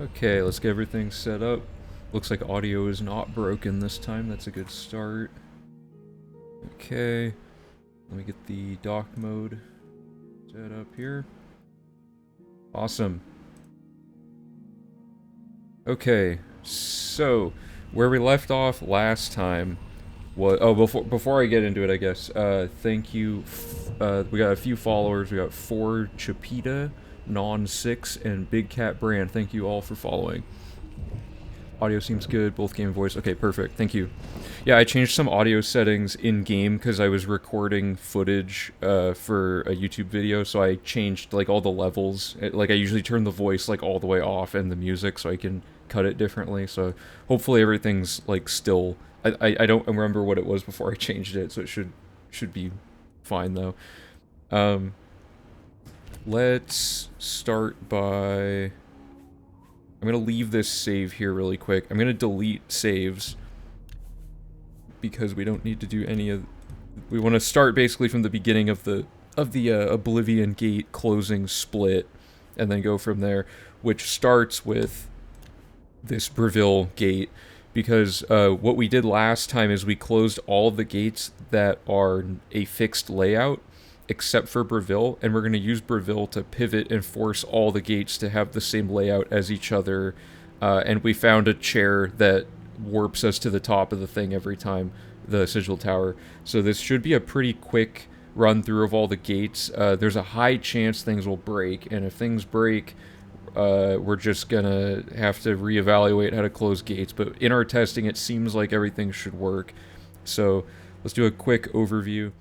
Okay, let's get everything set up. Looks like audio is not broken this time. That's a good start. Okay, let me get the dock mode set up here. Awesome. Okay, so where we left off last time was before I get into it, I guess. Thank you. We got a few followers. We got 4 Chapita, Non6, and Big Cat Brand. Thank you all for following. Audio seems good, both game and voice. Okay, perfect. Thank you. Yeah, I changed some audio settings in-game because I was recording footage for a YouTube video, so I changed, like, all the levels. Like, I usually turn the voice, like, all the way off and the music so I can cut it differently, so hopefully everything's, like, still... I don't remember what it was before I changed it, so it should be fine, though. Let's start by... I'm gonna leave this save here really quick. I'm gonna delete saves because we don't need to do any of... We want to start basically from the beginning of the Oblivion gate closing split and then go from there, which starts with this Breville gate, because what we did last time is we closed all of the gates that are a fixed layout except for Breville, and we're going to use Breville to pivot and force all the gates to have the same layout as each other, and we found a chair that warps us to the top of the thing every time, the Sigil Tower. So this should be a pretty quick run through of all the gates. There's a high chance things will break, and if things break, we're just gonna have to reevaluate how to close gates, but in our testing it seems like everything should work. So let's do a quick overview.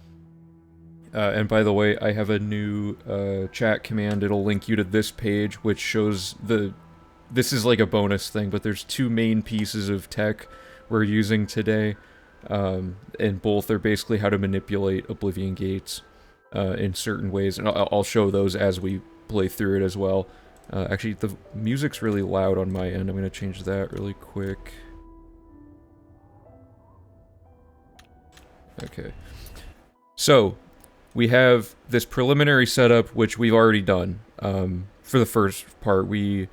And by the way, I have a new chat command. It'll link you to this page, which shows this is like a bonus thing, but there's 2 main pieces of tech we're using today, and both are basically how to manipulate Oblivion gates in certain ways, and I'll show those as we play through it as well. Actually, the music's really loud on my end. I'm gonna change that really quick. Okay. So, we have this preliminary setup, which we've already done. For the first part, we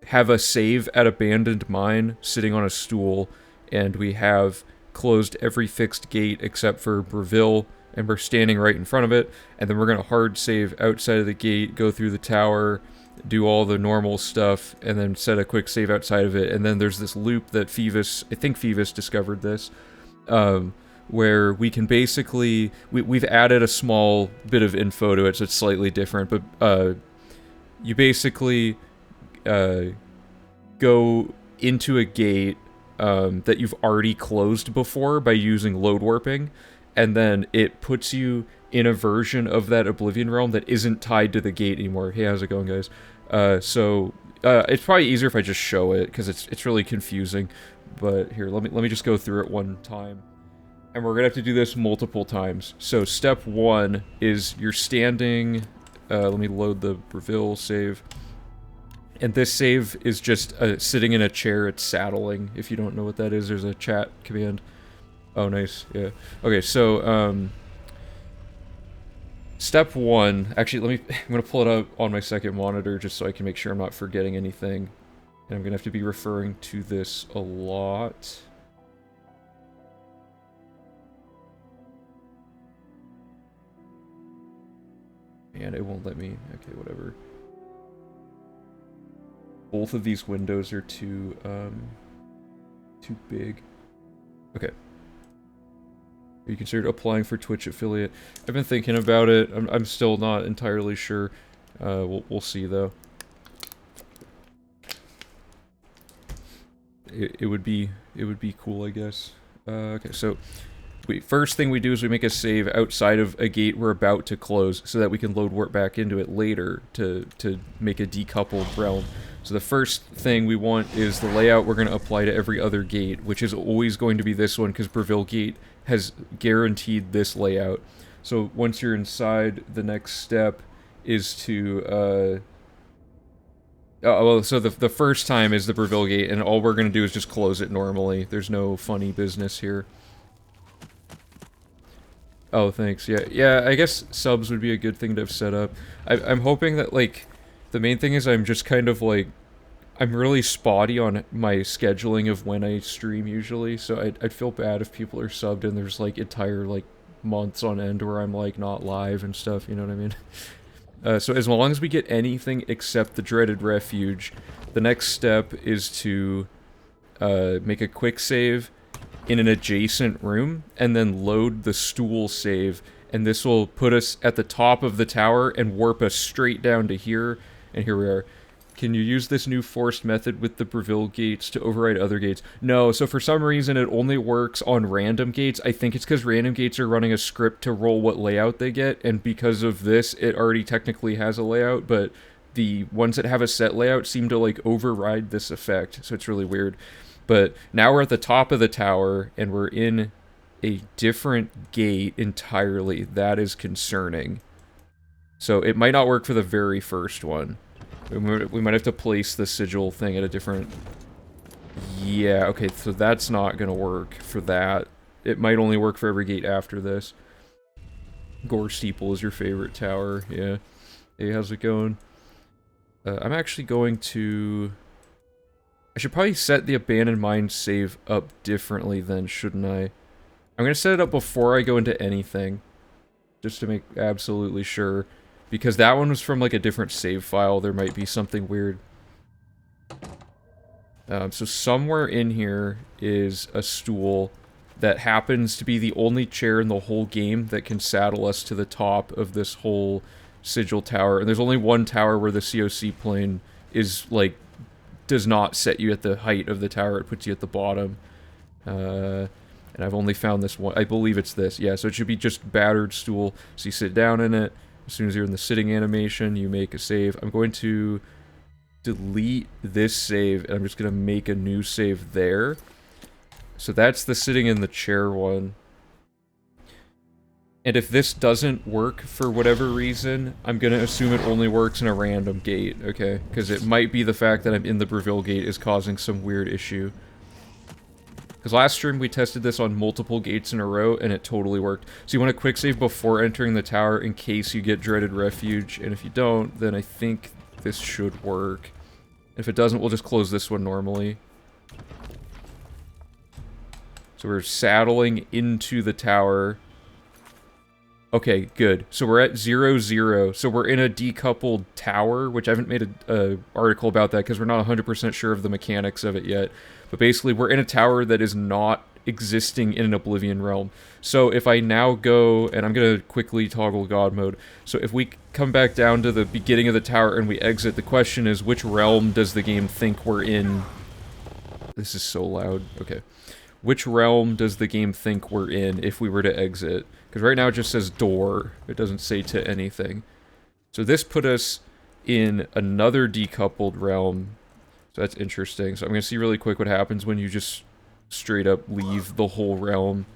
have a save at Abandoned Mine sitting on a stool, and we have closed every fixed gate except for Breville, and we're standing right in front of it, and then we're going to hard save outside of the gate, go through the tower, do all the normal stuff, and then set a quick save outside of it, and then there's this loop that I think Phoebus discovered this, where we can basically, we've added a small bit of info to it, so it's slightly different, but you basically go into a gate that you've already closed before by using load warping, and then it puts you in a version of that Oblivion realm that isn't tied to the gate anymore. Hey, how's it going, guys? It's probably easier if I just show it, because it's really confusing, but here, let me just go through it one time. And we're gonna have to do this multiple times. So step 1 is you're standing, let me load the Breville save. And this save is just sitting in a chair, it's saddling. If you don't know what that is, there's a chat command. Oh, nice, yeah. Okay, so, step 1, actually, I'm gonna pull it up on my second monitor just so I can make sure I'm not forgetting anything. And I'm gonna have to be referring to this a lot. And it won't let me. Okay, whatever. Both of these windows are too big. Okay. Are you considered applying for Twitch affiliate? I've been thinking about it. I'm still not entirely sure. We'll see though. It would be cool, I guess. Okay, so first thing we do is we make a save outside of a gate we're about to close so that we can load warp back into it later to make a decoupled realm. So the first thing we want is the layout we're going to apply to every other gate, which is always going to be this one because Breville Gate has guaranteed this layout. So once you're inside, the next step is to... so the first time is the Breville Gate, and all we're going to do is just close it normally. There's no funny business here. Oh, thanks. Yeah, I guess subs would be a good thing to have set up. I'm hoping that, like, the main thing is I'm just kind of, like, I'm really spotty on my scheduling of when I stream usually, so I'd feel bad if people are subbed and there's like entire like months on end where I'm like not live and stuff, you know what I mean? So as long as we get anything except the dreaded refuge, the next step is to make a quick save in an adjacent room and then load the stool save, and this will put us at the top of the tower and warp us straight down to here, and here we are. Can you use this new forced method with the Breville gates to override other gates? No, so for some reason it only works on random gates. I think it's because random gates are running a script to roll what layout they get, and because of this, it already technically has a layout, but the ones that have a set layout seem to, like, override this effect, so it's really weird. But now we're at the top of the tower, and we're in a different gate entirely. That is concerning. So it might not work for the very first one. We might have to place the sigil thing at a different... Yeah, okay, so that's not gonna work for that. It might only work for every gate after this. Gore Steeple is your favorite tower, yeah. Hey, how's it going? I'm actually going to... I should probably set the Abandoned Mine save up differently then, shouldn't I? I'm gonna set it up before I go into anything. Just to make absolutely sure. Because that one was from, like, a different save file. There might be something weird. So somewhere in here is a stool that happens to be the only chair in the whole game that can saddle us to the top of this whole sigil tower. And there's only one tower where the COC plane is, like, does not set you at the height of the tower. It puts you at the bottom. And I've only found this one. I believe it's this. Yeah, so it should be just battered stool. So you sit down in it. As soon as you're in the sitting animation, you make a save. I'm going to delete this save, and I'm just going to make a new save there. So that's the sitting in the chair one. And if this doesn't work for whatever reason, I'm going to assume it only works in a random gate, okay? Because it might be the fact that I'm in the Breville gate is causing some weird issue. Because last stream we tested this on multiple gates in a row, and it totally worked. So you want a quick save before entering the tower in case you get Dreaded Refuge, and if you don't, then I think this should work. If it doesn't, we'll just close this one normally. So we're saddling into the tower. Okay, good. So we're at 0-0. So we're in a decoupled tower, which I haven't made a article about that because we're not 100% sure of the mechanics of it yet. But basically, we're in a tower that is not existing in an Oblivion realm. So if I now go, and I'm going to quickly toggle God mode. So if we come back down to the beginning of the tower and we exit, the question is, which realm does the game think we're in? This is so loud. Okay. Which realm does the game think we're in if we were to exit? Because right now it just says door. It doesn't say to anything. So this put us in another decoupled realm. So that's interesting. So I'm going to see really quick what happens when you just straight up leave the whole realm.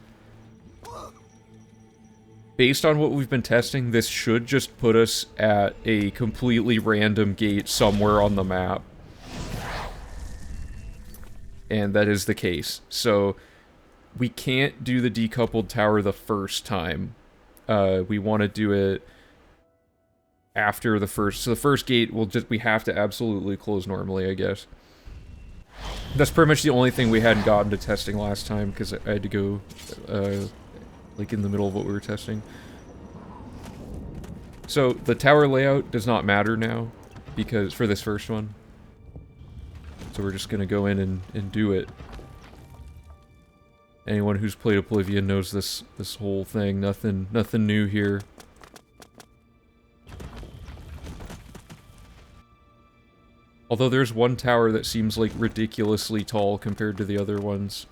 Based on what we've been testing, this should just put us at a completely random gate somewhere on the map. And that is the case. So we can't do the decoupled tower the first time. We want to do it after the first. So the first gate we have to absolutely close normally, I guess. That's pretty much the only thing we hadn't gotten to testing last time because I had to go like in the middle of what we were testing. So the tower layout does not matter now because for this first one. So we're just gonna go in and do it. Anyone who's played Oblivion knows this whole thing. Nothing new here. Although there's one tower that seems like ridiculously tall compared to the other ones.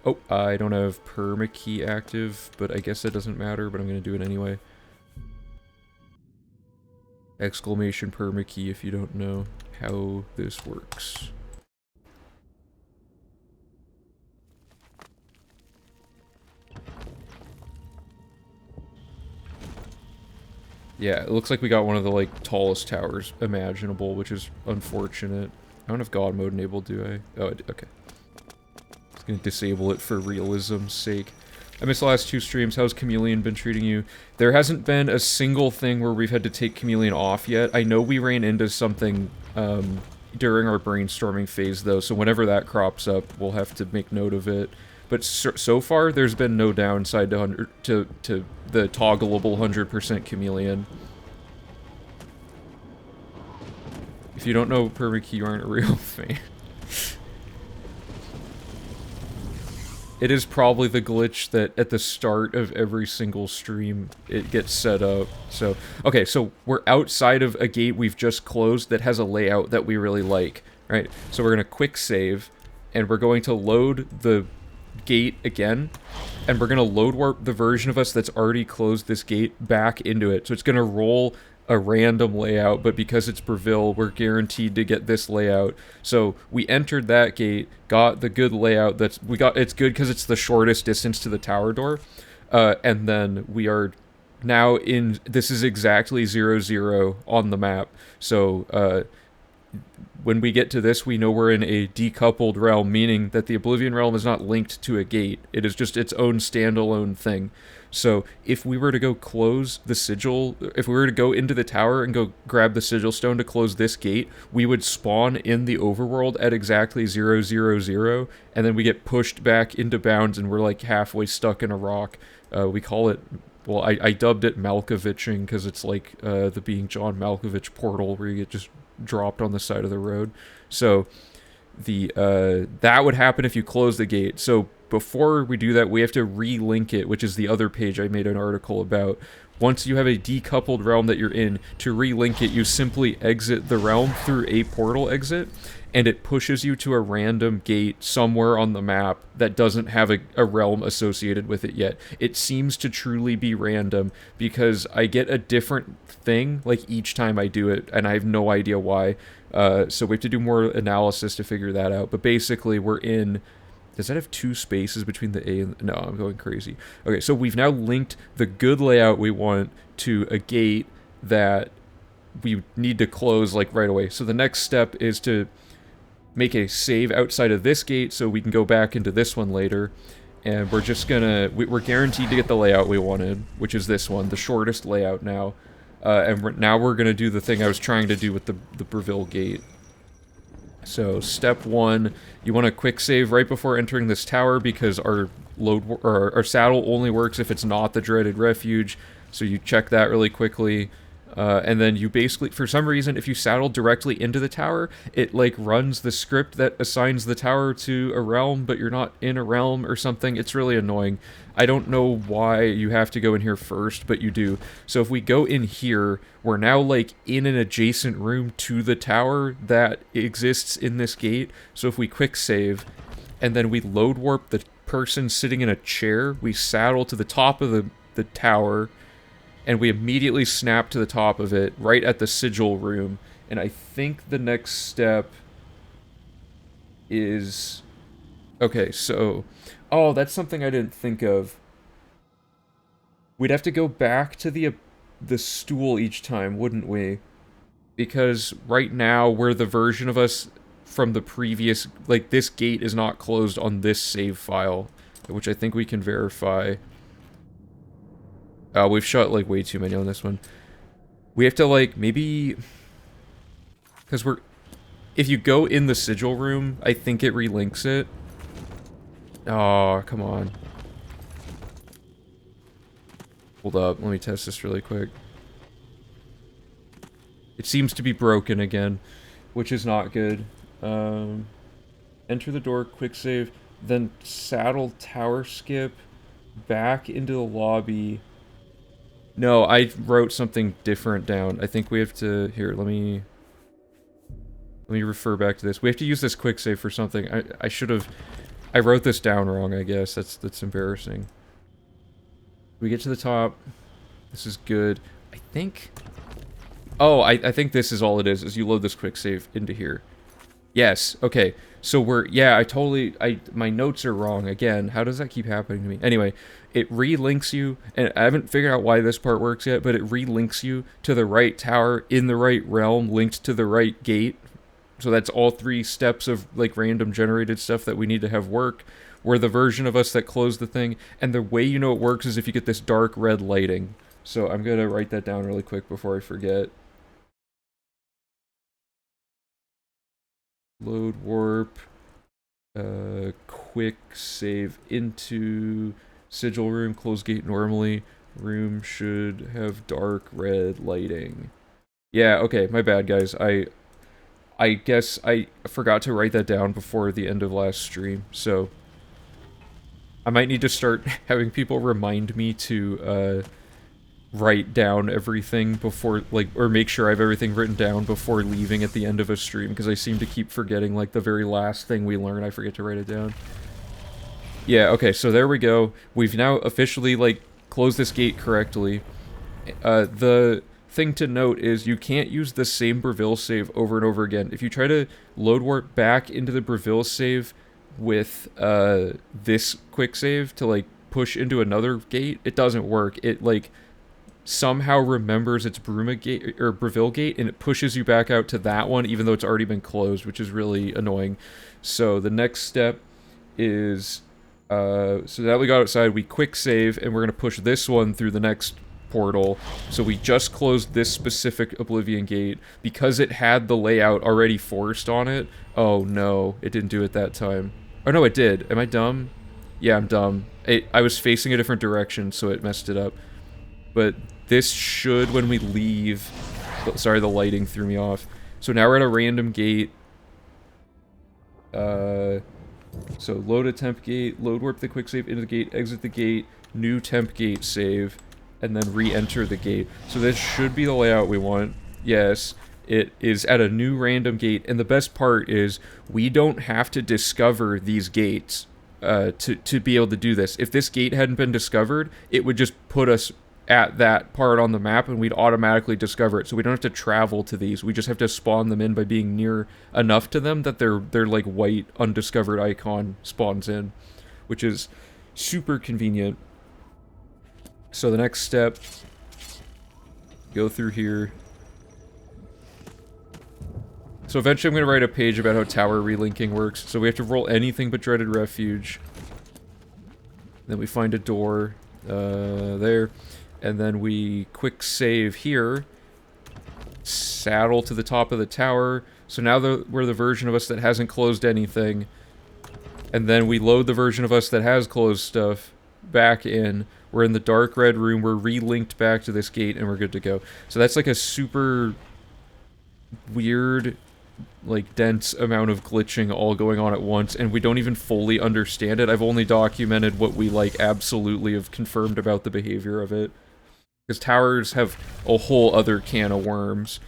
Oh, I don't have permakey active, but I guess that doesn't matter, but I'm gonna do it anyway. Exclamation permakey if you don't know how this works. Yeah, it looks like we got one of the, like, tallest towers imaginable, which is unfortunate. I don't have God mode enabled, do I? Oh, okay. Just gonna disable it for realism's sake. I missed the last 2 streams. How's Chameleon been treating you? There hasn't been a single thing where we've had to take Chameleon off yet. I know we ran into something during our brainstorming phase, though, so whenever that crops up, we'll have to make note of it. But so far, there's been no downside to the toggleable 100% Chameleon. If you don't know Permakey, you aren't a real fan. It is probably the glitch that at the start of every single stream, it gets set up. So, okay, so we're outside of a gate we've just closed that has a layout that we really like, right? So we're going to quick save, and we're going to load the gate again, and we're going to load warp the version of us that's already closed this gate back into it. So it's going to roll a random layout, but because it's Breville, we're guaranteed to get this layout. So we entered that gate, got the good layout. It's good because it's the shortest distance to the tower door, and then we are now in. This is exactly 0-0 on the map. So when we get to this, we know we're in a decoupled realm, meaning that the Oblivion realm is not linked to a gate. It is just its own standalone thing. So if we were to go close the sigil, if we were to go into the tower and go grab the sigil stone to close this gate, we would spawn in the overworld at exactly 0-0-0, and then we get pushed back into bounds and we're like halfway stuck in a rock. We call it, well, I dubbed it Malkoviching because it's like the Being John Malkovich portal where you get just dropped on the side of the road. So that would happen if you close the gate. So before we do that, we have to relink it, which is the other page I made an article about. Once you have a decoupled realm that you're in, to relink it, you simply exit the realm through a portal exit, and it pushes you to a random gate somewhere on the map that doesn't have a realm associated with it yet. It seems to truly be random, because I get a different thing like each time I do it, and I have no idea why. So we have to do more analysis to figure that out. But basically, we're in... Does that have 2 spaces between the A and... No, I'm going crazy. Okay, so we've now linked the good layout we want to a gate that we need to close, like, right away. So the next step is to make a save outside of this gate so we can go back into this one later. And we're just gonna... We're guaranteed to get the layout we wanted, which is this one, the shortest layout now. And now we're gonna do the thing I was trying to do with the Breville gate. So step 1, you want to quick save right before entering this tower because our saddle only works if it's not the dreaded refuge. So you check that really quickly. And then you basically, for some reason, if you saddle directly into the tower, it like runs the script that assigns the tower to a realm, but you're not in a realm or something. It's really annoying. I don't know why you have to go in here first, but you do. So if we go in here, we're now like in an adjacent room to the tower that exists in this gate. So if we quick save and then we load warp the person sitting in a chair, we saddle to the top of the tower, and we immediately snap to the top of it, right at the sigil room. And I think the next step is... Okay, so... Oh, that's something I didn't think of. We'd have to go back to the stool each time, wouldn't we? Because right now, we're the version of us from the previous... Like, this gate is not closed on this save file, which I think we can verify. We've shot, like, way too many on this one. We have to, like, maybe... Because we're... If you go in the sigil room, I think it relinks it. Oh, come on. Hold up, let me test this really quick. It seems to be broken again, which is not good. Enter the door, quick save, then saddle tower skip, back into the lobby... No, I wrote something different down. I think we have to... Here, let me refer back to this. We have to use this quick save for something. I should have... I wrote this down wrong, I guess. That's embarrassing. We get to the top. This is good. I think... Oh, I think this is all it is you load this quick save into here. Yes, okay. So we're... Yeah, my notes are wrong. Again, how does that keep happening to me? Anyway... It relinks you, and I haven't figured out why this part works yet, but it relinks you to the right tower in the right realm, linked to the right gate. So that's all 3 steps of, like, random generated stuff that we need to have work. we're the version of us that closed the thing, and the way you know it works is if you get this dark red lighting. So I'm gonna write that down really quick before I forget. Load warp, quick save into sigil room, close gate normally. Room should have dark red lighting. Yeah, okay, my bad, guys. I guess I forgot to write that down before the end of last stream, so I might need to start having people remind me to write down everything before, like, or make sure I have everything written down before leaving at the end of a stream, because I seem to keep forgetting, like, the very last thing we learn, I forget to write it down. Yeah, okay, so there we go. We've now officially, like, closed this gate correctly. The thing to note is you can't use the same Breville save over and over again. If you try to load warp back into the Breville save with this quick save to, like, push into another gate, it doesn't work. It, like, somehow remembers its Bruma gate or Breville gate, and it pushes you back out to that one even though it's already been closed, which is really annoying. So the next step is so that we got outside, we quick save, and we're gonna push this one through the next portal. So we just closed this specific Oblivion gate because it had the layout already forced on it. Oh no, it didn't do it that time. Oh no, it did. Am I dumb? Yeah, I'm dumb. I was facing a different direction, so it messed it up. But this should, when we leave... Sorry, the lighting threw me off. So now we're at a random gate. So load a temp gate, load warp the quick save into the gate, exit the gate, new temp gate save, and then re-enter the gate. So this should be the layout we want. Yes, it is at a new random gate, and the best part is we don't have to discover these gates to be able to do this. If this gate hadn't been discovered, it would just put us at that part on the map and we'd automatically discover it. So we don't have to travel to these. We just have to spawn them in by being near enough to them that their like white undiscovered icon spawns in, which is super convenient. So the next step, go through here. So eventually I'm going to write a page about how tower relinking works. So we have to roll anything but Dreaded Refuge. Then we find a door there. And then we quick save here. Saddle to the top of the tower. So now we're the version of us that hasn't closed anything. And then we load the version of us that has closed stuff back in. We're in the dark red room. We're re-linked back to this gate and we're good to go. So that's like a super weird, like, dense amount of glitching all going on at once, and we don't even fully understand it. I've only documented what we, like, absolutely have confirmed about the behavior of it. Because towers have a whole other can of worms.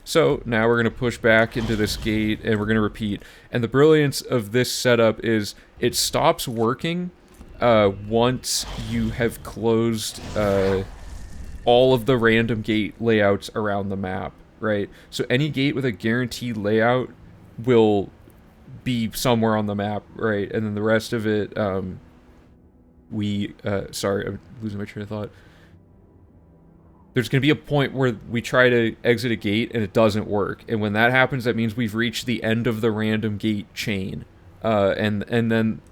So now we're going to push back into this gate and we're going to repeat. And the brilliance of this setup is it stops working once you have closed all of the random gate layouts around the map, right? So any gate with a guaranteed layout will be somewhere on the map, right? And then the rest of it, sorry, I'm losing my train of thought. There's going to be a point where we try to exit a gate and it doesn't work. And when that happens, that means we've reached the end of the random gate chain. And then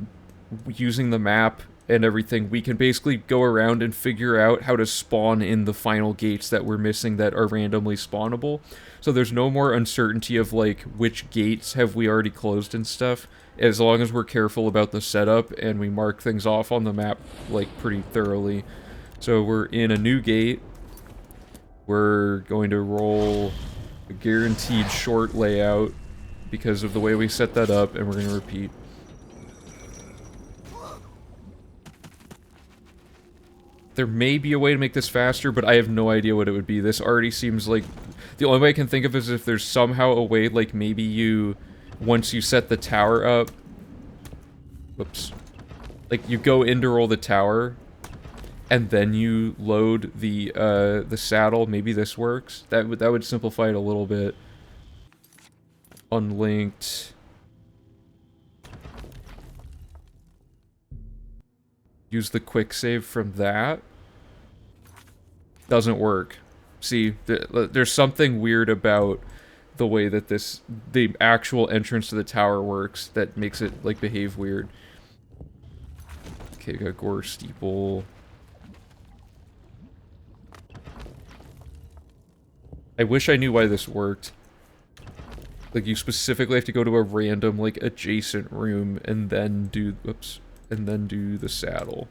using the map and everything, we can basically go around and figure out how to spawn in the final gates that we're missing that are randomly spawnable. So there's no more uncertainty of, like, which gates have we already closed and stuff, as long as we're careful about the setup and we mark things off on the map, like, pretty thoroughly. So we're in a new gate. We're going to roll a guaranteed short layout because of the way we set that up, and we're going to repeat. There may be a way to make this faster, but I have no idea what it would be. This already seems like... The only way I can think of is if there's somehow a way, like, maybe you... Once you set the tower up... Whoops. Like, you go in to roll the tower... and then you load the saddle. Maybe this works. That would simplify it a little bit. Unlinked. Use the quick save from that. Doesn't work. See, there's something weird about the way that the actual entrance to the tower works that makes it, like, behave weird. Okay, we got Gore Steeple. I wish I knew why this worked. Like, you specifically have to go to a random, like, adjacent room and then do... Whoops. And then do the saddle.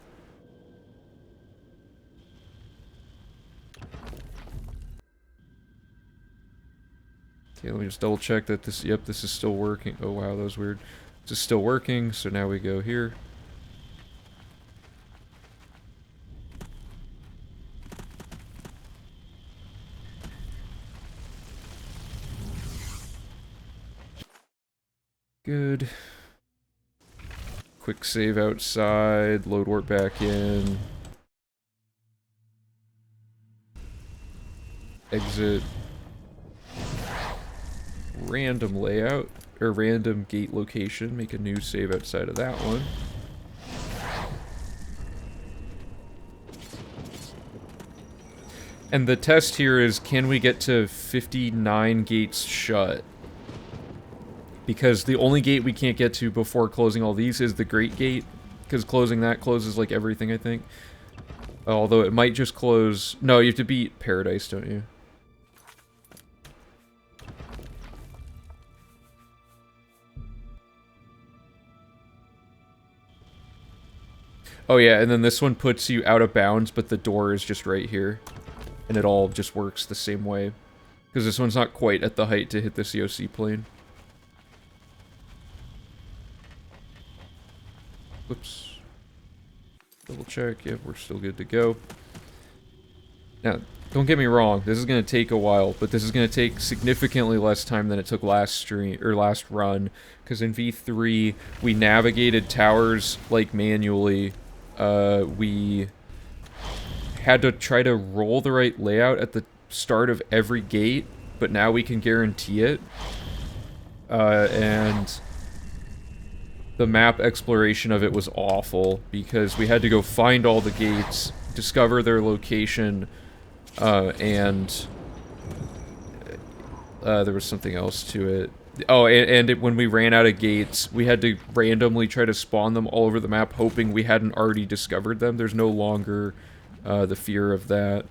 Okay, let me just double check that this... Yep, this is still working. Oh, wow, that was weird. This is still working, so now we go here. Good. Quick save outside, load warp back in. Exit. Random layout, or random gate location, make a new save outside of that one. And the test here is, can we get to 59 gates shut? Because the only gate we can't get to before closing all these is the Great Gate, because closing that closes, like, everything, I think. Although it might just close... No, you have to beat Paradise, don't you? Oh yeah, and then this one puts you out of bounds, but the door is just right here. And it all just works the same way. Because this one's not quite at the height to hit the COC plane. Whoops. Double check. Yep, we're still good to go. Now, don't get me wrong, this is going to take a while, but this is going to take significantly less time than it took last stream, or last run. Because in V3, we navigated towers, like, manually. We had to try to roll the right layout at the start of every gate, but now we can guarantee it. And the map exploration of it was awful, because we had to go find all the gates, discover their location, and there was something else to it. Oh, and when we ran out of gates, we had to randomly try to spawn them all over the map, hoping we hadn't already discovered them. There's no longer the fear of that.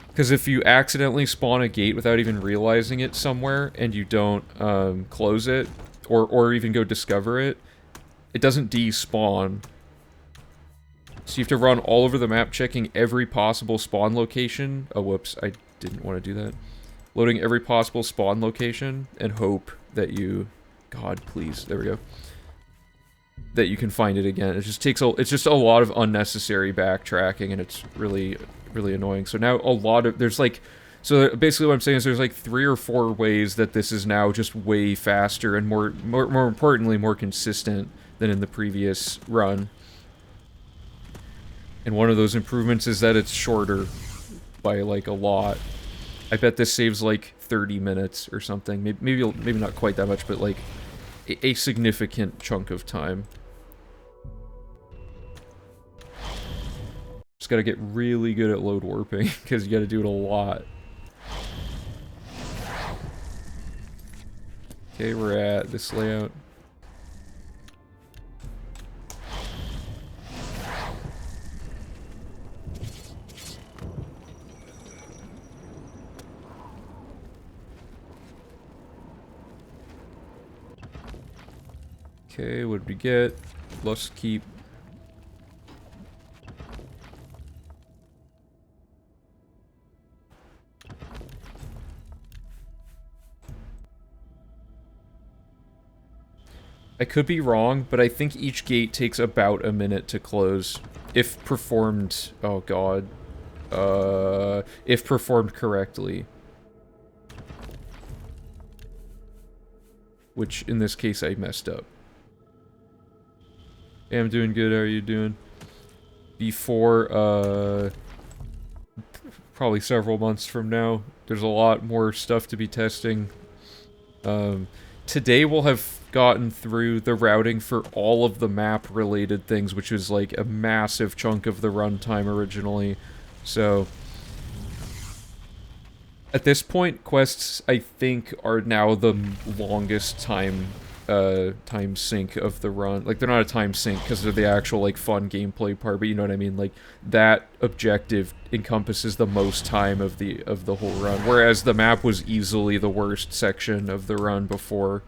Because if you accidentally spawn a gate without even realizing it somewhere, and you don't close it, or even go discover it, it doesn't despawn. So you have to run all over the map checking every possible spawn location. Oh, whoops, I didn't want to do that. Loading every possible spawn location and hope that you... God, please. There we go. That you can find it again. It just takes it's just a lot of unnecessary backtracking, and it's really, really annoying. So now a lot of... There's like... So basically what I'm saying is there's like 3 or 4 ways that this is now just way faster and more importantly, more consistent than in the previous run. And one of those improvements is that it's shorter by, like, a lot. I bet this saves, like, 30 minutes or something. Maybe not quite that much, but, like, a significant chunk of time. Just gotta get really good at load warping, because you gotta do it a lot. Okay, we're at this layout. Okay, what did we get? Let's keep... I could be wrong, but I think each gate takes about a minute to close. If performed... Oh god. If performed correctly. Which, in this case, I messed up. Hey, I'm doing good, how are you doing? Before, probably several months from now, there's a lot more stuff to be testing. Today we'll have gotten through the routing for all of the map-related things, which is like a massive chunk of the runtime originally. So, at this point, quests, I think, are now the longest time time sink of the run. Like, they're not a time sink because they're the actual, like, fun gameplay part, but you know what I mean? Like, that objective encompasses the most time of the whole run, whereas the map was easily the worst section of the run before.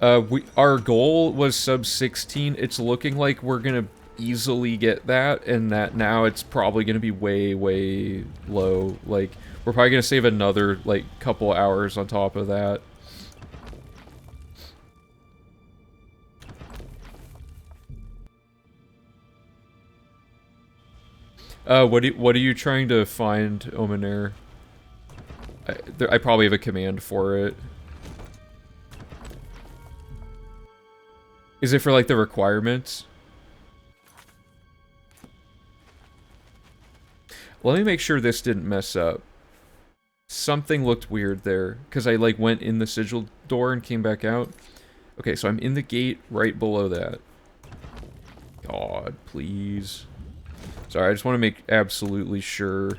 Our goal was sub 16. It's looking like we're gonna easily get that, and that now it's probably gonna be way, way low. Like, we're probably gonna save another, like, couple hours on top of that. What are you trying to find, Omenair? I probably have a command for it. Is it for, like, the requirements? Let me make sure this didn't mess up. Something looked weird there, because I, like, went in the sigil door and came back out. Okay, so I'm in the gate right below that. God, please. Sorry, I just want to make absolutely sure.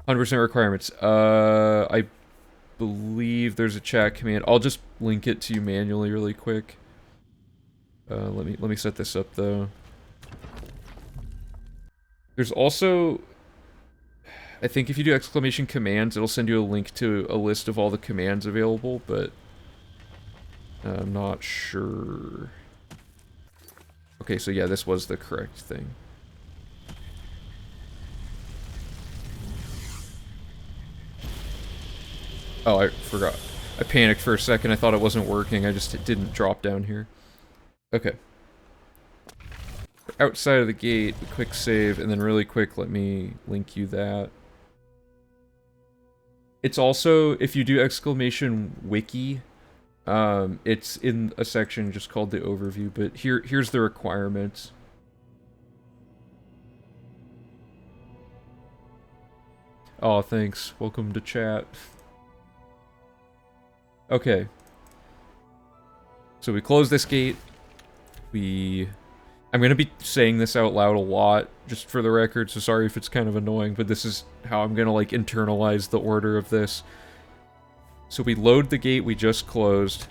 100% requirements. I believe there's a chat command. I'll just link it to you manually really quick. Let me set this up though. There's also, I think if you do exclamation commands, it'll send you a link to a list of all the commands available, but I'm not sure. Okay, so yeah, this was the correct thing. Oh, I forgot. I panicked for a second. I thought it wasn't working. I just didn't drop down here. Okay. Outside of the gate, a quick save, and then really quick, let me link you that. It's also, if you do exclamation wiki, it's in a section just called the overview, but here's the requirements. Oh, thanks. Welcome to chat. Okay. So we close this gate. I'm gonna be saying this out loud a lot, just for the record, so sorry if it's kind of annoying, but this is how I'm gonna, like, internalize the order of this. So we load the gate we just closed.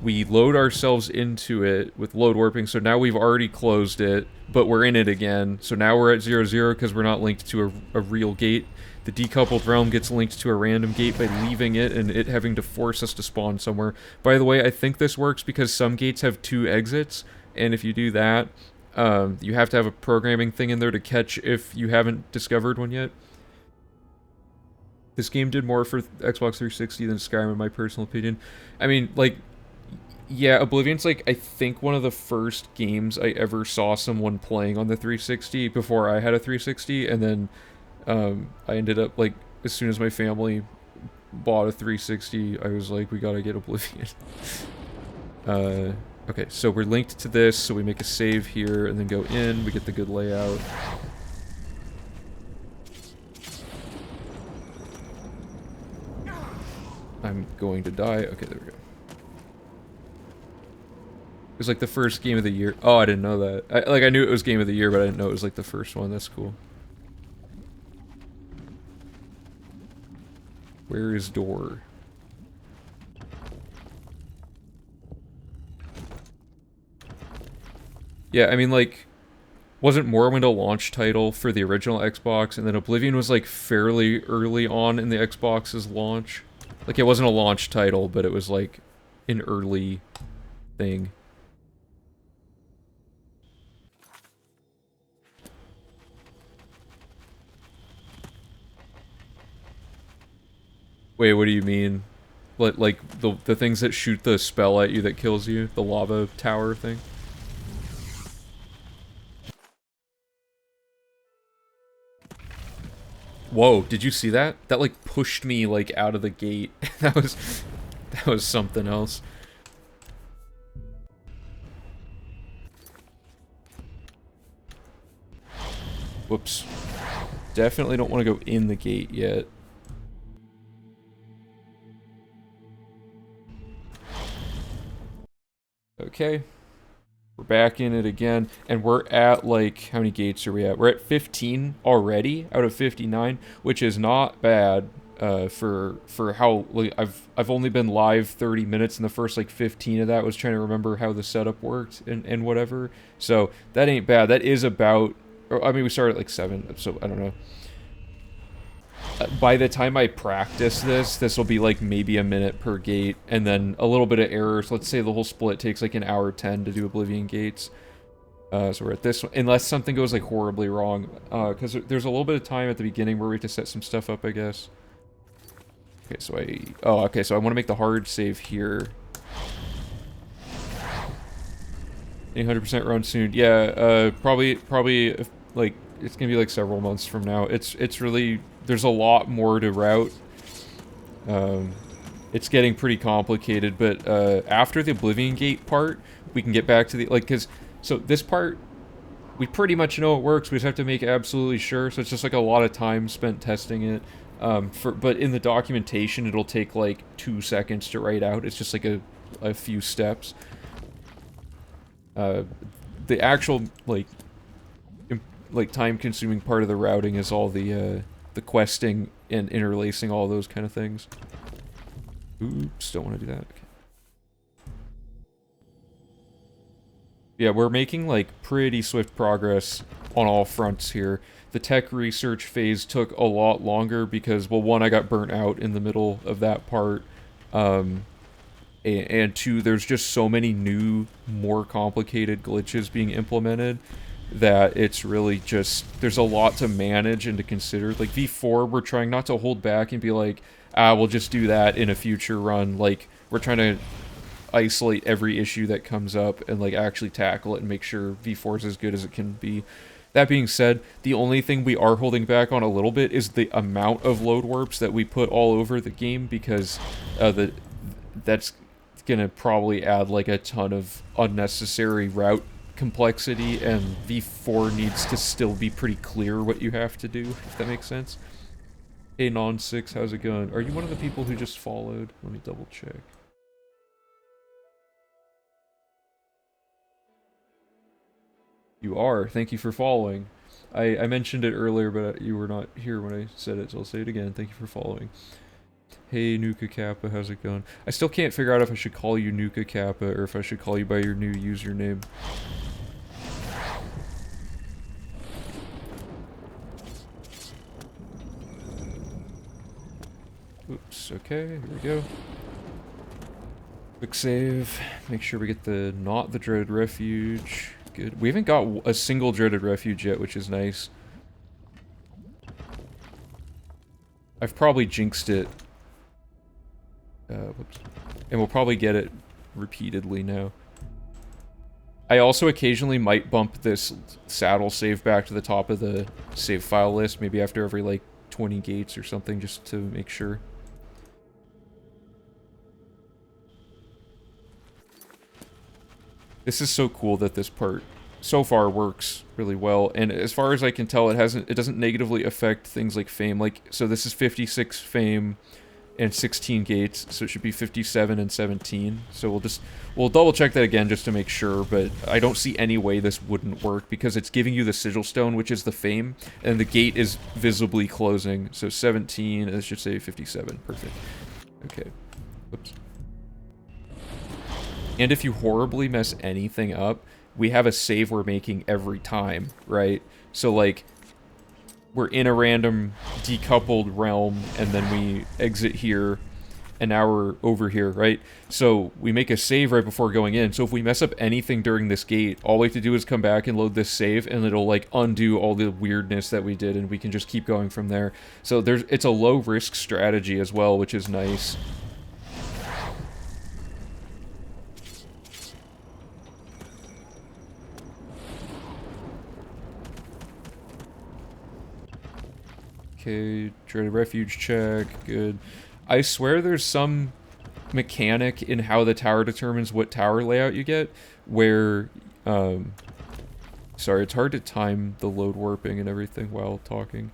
We load ourselves into it with load warping, so now we've already closed it, but we're in it again. So now we're at 0-0 because we're not linked to a real gate. The decoupled realm gets linked to a random gate by leaving it and it having to force us to spawn somewhere. By the way, I think this works because some gates have 2 exits, and if you do that, you have to have a programming thing in there to catch if you haven't discovered one yet. This game did more for Xbox 360 than Skyrim, in my personal opinion. I mean, like, yeah, Oblivion's, like, I think one of the first games I ever saw someone playing on the 360 before I had a 360, and then I ended up, like, as soon as my family bought a 360, I was like, we gotta get Oblivion. Okay, so we're linked to this, so we make a save here, and then go in, we get the good layout. I'm going to die. Okay, there we go. It was like the first game of the year. Oh, I didn't know that. I knew it was game of the year, but I didn't know it was like the first one. That's cool. Where is door? Yeah, I mean, like, wasn't Morrowind a launch title for the original Xbox, and then Oblivion was, like, fairly early on in the Xbox's launch? Like, it wasn't a launch title, but it was, like, an early thing. Wait, what do you mean? Like, the things that shoot the spell at you that kills you? The lava tower thing? Whoa, did you see that? That, like, pushed me, like, out of the gate. That was something else. Whoops. Definitely don't want to go in the gate yet. Okay. We're back in it again, and we're at, like, how many gates are we at? We're at 15 already, out of 59, which is not bad. for how like I've only been live 30 minutes, and the first like 15 of that was trying to remember how the setup worked and whatever. So that ain't bad. That is about, or, I mean, we started at like 7, so I don't know. By the time I practice this will be like maybe a minute per gate, and then a little bit of errors. Let's say the whole split takes like an hour 10 to do Oblivion gates. So we're at this one, unless something goes like horribly wrong, because there's a little bit of time at the beginning where we have to set some stuff up, I guess. Okay, so okay, so I want to make the hard save here. 100% run soon. Yeah, probably, like, it's gonna be like several months from now. It's really, there's a lot more to route. It's getting pretty complicated, but after the Oblivion Gate part, we can get back to the, like, because, so this part, we pretty much know it works, we just have to make absolutely sure, so it's just like a lot of time spent testing it. But in the documentation, it'll take like 2 seconds to write out. It's just like a few steps. The actual like time-consuming part of the routing is all the questing and interlacing all those kind of things. Oops, don't want to do that. Okay. Yeah, we're making like pretty swift progress on all fronts here. The tech research phase took a lot longer because, well, one, I got burnt out in the middle of that part, and two, there's just so many new, more complicated glitches being implemented that it's really just, there's a lot to manage and to consider. Like V4, we're trying not to hold back and be like, we'll just do that in a future run. Like, we're trying to isolate every issue that comes up and like actually tackle it and make sure V4 is as good as it can be. That being said, the only thing we are holding back on a little bit is the amount of load warps that we put all over the game, because that's gonna probably add like a ton of unnecessary route complexity, and V4 needs to still be pretty clear what you have to do, if that makes sense. Hey Non6, how's it going? Are you one of the people who just followed? Let me double check. You are. Thank you for following. I mentioned it earlier, but you were not here when I said it, so I'll say it again. Thank you for following. Hey, Nuka Kappa, how's it going? I still can't figure out if I should call you Nuka Kappa or if I should call you by your new username. Oops, okay, here we go. Quick save. Make sure we get not the Dreaded Refuge. Good. We haven't got a single Dreaded Refuge yet, which is nice. I've probably jinxed it. Whoops. And we'll probably get it repeatedly now. I also occasionally might bump this saddle save back to the top of the save file list, maybe after every, like, 20 gates or something, just to make sure. This is so cool that this part, so far, works really well, and as far as I can tell, it doesn't negatively affect things like fame. Like, so this is 56 fame and 16 gates, so it should be 57 and 17. So we'll double check that again just to make sure, but I don't see any way this wouldn't work, because it's giving you the sigil stone, which is the fame, and the gate is visibly closing. So 17, it should say 57. Perfect. Okay. Oops. And if you horribly mess anything up, we have a save we're making every time, right? So, like, we're in a random decoupled realm, and then we exit here, and now we're over here, right? So, we make a save right before going in. So, if we mess up anything during this gate, all we have to do is come back and load this save, and it'll, like, undo all the weirdness that we did, and we can just keep going from there. So, it's a low-risk strategy as well, which is nice. Okay, Dreaded Refuge check, good. I swear there's some mechanic in how the tower determines what tower layout you get, where, sorry, it's hard to time the load warping and everything while talking.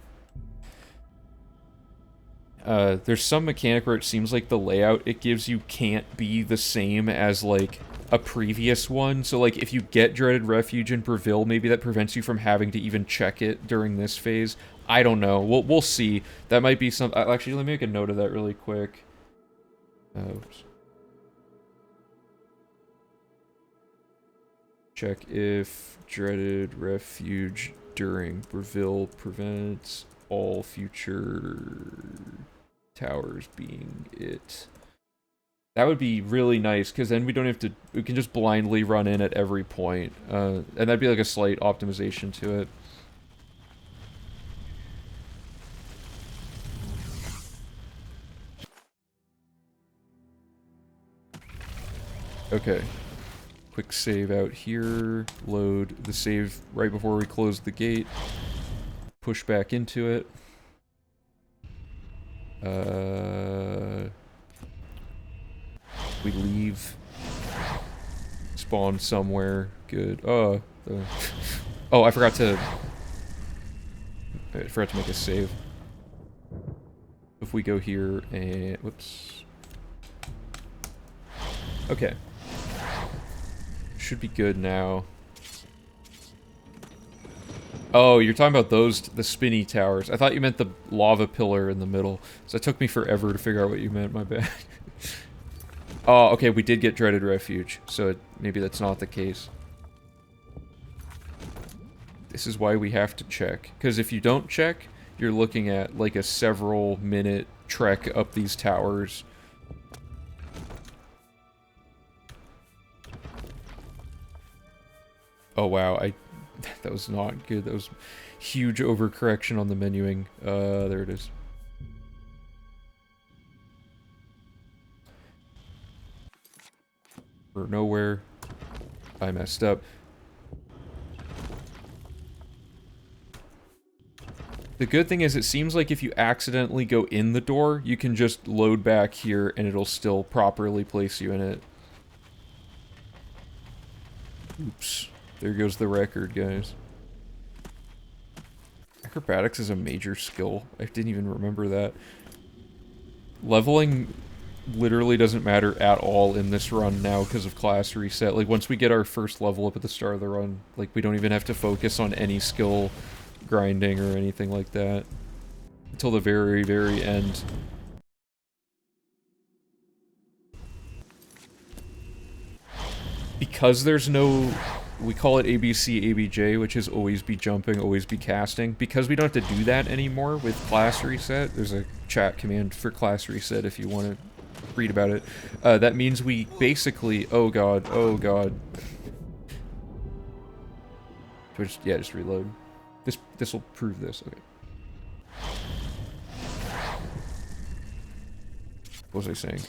There's some mechanic where it seems like the layout it gives you can't be the same as, like, a previous one. So, like, if you get Dreaded Refuge in Breville, maybe that prevents you from having to even check it during this phase. I don't know. We'll see. That might be some. Actually, let me make a note of that really quick. Oops. Check if dreaded refuge during reveal prevents all future towers being it. That would be really nice, because then we don't have to, we can just blindly run in at every point. And that'd be like a slight optimization to it. Okay. Quick save out here. Load the save right before we close the gate. Push back into it. We leave. Spawn somewhere. Good. Oh, oh, I forgot to make a save. If we go here and whoops. Okay. Should be good now. Oh, you're talking about those, the spinny towers. I thought you meant the lava pillar in the middle. So it took me forever to figure out what you meant, my bad. Oh, okay, we did get dreaded refuge, so maybe that's not the case. This is why we have to check. Because if you don't check, you're looking at like a several minute trek up these towers. Oh wow, that was not good. That was huge overcorrection on the menuing. There it is. Or nowhere. I messed up. The good thing is it seems like if you accidentally go in the door, you can just load back here and it'll still properly place you in it. Oops. There goes the record, guys. Acrobatics is a major skill. I didn't even remember that. Leveling literally doesn't matter at all in this run now because of class reset. Like, once we get our first level up at the start of the run, like, we don't even have to focus on any skill grinding or anything like that. Until the very, very end. Because there's no... We call it ABC, ABJ, which is always be jumping, always be casting. Because we don't have to do that anymore with class reset, there's a chat command for class reset if you want to read about it. That means we basically... Oh god, oh god. Just reload. This will prove this, okay. What was I saying?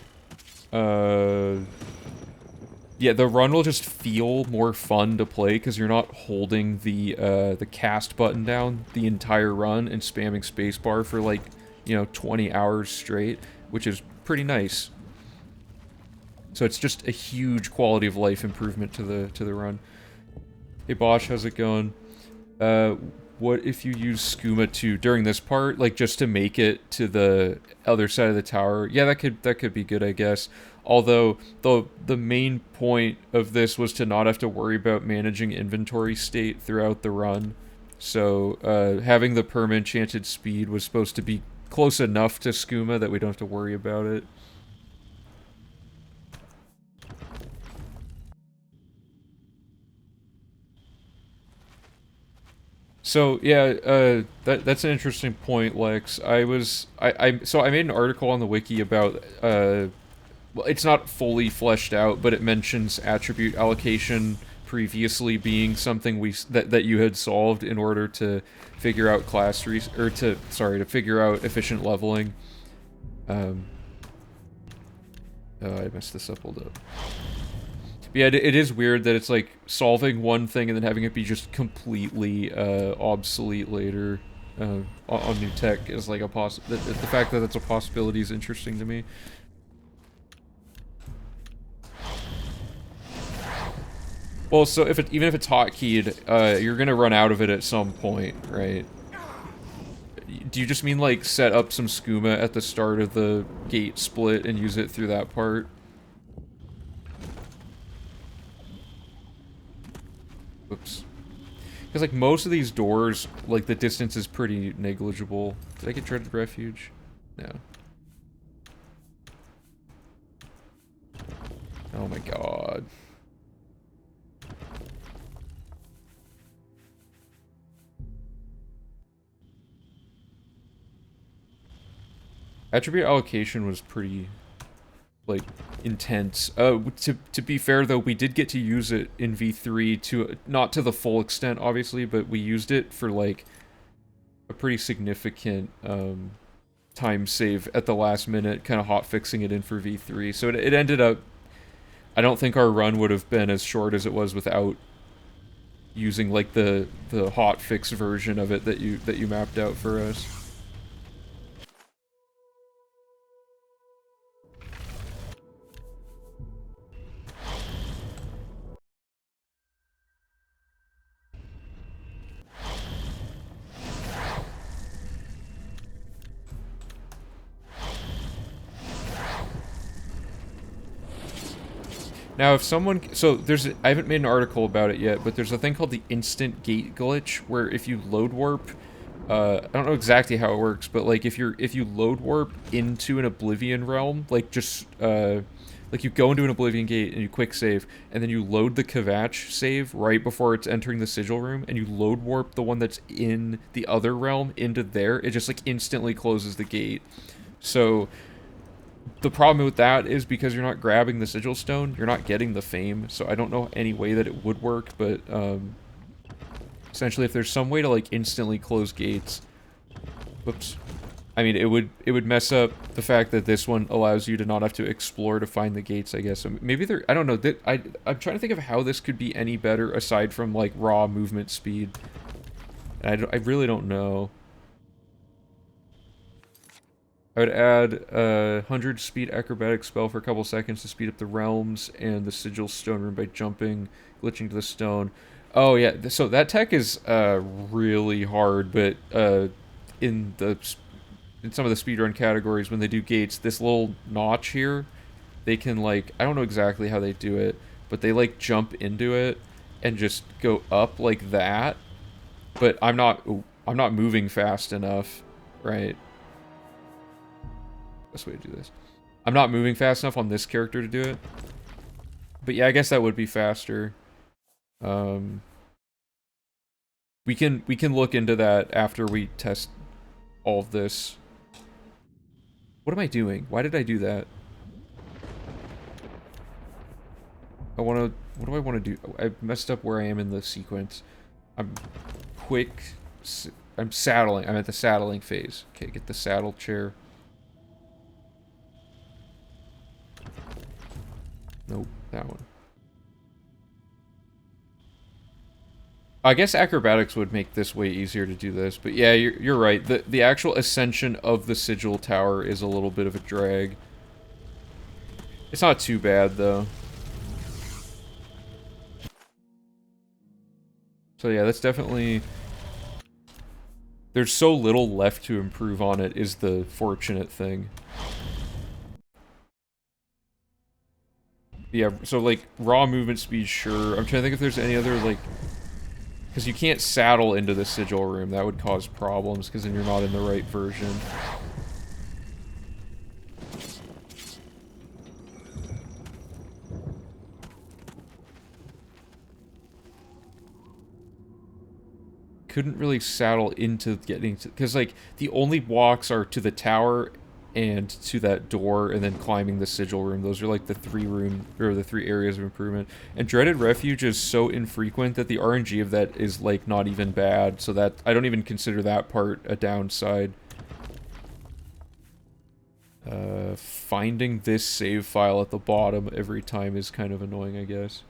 Yeah, the run will just feel more fun to play because you're not holding the cast button down the entire run and spamming spacebar for like, 20 hours straight, which is pretty nice. So it's just a huge quality of life improvement to the run. Hey Bosch, how's it going? What if you use skooma too during this part, like just to make it to the other side of the tower? Yeah, that could be good, I guess. Although the main point of this was to not have to worry about managing inventory state throughout the run. So having the perma-enchanted speed was supposed to be close enough to skooma that we don't have to worry about it. So yeah, that's an interesting point, Lex. So I made an article on the wiki about well, it's not fully fleshed out, but it mentions attribute allocation previously being something that you had solved in order to figure out to figure out efficient leveling. Oh, I messed this up. Hold up. Yeah, it is weird that it's like solving one thing and then having it be just completely obsolete later on new tech is like the fact that that's a possibility is interesting to me. Well, so even if it's hotkeyed, you're gonna run out of it at some point, right? Do you just mean like set up some skooma at the start of the gate split and use it through that part? Oops. Because, like, most of these doors, like, the distance is pretty negligible. Did I get Dreaded Refuge? No. Oh my god. Attribute allocation was pretty, like, intense. To be fair, though, we did get to use it in V3 to, not to the full extent, obviously, but we used it for, like, a pretty significant, time save at the last minute, kind of hotfixing it in for V3. So it ended up, I don't think our run would have been as short as it was without using, like, the hotfix version of it that you mapped out for us. Now, if someone... So, I haven't made an article about it yet, but there's a thing called the instant gate glitch, where if you load warp... I don't know exactly how it works, but, like, if you load warp into an Oblivion realm, like, just, like, you go into an Oblivion gate and you quick save, and then you load the Kvatch save right before it's entering the sigil room, and you load warp the one that's in the other realm into there, it just, like, instantly closes the gate. So... The problem with that is because you're not grabbing the sigil stone, you're not getting the fame, so I don't know any way that it would work, but essentially if there's some way to, like, instantly close gates, whoops, I mean, it would mess up the fact that this one allows you to not have to explore to find the gates, I guess. So maybe I don't know, I'm trying to think of how this could be any better aside from, like, raw movement speed. And I really don't know. I would add a 100 speed acrobatic spell for a couple seconds to speed up the realms and the sigil stone room by jumping, glitching to the stone. Oh yeah, so that tech is really hard, but in some of the speedrun categories when they do gates, this little notch here, they can, like, I don't know exactly how they do it, but they, like, jump into it and just go up like that. But I'm not moving fast enough, right? Best way to do this. I'm not moving fast enough on this character to do it. But yeah, I guess that would be faster. We can look into that after we test all of this. What am I doing? Why did I do that? What do I want to do? I messed up where I am in the sequence. I'm saddling. I'm at the saddling phase. Okay, get the saddle chair. Nope, that one. I guess acrobatics would make this way easier to do this, but yeah, you're right. The actual ascension of the sigil tower is a little bit of a drag. It's not too bad though. So yeah, that's definitely... There's so little left to improve on it is the fortunate thing. Yeah, so, like, raw movement speed, sure. I'm trying to think if there's any other, like... Because you can't saddle into the sigil room. That would cause problems, because then you're not in the right version. Couldn't really saddle into getting to... Because, like, the only walks are to the tower and to that door, and then climbing the sigil room. Those are, like, the three areas of improvement. And Dreaded Refuge is so infrequent that the RNG of that is, like, not even bad. So that... I don't even consider that part a downside. Finding this save file at the bottom every time is kind of annoying, I guess.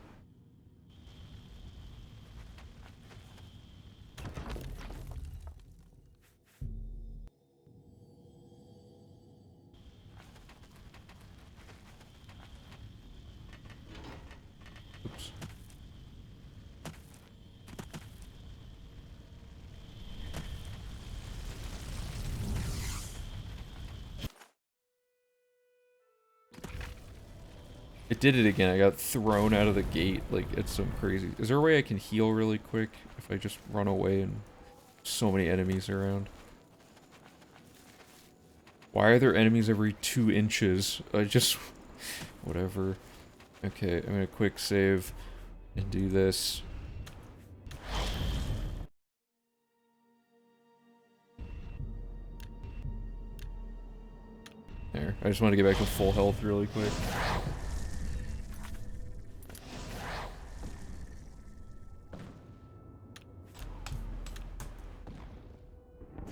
Oops. It did it again. I got thrown out of the gate. Like, it's some crazy... Is there a way I can heal really quick if I just run away and so many enemies around? Why are there enemies every 2 inches? I just... Whatever. Okay, I'm gonna quick save and do this. There. I just want to get back to full health really quick.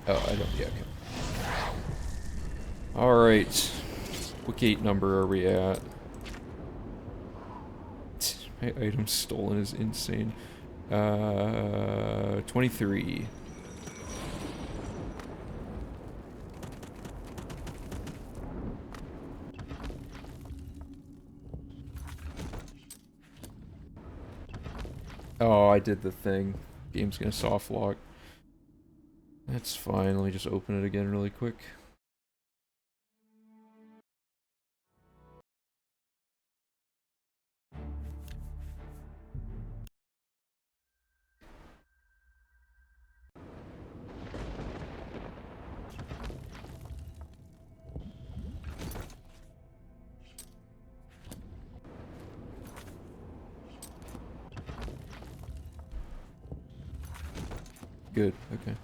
Oh, I don't... Yeah, okay. Alright. What gate number are we at? My item stolen is insane. 23. Oh, I did the thing. Game's gonna soft lock. That's fine. Let me just open it again really quick. Good, okay.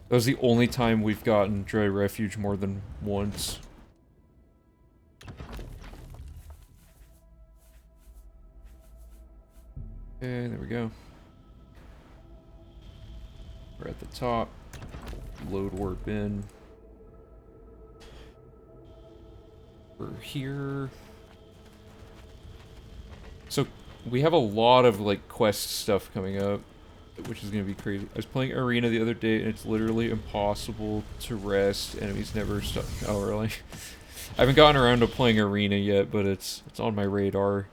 That was the only time we've gotten Dry Refuge more than once. Okay, there we go. We're at the top. Load warp in. We're here. So, we have a lot of, like, quest stuff coming up, which is gonna be crazy. I was playing Arena the other day, and it's literally impossible to rest. Enemies never stop. Oh, really? I haven't gotten around to playing Arena yet, but it's on my radar.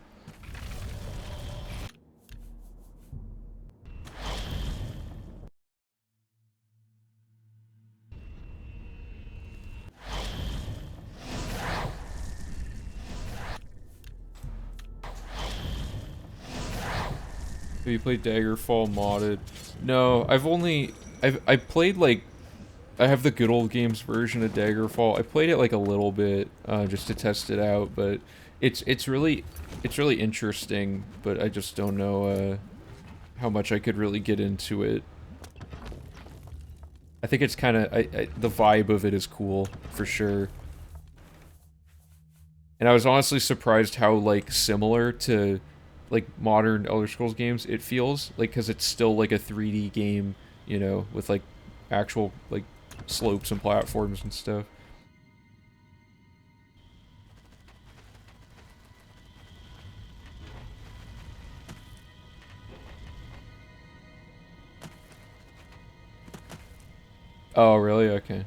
Have you played Daggerfall modded? No, I played like, I have the good old games version of Daggerfall. I played it like a little bit, just to test it out, but it's really interesting, but I just don't know, how much I could really get into it. I think it's kind of, the vibe of it is cool, for sure. And I was honestly surprised how, like, similar to, like, modern Elder Scrolls games it feels. Like, because it's still, like, a 3D game, you know, with, like, actual, like, slopes and platforms and stuff. Oh, really? Okay.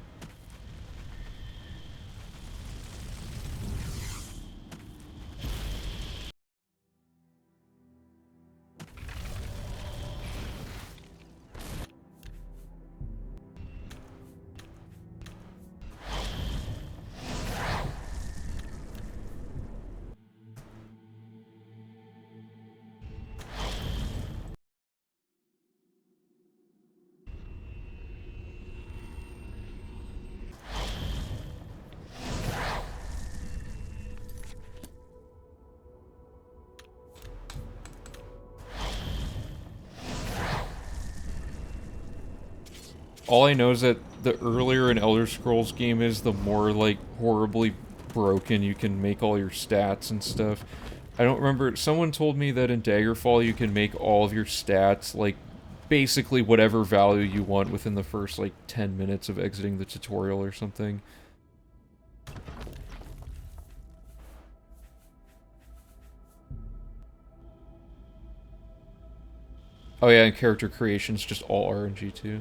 All I know is that the earlier an Elder Scrolls game is, the more, like, horribly broken you can make all your stats and stuff. I don't remember, someone told me that in Daggerfall you can make all of your stats, like, basically whatever value you want within the first, like, 10 minutes of exiting the tutorial or something. Oh yeah, and character creation's just all RNG too.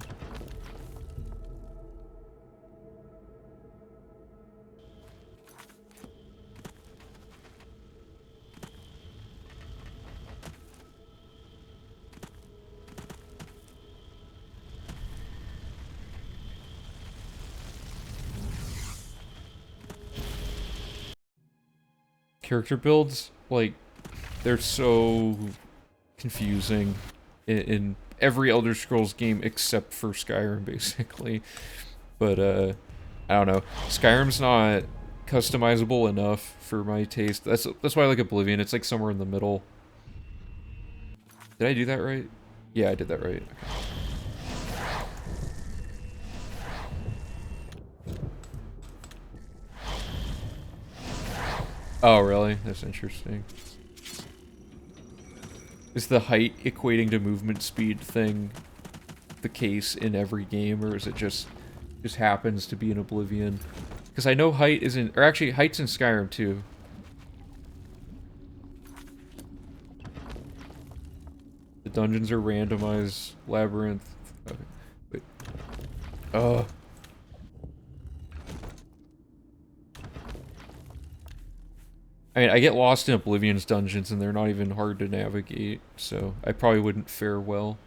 Character builds, like, they're so confusing in every Elder Scrolls game except for Skyrim, basically. But, I don't know. Skyrim's not customizable enough for my taste. That's why I like Oblivion. It's like somewhere in the middle. Did I do that right? Yeah, I did that right. Oh, really? That's interesting. Is the height equating to movement speed thing the case in every game, or is it just happens to be in Oblivion? Because I know height is in, or actually height's in Skyrim too. The dungeons are randomized. Labyrinth. Okay. Wait. I mean, I get lost in Oblivion's dungeons and they're not even hard to navigate, so I probably wouldn't fare well.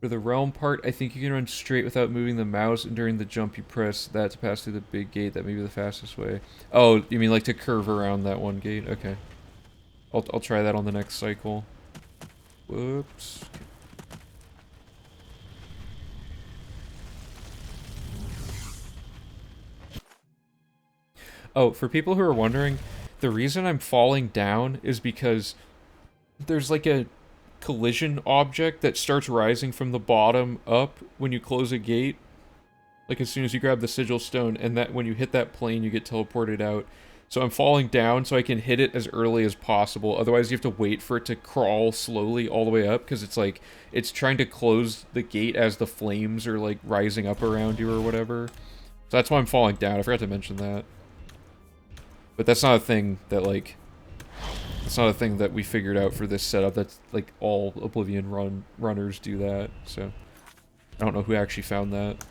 For the realm part, I think you can run straight without moving the mouse, and during the jump you press that to pass through the big gate. That may be the fastest way. Oh, you mean like to curve around that one gate? Okay. I'll try that on the next cycle. Whoops. Oh, for people who are wondering, the reason I'm falling down is because there's like a collision object that starts rising from the bottom up when you close a gate. Like as soon as you grab the sigil stone, and that when you hit that plane, you get teleported out. So I'm falling down so I can hit it as early as possible. Otherwise, you have to wait for it to crawl slowly all the way up, because it's like, it's trying to close the gate as the flames are like rising up around you or whatever. So that's why I'm falling down. I forgot to mention that. But that's not a thing that like, it's not a thing that we figured out for this setup. That's like all Oblivion runners do that. So I don't know who actually found that.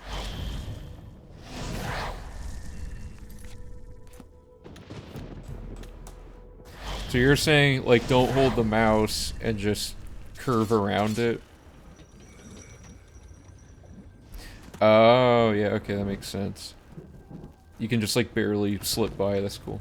So you're saying, like, don't hold the mouse and just curve around it? Oh, yeah, okay, that makes sense. You can just, like, barely slip by, that's cool.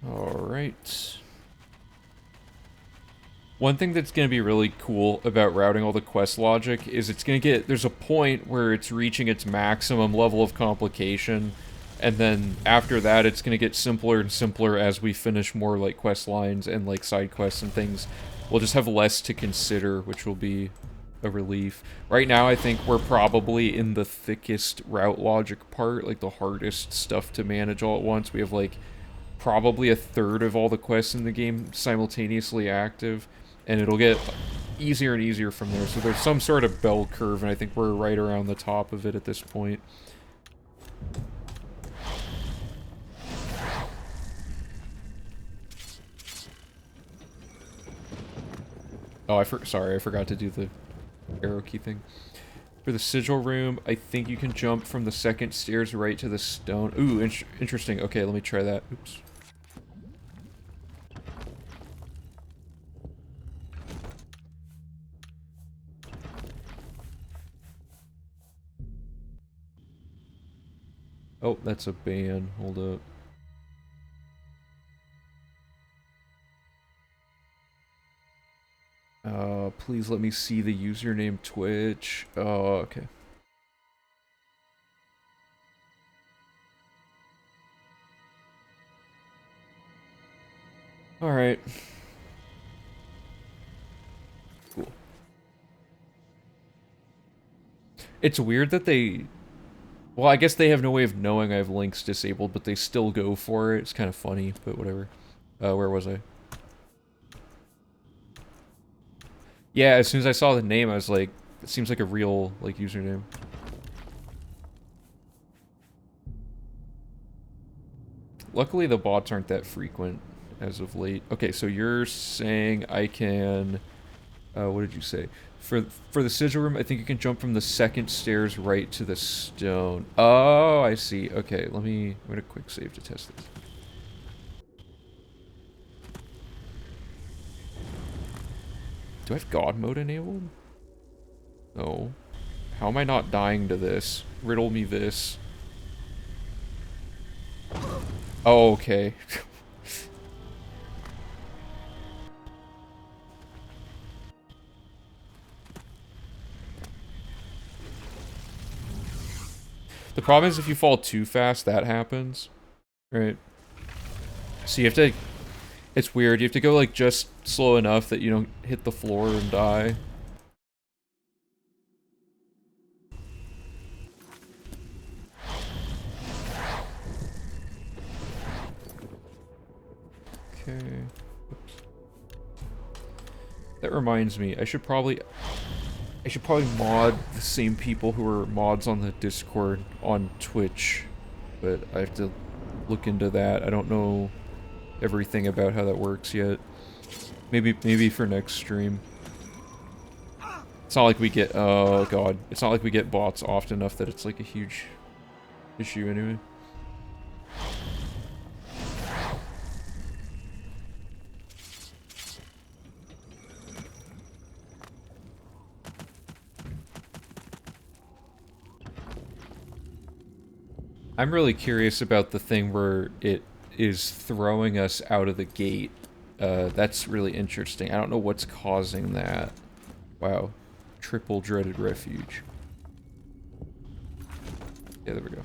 Alright. One thing that's going to be really cool about routing all the quest logic is it's going to get... There's a point where it's reaching its maximum level of complication, and then after that it's going to get simpler and simpler as we finish more, like, quest lines and, like, side quests and things. We'll just have less to consider, which will be a relief. Right now, I think we're probably in the thickest route logic part, like the hardest stuff to manage all at once. We have, like, probably a third of all the quests in the game simultaneously active, and it'll get easier and easier from there. So there's some sort of bell curve, and I think we're right around the top of it at this point. Oh, sorry, I forgot to do the arrow key thing. For the sigil room, I think you can jump from the second stairs right to the stone. Ooh, interesting. Okay, let me try that. Oops. Oh, that's a ban. Hold up. Please let me see the username Twitch. Oh, okay. Alright. Cool. It's weird that they... Well, I guess they have no way of knowing I have links disabled, but they still go for it. It's kind of funny, but whatever. Where was I? Yeah, as soon as I saw the name, I was like, it seems like a real, like, username. Luckily, the bots aren't that frequent as of late. Okay, so you're saying I can... what did you say? For the sigil room, I think you can jump from the second stairs right to the stone. Oh, I see. Okay, I'm gonna quick save to test this. Do I have God mode enabled? No. How am I not dying to this? Riddle me this. Oh, okay. The problem is if you fall too fast, that happens. Right? So you have to... It's weird. You have to go, like, just slow enough that you don't hit the floor and die. Okay. Oops. That reminds me, I should probably mod the same people who are mods on the Discord on Twitch, but I have to look into that. I don't know everything about how that works yet. Maybe for next stream. It's not like we get, oh god, it's not like we get bots often enough that it's like a huge issue anyway. I'm really curious about the thing where it is throwing us out of the gate. That's really interesting. I don't know what's causing that. Wow. Triple dreaded refuge. Yeah, there we go.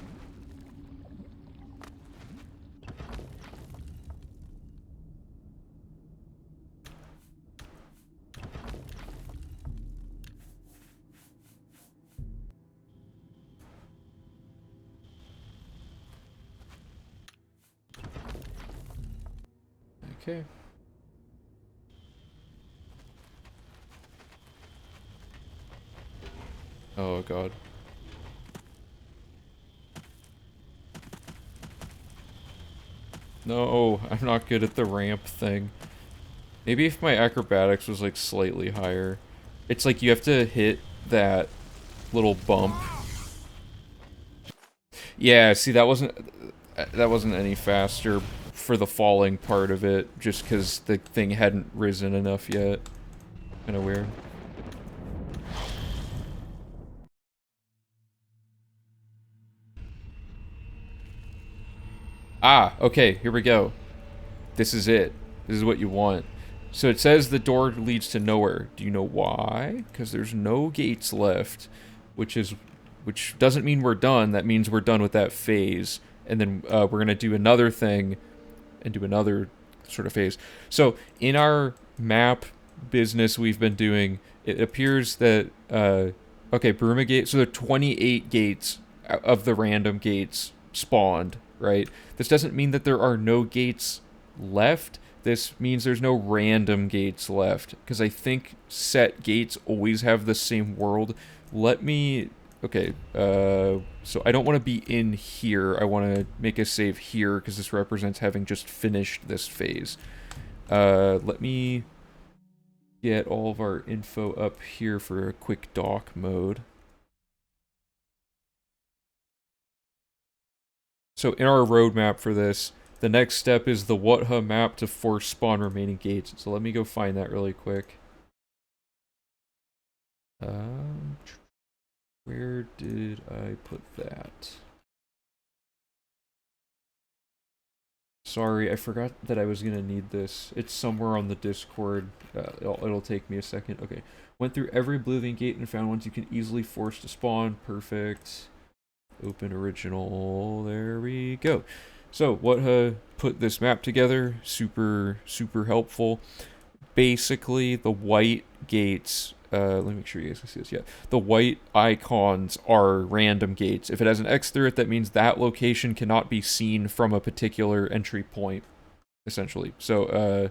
Okay. Oh god. No, I'm not good at the ramp thing. Maybe if my acrobatics was like slightly higher. It's like you have to hit that little bump. Yeah, see that wasn't any faster for the falling part of it, just because the thing hadn't risen enough yet. Kinda weird. Ah, okay, here we go. This is it. This is what you want. So it says the door leads to nowhere. Do you know why? Because there's no gates left, which doesn't mean we're done. That means we're done with that phase. And then we're going to do another thing and do another sort of phase. So in our map business we've been doing, it appears that, okay, Brumagate, so there are 28 gates of the random gates spawned, right? This doesn't mean that there are no gates left. This means there's no random gates left, because I think set gates always have the same world. Let me... Okay, so I don't want to be in here. I want to make a save here, because this represents having just finished this phase. Let me get all of our info up here for a quick dock mode. So in our roadmap for this, the next step is the Whatha map to force spawn remaining gates. So let me go find that really quick. Where did I put that? Sorry, I forgot that I was gonna need this. It's somewhere on the Discord. It'll take me a second. Okay. Went through every Oblivion gate and found ones you can easily force to spawn. Perfect. Open original. There we go. So, what put this map together? Super helpful. Basically, the white gates, let me make sure you guys can see this. Yeah, the white icons are random gates. If it has an X through it, that means that location cannot be seen from a particular entry point, essentially. So,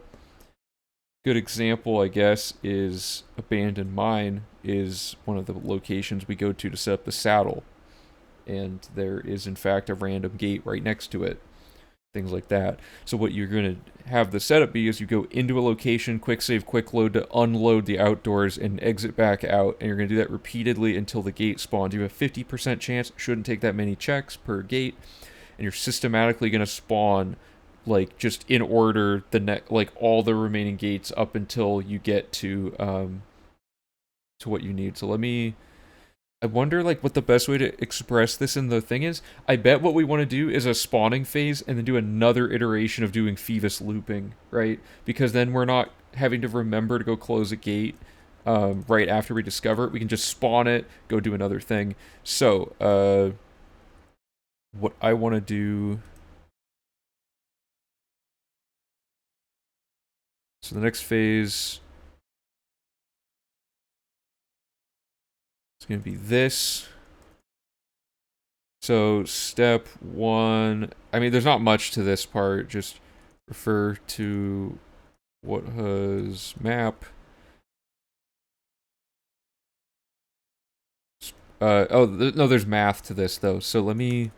good example, I guess, is Abandoned Mine is one of the locations we go to set up the saddle. And there is, in fact, a random gate right next to it. things like that. So what you're going to have the setup be is you go into a location, quick save, quick load to unload the outdoors and exit back out, and you're going to do that repeatedly until the gate spawns. You have a 50% chance, shouldn't take that many checks per gate, and you're systematically going to spawn like just in order like all the remaining gates up until you get to what you need. So I wonder like what the best way to express this in the thing is. I bet what we want to do is a spawning phase and then do another iteration of doing Phoebus looping, right? Because then we're not having to remember to go close a gate right after we discover it. We can just spawn it, go do another thing. So what I want to do. So the next phase is going to be this. So step 1, I mean, there's not much to this part. Just refer to what has map. No, there's math to this though. So let me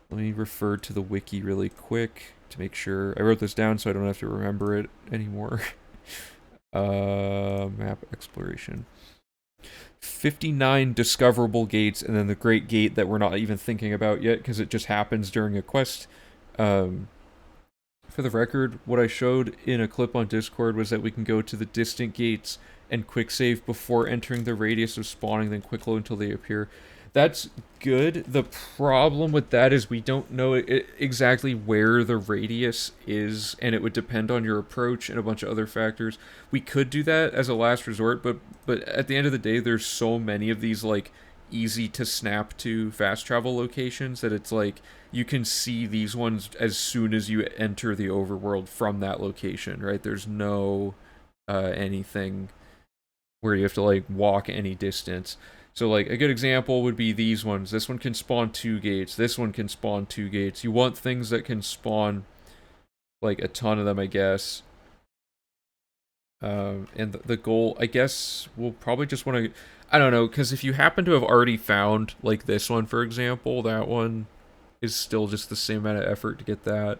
refer to the wiki really quick to make sure. I wrote this down so I don't have to remember it anymore. Map exploration. 59 discoverable gates, and then the great gate that we're not even thinking about yet because it just happens during a quest. For the record, what I showed in a clip on Discord was that we can go to the distant gates and quick save before entering the radius of spawning, then quick load until they appear. That's good. The problem with that is we don't know exactly where the radius is, and it would depend on your approach and a bunch of other factors. We could do that as a last resort, but at the end of the day, there's so many of these like easy to snap to fast travel locations that it's like you can see these ones as soon as you enter the overworld from that location, right? There's no anything where you have to like walk any distance. So like a good example would be these ones. This one can spawn 2 gates. This one can spawn 2 gates. You want things that can spawn like a ton of them, I guess. And the goal, I guess, we'll probably just want to, I don't know, because if you happen to have already found like this one, for example, that one is still just the same amount of effort to get that.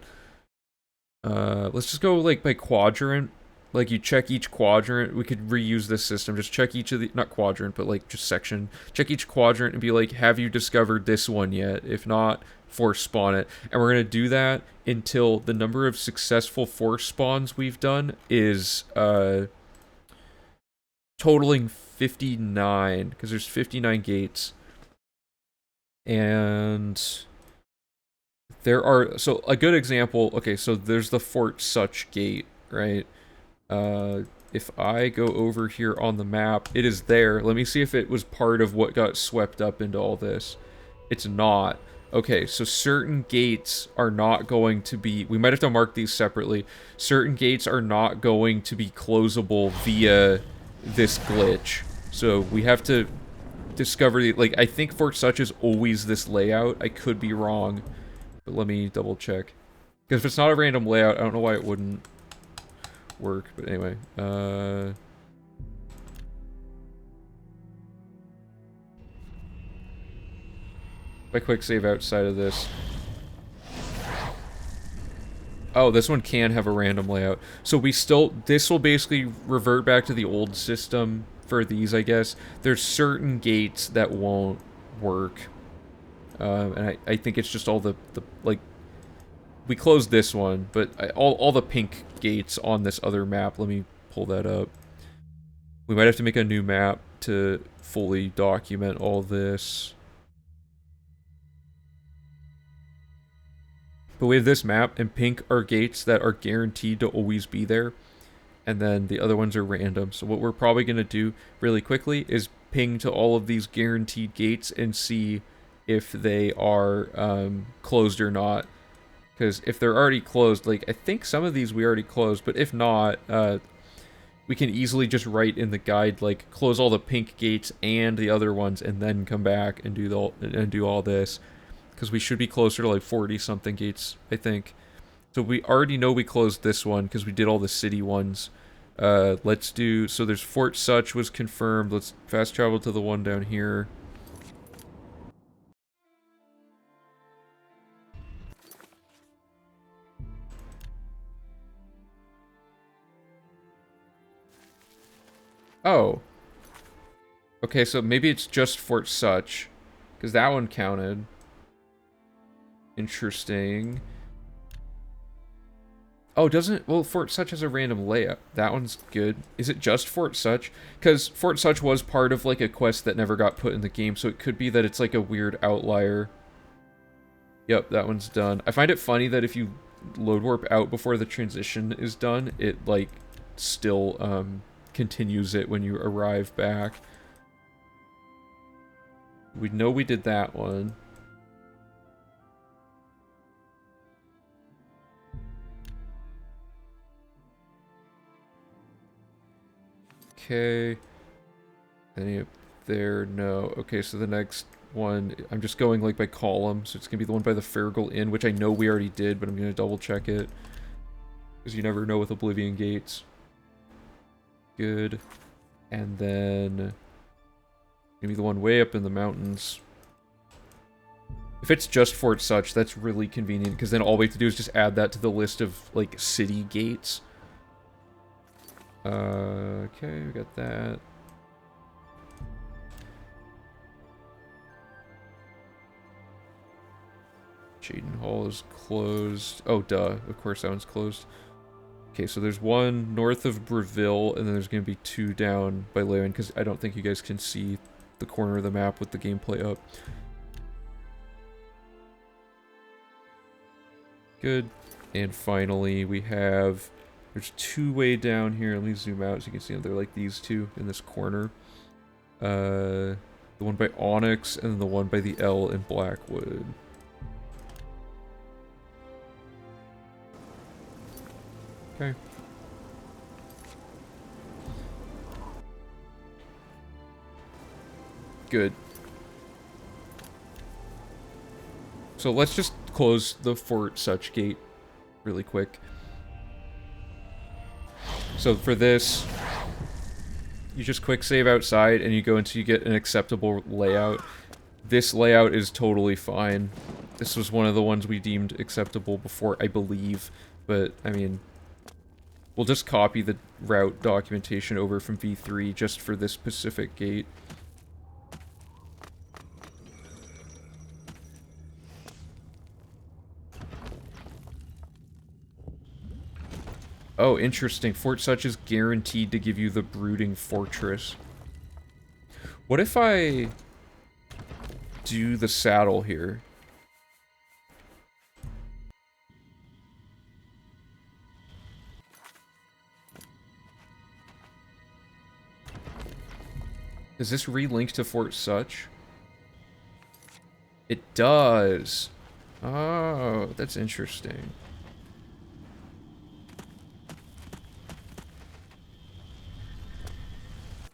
Let's just go like by quadrant. Like you check each quadrant. We could reuse this system. Just check each of the, not quadrant, but like just section. Check each quadrant and be like, have you discovered this one yet? If not, force spawn it. And we're going to do that until the number of successful force spawns we've done is totaling 59, because there's 59 gates. And there are, so a good example, okay, so there's the Fort Such gate, right? If I go over here on the map, it is there. Let me see if it was part of what got swept up into all this. It's not. Okay, so certain gates are not going to be, we might have to mark these separately. Certain gates are not going to be closable via this glitch. So we have to discover, like, I think Fort Such is always this layout. I could be wrong, but let me double check. Because if it's not a random layout, I don't know why it wouldn't work, but anyway, if I quick save outside of this. Oh, this one can have a random layout. So we still, this will basically revert back to the old system for these, I guess. There's certain gates that won't work. And I think it's just all the like, we closed this one, but all the pink gates on this other map, let me pull that up. We might have to make a new map to fully document all this. But we have this map, and pink are gates that are guaranteed to always be there. And then the other ones are random. So what we're probably going to do really quickly is ping to all of these guaranteed gates and see if they are closed or not. Because if they're already closed, like, I think some of these we already closed, but if not, we can easily just write in the guide, like, close all the pink gates and the other ones, and then come back and do all this. Because we should be closer to, like, 40-something gates, I think. So we already know we closed this one, because we did all the city ones. Let's do, so there's Fort Such was confirmed. Let's fast travel to the one down here. Oh. Okay, so maybe it's just Fort Such. Because that one counted. Interesting. Oh, doesn't... Well, Fort Such has a random layout. That one's good. Is it just Fort Such? Because Fort Such was part of, like, a quest that never got put in the game, so it could be that it's, like, a weird outlier. Yep, that one's done. I find it funny that if you load warp out before the transition is done, it, like, still, continues it when you arrive back. We know we did that one. Okay. Any up there? No. Okay, so the next one, I'm just going like by column, so it's gonna be the one by the Farragle Inn, which I know we already did, but I'm gonna double check it. Because you never know with Oblivion gates. Good. And then maybe the one way up in the mountains. If it's just Fort Such, that's really convenient, because then all we have to do is just add that to the list of, like, city gates. Okay, we got that. Jaden Hall is closed. Oh, duh. Of course that one's closed. Okay, so there's one north of Breville, and then there's going to be two down by Lewin, because I don't think you guys can see the corner of the map with the gameplay up. Good. And finally, we have... There's two way down here. Let me zoom out so you can see them. They're like these two in this corner. The one by Onyx, and then the one by the L in Blackwood. Okay. Good. So let's just close the Fort Such gate really quick. So for this, you just quick save outside and you go until you get an acceptable layout. This layout is totally fine. This was one of the ones we deemed acceptable before, I believe. But, I mean, we'll just copy the route documentation over from V3 just for this specific gate. Oh, interesting. Fort Such is guaranteed to give you the Brooding Fortress. What if I do the saddle here? Does this relink to Fort Such? It does. Oh, that's interesting.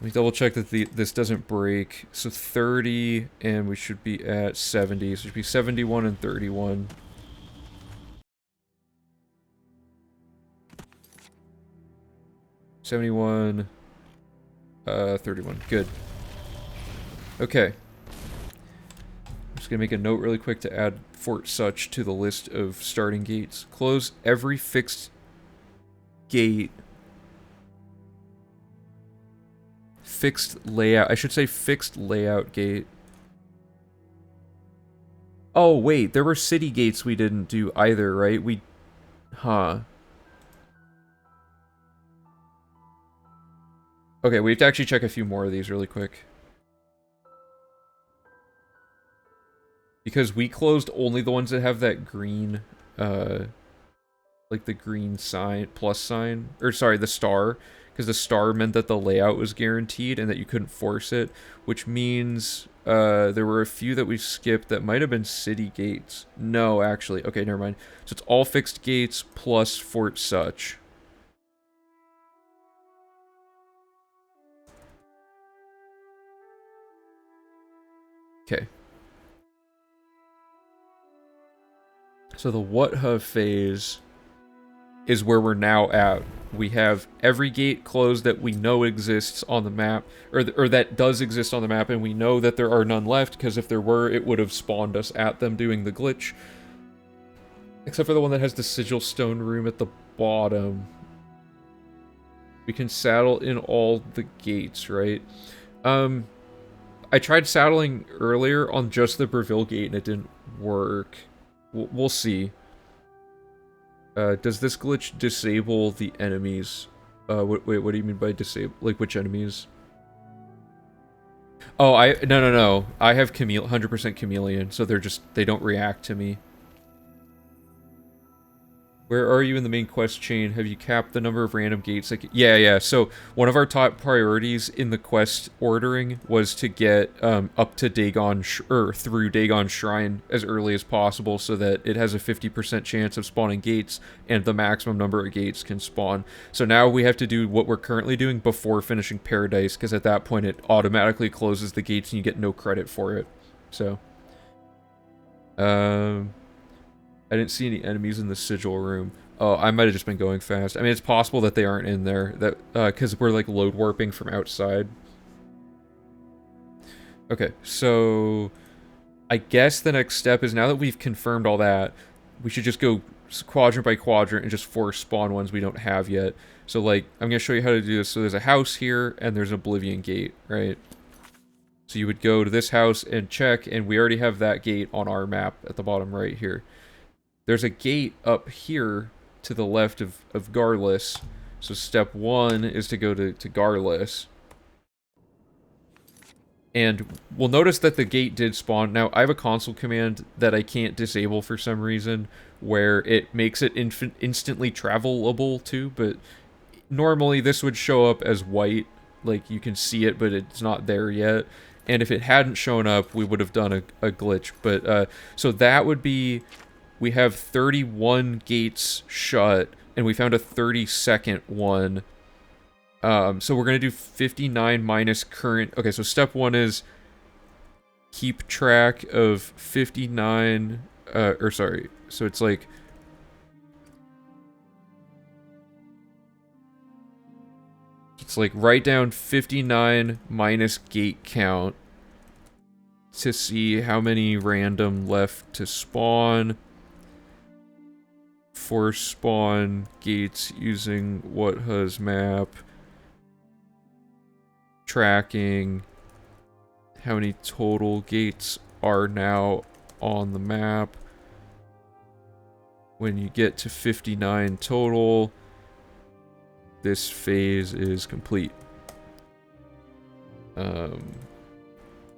Let me double check that this doesn't break. So 30, and we should be at 70. So it should be 71 and 31. $71, 31. Good. Okay. I'm just gonna make a note really quick to add Fort Such to the list of starting gates. Close every fixed gate. Fixed layout. I should say fixed layout gate. Oh, wait. There were city gates we didn't do either, right? Huh. Okay, we have to actually check a few more of these really quick. Because we closed only the ones that have that green, like the green sign, plus sign. Or, sorry, the star. Because the star meant that the layout was guaranteed and that you couldn't force it, which means there were a few that we skipped that might have been city gates. No, actually. Okay, never mind. So it's all fixed gates plus Fort Such. Okay. So the What-Huh phase is where we're now at. We have every gate closed that we know exists on the map, or that does exist on the map, and we know that there are none left, because if there were, it would have spawned us at them doing the glitch. Except for the one that has the sigil stone room at the bottom. We can saddle in all the gates, right? I tried saddling earlier on just the Breville gate and it didn't work. We'll see. Does this glitch disable the enemies? Wait, what do you mean by disable? Like, which enemies? Oh, no. I have 100% chameleon, so they don't react to me. Where are you in the main quest chain? Have you capped the number of random gates? Like, yeah. So one of our top priorities in the quest ordering was to get up to Dagon or through Dagon Shrine as early as possible, so that it has a 50% chance of spawning gates, and the maximum number of gates can spawn. So now we have to do what we're currently doing before finishing Paradise, because at that point it automatically closes the gates and you get no credit for it. So, I didn't see any enemies in the sigil room. Oh, I might have just been going fast. I mean, it's possible that they aren't in there. That because we're like load warping from outside. Okay, so I guess the next step is, now that we've confirmed all that, we should just go quadrant by quadrant and just force spawn ones we don't have yet. So like, I'm gonna show you how to do this. So there's a house here and there's an Oblivion gate, right? So you would go to this house and check, and we already have that gate on our map at the bottom right here. There's a gate up here to the left of Garless. So step 1 is to go to Garless. And we'll notice that the gate did spawn. Now, I have a console command that I can't disable for some reason, where it makes it instantly travelable to, but normally this would show up as white. Like, you can see it, but it's not there yet. And if it hadn't shown up, we would have done a glitch. But, so that would be... We have 31 gates shut, and we found a 32nd one. So we're going to do 59 minus current... Okay, so step 1 is keep track of 59... sorry. So it's like... It's like write down 59 minus gate count to see how many random left to spawn. For spawn gates using WhatHuz map. Tracking how many total gates are now on the map. When you get to 59 total, this phase is complete.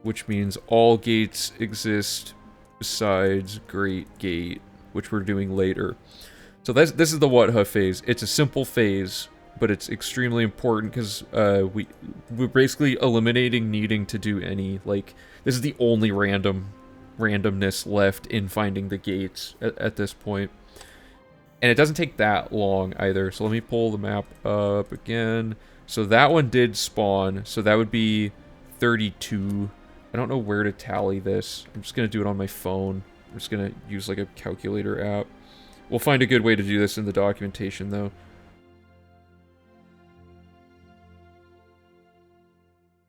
Which means all gates exist besides Great Gate, which we're doing later. So this is the WhatHuz phase. It's a simple phase, but it's extremely important because we're basically eliminating needing to do any, like, this is the only randomness left in finding the gates at this point. And it doesn't take that long either. So let me pull the map up again. So that one did spawn. So that would be 32. I don't know where to tally this. I'm just going to do it on my phone. I'm just going to use like a calculator app. We'll find a good way to do this in the documentation though.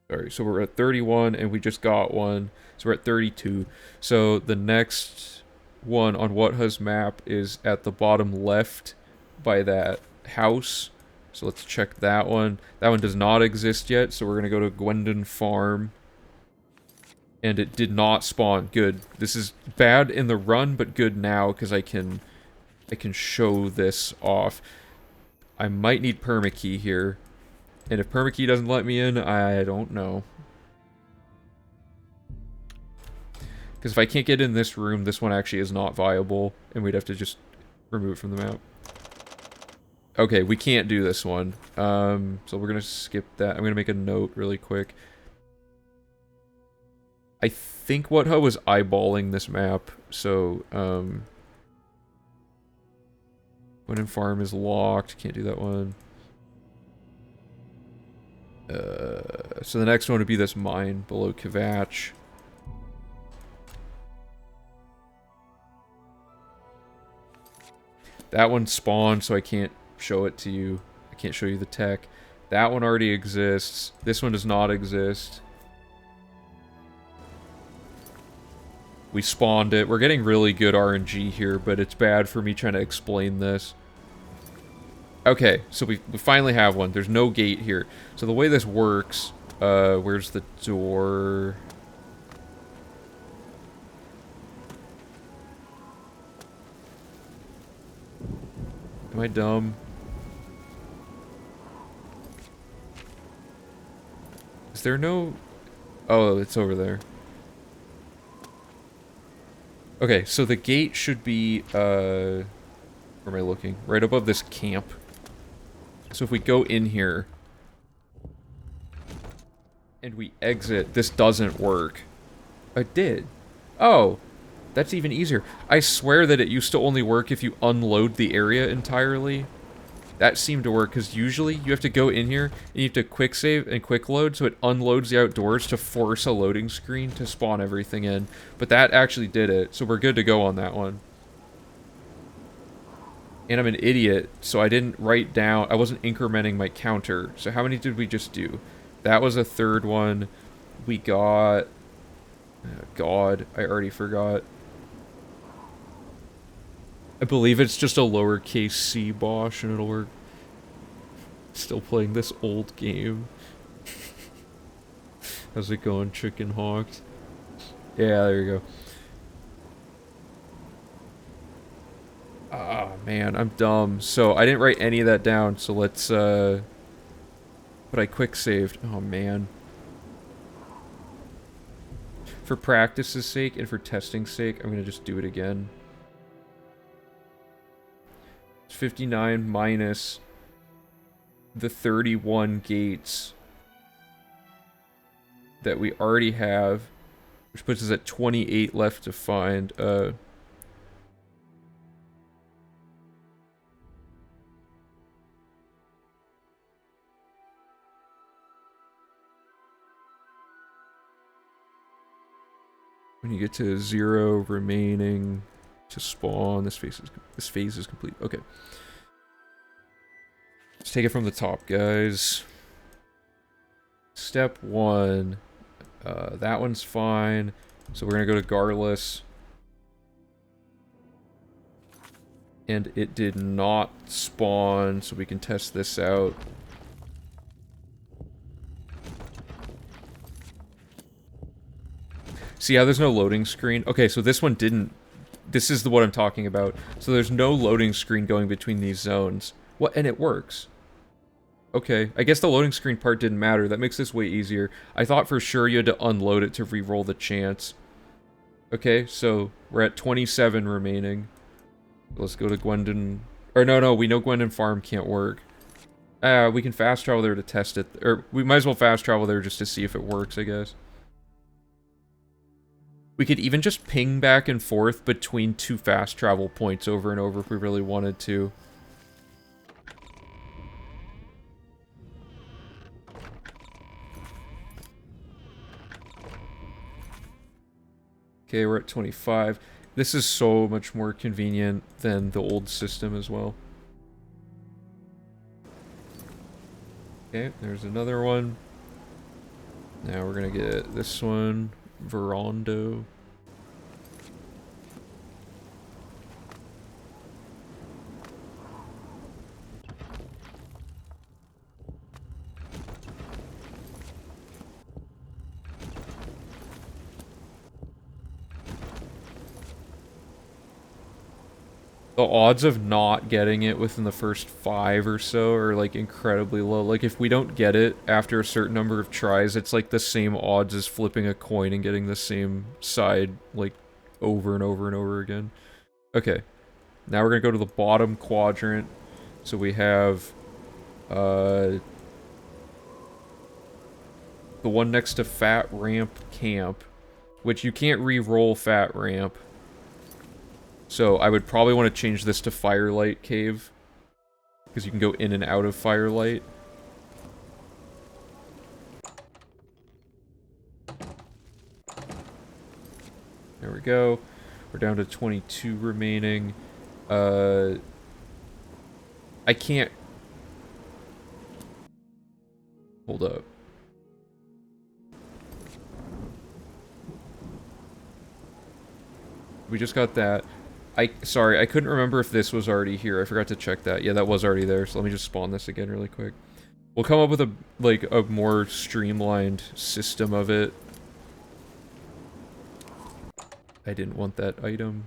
Sorry, so we're at 31 and we just got one. So we're at 32. So the next one on WhatHuz map is at the bottom left by that house. So let's check that one. That one does not exist yet, so we're going to go to Gwendon Farm. And it did not spawn. Good. This is bad in the run, but good now because I can show this off. I might need permakey here. And if permakey doesn't let me in, I don't know. Because if I can't get in this room, this one actually is not viable. And we'd have to just remove it from the map. Okay, we can't do this one. So we're going to skip that. I'm going to make a note really quick. I think WhatHuz was eyeballing this map, so, Gwendon Farm is locked, can't do that one. So the next one would be this mine below Kvatch. That one spawned, so I can't show it to you. I can't show you the tech. That one already exists. This one does not exist. We spawned it. We're getting really good RNG here, but it's bad for me trying to explain this. Okay, so we finally have one. There's no gate here. So the way this works, where's the door? Am I dumb? Is there no... Oh, it's over there. Okay, so the gate should be, where am I looking? Right above this camp. So if we go in here and we exit, this doesn't work. It did. Oh, that's even easier. I swear that it used to only work if you unload the area entirely. That seemed to work, because usually you have to go in here and you have to quick save and quick load, so it unloads the outdoors to force a loading screen to spawn everything in. But that actually did it, so we're good to go on that one. And I'm an idiot, so I didn't write down, I wasn't incrementing my counter. So how many did we just do? That was a third one. We got... Oh God, I already forgot. I believe it's just a lowercase c Bosch and it'll work. Still playing this old game. How's it going, Chicken Hawks? Yeah, there you go. Ah, man, I'm dumb. So, I didn't write any of that down, so let's, but I quick saved. Oh, man. For practice's sake and for testing's sake, I'm gonna just do it again. It's 59 minus the 31 gates that we already have, which puts us at 28 left to find. When you get to 0 remaining to spawn, this phase is complete. Okay. Let's take it from the top, guys. Step 1. That one's fine. So we're gonna go to Garless. And it did not spawn, so we can test this out. See how there's no loading screen? Okay, so this one didn't... This is what I'm talking about. So there's no loading screen going between these zones. What? And it works. Okay, I guess the loading screen part didn't matter. That makes this way easier. I thought for sure you had to unload it to re-roll the chance. Okay, so we're at 27 remaining. Let's go to Gwendon... Or no, we know Gwendon Farm can't work. We can fast travel there to test it. Or we might as well fast travel there just to see if it works, I guess. We could even just ping back and forth between 2 fast travel points over and over if we really wanted to. Okay, we're at 25. This is so much more convenient than the old system as well. Okay, there's another one. Now we're gonna get this one. Verondo. The odds of not getting it within the first 5 or so are, like, incredibly low. Like, if we don't get it after a certain number of tries, it's, like, the same odds as flipping a coin and getting the same side, like, over and over and over again. Okay. Now we're gonna go to the bottom quadrant. So we have, the one next to Fat Ramp Camp, which you can't re-roll Fat Ramp. So I would probably want to change this to Firelight Cave, because you can go in and out of Firelight. There we go. We're down to 22 remaining. I can't... Hold up. We just got that. Sorry, I couldn't remember if this was already here. I forgot to check that. Yeah, that was already there, so let me just spawn this again really quick. We'll come up with a more streamlined system of it. I didn't want that item.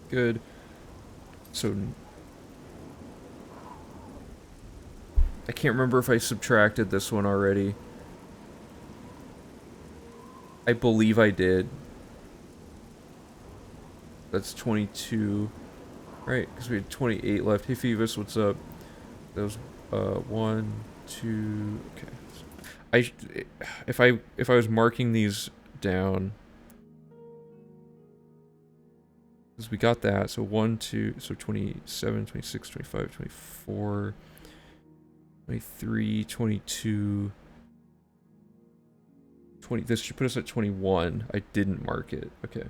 Good. So... I can't remember if I subtracted this one already. I believe I did. That's 22. Right, because we had 28 left. Hey, Phoebus, what's up? That was, 1, 2... Okay. If I was marking these down... Because we got that, so 1, 2... So 27, 26, 25, 24... 23, 22... 20... This should put us at 21. I didn't mark it. Okay.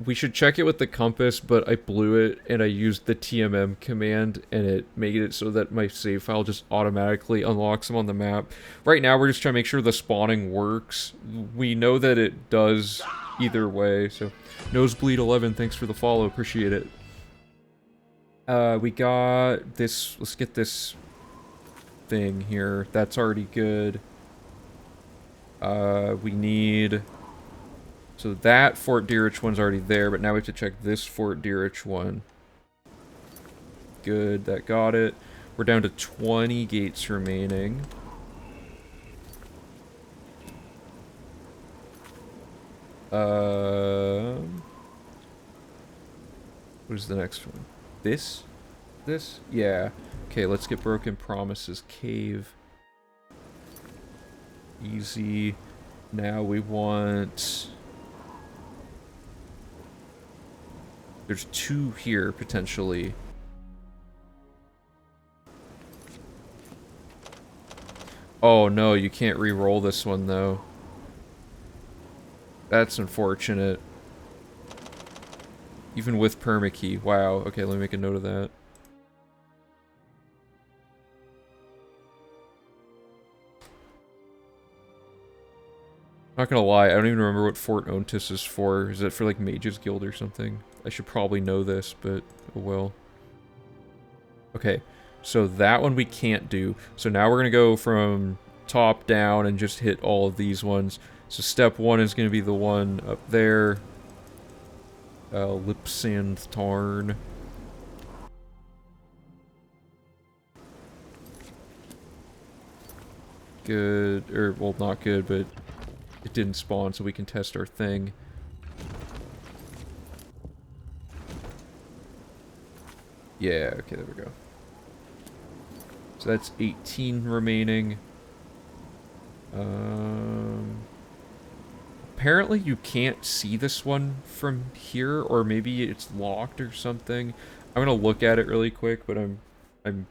We should check it with the compass, but I blew it, and I used the TMM command, and it made it so that my save file just automatically unlocks them on the map. Right now, we're just trying to make sure the spawning works. We know that it does either way, so... Nosebleed11, thanks for the follow, appreciate it. We got this... Let's get this thing here. That's already good. We need... So that Fort Deerich one's already there, but now we have to check this Fort Deerich one. Good, that got it. We're down to 20 gates remaining. What is the next one? This? This? Yeah. Okay, let's get Broken Promises Cave. Easy. Now we want... There's 2 here, potentially. Oh no, you can't re-roll this one, though. That's unfortunate. Even with permakey. Wow. Okay, let me make a note of that. Not gonna lie, I don't even remember what Fort Ontis is for. Is it for, like, Mage's Guild or something? I should probably know this, but oh well. Okay, so that one we can't do. So now we're gonna go from top down and just hit all of these ones. So step 1 is gonna be the one up there. Lipsand Tarn. Good, or, well, not good, but it didn't spawn, so we can test our thing. Yeah, okay, there we go. So that's 18 remaining. Apparently you can't see this one from here, or maybe it's locked or something. I'm gonna look at it really quick, but I'm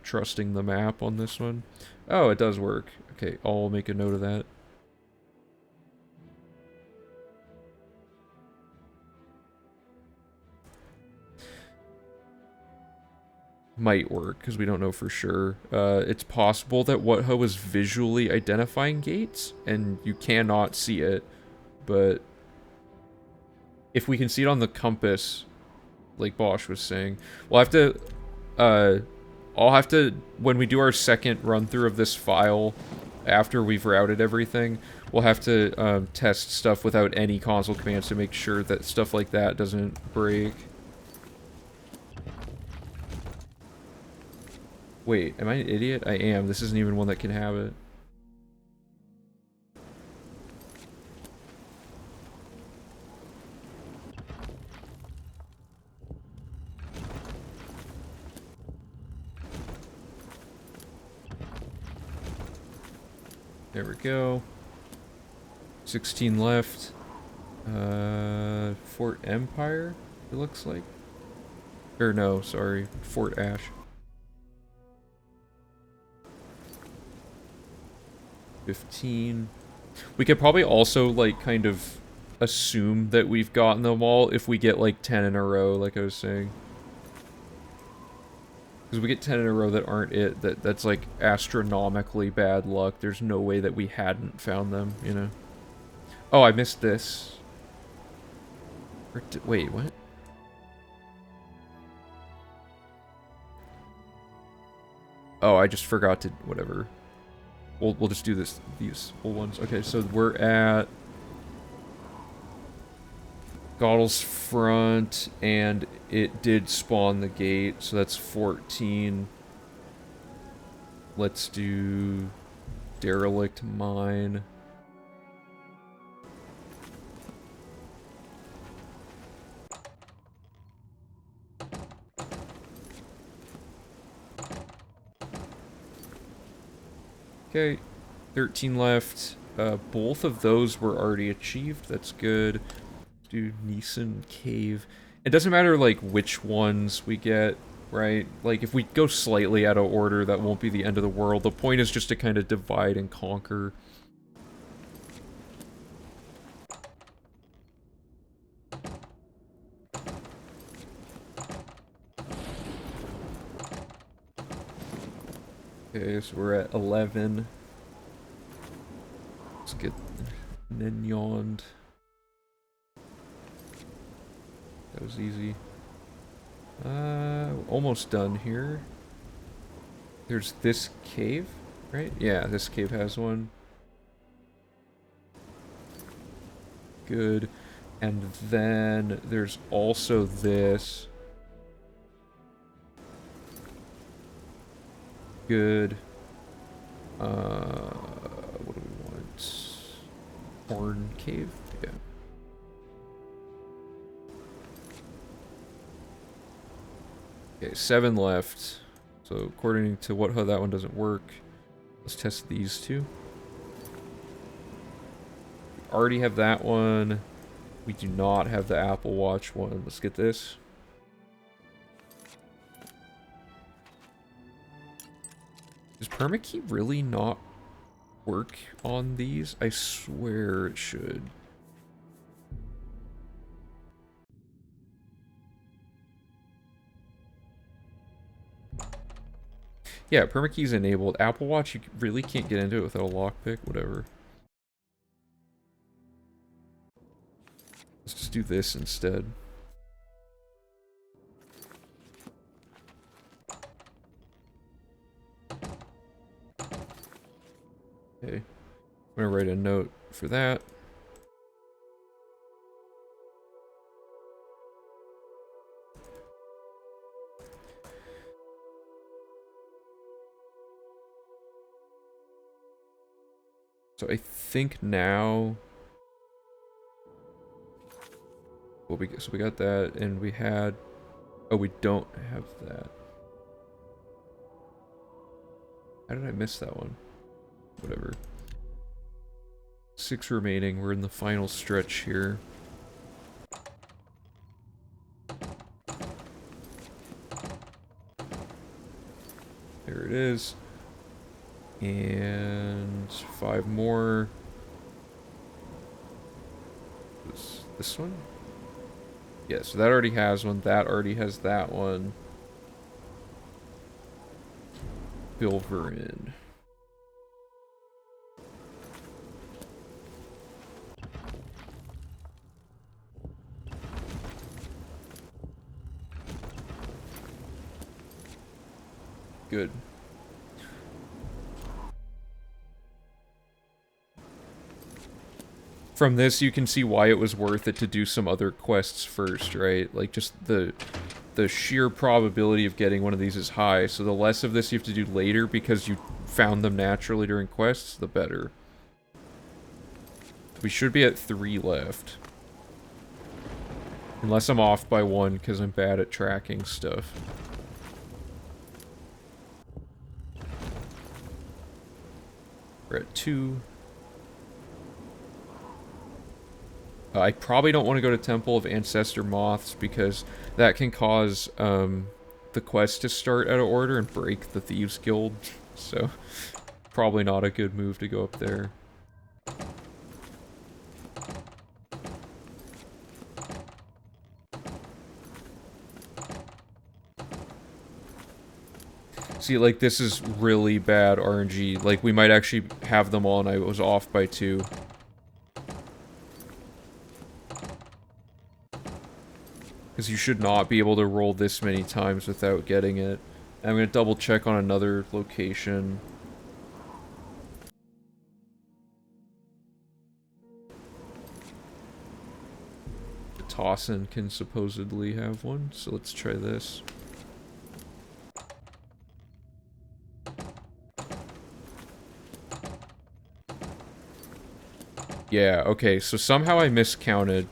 trusting the map on this one. Oh, it does work. Okay, I'll make a note of that. Might work, because we don't know for sure. It's possible that Whatho is visually identifying gates, and you cannot see it, but if we can see it on the compass, like Bosch was saying, we'll have to, I'll have to, when we do our second run-through of this file, after we've routed everything, we'll have to test stuff without any console commands to make sure that stuff like that doesn't break. Wait, am I an idiot? I am. This isn't even one that can have it. There we go. 16 left. Fort Empire, it looks like. Or no, sorry. Fort Ash. $15. We could probably also, like, kind of assume that we've gotten them all if we get like 10 in a row, like I was saying. Because we get 10 in a row that aren't it, that's like astronomically bad luck. There's no way that we hadn't found them, you know? Oh, I missed this. Wait, what? Oh, I just forgot to, whatever. We'll just do these full ones. Okay, so we're at Goddle's front, and it did spawn the gate, so that's 14. Let's do derelict mine. Okay, 13 left. Both of those were already achieved. That's good. Do Neeson Cave. It doesn't matter, like, which ones we get, right? Like, if we go slightly out of order, that won't be the end of the world. The point is just to kind of divide and conquer. Okay, so we're at 11. Let's get Ninyond. That was easy. Almost done here. There's this cave, right? Yeah, this cave has one. Good. And then there's also this. Good. What do we want? Horn cave? Yeah. Okay, 7 left. So according to what that one doesn't work. Let's test these two. We already have that one. We do not have the Apple Watch one. Let's get this. Does permakey really not work on these? I swear it should. Yeah, permakey's enabled. Apple Watch, you really can't get into it without a lockpick. Whatever. Let's just do this instead. Okay. I'm gonna write a note for that. So I think now... Well, so we got that, and we had... Oh, we don't have that. How did I miss that one? Whatever. 6 remaining. We're in the final stretch here. There it is. And 5 more. This one? Yeah, so that already has one. That already has that one. Bilverin. Good. From this, you can see why it was worth it to do some other quests first, right? Like, just the sheer probability of getting one of these is high, so the less of this you have to do later because you found them naturally during quests, the better. We should be at 3 left. Unless I'm off by 1 because I'm bad at tracking stuff. We're at 2. I probably don't want to go to Temple of Ancestor Moths because that can cause the quest to start out of order and break the Thieves Guild. So, probably not a good move to go up there. See, like, this is really bad RNG. Like, we might actually have them all and I was off by 2. Because you should not be able to roll this many times without getting it. And I'm going to double check on another location. Tossin can supposedly have one, so let's try this. Yeah, okay, so somehow I miscounted,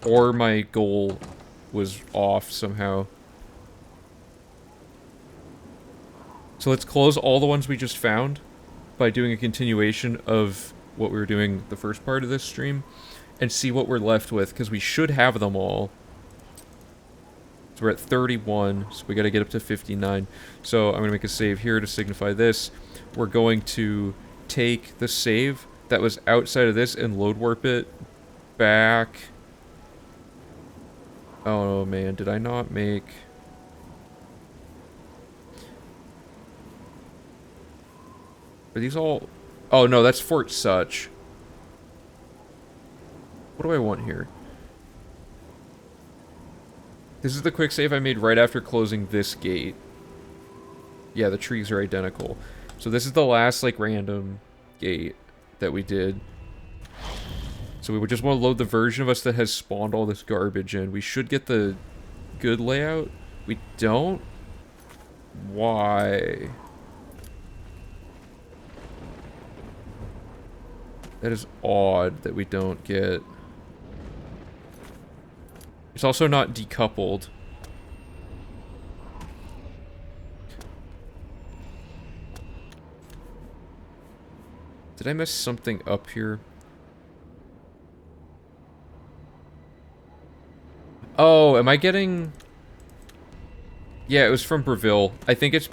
or my goal was off somehow. So let's close all the ones we just found by doing a continuation of what we were doing the first part of this stream, and see what we're left with, because we should have them all. So we're at 31, so we gotta get up to 59. So I'm gonna make a save here to signify this. We're going to take the save that was outside of this and load warp it back. Oh man, did I not make... Are these all... Oh no, that's Fort Such. What do I want here? This is the quick save I made right after closing this gate. Yeah, the trees are identical. So this is the last, like, random gate that we did. So we would just want to load the version of us that has spawned all this garbage in. We should get the good layout. We don't? Why? That is odd that we don't get... It's also not decoupled. Did I mess something up here? Oh, am I getting... Yeah, it was from Breville. I think it's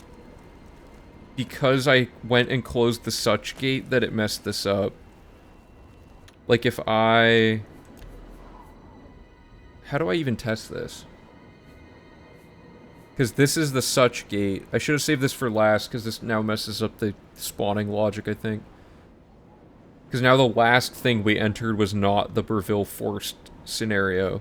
because I went and closed the Such gate that it messed this up. Like, if I... How do I even test this? Because this is the Such gate. I should have saved this for last, because this now messes up the spawning logic, I think. Because now the last thing we entered was not the Breville forced scenario.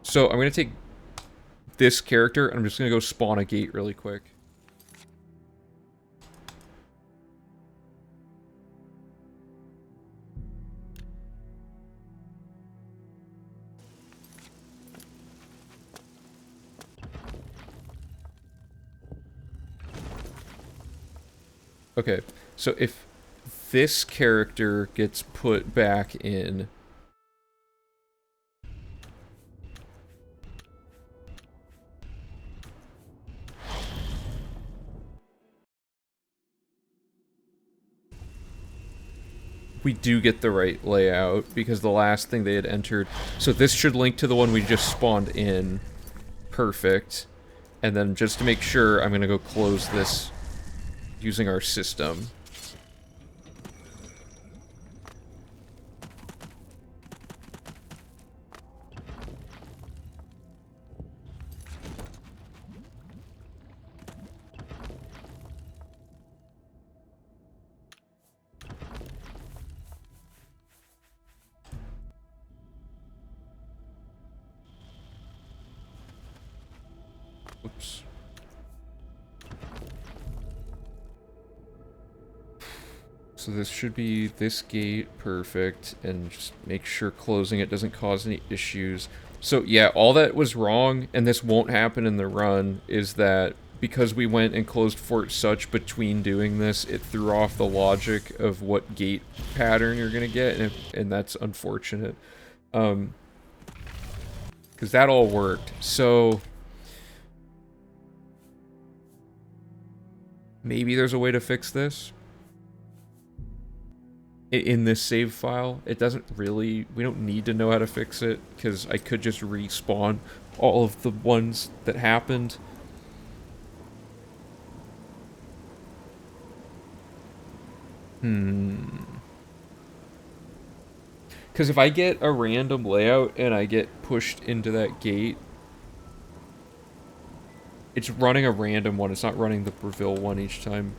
So I'm going to take this character, and I'm just going to go spawn a gate really quick. Okay, so if this character gets put back in... We do get the right layout, because the last thing they had entered... So this should link to the one we just spawned in. Perfect. And then just to make sure, I'm going to go close this using our system. Oops. So this should be this gate, perfect, and just make sure closing it doesn't cause any issues. So yeah, all that was wrong, and this won't happen in the run, is that because we went and closed Fort Such between doing this, it threw off the logic of what gate pattern you're gonna get, and that's unfortunate. Because that all worked. So... Maybe there's a way to fix this in this save file. It doesn't really... We don't need to know how to fix it, because I could just respawn all of the ones that happened. Because if I get a random layout and I get pushed into that gate, it's running a random one. It's not running the Breville one each time.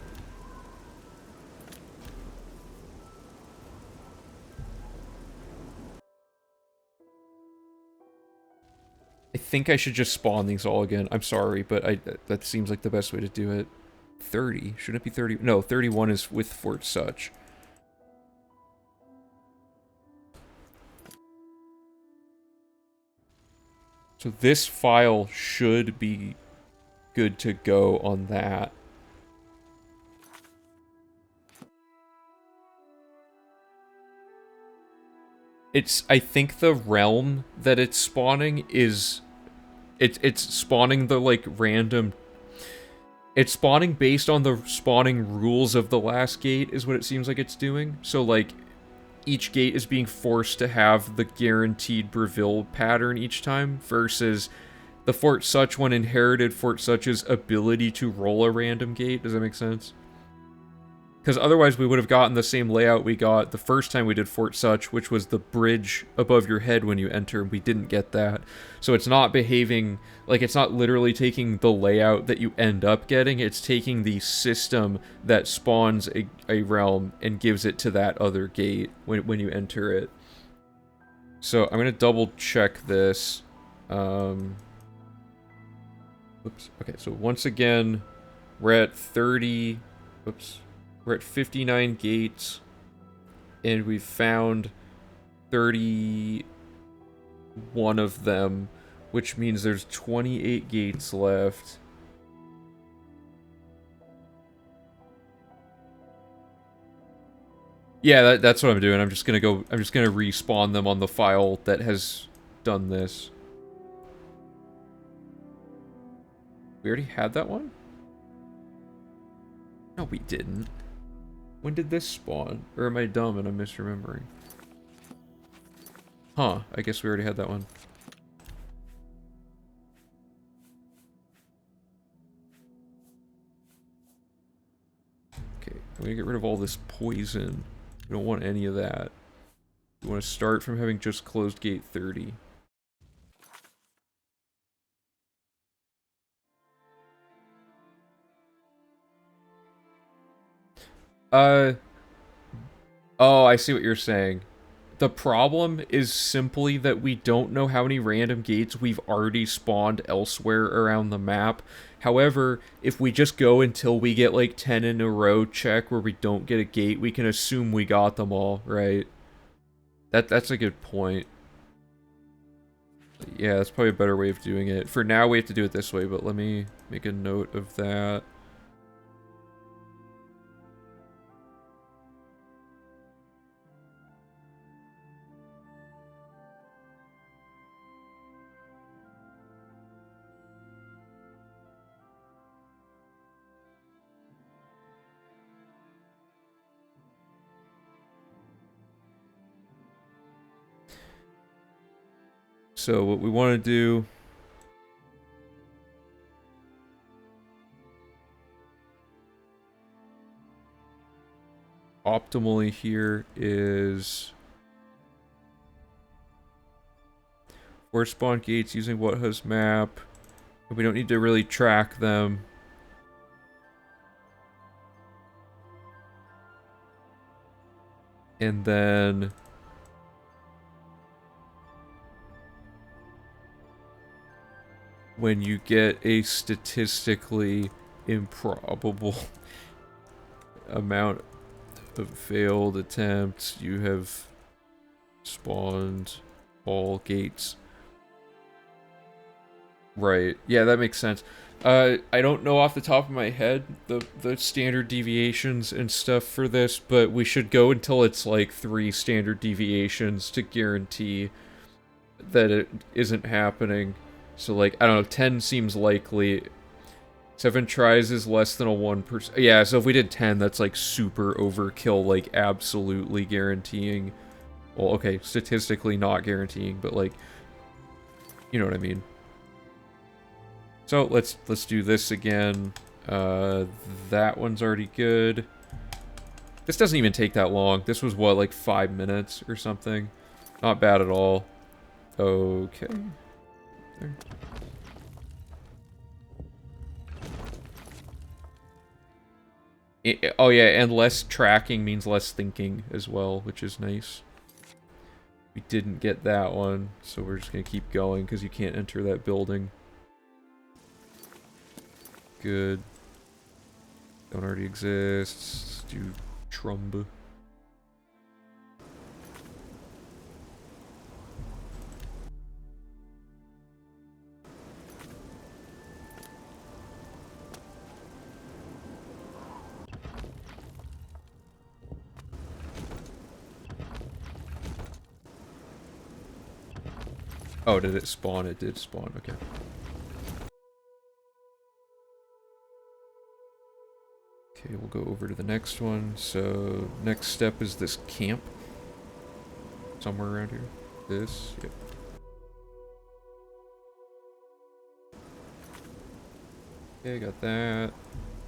I think I should just spawn these all again. I'm sorry, but that seems like the best way to do it. 30. Shouldn't it be 30? No, 31 is with Fort Such. So this file should be good to go on that. I think the realm that it's spawning is... It's spawning the, like, random... It's spawning based on the spawning rules of the last gate, is what it seems like it's doing. So, like, each gate is being forced to have the guaranteed Breville pattern each time, versus the Fort Such one inherited Fort Such's ability to roll a random gate. Does that make sense? Because otherwise we would have gotten the same layout we got the first time we did Fort Such, which was the bridge above your head when you enter, and we didn't get that. So it's not behaving, like, it's not literally taking the layout that you end up getting, it's taking the system that spawns a realm and gives it to that other gate when you enter it. So I'm going to double check this. Oops. Okay, so once again, we're at 30... Oops. We're at 59 gates, and we've found 31 of them, which means there's 28 gates left. Yeah, that's what I'm doing. I'm just gonna respawn them on the file that has done this. We already had that one? No, we didn't. When did this spawn? Or am I dumb and I'm misremembering? Huh, I guess we already had that one. Okay, I'm gonna get rid of all this poison. We don't want any of that. We want to start from having just closed gate 30. Oh, I see what you're saying. The problem is simply that we don't know how many random gates we've already spawned elsewhere around the map. However, if we just go until we get like 10 in a row check where we don't get a gate, we can assume we got them all, right? That's a good point. Yeah, that's probably a better way of doing it. For now, we have to do it this way, but let me make a note of that. So what we want to do... optimally here is... force spawn gates using what has map. We don't need to really track them. And then... when you get a statistically improbable amount of failed attempts, you have spawned all gates. Right. Yeah, that makes sense. I don't know off the top of my head the standard deviations and stuff for this, but we should go until it's like 3 standard deviations to guarantee that it isn't happening. So, like, I don't know, 10 seems likely. 7 tries is less than a 1%. Yeah, so if we did 10, that's, like, super overkill, like, absolutely guaranteeing. Well, okay, statistically not guaranteeing, but, like, you know what I mean. So, let's do this again. That one's already good. This doesn't even take that long. This was, what, like 5 minutes or something? Not bad at all. Okay. There. Oh yeah, and less tracking means less thinking as well, which is nice. We didn't get that one, so we're just gonna keep going because you can't enter that building. Good. Don't already exist. Let's do Trumba. Oh, did it spawn? It did spawn, okay. Okay, we'll go over to the next one. So, next step is this camp. Somewhere around here. This, yep. Okay, got that.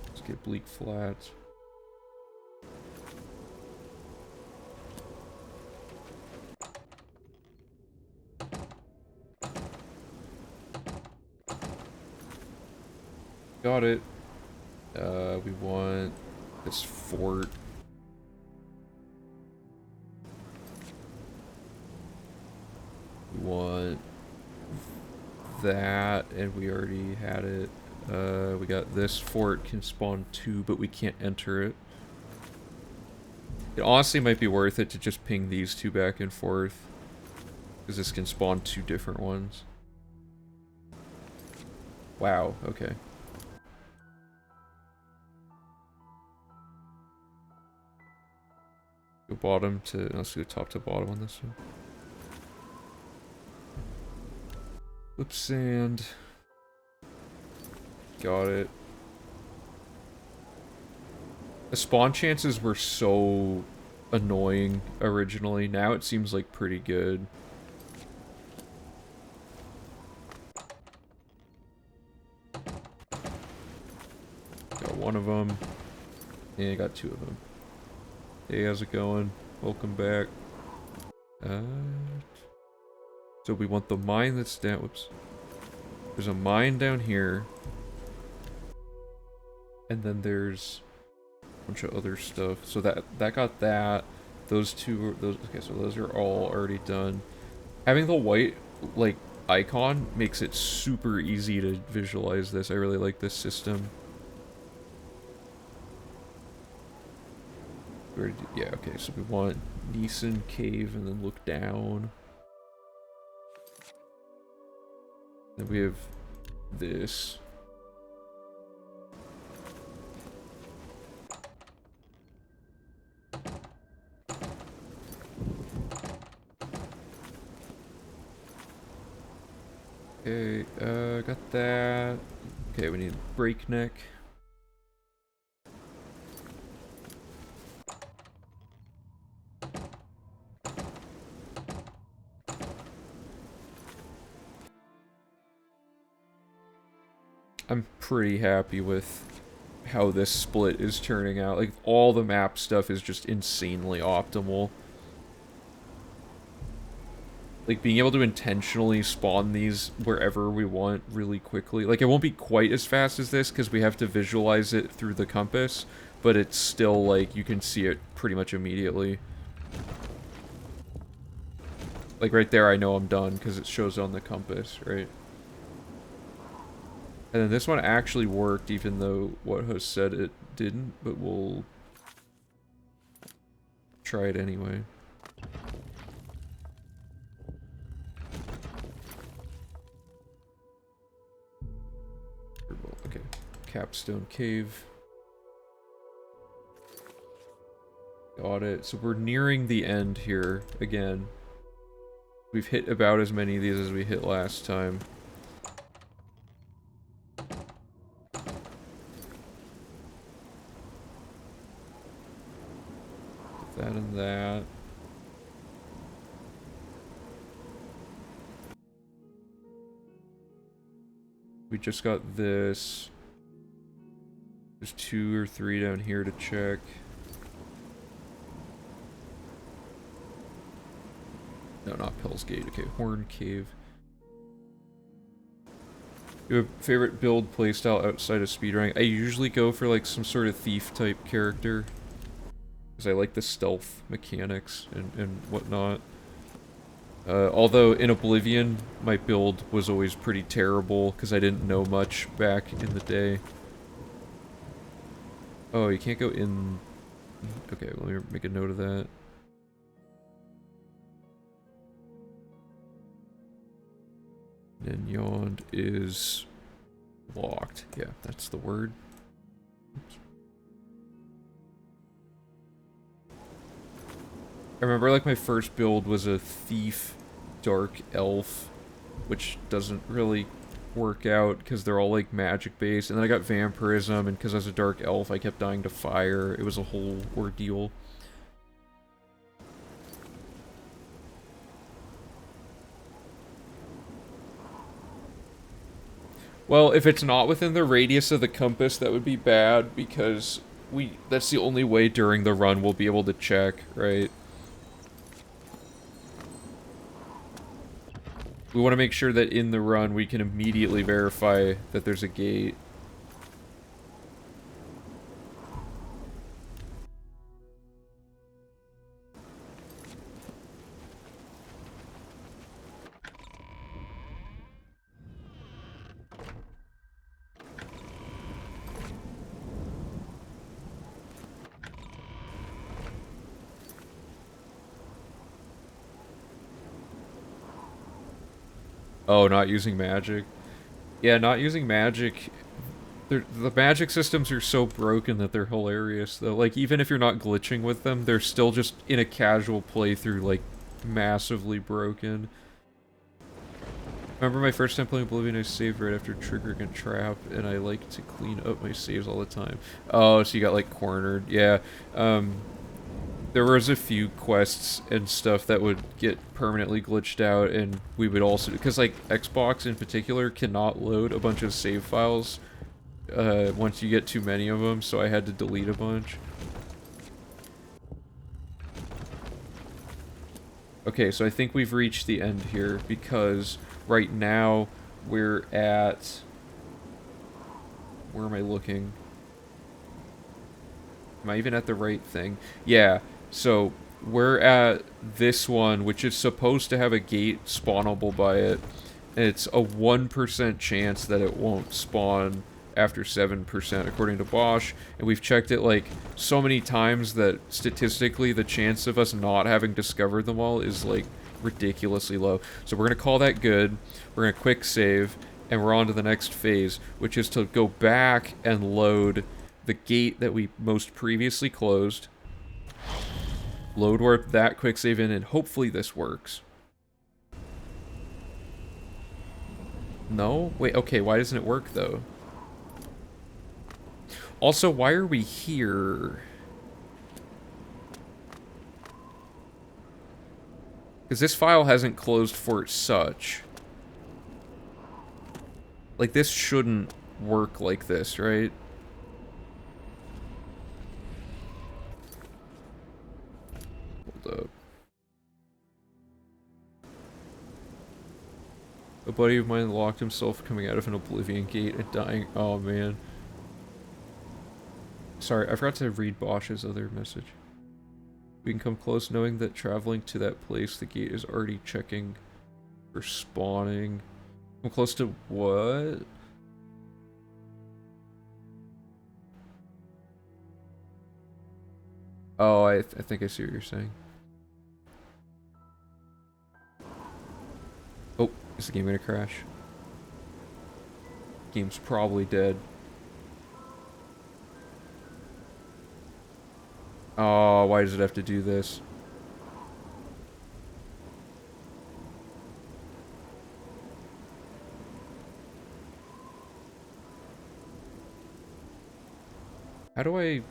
Let's get Bleak Flats. Got it. We want this fort. We want that, and we already had it. We got this fort can spawn 2, but we can't enter it. It honestly might be worth it to just ping these 2 back and forth, because this can spawn 2 different ones. Wow, okay. Go bottom to, let's go top to bottom on this one. Flip sand. Got it. The spawn chances were so annoying originally. Now it seems like pretty good. Got one of them. Yeah, I got 2 of them. Hey, how's it going? Welcome back. So we want the mine that's down. Whoops. There's a mine down here. And then there's a bunch of other stuff. So that got that. Those 2 are those. Okay, so those are all already done. Having the white like icon makes it super easy to visualize this. I really like this system. Yeah, okay, so we want Neeson Cave and then look down. Then we have this. Okay, got that. Okay, we need breakneck. I'm pretty happy with how this split is turning out. Like, all the map stuff is just insanely optimal. Like, being able to intentionally spawn these wherever we want really quickly. Like, it won't be quite as fast as this, because we have to visualize it through the compass, but it's still, like, you can see it pretty much immediately. Like, right there, I know I'm done, because it shows on the compass, right? And then this one actually worked, even though what host said it didn't, but we'll try it anyway. Okay, Capstone Cave. Got it. So we're nearing the end here, again. We've hit about as many of these as we hit last time. That and that. We just got this. There's 2 or 3 down here to check. No, not Pell's Gate. Okay, Horn Cave. You have a favorite build playstyle outside of speedrunning? I usually go for like some sort of thief type character. Because I like the stealth mechanics and whatnot. Although in Oblivion, my build was always pretty terrible because I didn't know much back in the day. Oh, you can't go in... Okay, let me make a note of that. And Yond is locked. Yeah, that's the word. Oops. I remember like my first build was a thief dark elf, which doesn't really work out because they're all like magic based, and then I got vampirism, and because I was a dark elf I kept dying to fire. It was a whole ordeal. Well, if it's not within the radius of the compass, that would be bad, because that's the only way during the run we'll be able to check, right? We want to make sure that in the run we can immediately verify that there's a gate. Oh, not using magic. Yeah, not using magic. The magic systems are so broken that they're hilarious, though. Like, even if you're not glitching with them, they're still just, in a casual playthrough, like, massively broken. Remember my first time playing Oblivion, I saved right after triggering a trap, and I like to clean up my saves all the time. Oh, so you got, like, cornered. Yeah. There was a few quests and stuff that would get permanently glitched out, and we would also... Because, like, Xbox in particular cannot load a bunch of save files once you get too many of them, so I had to delete a bunch. Okay, so I think we've reached the end here, because right now we're at... Where am I looking? Am I even at the right thing? Yeah, so we're at this one, which is supposed to have a gate spawnable by it, and it's a 1% chance that it won't spawn after 7%, according to Bosch, and we've checked it, like, so many times that statistically the chance of us not having discovered them all is, like, ridiculously low. So we're gonna call that good, we're gonna quick save, and we're on to the next phase, which is to go back and load the gate that we most previously closed, load warp that quick save in, and hopefully this works. No? Wait, okay, why doesn't it work, though? Also, why are we here? Because this file hasn't closed for such. Like, this shouldn't work like this, right? Hold up. A buddy of mine locked himself coming out of an Oblivion gate and dying. Oh, man. Sorry, I forgot to read Bosch's other message. We can come close knowing that traveling to that place, the gate is already checking for spawning. Come close to what? Oh, I think I see what you're saying. Oh, is the game gonna crash? Game's probably dead. Oh, why does it have to do this? How do I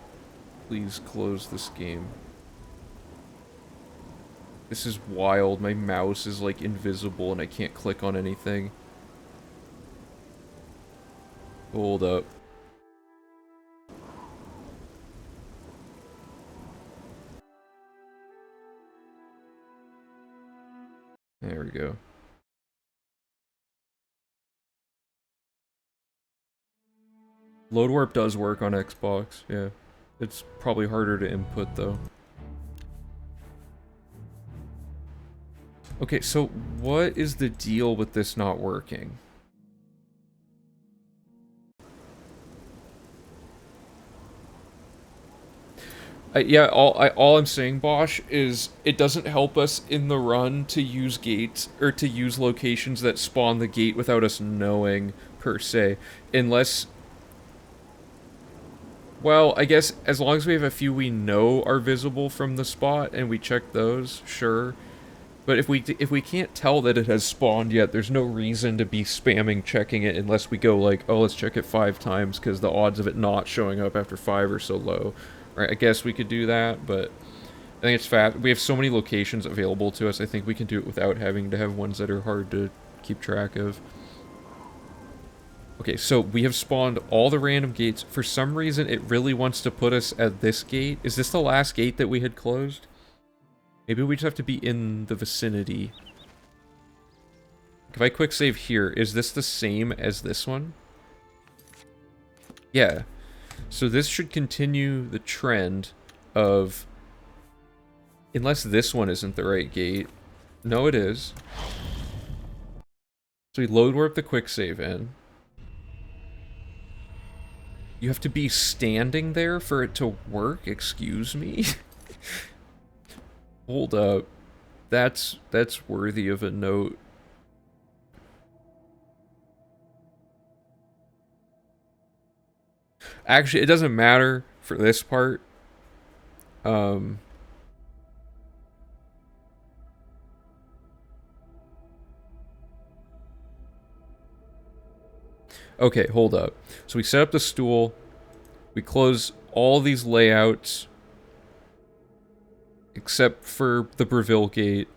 please close this game? This is wild. My mouse is like invisible and I can't click on anything. Hold up. we go. Load warp does work on Xbox, yeah. It's probably harder to input, though. Okay, so what is the deal with this not working? Yeah, all I'm saying, Bosch, is it doesn't help us in the run to use gates, or to use locations that spawn the gate without us knowing, per se. Unless... Well, I guess as long as we have a few we know are visible from the spot, and we check those, sure. But if we can't tell that it has spawned yet, there's no reason to be spamming checking it unless we go like, oh, let's check it 5 times because the odds of it not showing up after 5 are so low. Right, I guess we could do that, but I think it's fast. We have so many locations available to us, I think we can do it without having to have ones that are hard to keep track of. Okay, so we have spawned all the random gates. For some reason, it really wants to put us at this gate. Is this the last gate that we had closed? Maybe we just have to be in the vicinity. If I quick save here, is this the same as this one? Yeah. So this should continue the trend of... Unless this one isn't the right gate. No, it is. So we load warp the quick save in. You have to be standing there for it to work? Excuse me? Hold up. That's worthy of a note. Actually, it doesn't matter for this part. Okay, hold up. So we set up the stool. We close all these layouts. Except for the Breville gate.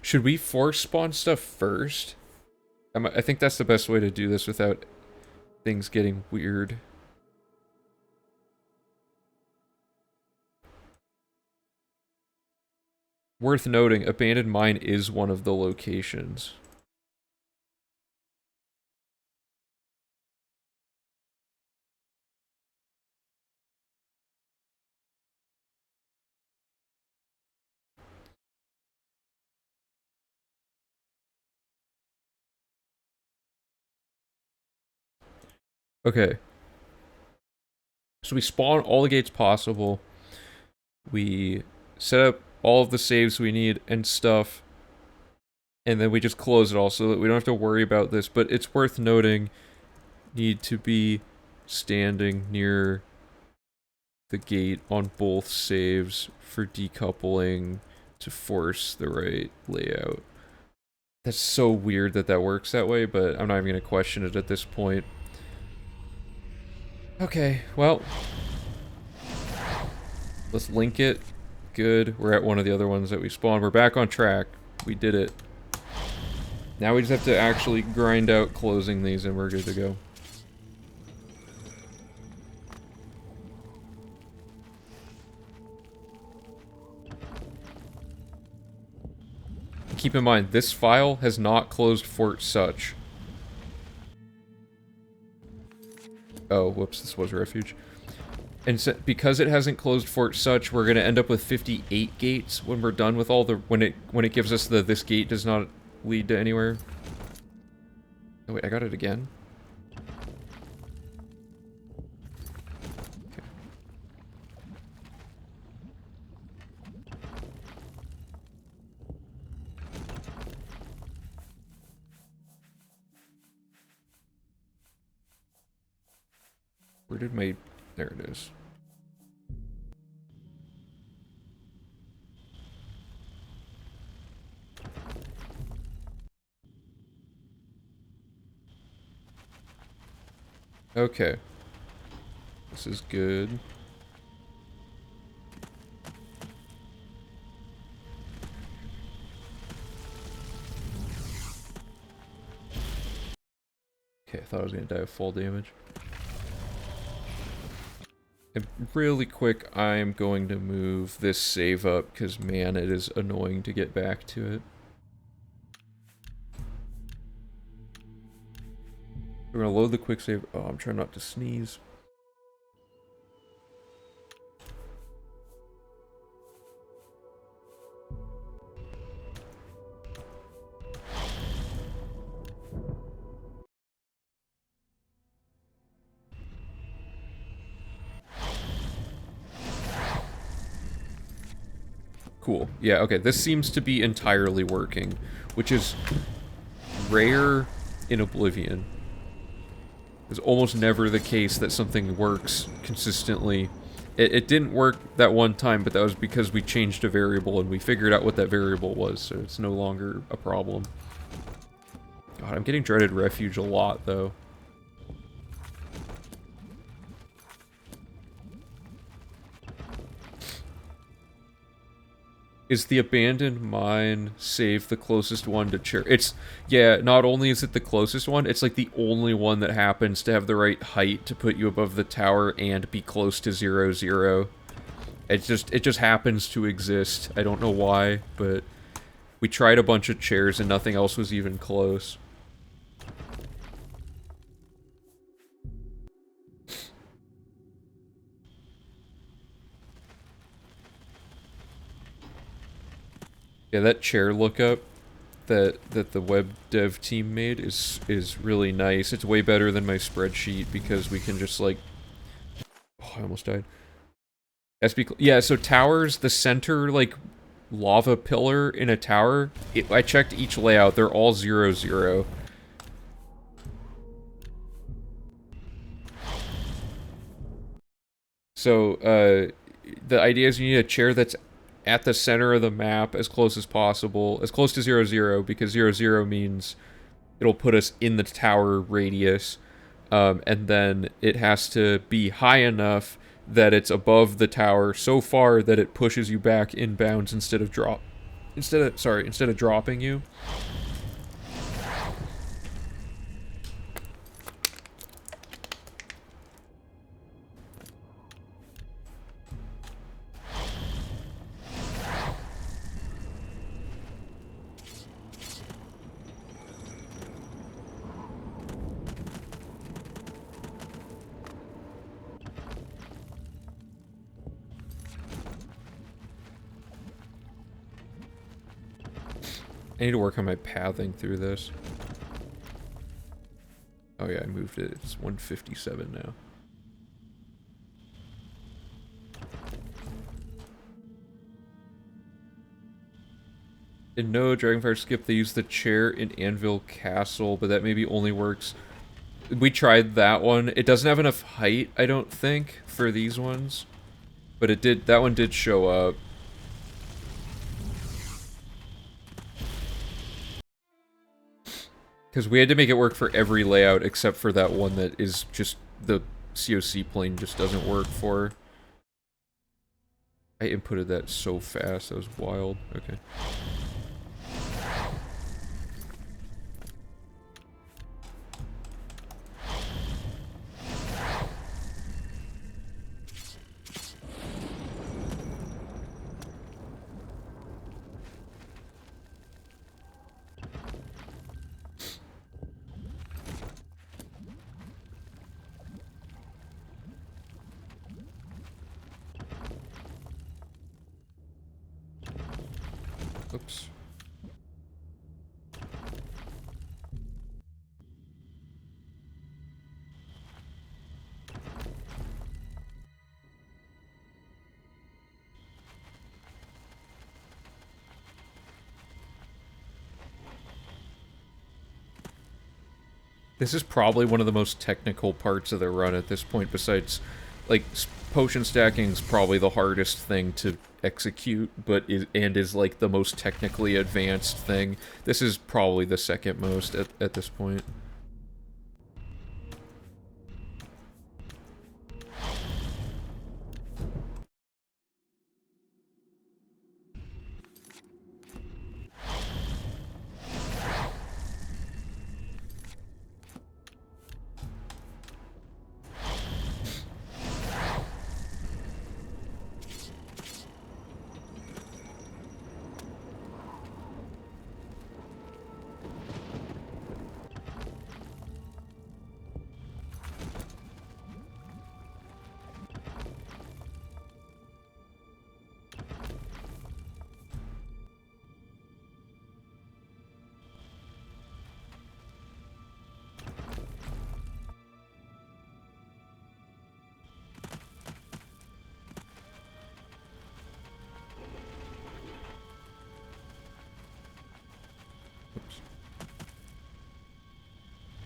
Should we force spawn stuff first? I think that's the best way to do this without things getting weird. Worth noting, Abandoned Mine is one of the locations. Okay. So we spawn all the gates possible. We set up all of the saves we need and stuff. And then we just close it all so that we don't have to worry about this. But it's worth noting, need to be standing near the gate on both saves for decoupling to force the right layout. That's so weird that that works that way, but I'm not even going to question it at this point. Okay, well, let's link it. Good. We're at one of the other ones that we spawned. We're back on track. We did it. Now we just have to actually grind out closing these and we're good to go. Keep in mind, this file has not closed Fort Such. Oh, whoops, this was Refuge. And so, because it hasn't closed Fort Such, we're going to end up with 58 gates when we're done with all the... When it gives us the this gate does not lead to anywhere. Oh wait, I got it again? Okay. Where did my... There it is. Okay. This is good. Okay, I thought I was gonna die of fall damage. And really quick, I'm going to move this save up, because man, it is annoying to get back to it. We're gonna load the quick save. Oh, I'm trying not to sneeze. Cool. Yeah, okay, this seems to be entirely working, which is rare in Oblivion. It's almost never the case that something works consistently. It didn't work that one time, but that was because we changed a variable and we figured out what that variable was, so it's no longer a problem. God, I'm getting Dreaded Refuge a lot, though. Is the abandoned mine save the closest one to chair? It's, yeah, not only is it the closest one, it's like the only one that happens to have the right height to put you above the tower and be close to 0, 0. It just happens to exist. I don't know why, but we tried a bunch of chairs and nothing else was even close. Yeah, that chair lookup that the web dev team made is really nice. It's way better than my spreadsheet because we can just like, oh, I almost died. Yeah, so towers, the center like lava pillar in a tower, I checked each layout, they're all 0, 0. So the idea is you need a chair that's at the center of the map as close as possible, as close to 0, 0, because 0, 0 means it'll put us in the tower radius, and then it has to be high enough that it's above the tower so far that it pushes you back inbounds instead of dropping you. I need to work on my pathing through this. Oh yeah, I moved it. It's 157 now. In No Dragonfire Skip, they use the chair in Anvil Castle, but that maybe only works. We tried that one. It doesn't have enough height, I don't think, for these ones. But it did. That one did show up. Because we had to make it work for every layout except for that one that is just the COC plane just doesn't work for. I inputted that so fast, that was wild. Okay. Oops. This is probably one of the most technical parts of the run at this point, besides, like, potion stacking is probably the hardest thing to execute, but is like the most technically advanced thing. This is probably the second most at this point.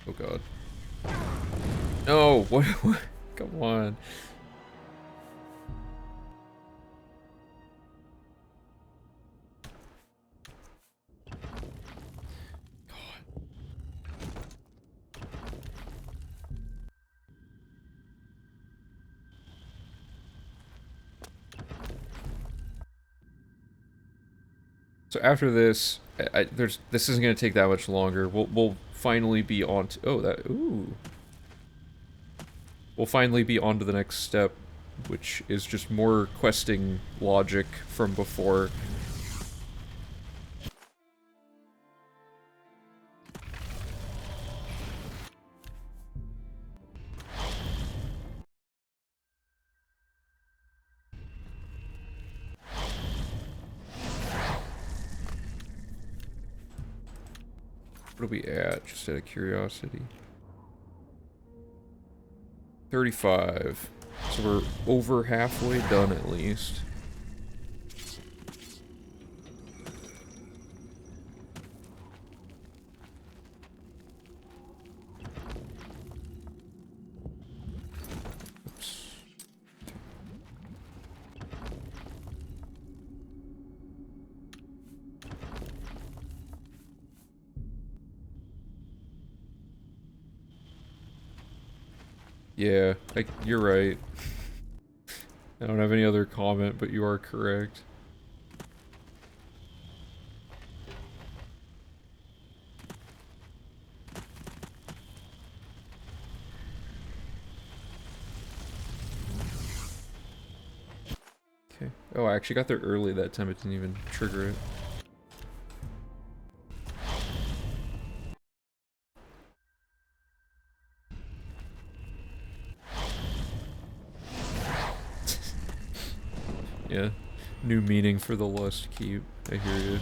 Oh god. No! What? Come on. So after this, this isn't gonna take that much longer. We'll finally be on to, oh, that, ooh. We'll finally be on to the next step, which is just more questing logic from before. What are we at? Just out of curiosity. 35. So we're over halfway done at least. Oops. Yeah, you're right. I don't have any other comment, but you are correct. Okay. Oh, I actually got there early that time. It didn't even trigger it. Yeah. New meaning for the Lust Keep. I hear you.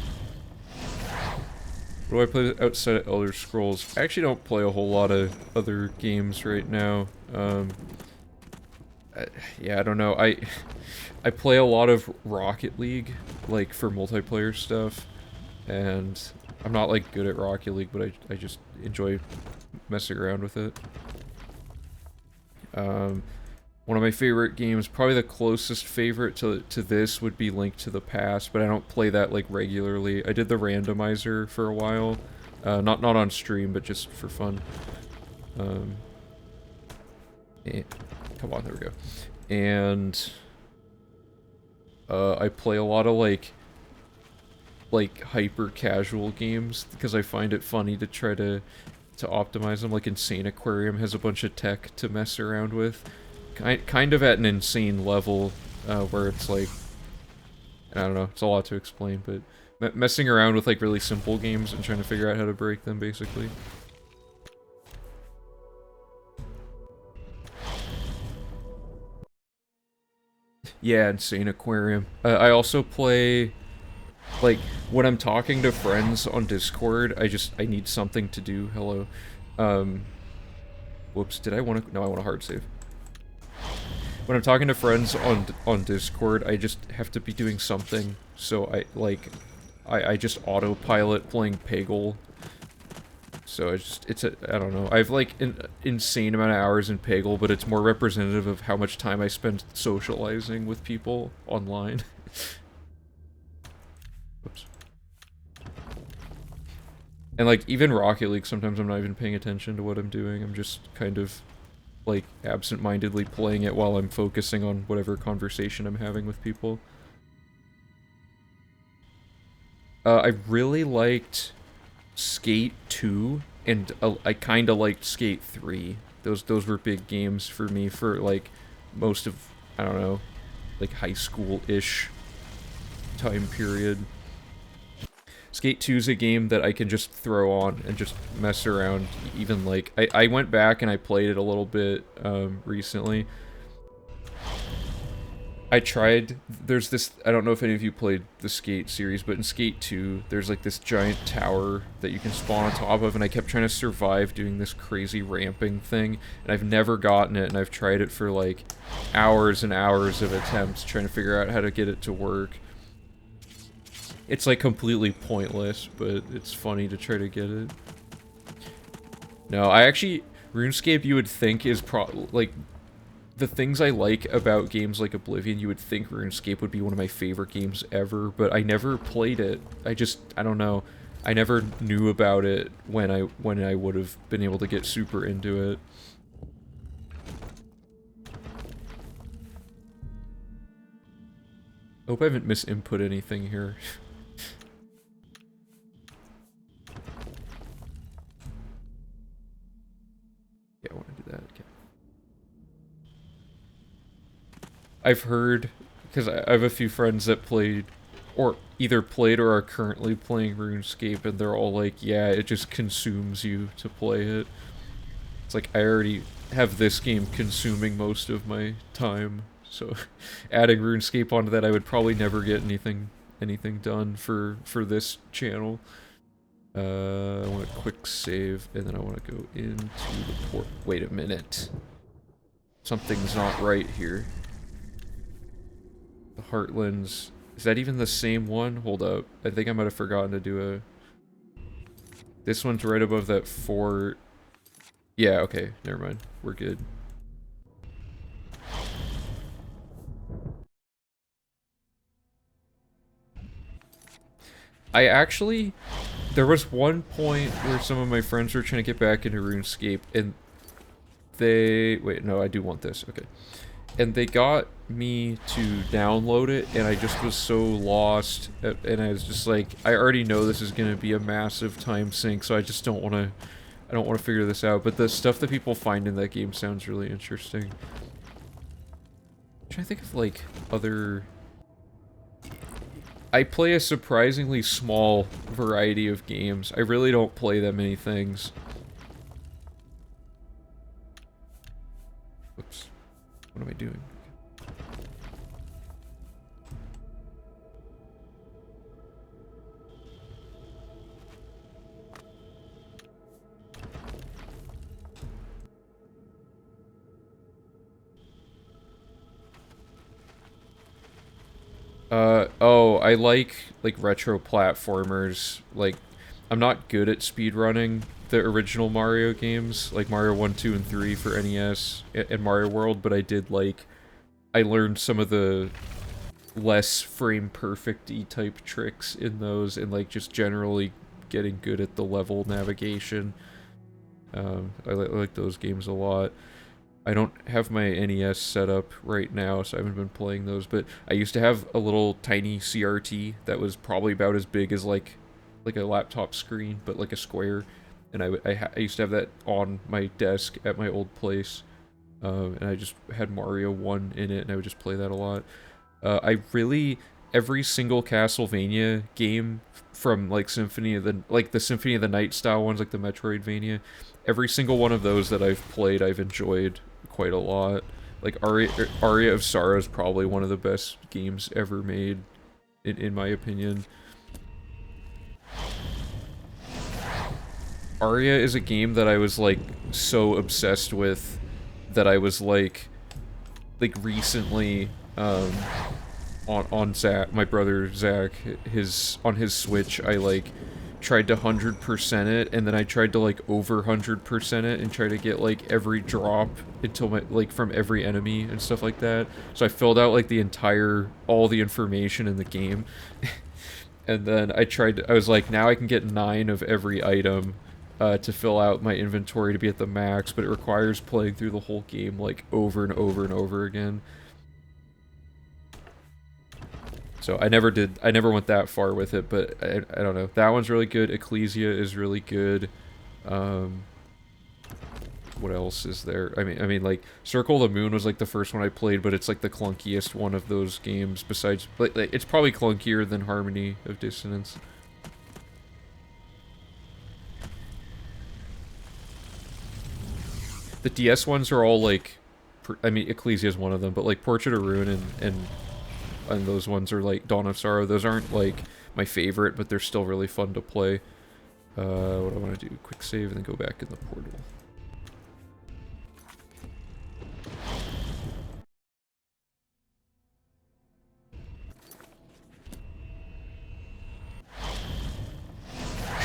What do I play outside of Elder Scrolls? I actually don't play a whole lot of other games right now. Yeah, I don't know. I play a lot of Rocket League, like, for multiplayer stuff. And I'm not, like, good at Rocket League, but I just enjoy messing around with it. One of my favorite games, probably the closest favorite to this would be Link to the Past, but I don't play that, like, regularly. I did the randomizer for a while. Not on stream, but just for fun. Come on, there we go. And I play a lot of, like hyper casual games because I find it funny to try to optimize them. Like Insane Aquarium has a bunch of tech to mess around with. Kind of at an insane level, where it's like, I don't know, it's a lot to explain, but messing around with like really simple games and trying to figure out how to break them, basically. Yeah, Insane Aquarium. I also play, like, when I'm talking to friends on Discord, I need something to do. Hello. Whoops, did I want to, no, I want a hard save. When I'm talking to friends on Discord, I just have to be doing something, so I just autopilot playing Peggle. So I don't know. I have like an insane amount of hours in Peggle, but it's more representative of how much time I spend socializing with people online. Whoops. And like, even Rocket League, sometimes I'm not even paying attention to what I'm doing. I'm just kind of, like, absent-mindedly playing it while I'm focusing on whatever conversation I'm having with people. I really liked Skate 2, and I kinda liked Skate 3. Those were big games for me for, like, most of, I don't know, like, high school-ish time period. Skate 2 is a game that I can just throw on and just mess around, even, like, I went back and I played it a little bit, recently. I tried, there's this, I don't know if any of you played the Skate series, but in Skate 2, there's like this giant tower that you can spawn on top of, and I kept trying to survive doing this crazy ramping thing, and I've never gotten it, and I've tried it for like hours and hours of attempts trying to figure out how to get it to work. It's like completely pointless, but it's funny to try to get it. No, I actually... RuneScape, you would think, is like... The things I like about games like Oblivion, you would think RuneScape would be one of my favorite games ever, but I never played it. I don't know. I never knew about it when I would have been able to get super into it. Hope I haven't misinput anything here. Yeah, I want to do that. Okay. I've heard, because I have a few friends that played, or either played or are currently playing RuneScape, and they're all like, yeah, it just consumes you to play it. It's like, I already have this game consuming most of my time, so adding RuneScape onto that, I would probably never get anything done for this channel. I want a quick save, and then I want to go into the port. Wait a minute. Something's not right here. The Heartlands. Is that even the same one? Hold up. I think I might have forgotten to do a... This one's right above that fort. Yeah, okay. Never mind. We're good. I actually... There was one point where some of my friends were trying to get back into RuneScape, and they... Wait, no, I do want this. Okay. And they got me to download it, and I just was so lost, and I was just like, I already know this is going to be a massive time sink, so I just don't want to... I don't want to figure this out, but the stuff that people find in that game sounds really interesting. I'm trying to think of, like, other... I play a surprisingly small variety of games. I really don't play that many things. Whoops. What am I doing? Oh, I like retro platformers. Like, I'm not good at speedrunning the original Mario games, like Mario 1, 2, and 3 for NES and Mario World, but I learned some of the less frame perfect-y type tricks in those, and like just generally getting good at the level navigation. I like those games a lot. I don't have my NES set up right now, so I haven't been playing those, but I used to have a little tiny CRT that was probably about as big as like a laptop screen, but like a square, and I used to have that on my desk at my old place, and I just had Mario 1 in it, and I would just play that a lot. Every single Castlevania game from like the Symphony of the Night style ones, like the Metroidvania, every single one of those that I've played, I've enjoyed quite a lot. Like Aria of Sorrow is probably one of the best games ever made, in my opinion. Aria is a game that I was like so obsessed with that I was like recently on Zach, my brother Zach, on his Switch, I like tried to 100% it, and then I tried to like over 100% it and try to get like every drop until from every enemy and stuff like that. So I filled out like all the information in the game. And then I was like, now I can get 9 of every item to fill out my inventory to be at the max, but it requires playing through the whole game like over and over and over again. So I never went that far with it, but I don't know. That one's really good. Ecclesia is really good. What else is there? I mean, like, Circle of the Moon was like the first one I played, but it's like the clunkiest one of those games besides, like it's probably clunkier than Harmony of Dissonance. The DS ones are all like, I mean, Ecclesia is one of them, but like Portrait of Ruin and those ones are like Dawn of Sorrow. Those aren't like my favorite, but they're still really fun to play. What I want to do, quick save and then go back in the portal.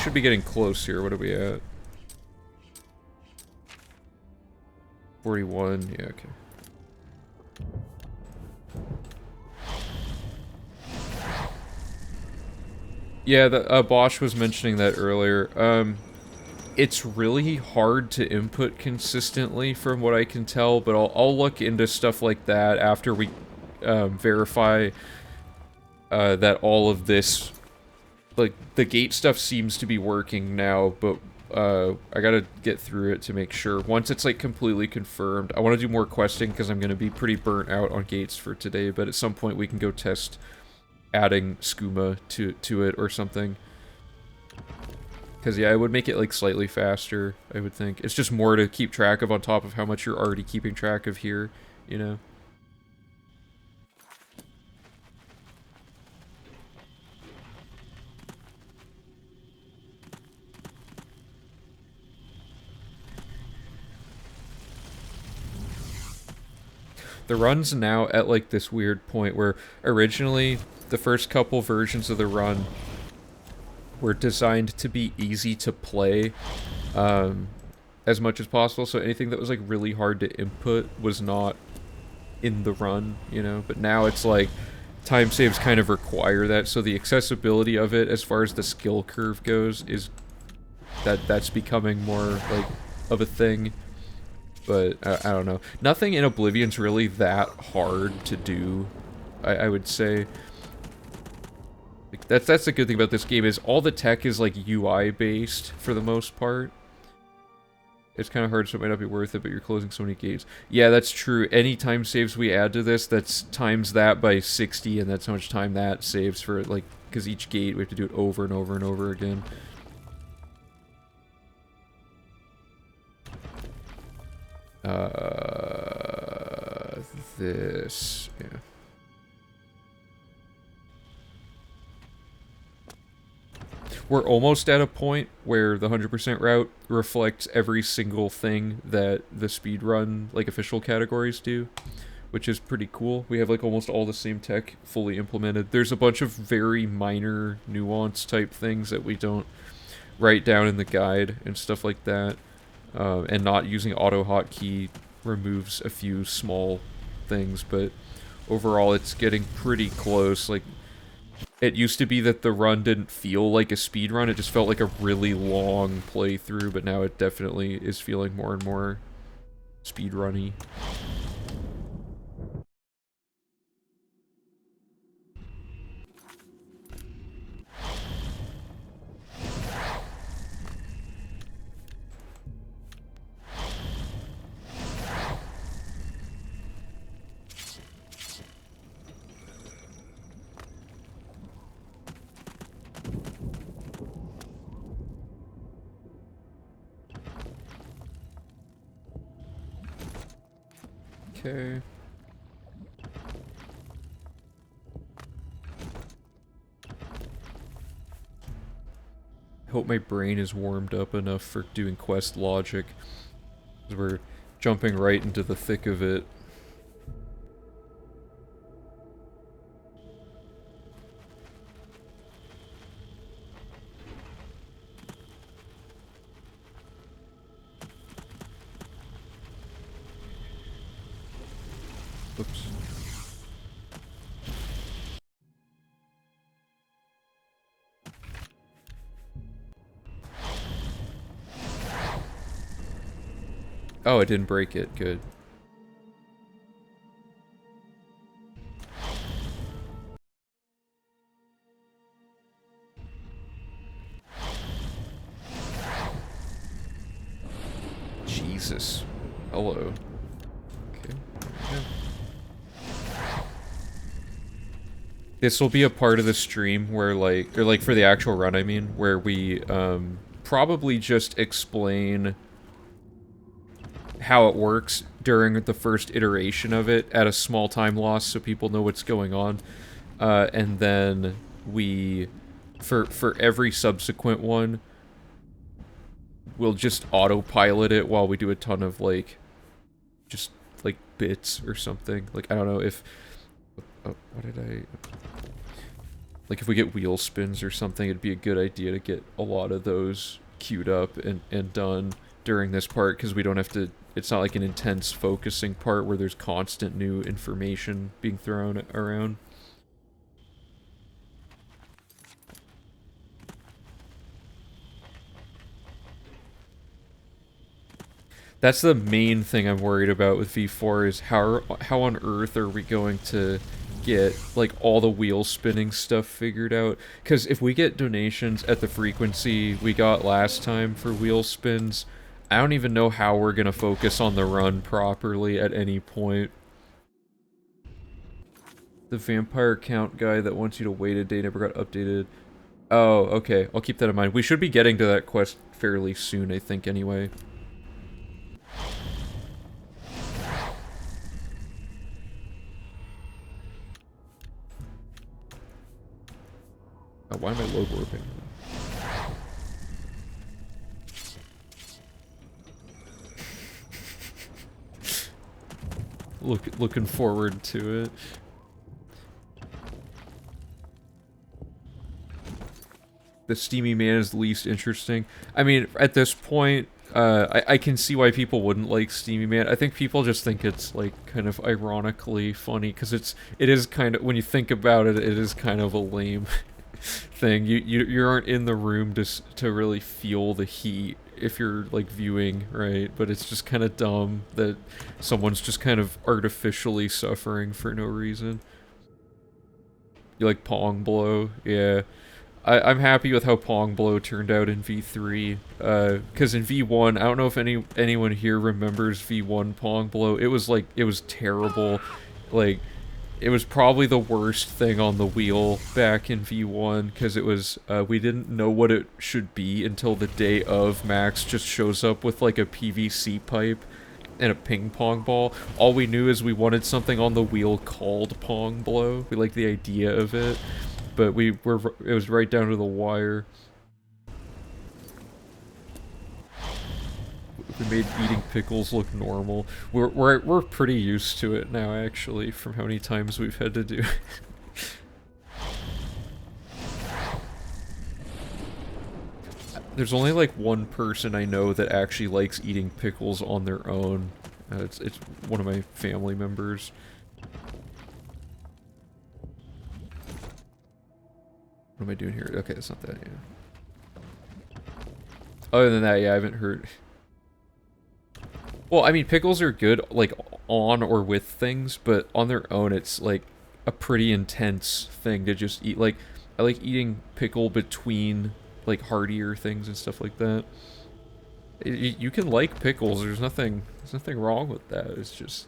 Should be getting close here. What are we at? 41, yeah, okay. Yeah, the, Bosch was mentioning that earlier. It's really hard to input consistently from what I can tell, but I'll look into stuff like that after we verify that all of this, like, the gate stuff seems to be working now, but I gotta get through it to make sure. Once it's, like, completely confirmed, I want to do more questing because I'm gonna be pretty burnt out on gates for today, but at some point we can go test adding skooma to it or something. Because, yeah, it would make it, like, slightly faster, I would think. It's just more to keep track of on top of how much you're already keeping track of here, you know? The run's now at, like, this weird point where originally the first couple versions of the run were designed to be easy to play as much as possible, so anything that was, like, really hard to input was not in the run, you know? But now it's, like, time saves kind of require that, so the accessibility of it as far as the skill curve goes is that's becoming more, like, of a thing. But, I don't know. Nothing in Oblivion's really that hard to do, I would say. Like, that's the good thing about this game, is all the tech is, like, UI-based, for the most part. It's kind of hard, so it might not be worth it, but you're closing so many gates. Yeah, that's true. Any time saves we add to this, that's times that by 60, and that's how much time that saves for, like, because each gate, we have to do it over and over and over again. This, yeah. We're almost at a point where the 100% route reflects every single thing that the speedrun, like, official categories do, which is pretty cool. We have, like, almost all the same tech fully implemented. There's a bunch of very minor nuance type things that we don't write down in the guide and stuff like that. And not using auto hotkey removes a few small things, but overall it's getting pretty close. Like, it used to be that the run didn't feel like a speed run, it just felt like a really long playthrough, but now it definitely is feeling more and more speed runny. Okay. I hope my brain is warmed up enough for doing quest logic, because we're jumping right into the thick of it. Oops. Oh, it didn't break it. Good. Jesus. Hello. Okay. This will be a part of the stream where, like, or like for the actual run, I mean, where we probably just explain how it works during the first iteration of it at a small time loss so people know what's going on. And then we, for every subsequent one, we'll just autopilot it while we do a ton of, like, just, like, bits or something. Like, I don't know if... what did I... Like, if we get wheel spins or something, it'd be a good idea to get a lot of those queued up and done during this part because we don't have to. It's not like an intense focusing part where there's constant new information being thrown around. That's the main thing I'm worried about with V4 is how on earth are we going to get like all the wheel spinning stuff figured out? Because if we get donations at the frequency we got last time for wheel spins, I don't even know how we're gonna focus on the run properly at any point. The vampire count guy that wants you to wait a day never got updated. Oh, okay. I'll keep that in mind. We should be getting to that quest fairly soon, I think, anyway. Oh, why am I load warping? Looking forward to it. The Steamy Man is the least interesting. I mean, at this point, I can see why people wouldn't like Steamy Man. I think people just think it's, like, kind of ironically funny, because it is kind of, when you think about it, it is kind of a lame thing. You aren't in the room to really feel the heat if you're, like, viewing, right? But it's just kind of dumb that someone's just kind of artificially suffering for no reason. You like Pong Blow? Yeah. I'm happy with how Pong Blow turned out in V3, because in V1, I don't know if anyone here remembers V1 Pong Blow. It was terrible. Like, it was probably the worst thing on the wheel back in V1, because it was, we didn't know what it should be until the day of. Max just shows up with, like, a PVC pipe and a ping pong ball. All we knew is we wanted something on the wheel called Pong Blow. We liked the idea of it. But it was right down to the wire. We made eating pickles look normal. We're pretty used to it now, actually, from how many times we've had to do. There's only like one person I know that actually likes eating pickles on their own. It's one of my family members. What am I doing here? Okay, that's not that, yeah. Other than that, yeah, I haven't heard... Well, I mean, pickles are good, like, on or with things, but on their own, it's, like, a pretty intense thing to just eat. Like, I like eating pickle between, like, heartier things and stuff like that. You can like pickles, there's nothing wrong with that, it's just...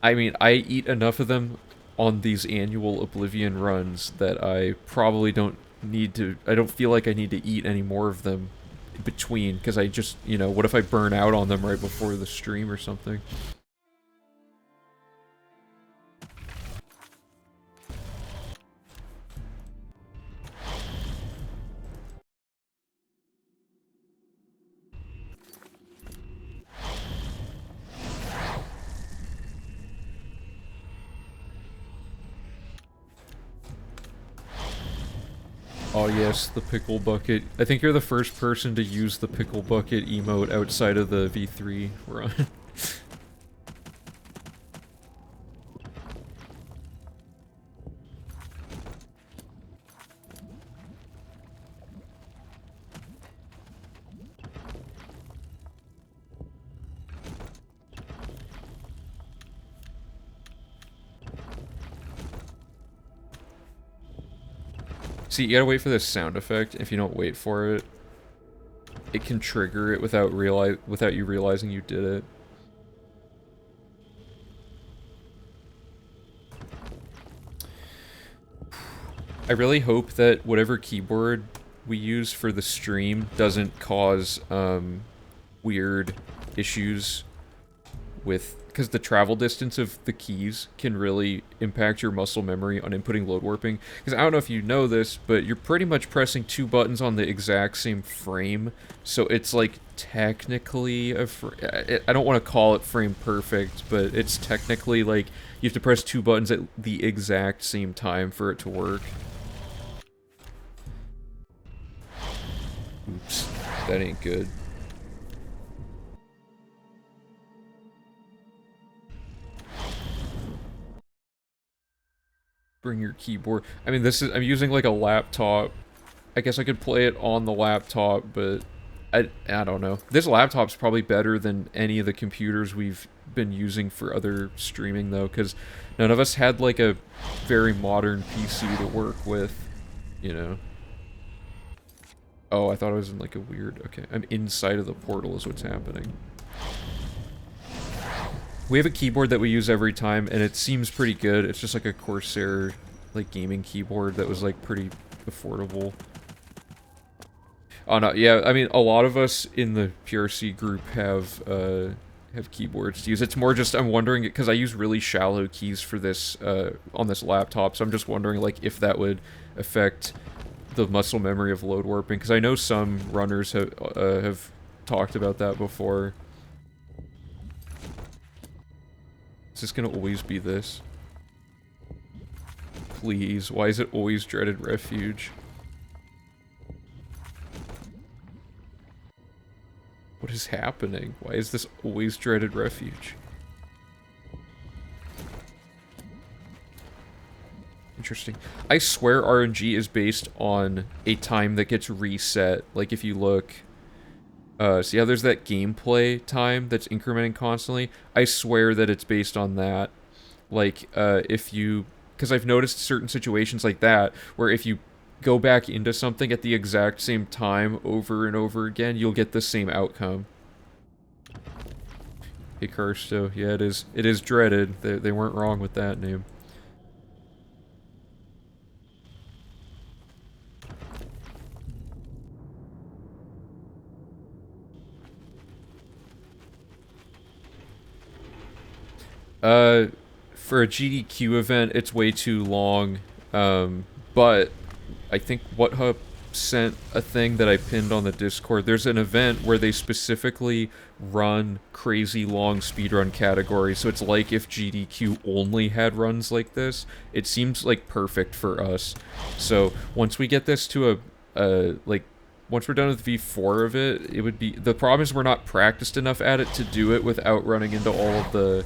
I mean, I eat enough of them on these annual Oblivion runs that I probably don't need to, I don't feel like I need to eat any more of them in between, because I just, you know, what if I burn out on them right before the stream or something? Oh yes, the pickle bucket. I think you're the first person to use the pickle bucket emote outside of the V3 run. See, you gotta wait for this sound effect. If you don't wait for it, it can trigger it without you realizing you did it. I really hope that whatever keyboard we use for the stream doesn't cause weird issues with, because the travel distance of the keys can really impact your muscle memory on inputting load warping. Because I don't know if you know this, but you're pretty much pressing two buttons on the exact same frame, so it's like technically I don't want to call it frame perfect, but it's technically like you have to press two buttons at the exact same time for it to work. Oops, that ain't good. bring your keyboard. I mean, I'm using like a laptop. I guess I could play it on the laptop, but I don't know. This laptop's probably better than any of the computers we've been using for other streaming, though, because none of us had like a very modern PC to work with, you know. Oh, I thought I was in like a weird... Okay, I'm inside of the portal is what's happening. We have a keyboard that we use every time, and it seems pretty good. It's just like a Corsair, like, gaming keyboard that was, like, pretty affordable. Oh, no, yeah, I mean, a lot of us in the PRC group have keyboards to use. It's more just, I'm wondering, because I use really shallow keys for this, on this laptop, so I'm just wondering, like, if that would affect the muscle memory of load warping, because I know some runners have talked about that before. Is this gonna always be this? Please, why is it always dreaded refuge? What is happening? Why is this always dreaded refuge? Interesting. I swear RNG is based on a time that gets reset. Like if you look... see how there's that gameplay time that's incrementing constantly? I swear that it's based on that. Like, if you... Because I've noticed certain situations like that, where if you go back into something at the exact same time over and over again, you'll get the same outcome. Hey, Karsto. Yeah, it is. It is dreaded. They weren't wrong with that name. For a GDQ event, it's way too long, but I think WhatHub sent a thing that I pinned on the Discord. There's an event where they specifically run crazy long speedrun categories, so it's like if GDQ only had runs like this. It seems like perfect for us. So once we get this to once we're done with V4 of it, it would be... The problem is we're not practiced enough at it to do it without running into all of the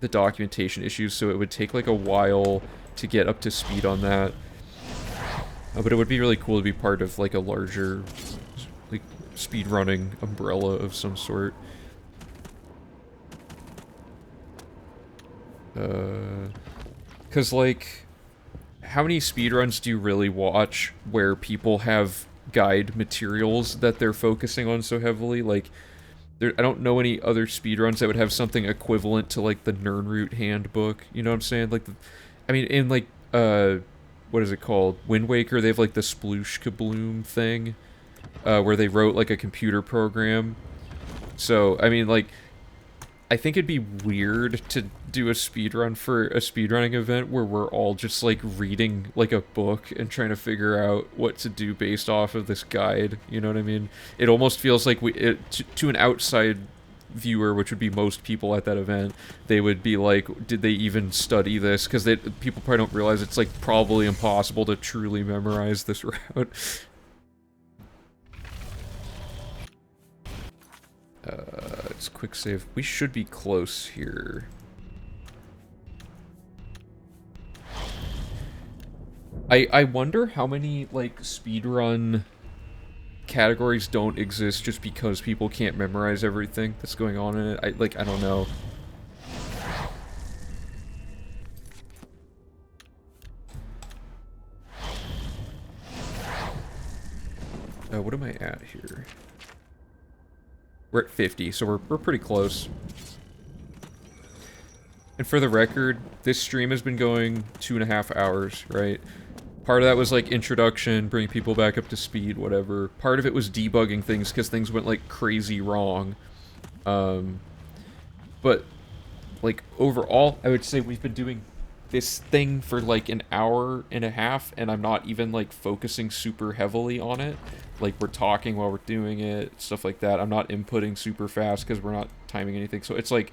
documentation issues, so it would take like a while to get up to speed on that. But it would be really cool to be part of like a larger like speedrunning umbrella of some sort. Cause like, how many speedruns do you really watch where people have guide materials that they're focusing on so heavily? Like, I don't know any other speedruns that would have something equivalent to, like, the Nernroot handbook, you know what I'm saying? Like, I mean, in, like, what is it called? Wind Waker, they have, like, the Sploosh Kabloom thing, where they wrote, like, a computer program. So, I mean, like, I think it'd be weird to do a speedrun for a speedrunning event where we're all just, like, reading, like, a book and trying to figure out what to do based off of this guide, you know what I mean? It almost feels like to an outside viewer, which would be most people at that event, they would be like, did they even study this? Because people probably don't realize it's, like, probably impossible to truly memorize this route. It's quick save. We should be close here. I wonder how many, like, speedrun categories don't exist just because people can't memorize everything that's going on in it. I don't know. What am I at here? We're at 50, so we're pretty close. And for the record, this stream has been going 2.5 hours, right? Part of that was, like, introduction, bring people back up to speed, whatever. Part of it was debugging things, because things went, like, crazy wrong. But, like, overall, I would say we've been doing this thing for, like, 1.5 hours, and I'm not even, like, focusing super heavily on it. Like, we're talking while we're doing it, stuff like that. I'm not inputting super fast, because we're not timing anything. So it's, like,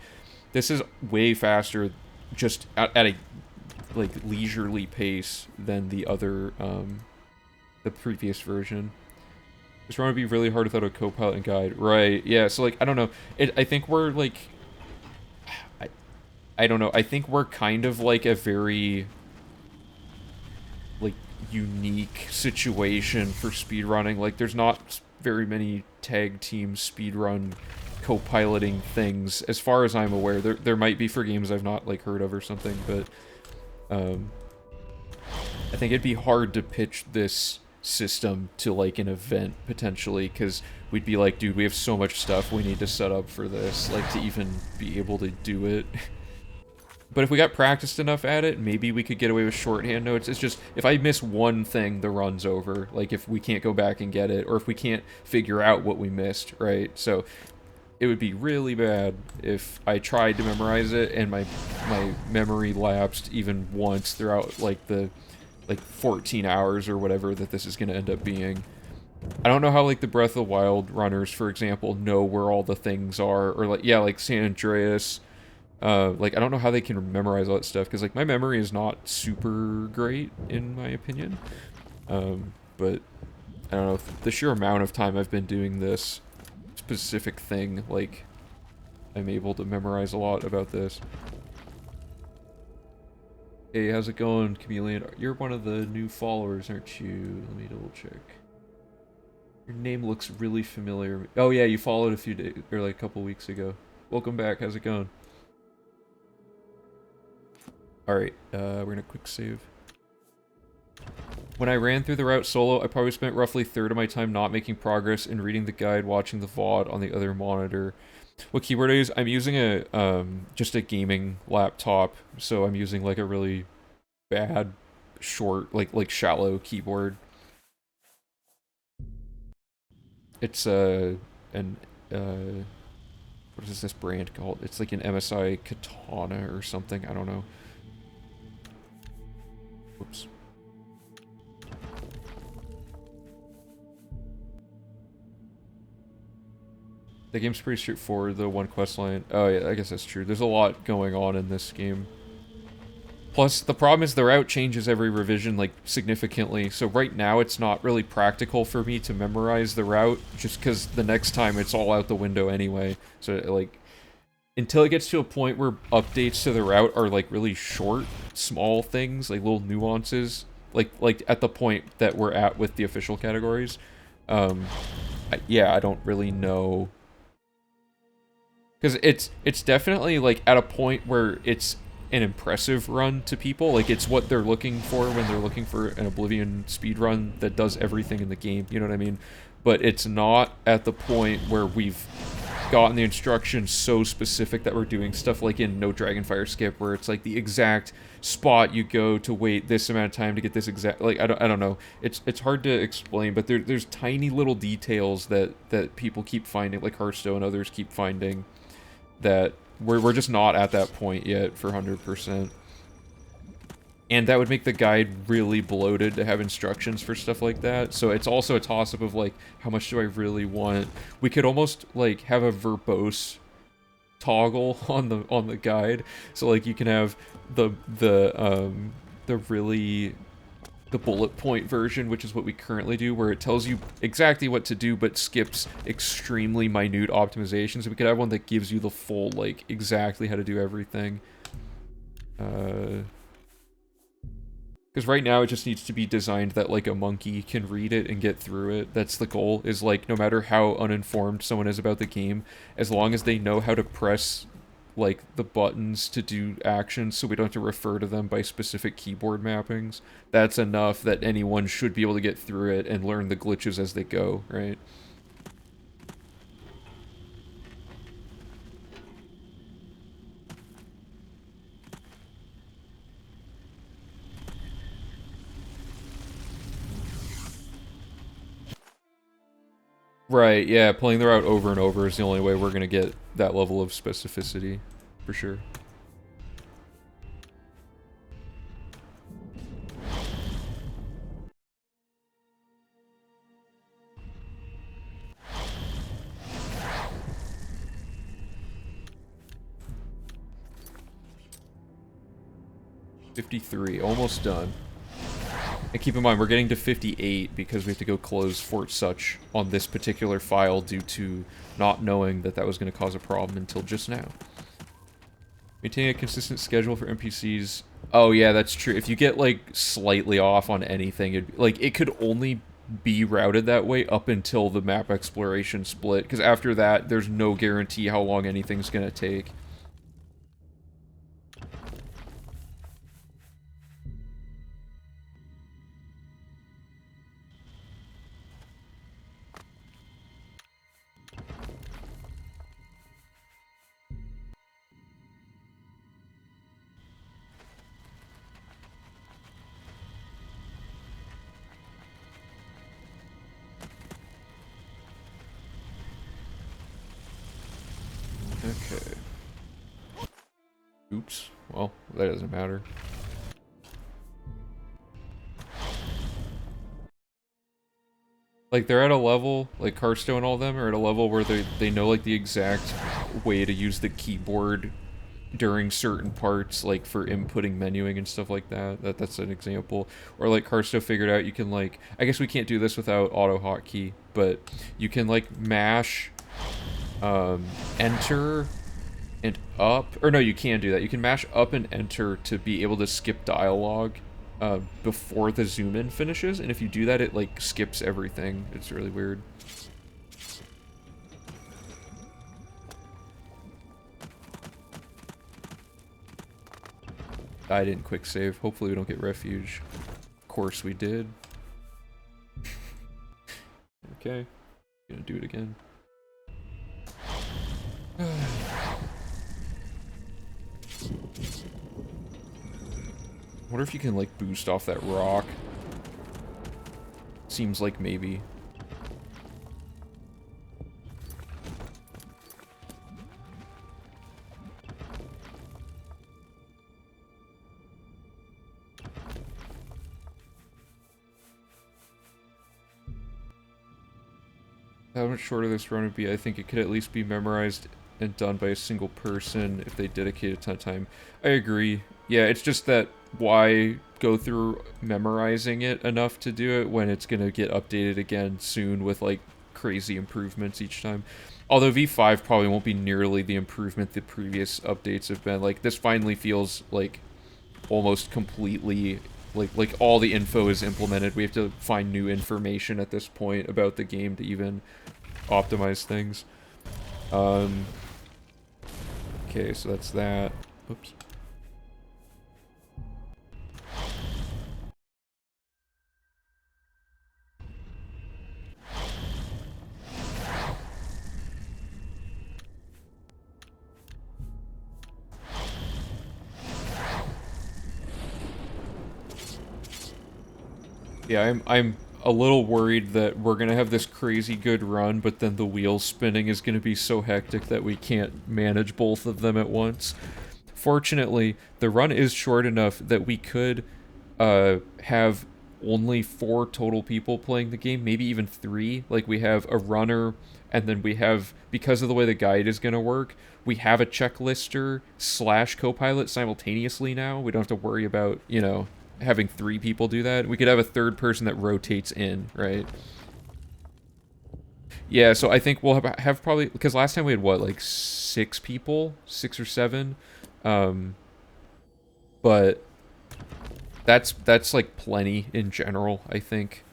this is way faster, just at a, like, leisurely pace than the other, the previous version. It's going to be really hard without a co-pilot and guide. Right, yeah, so, like, I don't know. I think we're, like... I don't know. I think we're kind of like a very like unique situation for speedrunning. Like there's not very many tag team speedrun co-piloting things as far as I'm aware. There might be for games I've not like heard of or something, but I think it'd be hard to pitch this system to like an event potentially, because we'd be like, dude, we have so much stuff we need to set up for this, like to even be able to do it. But if we got practiced enough at it, maybe we could get away with shorthand notes. It's just, if I miss one thing, the run's over. Like, if we can't go back and get it, or if we can't figure out what we missed, right? So, it would be really bad if I tried to memorize it and my memory lapsed even once throughout, like, the, 14 hours or whatever that this is going to end up being. I don't know how, like, the Breath of the Wild runners, for example, know where all the things are, or, like, yeah, like, San Andreas. Like, I don't know how they can memorize all that stuff, because, like, my memory is not super great, in my opinion. But, I don't know, the sheer amount of time I've been doing this specific thing, like, I'm able to memorize a lot about this. Hey, how's it going, Chameleon? You're one of the new followers, aren't you? Let me double check. Your name looks really familiar. Oh yeah, you followed a few days, or like a couple weeks ago. Welcome back, how's it going? Alright, we're gonna quick save. When I ran through the route solo, I probably spent roughly a third of my time not making progress and reading the guide, watching the VOD on the other monitor. What keyboard I use? I'm using a, just a gaming laptop, so I'm using like a really bad, short, like shallow keyboard. It's, what is this brand called? It's like an MSI Katana or something, I don't know. Whoops. The game's pretty straightforward, the one quest line. Oh yeah, I guess that's true. There's a lot going on in this game. Plus, the problem is the route changes every revision, like, significantly. So right now, it's not really practical for me to memorize the route, just because the next time it's all out the window anyway. So, like, until it gets to a point where updates to the route are, like, really short, small things, like little nuances, like at the point that we're at with the official categories, yeah, I don't really know. Because it's definitely, like, at a point where it's an impressive run to people. Like, it's what they're looking for when they're looking for an Oblivion speedrun that does everything in the game, you know what I mean? But it's not at the point where we've gotten the instructions so specific that we're doing stuff like in No Dragonfire Skip, where it's like the exact spot you go to wait this amount of time to get this exact, like, I don't know. It's hard to explain, but there's tiny little details that people keep finding, like Hearthstone and others keep finding, that we're just not at that point yet for 100%. And that would make the guide really bloated to have instructions for stuff like that. So it's also a toss-up of, like, how much do I really want? We could almost, like, have a verbose toggle on the guide. So, like, you can have the bullet point version, which is what we currently do, where it tells you exactly what to do but skips extremely minute optimizations. So we could have one that gives you the full, like, exactly how to do everything. Because right now it just needs to be designed that, like, a monkey can read it and get through it. That's the goal, is, like, no matter how uninformed someone is about the game, as long as they know how to press, like, the buttons to do actions so we don't have to refer to them by specific keyboard mappings, that's enough that anyone should be able to get through it and learn the glitches as they go, right? Right, yeah, playing the route over and over is the only way we're gonna get that level of specificity, for sure. $53, almost done. And keep in mind, we're getting to 58 because we have to go close Fort Such on this particular file due to not knowing that that was going to cause a problem until just now. Maintaining a consistent schedule for NPCs. Oh yeah, that's true. If you get like slightly off on anything, it could only be routed that way up until the map exploration split, because after that, there's no guarantee how long anything's gonna take. Okay. Oops. Well, that doesn't matter. Like, they're at a level, like Carsto and all of them are at a level where they know, like, the exact way to use the keyboard during certain parts, like, for inputting menuing and stuff like that. That's an example. Or, like, Carsto figured out you can, like... I guess we can't do this without auto hotkey, but you can, like, mash, enter and up... Or no, you can do that. You can mash up and enter to be able to skip dialogue before the zoom in finishes, and if you do that, it like skips everything. It's really weird. I didn't quick save. Hopefully we don't get refuge. Of course we did. Okay, gonna do it again. Wonder if you can like boost off that rock. Seems like maybe. How much shorter this run would be? I think it could at least be memorized and done by a single person if they dedicate a ton of time. I agree. Yeah, it's just that why go through memorizing it enough to do it when it's gonna get updated again soon with like crazy improvements each time. Although V5 probably won't be nearly the improvement the previous updates have been. Like, this finally feels like almost completely like all the info is implemented. We have to find new information at this point about the game to even optimize things. Okay, so that's that. Oops. Yeah, I'm a little worried that we're gonna have this crazy good run, but then the wheel spinning is gonna be so hectic that we can't manage both of them at once. Fortunately, the run is short enough that we could have only 4 total people playing the game, maybe even 3. Like, we have a runner, and then we have, because of the way the guide is going to work, we have a checklister slash co-pilot simultaneously now. We don't have to worry about, you know, having 3 people do that. We could have a third person that rotates in, right? Yeah, so I think we'll have probably, because last time we had what, like 6 people, 6 or 7, but that's like plenty in general, I think.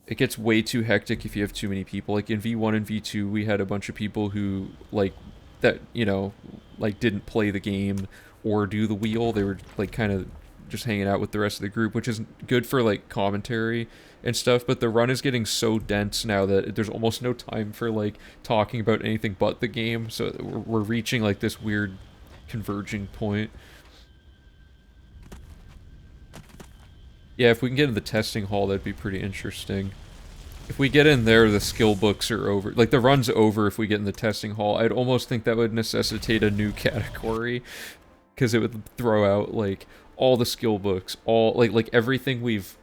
It gets way too hectic if you have too many people. Like in V1 and V2, we had a bunch of people who like that, you know, like didn't play the game or do the wheel. They were like kind of just hanging out with the rest of the group, which is good for like commentary and stuff, but the run is getting so dense now that there's almost no time for like talking about anything but the game. So we're reaching like this weird converging point. Yeah, if we can get in the testing hall, that'd be pretty interesting. If we get in there, the skill books are over. Like, the run's over if we get in the testing hall. I'd almost think that would necessitate a new category, because it would throw out, like, all the skill books, all, like everything we've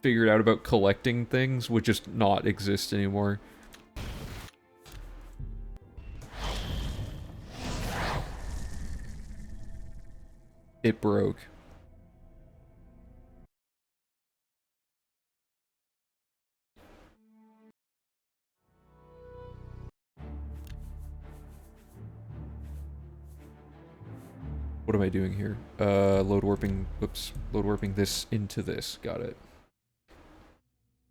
figured out about collecting things would just not exist anymore. It broke. What am I doing here? Load warping, whoops, load warping this into this, got it.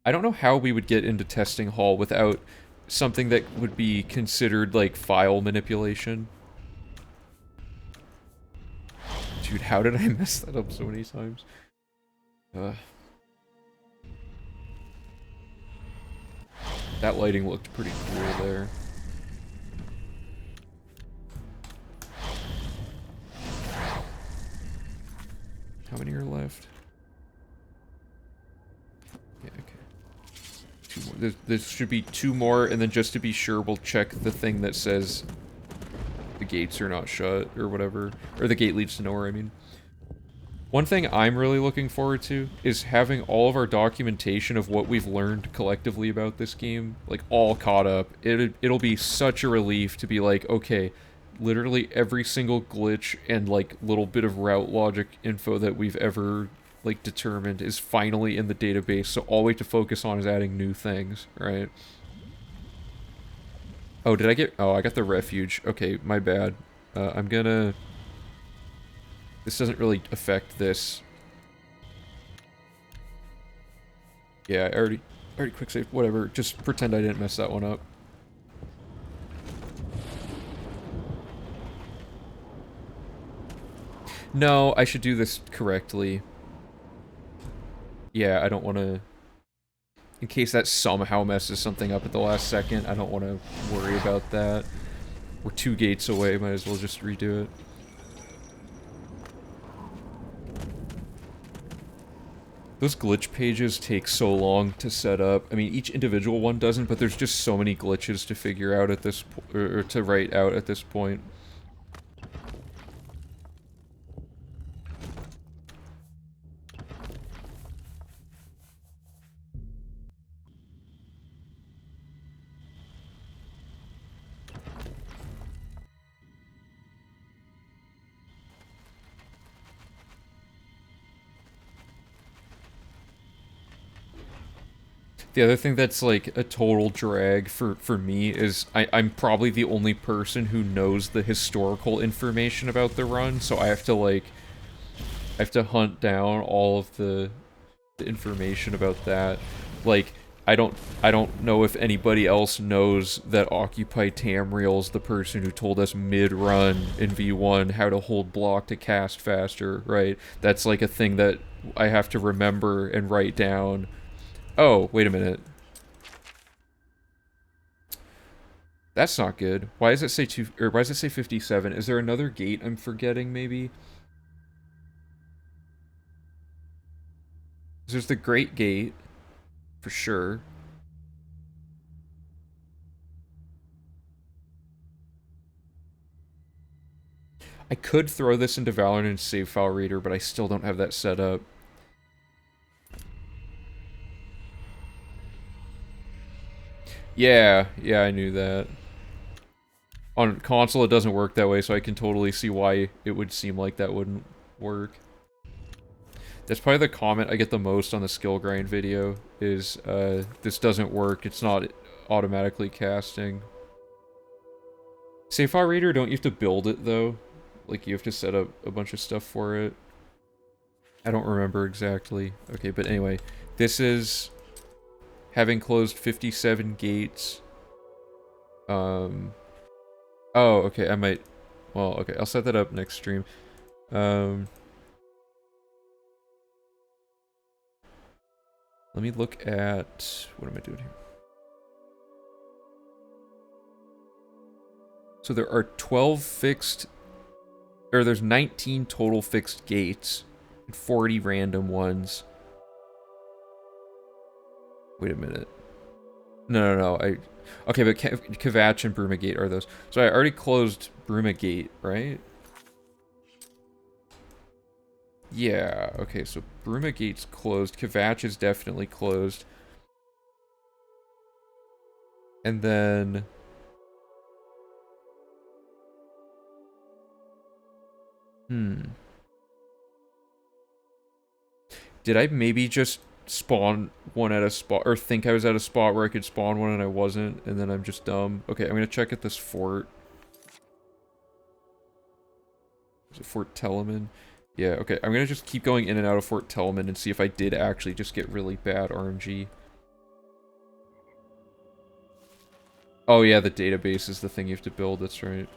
I don't know how we would get into testing hall without something that would be considered, like, file manipulation. Dude, how did I mess that up so many times? That lighting looked pretty cool there. How many are left? Yeah, okay. 2 more. There should be 2 more, and then just to be sure, we'll check the thing that says the gates are not shut, or whatever. Or the gate leads to nowhere, I mean. One thing I'm really looking forward to is having all of our documentation of what we've learned collectively about this game, like, all caught up. It'll be such a relief to be like, okay, literally every single glitch and, like, little bit of route logic info that we've ever, like, determined is finally in the database, so all we have to focus on is adding new things, right? Oh, did I get... Oh, I got the refuge. Okay, my bad. I'm gonna... This doesn't really affect this. Yeah, I already quick saved. Whatever. Just pretend I didn't mess that one up. No, I should do this correctly. Yeah, I don't want to... In case that somehow messes something up at the last second, I don't want to worry about that. We're 2 gates away, might as well just redo it. Those glitch pages take so long to set up. I mean, each individual one doesn't, but there's just so many glitches to figure out at this or to write out at this point. The other thing that's, like, a total drag for me is I'm probably the only person who knows the historical information about the run, so I have to, like, I have to hunt down all of the information about that. Like, I don't know if anybody else knows that Occupy Tamriel's the person who told us mid-run in V1 how to hold block to cast faster, right? That's, like, a thing that I have to remember and write down. Oh, wait a minute. That's not good. Why does it say why does it say 57? Is there another gate I'm forgetting, maybe? There's the Great Gate, for sure. I could throw this into Valorant and save file reader, but I still don't have that set up. Yeah, I knew that. On console, it doesn't work that way, so I can totally see why it would seem like that wouldn't work. That's probably the comment I get the most on the skill grind video, is, this doesn't work, it's not automatically casting. Save file reader, don't you have to build it, though? Like, you have to set up a bunch of stuff for it. I don't remember exactly. Okay, but anyway, this is having closed 57 gates. Oh, okay, I might... Well, okay, I'll set that up next stream. Let me look at... What am I doing here? So there are 12 fixed... Or there's 19 total fixed gates, and 40 random ones. Wait a minute. No, okay, but Kvatch and Brumagate are those. So I already closed Brumagate, right? Yeah, okay, so Brumagate's closed. Kvatch is definitely closed. And then... Did I maybe just spawn one at a spot, or think I was at a spot where I could spawn one and I wasn't, and then I'm just dumb? Okay, I'm gonna check at this fort. Is it Fort Telemann? Yeah, okay. I'm gonna just keep going in and out of Fort Telemann and see if I did actually just get really bad RNG. Oh yeah, the database is the thing you have to build, that's right.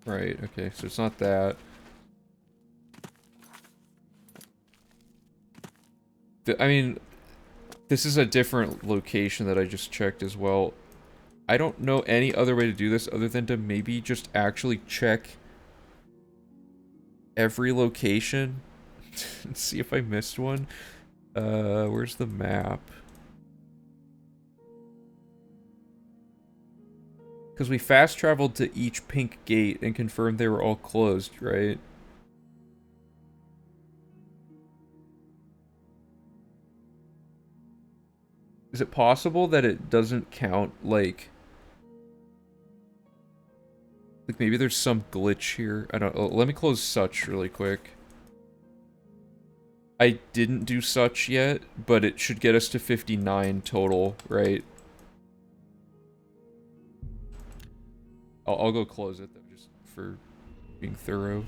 Right, okay, so it's not that. I mean, this is a different location that I just checked as well. I don't know any other way to do this other than to maybe just actually check every location and see if I missed one. Where's the map? Because we fast traveled to each pink gate and confirmed they were all closed, right? Is it possible that it doesn't count, like maybe there's some glitch here? I don't know. Let me close such really quick. I didn't do such yet, but it should get us to 59 total, right? I'll go close it, though, just for being thorough.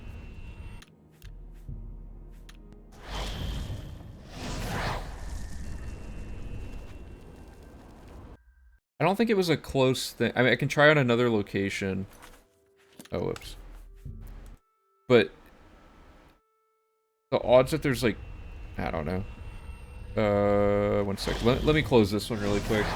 I don't think it was a close thing. I mean, I can try on another location. Oh, whoops. But the odds that there's, like, I don't know. 1 sec. Let me close this one really quick.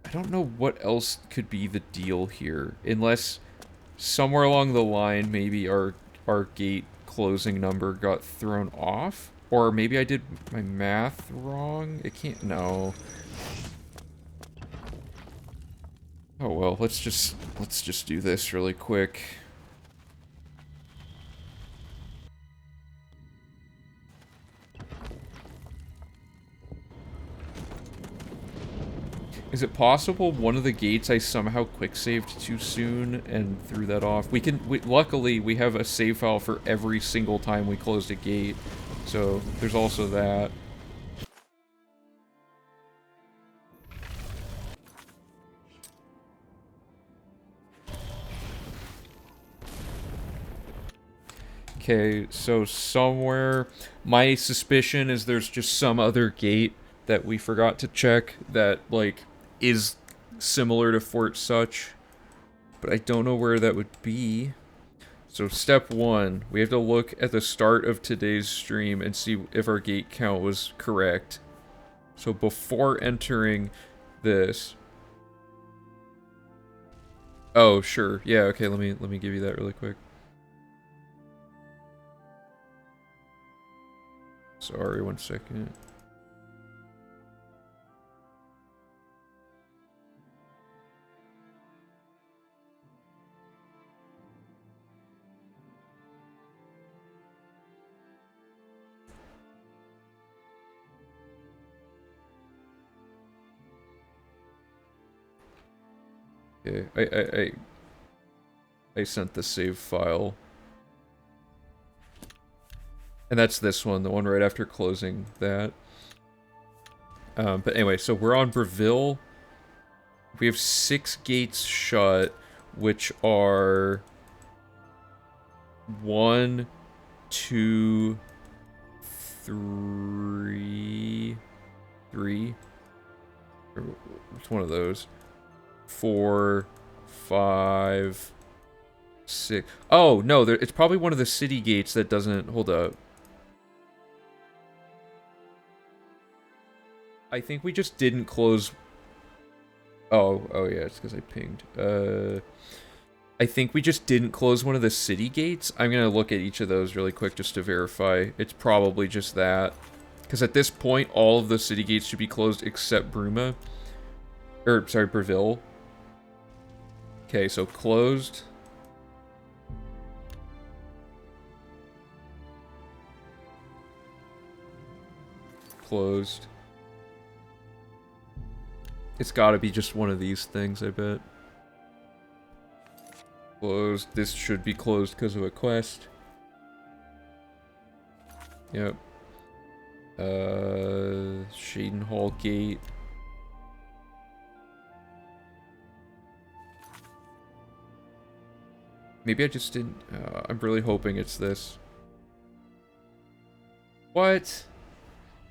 I don't know what else could be the deal here. Unless somewhere along the line, maybe our gate closing number got thrown off. Or maybe I did my math wrong. It can't... No. Oh well, let's just do this really quick. Is it possible one of the gates I somehow quick-saved too soon and threw that off? Luckily, we have a save file for every single time we closed a gate, so there's also that. Okay, so somewhere... My suspicion is there's just some other gate that we forgot to check that, like, is similar to Fort Such, but I don't know where that would be. So step 1, we have to look at the start of today's stream and see if our gate count was correct. So before entering this... Oh, sure. Yeah, okay, let me give you that really quick. Sorry, 1 second. Okay, I sent the save file. And that's this one, the one right after closing that. But anyway, so we're on Breville. We have 6 gates shut, which are 1, 2, 3. It's one of those. 4, 5, 6. Oh, no, it's probably one of the city gates that doesn't... Hold up. I think we just didn't close... Oh yeah, it's because I pinged. I think we just didn't close one of the city gates. I'm gonna look at each of those really quick just to verify. It's probably just that. Because at this point, all of the city gates should be closed except Bruma. Or, sorry, Breville. Okay, so closed. Closed. It's gotta be just one of these things, I bet. Closed. This should be closed because of a quest. Yep. Shaden Hall Gate. Maybe I just didn't... I'm really hoping it's this. What?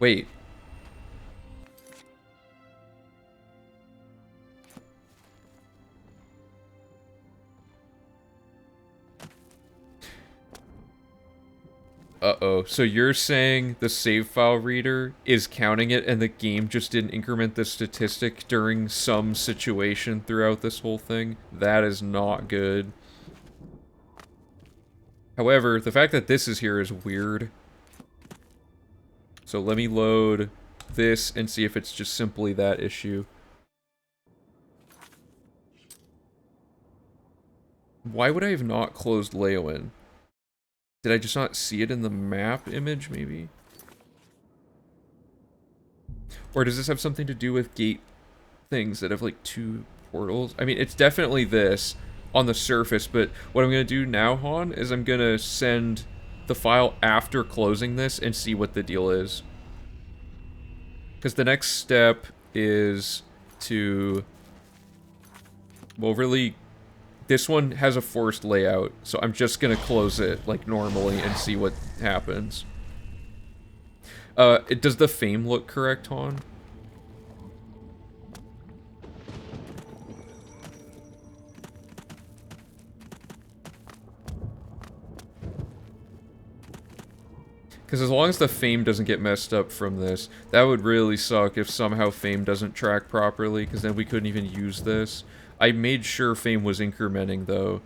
Wait. Uh-oh. So you're saying the save file reader is counting it and the game just didn't increment the statistic during some situation throughout this whole thing? That is not good. However, the fact that this is here is weird. So let me load this and see if it's just simply that issue. Why would I have not closed Leowen? Did I just not see it in the map image, maybe? Or does this have something to do with gate things that have, like, 2 portals? I mean, it's definitely this on the surface, but what I'm going to do now, Han, is I'm going to send the file after closing this and see what the deal is. Because the next step is to... Well, really... This one has a forced layout, so I'm just gonna close it, like, normally and see what happens. Does the fame look correct, Han? Because as long as the fame doesn't get messed up from this, that would really suck if somehow fame doesn't track properly, because then we couldn't even use this. I made sure fame was incrementing, though.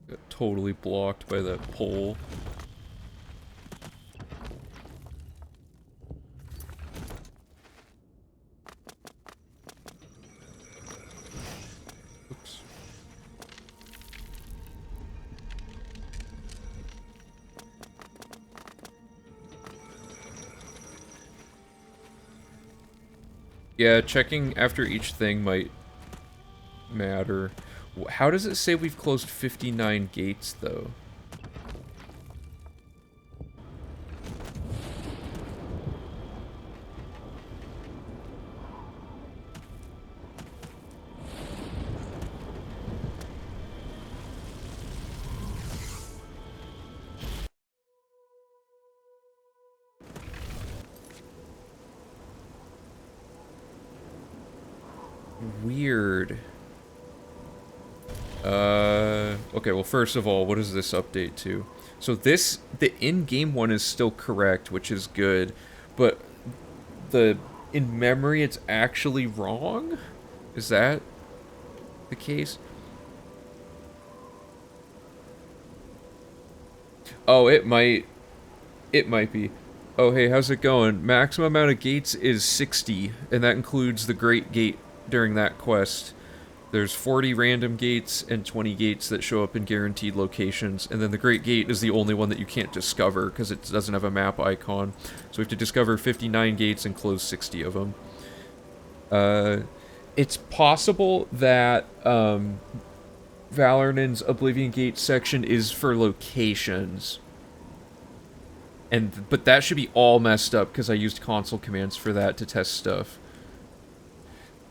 Got totally blocked by that pole. Oops. Yeah, checking after each thing might matter. How does it say we've closed 59 gates, though? Weird. Okay, well, first of all, what is this update to? So this, the in-game one is still correct, which is good, but the in-memory, it's actually wrong? Is that the case? Oh, it might be. Oh, hey, how's it going? Maximum amount of gates is 60, and that includes the Great Gate during that quest. There's 40 random gates and 20 gates that show up in guaranteed locations, and then the Great Gate is the only one that you can't discover because it doesn't have a map icon. So we have to discover 59 gates and close 60 of them. It's possible that Valornan's Oblivion Gate section is for locations. But that should be all messed up because I used console commands for that to test stuff.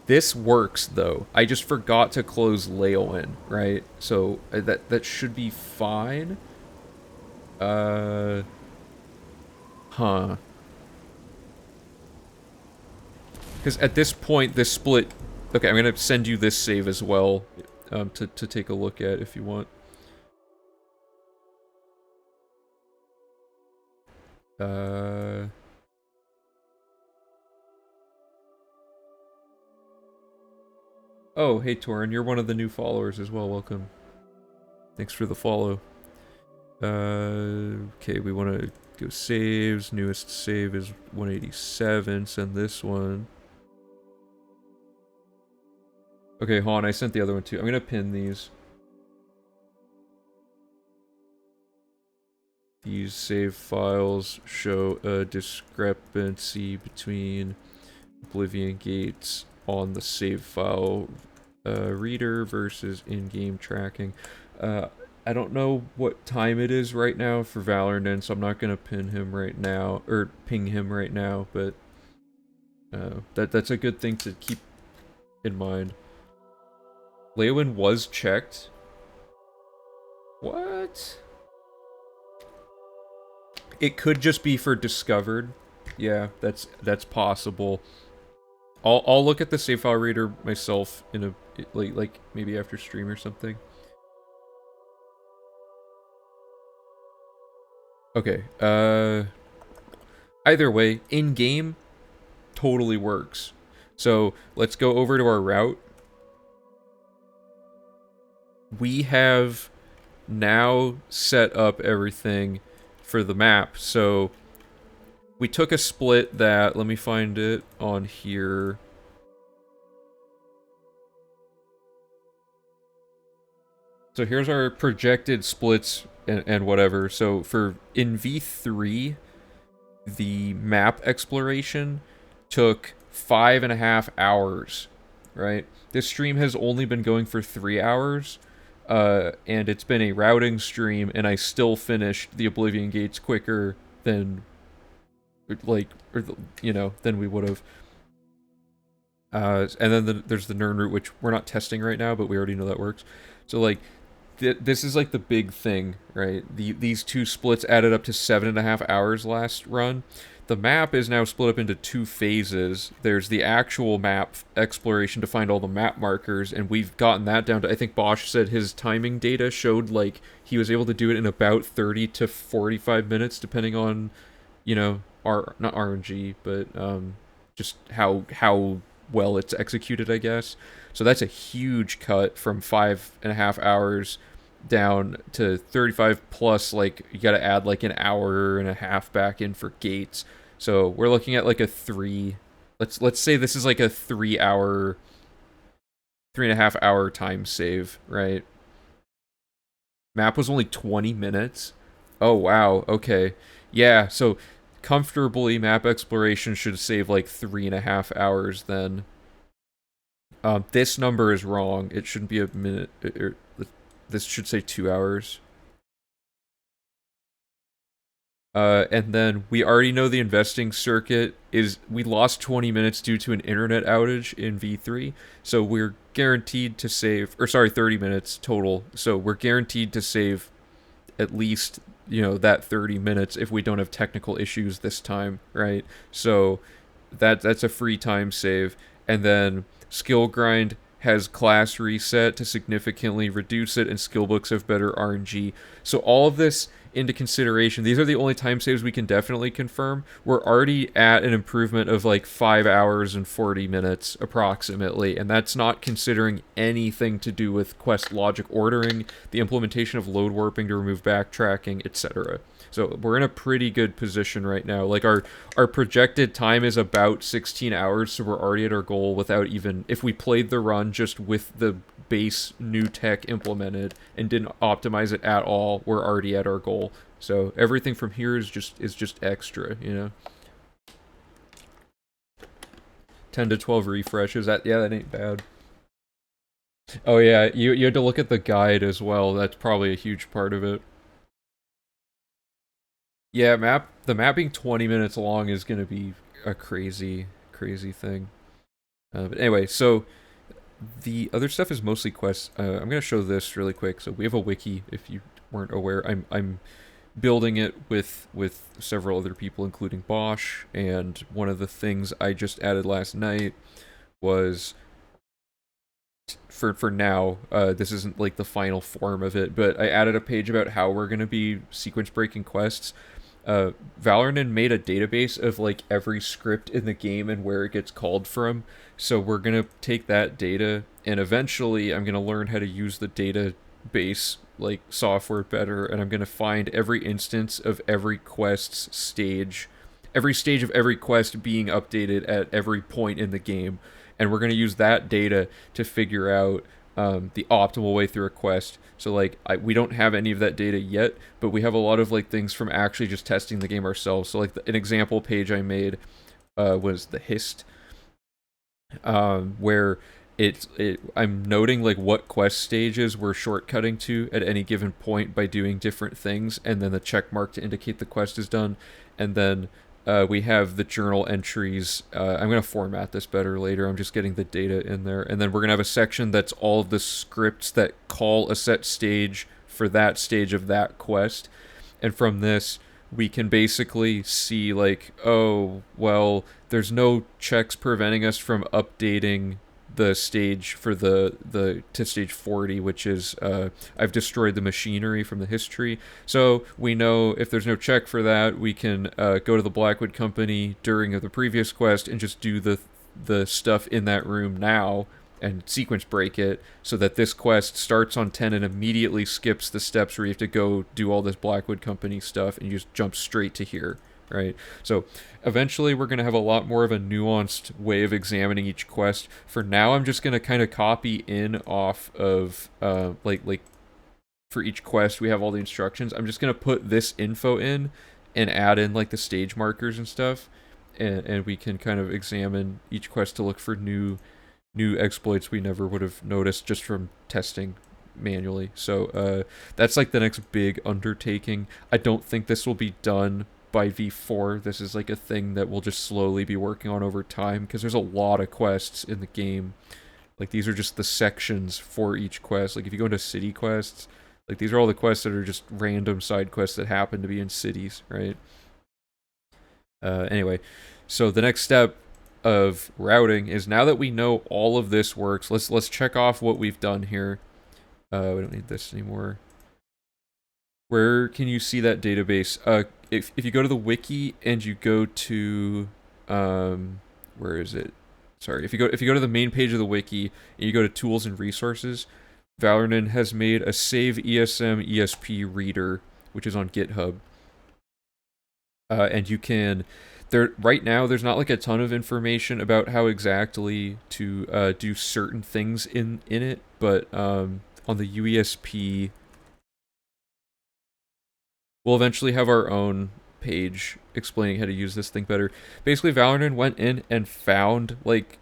This works, though. I just forgot to close Leowen, right? So that should be fine. Huh. Because at this point, this split... Okay, I'm going to send you this save as well to take a look at if you want. Uh... Oh, hey Torin, you're one of the new followers as well. Welcome. Thanks for the follow. Okay, we want to go saves. Newest save is 187. Send this one. Okay, Han, I sent the other one too. I'm gonna pin these. These save files show a discrepancy between Oblivion gates on the save file reader versus in-game tracking. I don't know what time it is right now for Valorant, so I'm not gonna pin him right now, or ping him right now, but that's a good thing to keep in mind. Leowin was checked. What? It could just be for discovered. Yeah, that's possible. I'll look at the save file reader myself in a like maybe after stream or something. Okay. Either way, in game totally works. So, let's go over to our route. We have now set up everything for the map. So, we took a split that, let me find it on here. So here's our projected splits and whatever. So in V3, the map exploration took 5.5 hours, right? This stream has only been going for 3 hours, and it's been a routing stream, and I still finished the Oblivion gates quicker than, than we would have. And then there's the Nern route, which we're not testing right now, but we already know that works. So, like, this is, like, the big thing, right? These two splits added up to 7.5 hours last run. The map is now split up into 2 phases. There's the actual map exploration to find all the map markers, and we've gotten that down to, I think Bosch said his timing data showed, like, he was able to do it in about 30 to 45 minutes, depending on, you know, not RNG, but, just how well it's executed, I guess. So that's a huge cut from 5.5 hours down to 35 plus, like, you gotta add like an hour and a half back in for gates. So we're looking at like a let's say this is like a 3.5 hour time save, right? Map was only 20 minutes. Oh wow, okay. Yeah, so comfortably map exploration should save like 3.5 hours then. This number is wrong. It shouldn't be a minute. This should say 2 hours. And then we already know the investing circuit is, we lost 20 minutes due to an internet outage in V3. So we're guaranteed to save, or sorry, 30 minutes total. So we're guaranteed to save at least, that 30 minutes if we don't have technical issues this time, right? So that's a free time save. And then skill grind has class reset to significantly reduce it, and skill books have better RNG. So all of this into consideration, these are the only time saves we can definitely confirm. We're already at an improvement of like 5 hours and 40 minutes approximately, and that's not considering anything to do with quest logic ordering, the implementation of load warping to remove backtracking, etc. So we're in a pretty good position right now. Like our projected time is about 16 hours, so we're already at our goal without even, if we played the run just with the base new tech implemented and didn't optimize it at all, we're already at our goal. So everything from here is just extra, 10 to 12 refreshes. That ain't bad. Oh yeah, you had to look at the guide as well. That's probably a huge part of it. Yeah, the map being 20 minutes long is going to be a crazy thing. But anyway, so the other stuff is mostly quests. I'm going to show this really quick. So we have a wiki, if you weren't aware. I'm building it with several other people, including Bosch, and one of the things I just added last night was, for now, this isn't like the final form of it, but I added a page about how we're going to be sequence breaking quests. Valorant made a database of like every script in the game and where it gets called from. So we're gonna take that data, and eventually I'm gonna learn how to use the database like software better, and I'm gonna find every instance of every quest's stage, every stage of every quest being updated at every point in the game, and we're gonna use that data to figure out the optimal way through a quest. So like we don't have any of that data yet, but we have a lot of like things from actually just testing the game ourselves. So like an example page I made was the hist, where I'm noting like what quest stages we're shortcutting to at any given point by doing different things, and then the check mark to indicate the quest is done, and then we have the journal entries. I'm going to format this better later. I'm just getting the data in there. And then we're going to have a section that's all of the scripts that call a set stage for that stage of that quest. And from this, we can basically see like, oh, well, there's no checks preventing us from updating the stage for the to stage 40, which is I've destroyed the machinery from the history. So we know if there's no check for that, we can go to the Blackwood Company during the previous quest and just do the stuff in that room now and sequence break it so that this quest starts on 10 and immediately skips the steps where you have to go do all this Blackwood Company stuff, and you just jump straight to here, right? So eventually we're going to have a lot more of a nuanced way of examining each quest. For now, I'm just going to kind of copy in off of like for each quest we have all the instructions. I'm just going to put this info in and add in like the stage markers and stuff, and we can kind of examine each quest to look for new exploits we never would have noticed just from testing manually. So that's like the next big undertaking. I don't think this will be done by V4. This is like a thing that we'll just slowly be working on over time, because there's a lot of quests in the game. Like these are just the sections for each quest. Like if you go into city quests, like these are all the quests that are just random side quests that happen to be in cities, right? Anyway, so the next step of routing is, now that we know all of this works, let's check off what we've done here. We don't need this anymore. Where can you see that database? If you go to the wiki and you go to where is it? Sorry, if you go to the main page of the wiki and you go to tools and resources, Valorant has made a save ESM ESP reader, which is on GitHub. And you can right now there's not like a ton of information about how exactly to do certain things in it, but on the UESP we'll eventually have our own page explaining how to use this thing better. Basically, Valorant went in and found like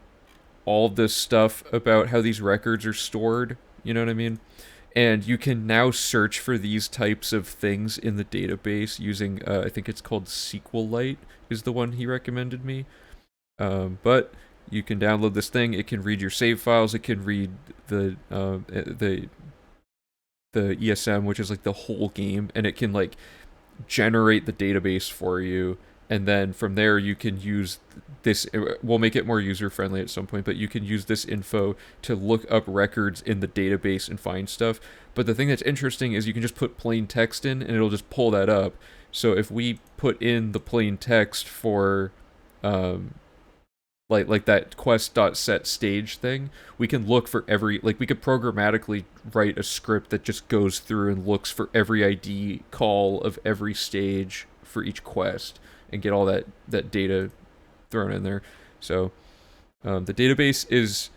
all this stuff about how these records are stored, you know what I mean? And you can now search for these types of things in the database using, I think it's called SQLite is the one he recommended me. But you can download this thing. It can read your save files. It can read the ESM, which is like the whole game, and it can like generate the database for you. And then from there, you can use this. We'll make it more user-friendly at some point, but you can use this info to look up records in the database and find stuff. But the thing that's interesting is you can just put plain text in, and it'll just pull that up. So if we put in the plain text for, like that quest.set stage thing, we can look for every, like we could programmatically write a script that just goes through and looks for every ID call of every stage for each quest, and get all that data thrown in there. So the database is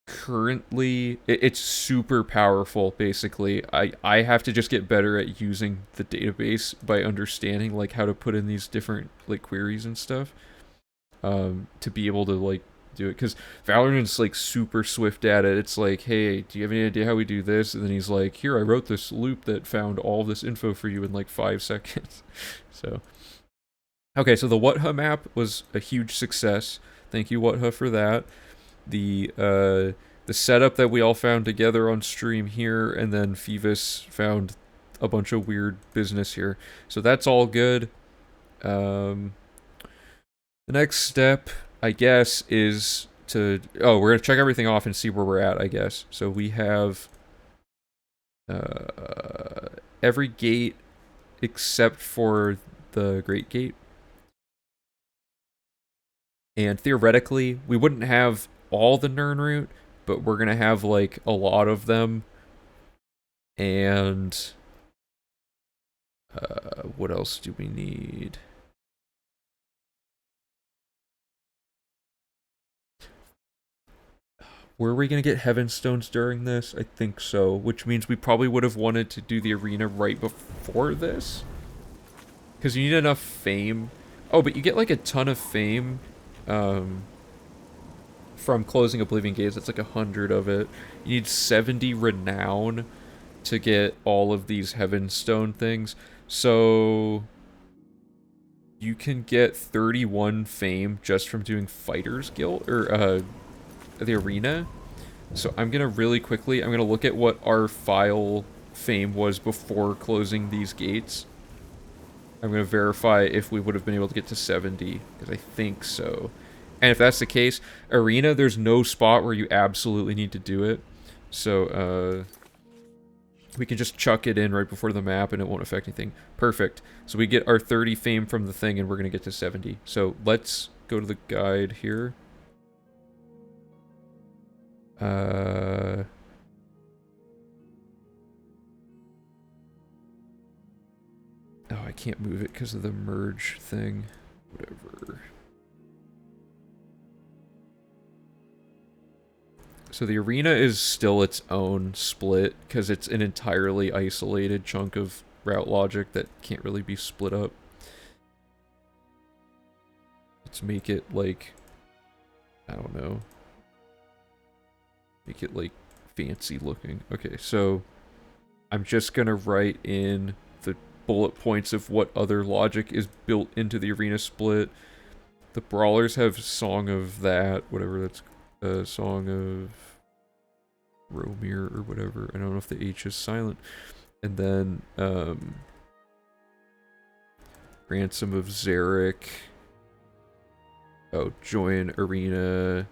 currently, it's super powerful. Basically, I have to just get better at using the database by understanding like how to put in these different like queries and stuff, to be able to like do it, because Valorant's like super swift at it. It's like, hey, do you have any idea how we do this? And then he's like, here, I wrote this loop that found all this info for you in like 5 seconds. So okay, so the Whatha map was a huge success. Thank you, Whatha, for that. The setup that we all found together on stream here, and then Phoebus found a bunch of weird business here. So that's all good. The next step, I guess, is to... Oh, we're going to check everything off and see where we're at, I guess. So we have... every gate except for the Great Gate. And theoretically, we wouldn't have all the Nirnroot, but we're gonna have like a lot of them. And what else do we need? Were we gonna get Heaven Stones during this? I think so, which means we probably would have wanted to do the arena right before this. Because you need enough fame. Oh, but you get like a ton of fame from closing Oblivion gates. That's like 100 of it. You need 70 renown to get all of these Heavenstone things. So you can get 31 fame just from doing Fighters Guild, or the arena. So I'm gonna really quickly, I'm gonna look at what our file fame was before closing these gates. I'm gonna verify if we would have been able to get to 70, because I think so. And if that's the case, arena, there's no spot where you absolutely need to do it. So, we can just chuck it in right before the map and it won't affect anything. Perfect. So we get our 30 fame from the thing and we're gonna get to 70. So let's go to the guide here. Oh, I can't move it because of the merge thing. Whatever. So the arena is still its own split because it's an entirely isolated chunk of route logic that can't really be split up. Let's make it like, I don't know. Make it like fancy looking. Okay, so I'm just gonna write in the bullet points of what other logic is built into the arena split. The brawlers have Song of that, whatever that's a Song of Romir or whatever. I don't know if the H is silent. And then Ransom of Zarek. Oh, join arena,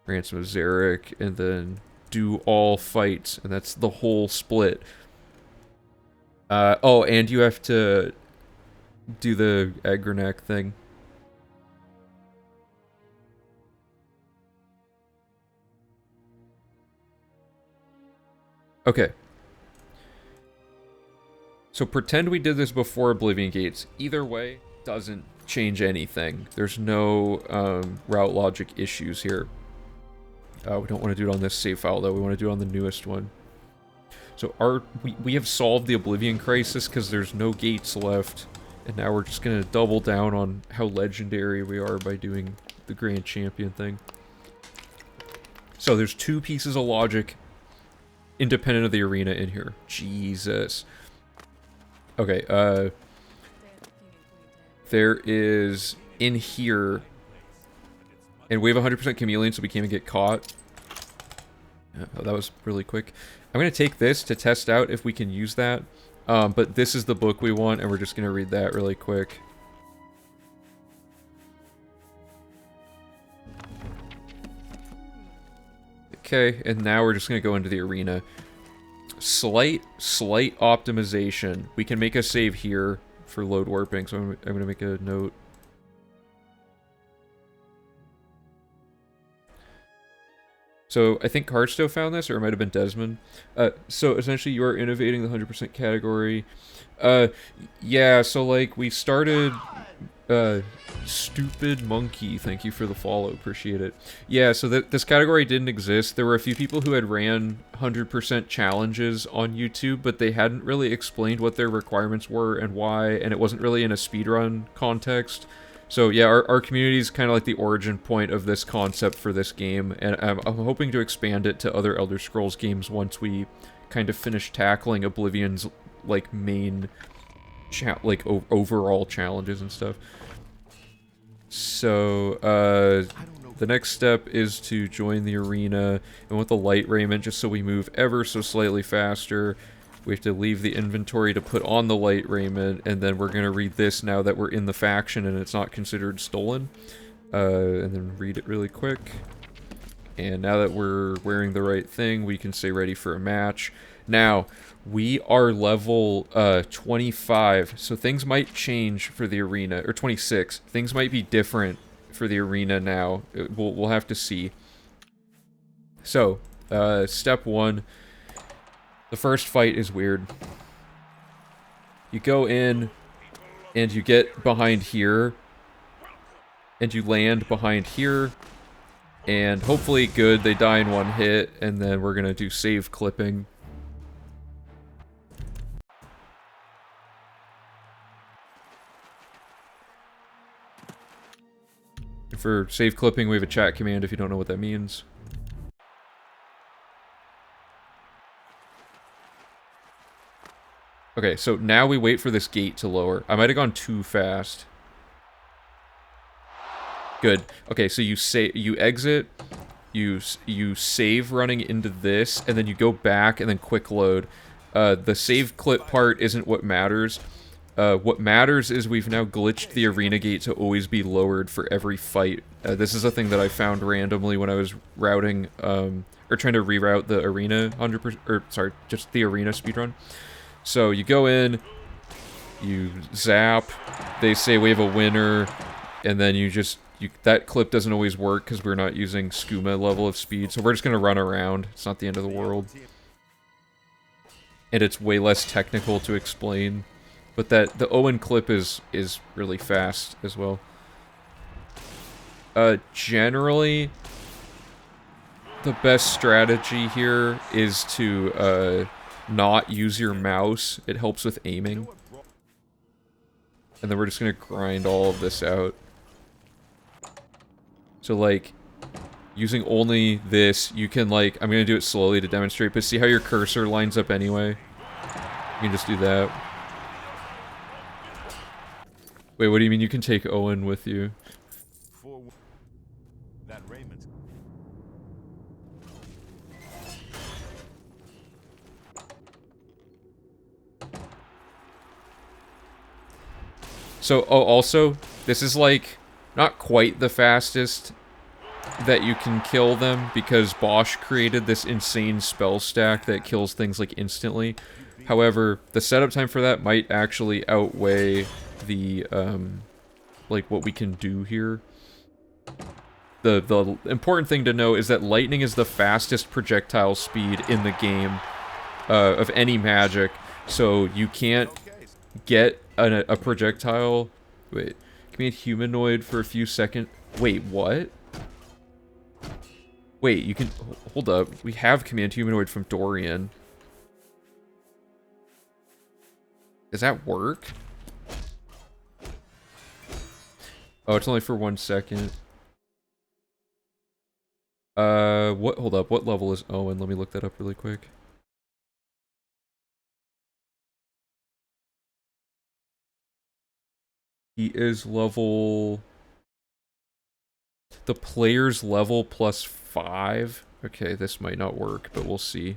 Ransom of Zarek, and then do all fights, and that's the whole split. Oh, and you have to do the Agranak thing. Okay. So pretend we did this before Oblivion Gates. Either way, doesn't change anything. There's no route logic issues here. We don't want to do it on this save file, though. We want to do it on the newest one. So we have solved the Oblivion crisis because there's no gates left. And now we're just going to double down on how legendary we are by doing the Grand Champion thing. So there's 2 pieces of logic independent of the arena in here. Jesus. Okay, there is in here, and we have 100% chameleon, so we can't even get caught. Oh, that was really quick. I'm going to take this to test out if we can use that, but this is the book we want, and we're just going to read that really quick. Okay, and now we're just going to go into the arena. Slight optimization. We can make a save here for load warping, so I'm going to make a note. So I think Hardstow found this, or it might have been Desmond. So essentially you are innovating the 100% category. Yeah, so like we started... Stupid Monkey, thank you for the follow, appreciate it. Yeah, so this category didn't exist. There were a few people who had ran 100% challenges on YouTube, but they hadn't really explained what their requirements were and why, and it wasn't really in a speedrun context. So yeah, our community is kind of like the origin point of this concept for this game, and I'm hoping to expand it to other Elder Scrolls games once we kind of finish tackling Oblivion's like main overall challenges and stuff. So, the next step is to join the arena, and with the light raiment, just so we move ever so slightly faster, we have to leave the inventory to put on the light raiment, and then we're going to read this now that we're in the faction and it's not considered stolen. And then read it really quick. And now that we're wearing the right thing, we can say ready for a match. Now, we are level 25, so things might change for the arena, or 26. Things might be different for the arena now. We'll have to see. So, step 1. The first fight is weird. You go in, and you get behind here, and you land behind here, and hopefully good, they die in one hit, and then we're gonna do save clipping. For save clipping, we have a chat command if you don't know what that means. Okay, so now we wait for this gate to lower. I might have gone too fast. Good. Okay, so you exit, you save running into this, and then you go back and then quick load. The save clip part isn't what matters. What matters is we've now glitched the arena gate to always be lowered for every fight. This is a thing that I found randomly when I was routing, or trying to reroute the arena 100%, or sorry, just the arena speedrun. So you go in, you zap, they say we have a winner, and then that clip doesn't always work because we're not using skooma level of speed, so we're just gonna run around. It's not the end of the world. And it's way less technical to explain. But the Owen clip is really fast as well. Generally, the best strategy here is to not use your mouse. It helps with aiming. And then we're just gonna grind all of this out. So like, using only this, you can like, I'm gonna do it slowly to demonstrate, but see how your cursor lines up anyway? You can just do that. Wait, what do you mean you can take Owen with you? So, oh, also, this is like, not quite the fastest that you can kill them, because Bosch created this insane spell stack that kills things like instantly. However, the setup time for that might actually outweigh the, like, what we can do here. The important thing to know is that lightning is the fastest projectile speed in the game, of any magic, so you can't get a projectile. Wait, command humanoid for a few seconds. Wait, what? Wait, you can hold up. We have command humanoid from Dorian. Does that work? Oh, it's only for 1 second. What? Hold up. What level is Owen? Let me look that up really quick. He is level... The player's level +5? Okay, this might not work, but we'll see.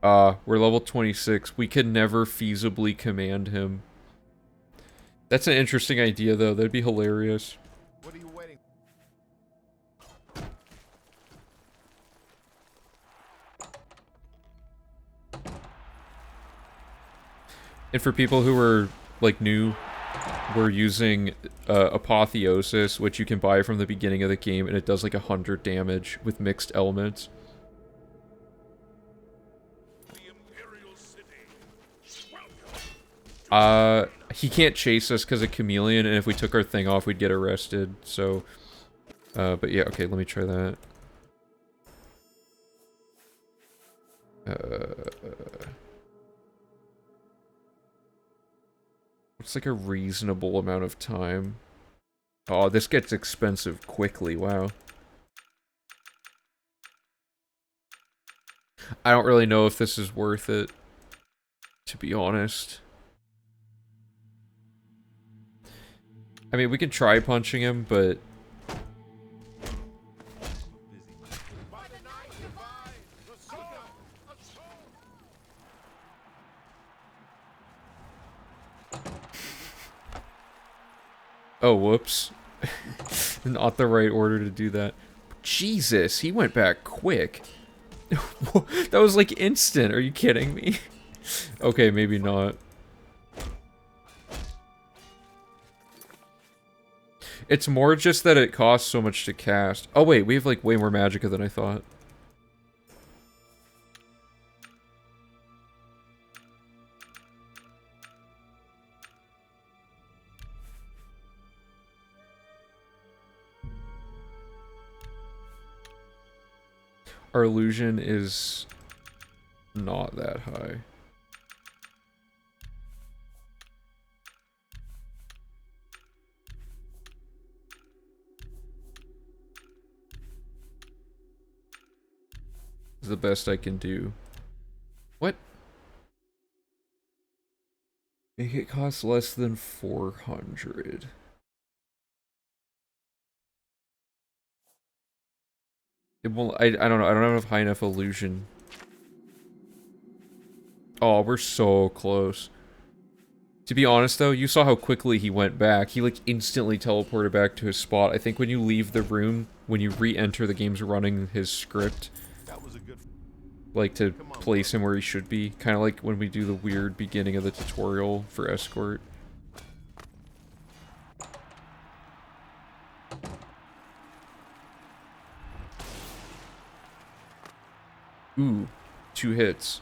We're level 26. We can never feasibly command him. That's an interesting idea, though. That'd be hilarious. What are you waiting? And for people who are, like, new, we're using Apotheosis, which you can buy from the beginning of the game, and it does, like, 100 damage with mixed elements. He can't chase us because of Chameleon, and if we took our thing off, we'd get arrested, so... but yeah, okay, let me try that. It's like a reasonable amount of time. Oh, this gets expensive quickly, wow. I don't really know if this is worth it, to be honest. I mean, we can try punching him, but... Oh, whoops. Not the right order to do that. Jesus, he went back quick. That was like instant. Are you kidding me? Okay, maybe not. It's more just that it costs so much to cast. Oh wait, we have like way more magicka than I thought. Our illusion is not that high. It's the best I can do. What? Make it cost less than 400. It won't, I don't know, I don't have high enough illusion. Oh, we're so close. To be honest though, you saw how quickly he went back. He like instantly teleported back to his spot. I think when you leave the room, when you re-enter, the game's running his script. Like to place him where he should be. Kind of like when we do the weird beginning of the tutorial for escort. Ooh, 2 hits.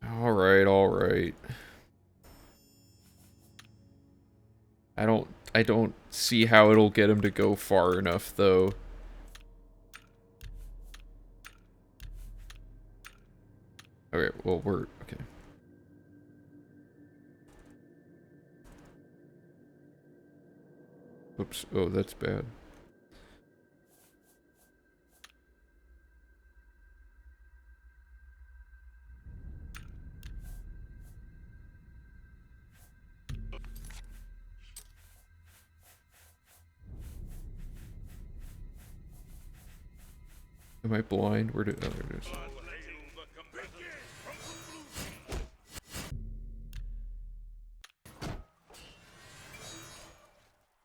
Alright, alright. I don't see how it'll get him to go far enough, though. Okay, well, we're... okay. Oops. Oh, that's bad. Am I blind? Where did... oh, there it is.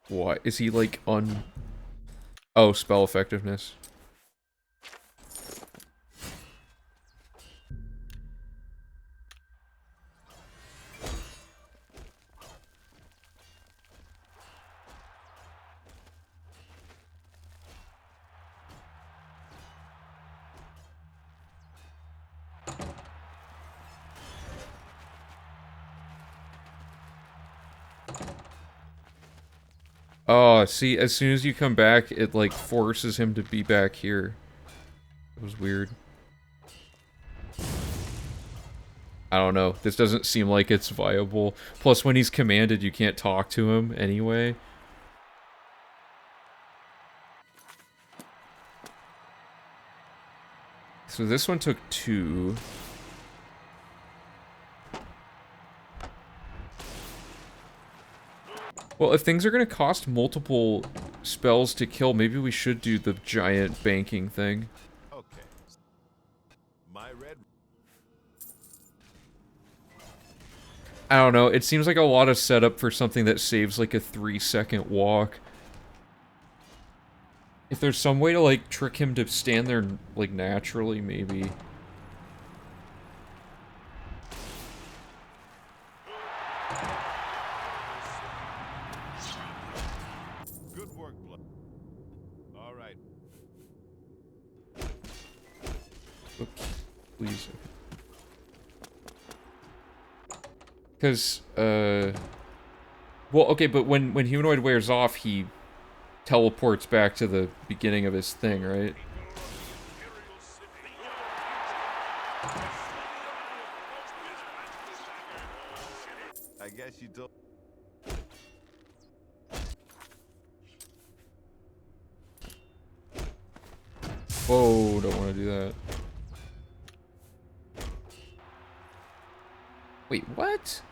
What? Is he, like, oh, spell effectiveness. Oh, see, as soon as you come back, it, like, forces him to be back here. It was weird. I don't know. This doesn't seem like it's viable. Plus, when he's commanded, you can't talk to him anyway. So this one took 2. Well, if things are going to cost multiple spells to kill, maybe we should do the giant banking thing. Okay. My red. I don't know, it seems like a lot of setup for something that saves like a 3-second walk. If there's some way to like trick him to stand there like naturally, maybe. Good work, Blood. All right. Oops, please. Because, well, okay, but when Humanoid wears off, he teleports back to the beginning of his thing, right? I guess you don't. Whoa, don't want to do that. Wait, what?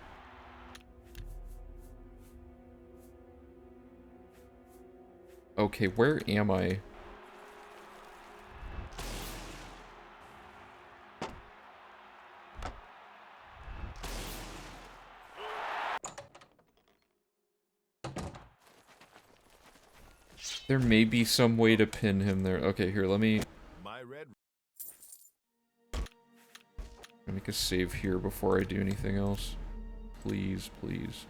Okay, where am I? There may be some way to pin him there. Okay, here, let me My red. make a save here before I do anything else. Please, please.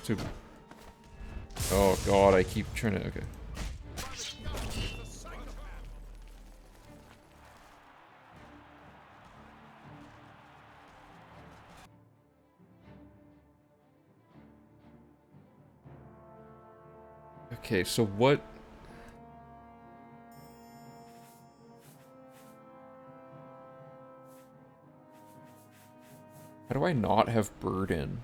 So, oh god, I keep trying to, okay. Okay, so what... How do I not have burden?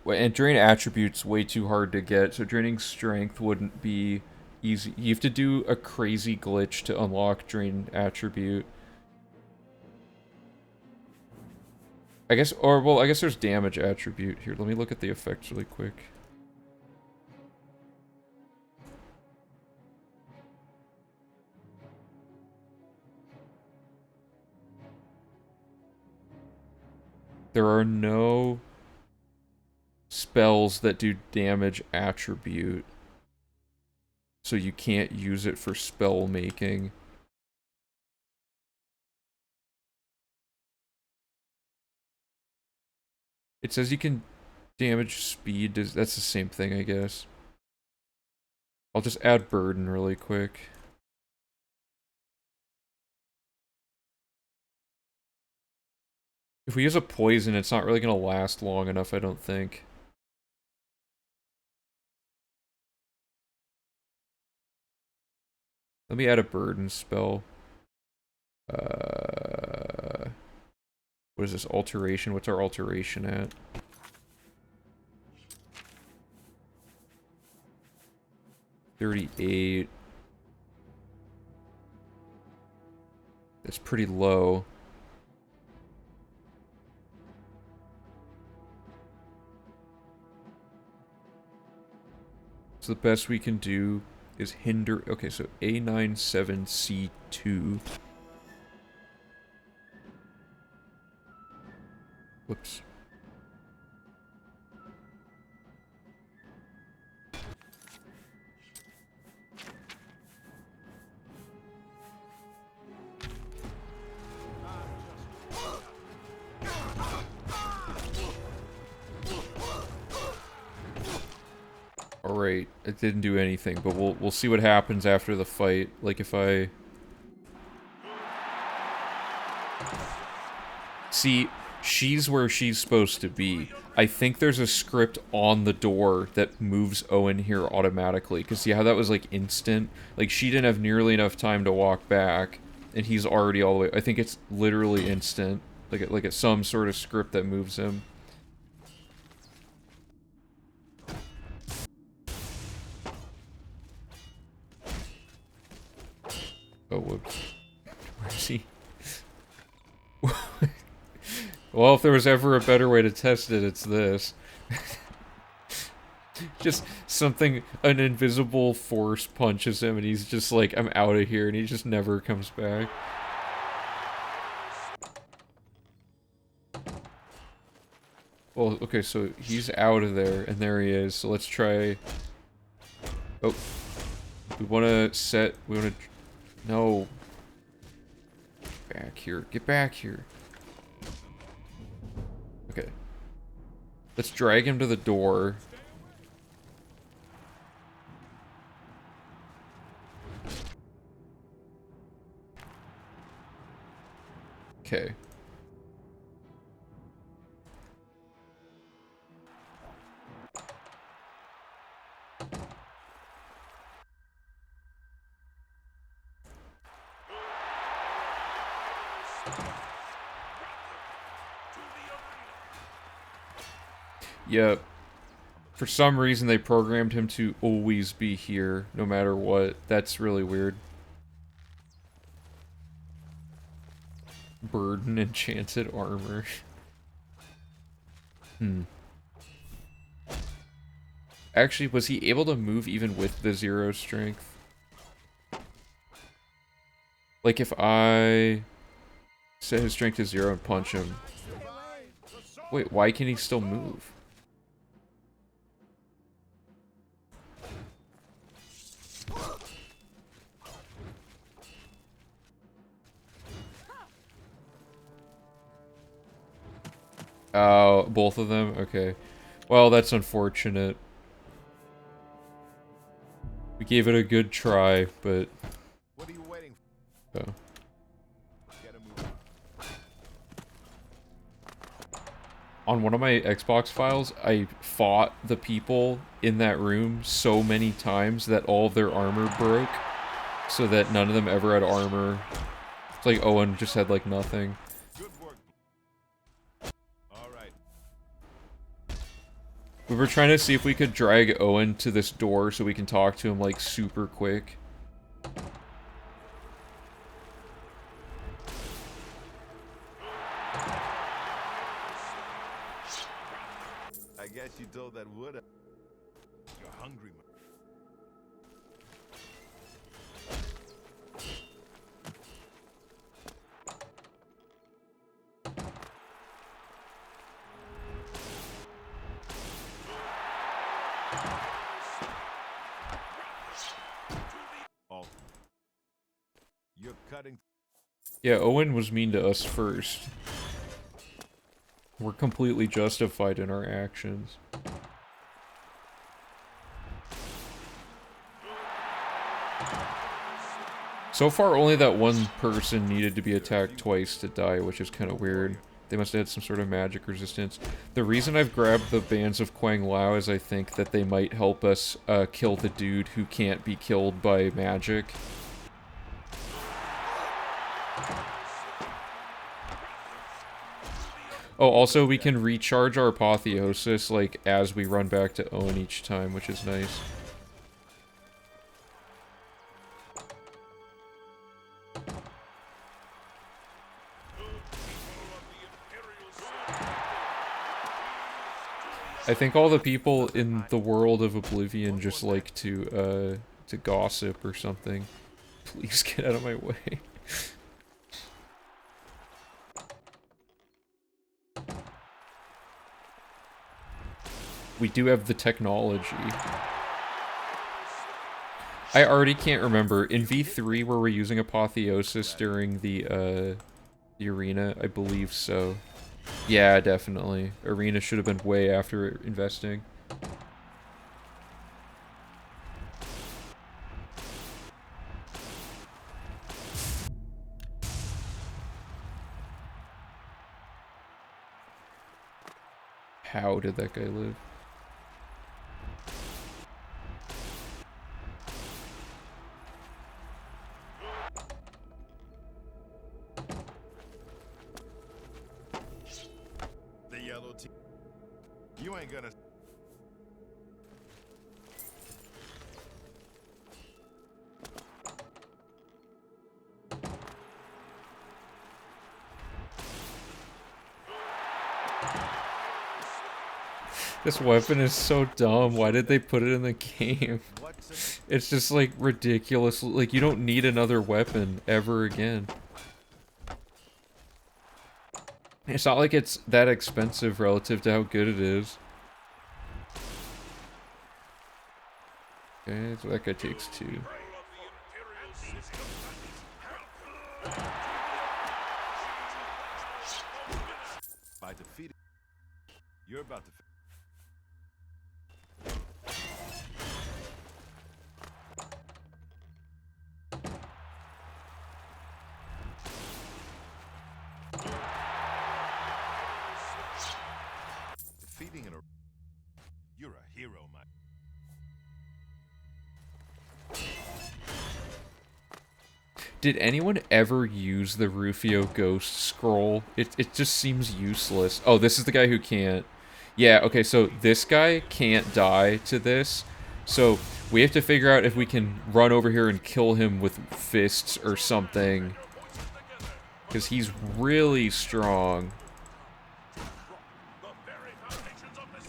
And drain attributes way too hard to get, so draining strength wouldn't be easy. You have to do a crazy glitch to unlock drain attribute. I guess, or, well, I guess there's damage attribute. Here, let me look at the effects really quick. There are no spells that do damage attribute, so you can't use it for spell making. It says you can damage speed, that's the same thing, I guess. I'll just add burden really quick. If we use a poison, it's not really gonna last long enough, I don't think. Let me add a burden spell. What is this, alteration? What's our alteration at? $38. That's pretty low. So the best we can do is hinder... Okay, so A97C2. Whoops. Alright, it didn't do anything, but we'll see what happens after the fight. Like if I... See, she's where she's supposed to be. I think there's a script on the door that moves Owen here automatically. Because see how that was like instant? Like she didn't have nearly enough time to walk back, and he's already all the way... I think it's literally instant. Like it's some sort of script that moves him. Oh, whoops. Where is he? Well, if there was ever a better way to test it, it's this. Just something, an invisible force punches him and he's just like, I'm out of here, and he just never comes back. Well, okay, so he's out of there, and there he is, so let's try... Oh. We wanna set... We wanna... No. Back here. Get back here. Okay. Let's drag him to the door. Okay. Yep. For some reason, they programmed him to always be here, no matter what. That's really weird. Burden enchanted armor. Hmm. Actually, was he able to move even with the 0 strength? Like, if I set his strength to 0 and punch him. Wait, why can he still move? Oh, both of them? Okay. Well, that's unfortunate. We gave it a good try, but... What are you waiting for? Oh. Get a move on. On one of my Xbox files, I fought the people in that room so many times that all of their armor broke, so that none of them ever had armor. It's like Owen just had, like, nothing. Good work. All right. We were trying to see if we could drag Owen to this door so we can talk to him, like, super quick. I guess you told that wood. You're hungry, man. Oh. You're cutting. Yeah, Owen was mean to us first. We're completely justified in our actions. So far, only that one person needed to be attacked twice to die, which is kind of weird. They must have had some sort of magic resistance. The reason I've grabbed the Bands of Quang Lao is I think that they might help us kill the dude who can't be killed by magic. Oh, also we can recharge our apotheosis, like, as we run back to Owen each time, which is nice. I think all the people in the world of Oblivion just like to gossip or something. Please get out of my way. We do have the technology. I already can't remember. In V3, were we using Apotheosis during the arena? I believe so. Yeah, definitely. Arena should have been way after investing. How did that guy live? The yellow team. You ain't gonna. This weapon is so dumb. Why did they put it in the game? It's just like ridiculous. Like, you don't need another weapon ever again. It's not like it's that expensive relative to how good it is. Okay, so that guy takes 2. By defeating. You're about to. Defeating an. You're a hero, man. Did anyone ever use the Rufio Ghost Scroll? It just seems useless. Oh, this is the guy who can't. Yeah, okay, so this guy can't die to this. So we have to figure out if we can run over here and kill him with fists or something. Because he's really strong.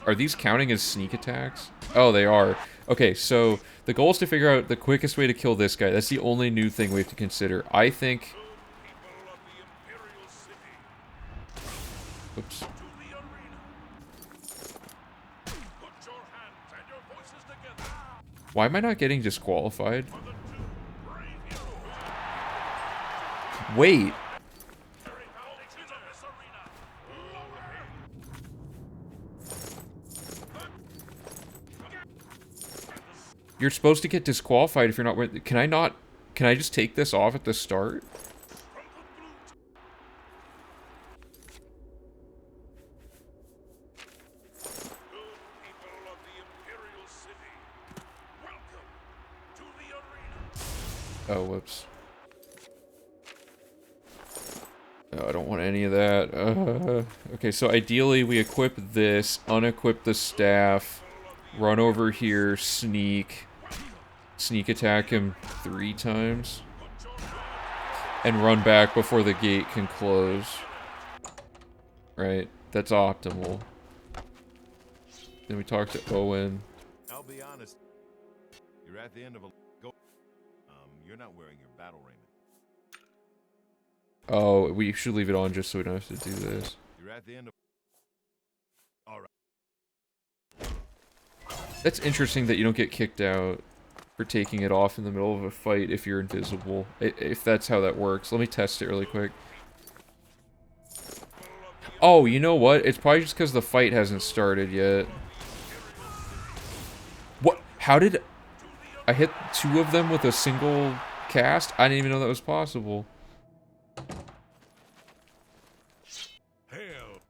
Are these counting as sneak attacks? Oh, they are. Okay, so the goal is to figure out the quickest way to kill this guy. That's the only new thing we have to consider. I think... Oops. Why am I not getting disqualified? Wait. You're supposed to get disqualified if you're not... Can I not... Can I just take this off at the start? Oh, whoops. Oh, I don't want any of that. Okay, so ideally we equip this, unequip the staff, run over here, sneak attack him 3 times, and run back before the gate can close. Right, that's optimal. Then we talk to Owen. I'll be honest. You're at the end of a go. You're not wearing your battle raiment. Oh, we should leave it on just so we don't have to do this. You're at the end of... Alright. That's interesting that you don't get kicked out for taking it off in the middle of a fight if you're invisible. If that's how that works. Let me test it really quick. Oh, you know what? It's probably just because the fight hasn't started yet. What? How did... I hit 2 of them with a single cast? I didn't even know that was possible. Hail!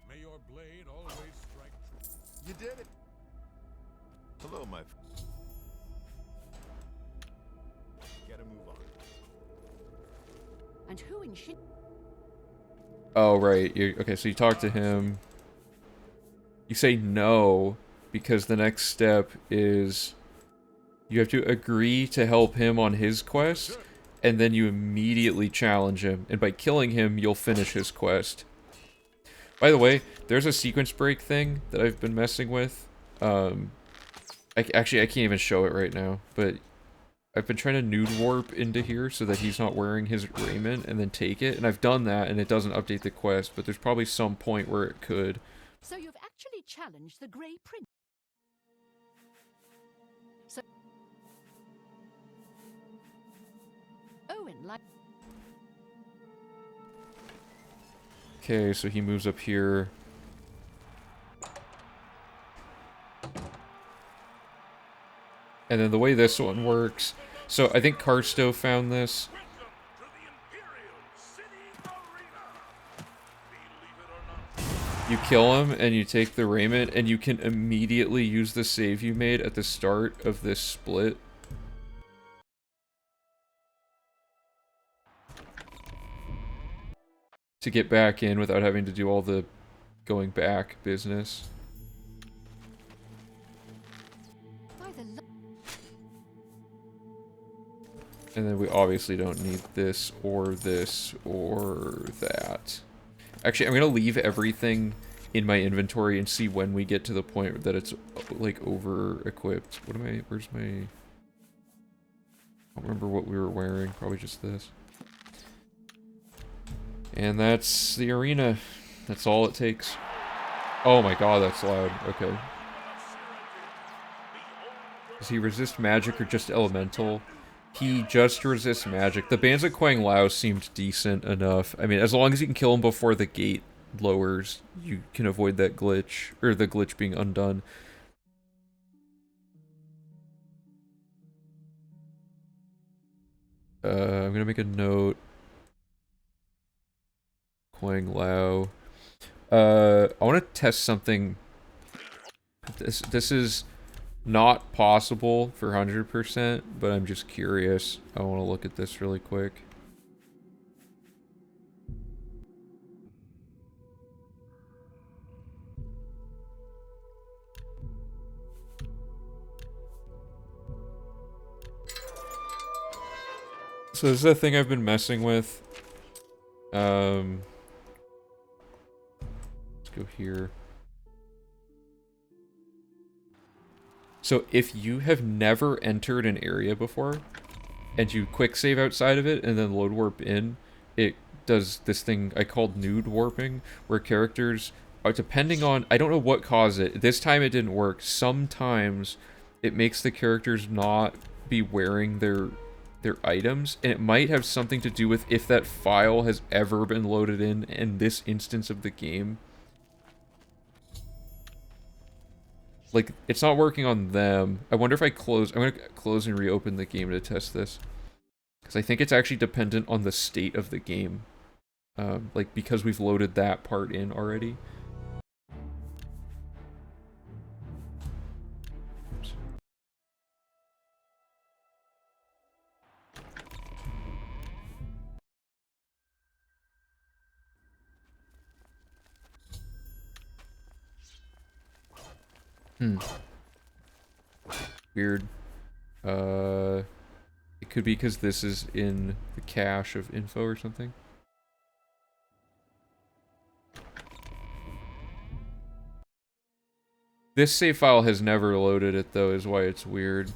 May your blade always strike true. You did it. Hello, my... Gotta move on. And who in shit? Oh, right. Okay, so you talk to him. You say no, because the next step is you have to agree to help him on his quest, and then you immediately challenge him. And by killing him, you'll finish his quest. By the way, there's a sequence break thing that I've been messing with. Actually, I can't even show it right now, but I've been trying to nude warp into here so that he's not wearing his raiment and then take it. And I've done that, and it doesn't update the quest, but there's probably some point where it could. So you've actually challenged the Grey Prince. So Owen, like... Okay, so he moves up here. And then the way this one works... So I think Karsto found this. You kill him, and you take the raiment, and you can immediately use the save you made at the start of this split. To get back in without having to do all the going back business. And then we obviously don't need this or that. Actually, I'm gonna leave everything in my inventory and see when we get to the point that it's like over-equipped. Where's my... I don't remember what we were wearing, probably just this. And that's the arena. That's all it takes. Oh my god, that's loud. Okay. Does he resist magic or just elemental? He just resists magic. The Bands of Quang Lao seemed decent enough. I mean, as long as you can kill him before the gate lowers, you can avoid that glitch, or the glitch being undone. I'm gonna make a note. Quang Lao. I want to test something. This is not possible for 100%, but I'm just curious. I want to look at this really quick. So this is a thing I've been messing with. Let's go here. So if you have never entered an area before, and you quick save outside of it and then load warp in, it does this thing I called nude warping, where characters are, depending on, I don't know what caused it, this time it didn't work, sometimes it makes the characters not be wearing their items, and it might have something to do with if that file has ever been loaded in this instance of the game. Like, it's not working on them. I wonder if I close, I'm gonna close and reopen the game to test this. Because I think it's actually dependent on the state of the game. Like, because we've loaded that part in already. Oops. Weird. It could be because this is in the cache of info or something. This save file has never loaded it though, is why it's weird.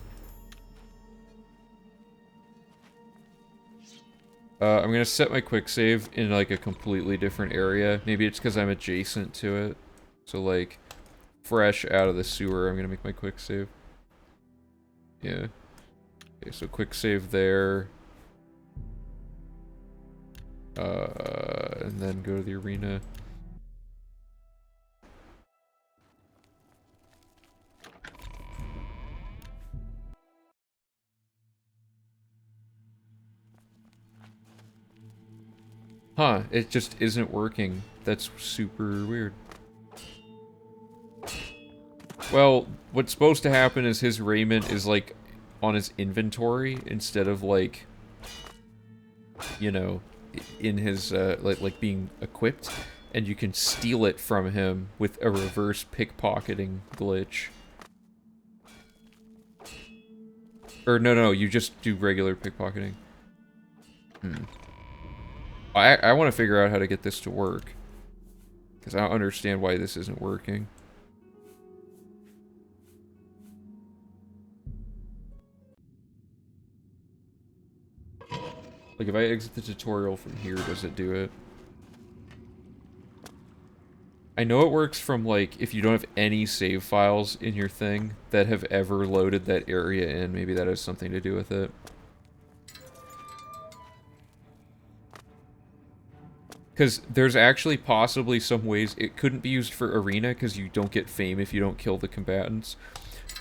I'm gonna set my quick save in like a completely different area. Maybe it's because I'm adjacent to it. So like, fresh out of the sewer, I'm gonna make my quick save. Yeah. Okay, so quick save there. And then go to the arena. Huh, it just isn't working. That's super weird. Well, what's supposed to happen is his raiment is like on his inventory instead of like, you know, in his like being equipped, and you can steal it from him with a reverse pickpocketing glitch. Or no, you just do regular pickpocketing. I want to figure out how to get this to work, because I don't understand why this isn't working. Like, if I exit the tutorial from here, does it do it? I know it works from, like, if you don't have any save files in your thing that have ever loaded that area in. Maybe that has something to do with it. Because there's actually possibly some ways it couldn't be used for arena because you don't get fame if you don't kill the combatants.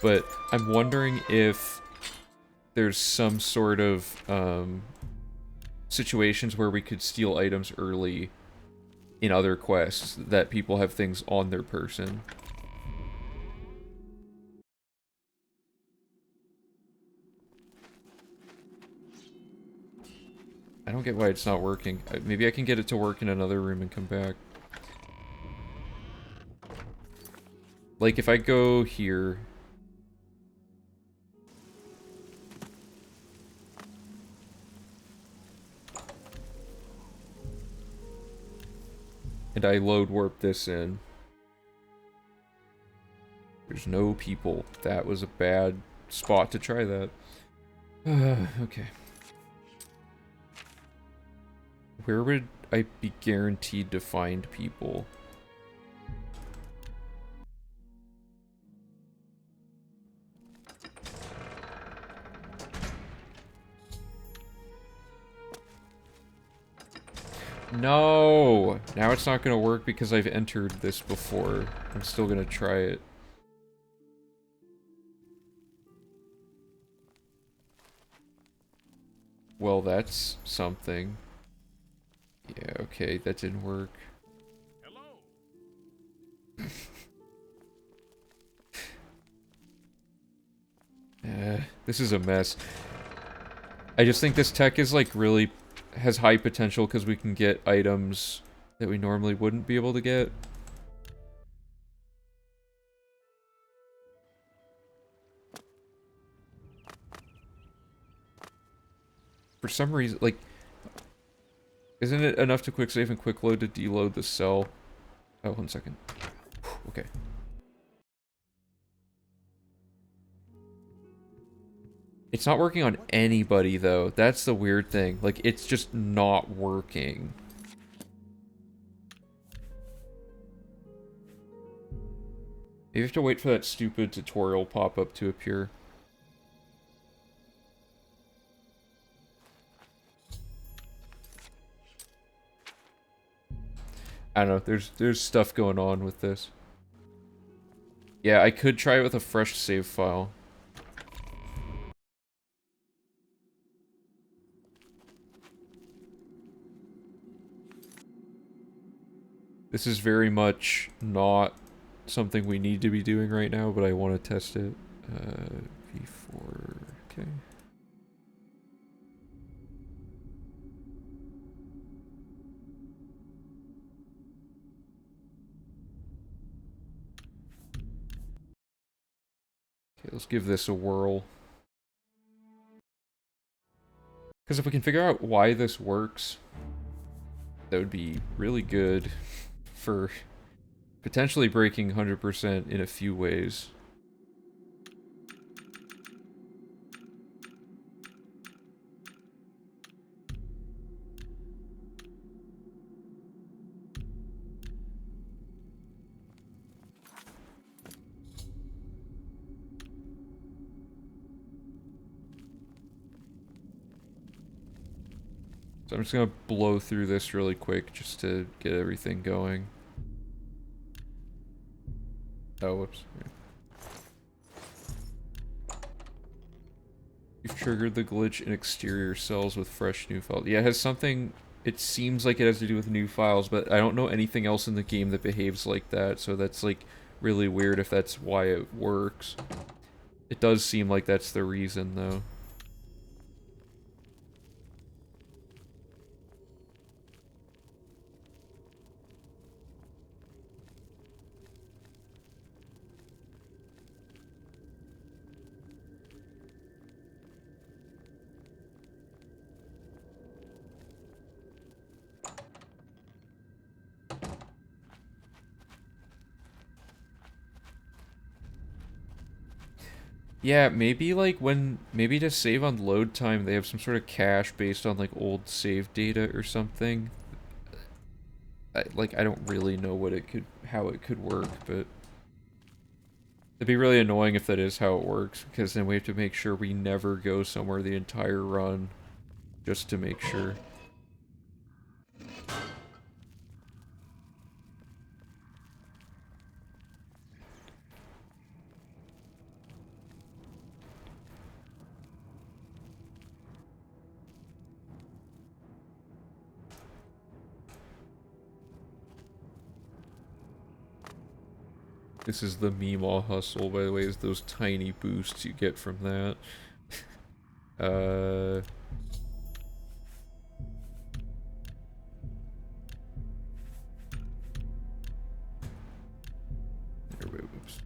But I'm wondering if there's some sort of situations where we could steal items early in other quests that people have things on their person. I don't get why it's not working. Maybe I can get it to work in another room and come back. Like, if I go here... and I load warp this in. There's no people. That was a bad spot to try that. Okay. Where would I be guaranteed to find people? No! Now it's not gonna work because I've entered this before. I'm still gonna try it. Well, that's something. Yeah, okay, that didn't work. This is a mess. I just think this tech is like really has high potential because we can get items that we normally wouldn't be able to get. For some reason, like, isn't it enough to quick save and quick load to deload the cell? Oh, 1 second. Okay. It's not working on anybody, though. That's the weird thing. Like, it's just not working. You have to wait for that stupid tutorial pop-up to appear. I don't know, there's stuff going on with this. Yeah, I could try it with a fresh save file. This is very much not something we need to be doing right now, but I want to test it. V4, okay. Okay, let's give this a whirl. Because if we can figure out why this works, that would be really good for potentially breaking 100% in a few ways. So I'm just gonna blow through this really quick just to get everything going. Oh, whoops. You've triggered the glitch in exterior cells with fresh new files. Yeah, it has something... It seems like it has to do with new files, but I don't know anything else in the game that behaves like that, so that's, like, really weird if that's why it works. It does seem like that's the reason, though. Yeah, maybe like maybe to save on load time, they have some sort of cache based on like old save data or something. I don't really know how it could work, but it'd be really annoying if that is how it works, because then we have to make sure we never go somewhere the entire run, just to make sure. This is the Meemaw hustle, by the way, is those tiny boosts you get from that. Oops.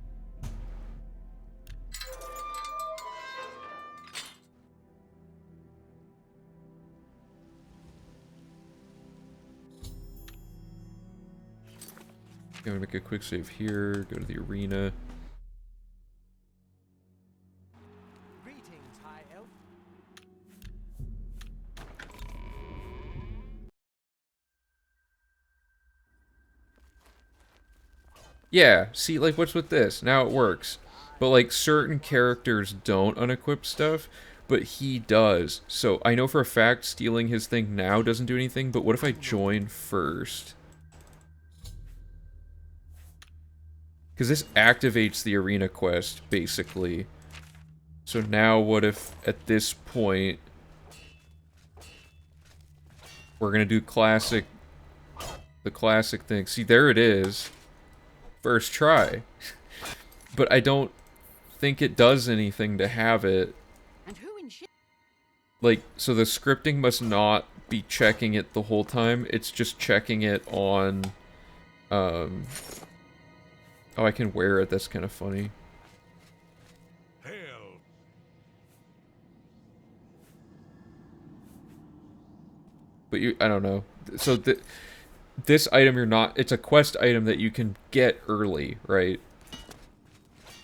I'm gonna make a quick save here, go to the arena. Greetings, High Elf. Yeah, see, like, what's with this? Now it works. But, like, certain characters don't unequip stuff, but he does. So, I know for a fact stealing his thing now doesn't do anything, but what if I join first? Because this activates the arena quest, basically. So now what if, at this point, we're gonna do the classic thing. See, there it is. First try. But I don't think it does anything to have it. And who in shit? Like, so the scripting must not be checking it the whole time. It's just checking it on, Oh, I can wear it. That's kind of funny. Hail. But I don't know. So this item it's a quest item that you can get early, right?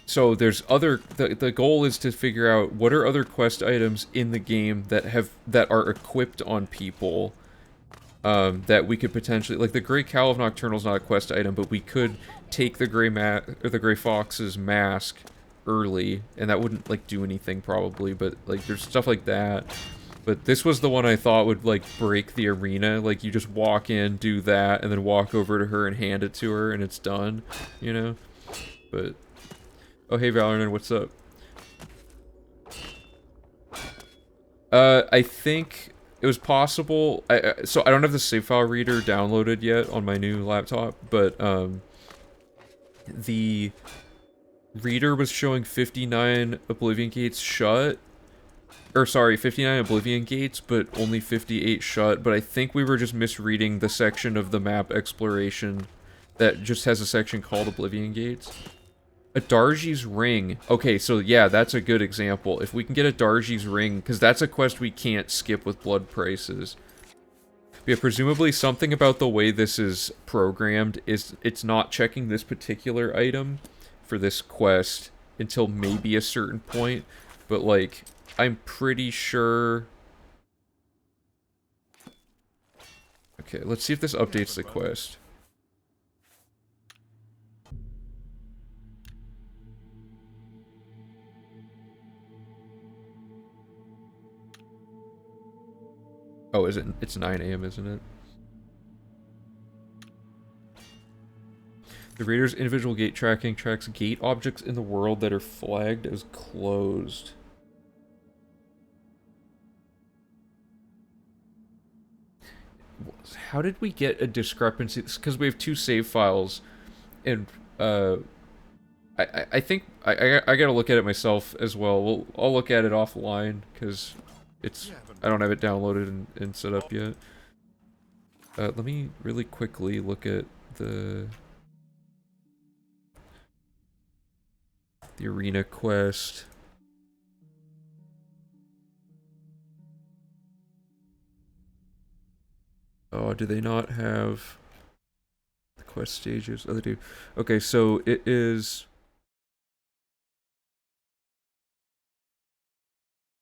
So there's the goal is to figure out what are other quest items in the game that are equipped on people, that we could potentially, like the Grey Cowl of Nocturnal's not a quest item, but we could take the Grey Fox's mask early, and that wouldn't like do anything probably, but like there's stuff like that. But this was the one I thought would like break the arena. Like you just walk in, do that, and then walk over to her and hand it to her, and it's done, you know? But oh hey Valorant, what's up? I think it was possible. So I don't have the save file reader downloaded yet on my new laptop, but the reader was showing 59 Oblivion gates shut. Or sorry, 59 Oblivion gates, but only 58 shut. But I think we were just misreading the section of the map exploration that just has a section called Oblivion gates. A Darji's Ring. Okay, so yeah, that's a good example. If we can get a Darji's Ring, because that's a quest we can't skip with blood prices. But yeah, presumably something about the way this is programmed is it's not checking this particular item for this quest until maybe a certain point. But like, I'm pretty sure... Okay, let's see if this updates the quest. Oh, is it? It's 9 AM, isn't it? The Raider's individual gate tracking tracks gate objects in the world that are flagged as closed. How did we get a discrepancy? Because we have two save files, and I think I gotta look at it myself as well. I'll look at it offline because it's I don't have it downloaded and set up yet. Let me really quickly look at the arena quest. Oh, do they not have the quest stages? Oh, they do. Okay, so it is...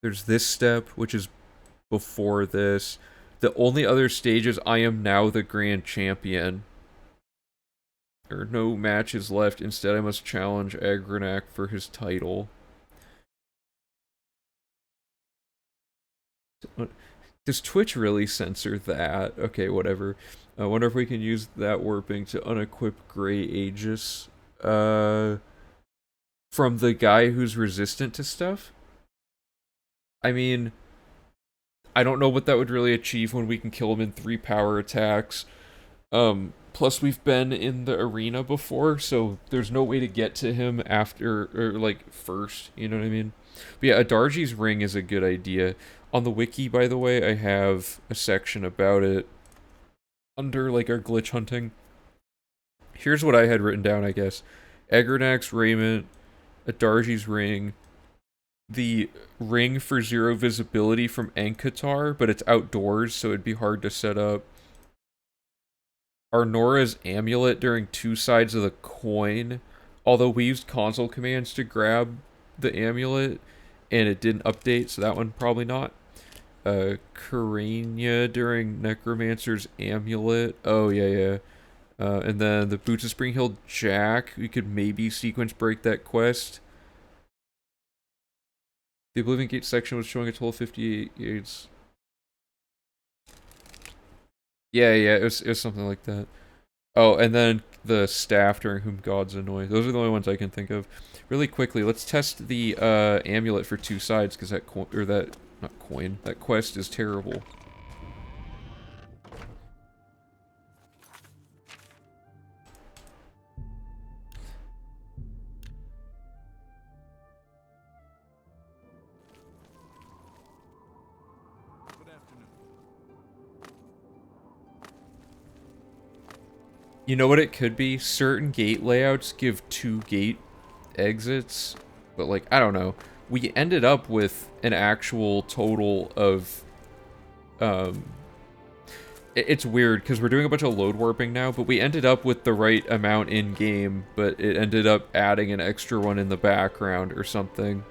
There's this step, which is before this. The only other stage is I am now the grand champion. There are no matches left. Instead, I must challenge Agranak for his title. Does Twitch really censor that? Okay, whatever. I wonder if we can use that warping to unequip Grey Aegis. From the guy who's resistant to stuff? I mean, I don't know what that would really achieve when we can kill him in 3 power attacks. Plus we've been in the arena before, so there's no way to get to him after, or like, first, you know what I mean? But yeah, a Darji's Ring is a good idea. On the wiki, by the way, I have a section about it under, like, our glitch hunting. Here's what I had written down, I guess. Agranak's raiment, a Darji's Ring, the ring for 0 visibility from Ankatar, but it's outdoors, so it'd be hard to set up. Arnora's amulet during 2 sides of the coin, although we used console commands to grab the amulet, and it didn't update, so that one probably not. Karania during Necromancer's amulet. Oh, yeah. And then the Boots of Spring Hill Jack, we could maybe sequence break that quest. The Oblivion Gate section was showing a total of 58 gates. Yeah, it was something like that. Oh, and then the staff during Whom Gods Annoy. Those are the only ones I can think of. Really quickly, let's test the amulet for 2 sides, because that quest is terrible. You know what it could be? Certain gate layouts give 2 gate exits, but like, I don't know. We ended up with an actual total of, It's weird, because we're doing a bunch of load warping now, but we ended up with the right amount in-game, but it ended up adding an extra one in the background or something.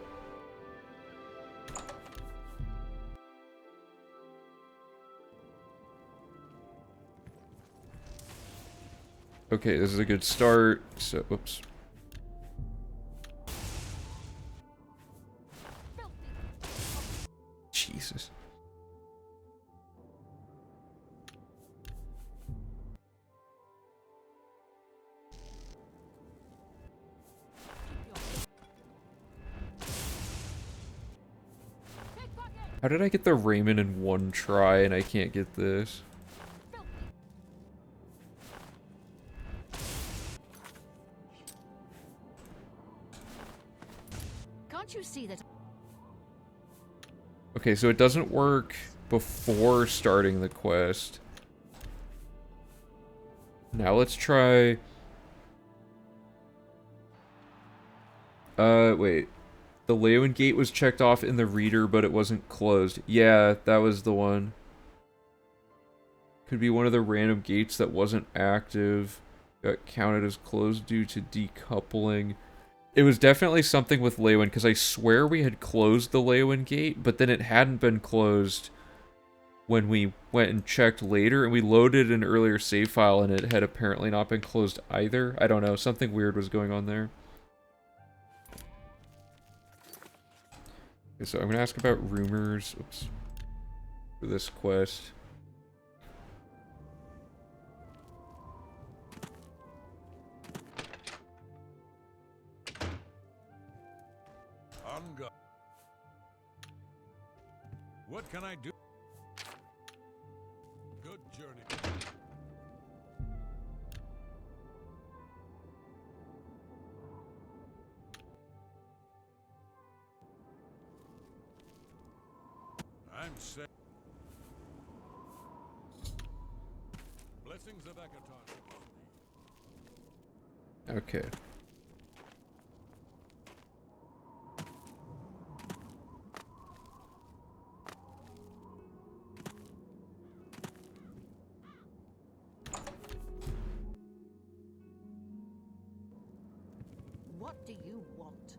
Okay, this is a good start, so, whoops. Jesus. How did I get the Raymond in one try and I can't get this? Can't you see that? Okay, so it doesn't work before starting the quest. Now let's try... wait. The Leeuwin gate was checked off in the reader, but it wasn't closed. Yeah, that was the one. Could be one of the random gates that wasn't active. Got counted as closed due to decoupling. It was definitely something with Leeuwin, because I swear we had closed the Leeuwin gate, but then it hadn't been closed when we went and checked later, and we loaded an earlier save file, and it had apparently not been closed either. I don't know, something weird was going on there. Okay, so I'm gonna ask about rumors, oops, for this quest. On go. What can I do? Good journey. I'm set. Blessings of Akaton. Okay. What do you want?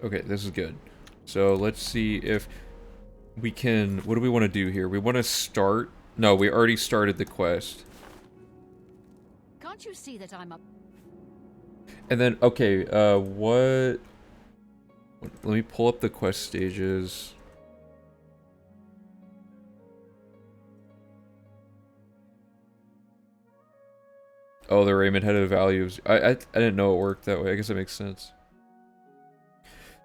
Okay, this is good. So let's see if we can... What do we want to do here? We want to start... No, we already started the quest. Can't you see that I'm up? And then, okay, what... Let me pull up the quest stages. Oh, the Raymond had a value of... I didn't know it worked that way. I guess that makes sense.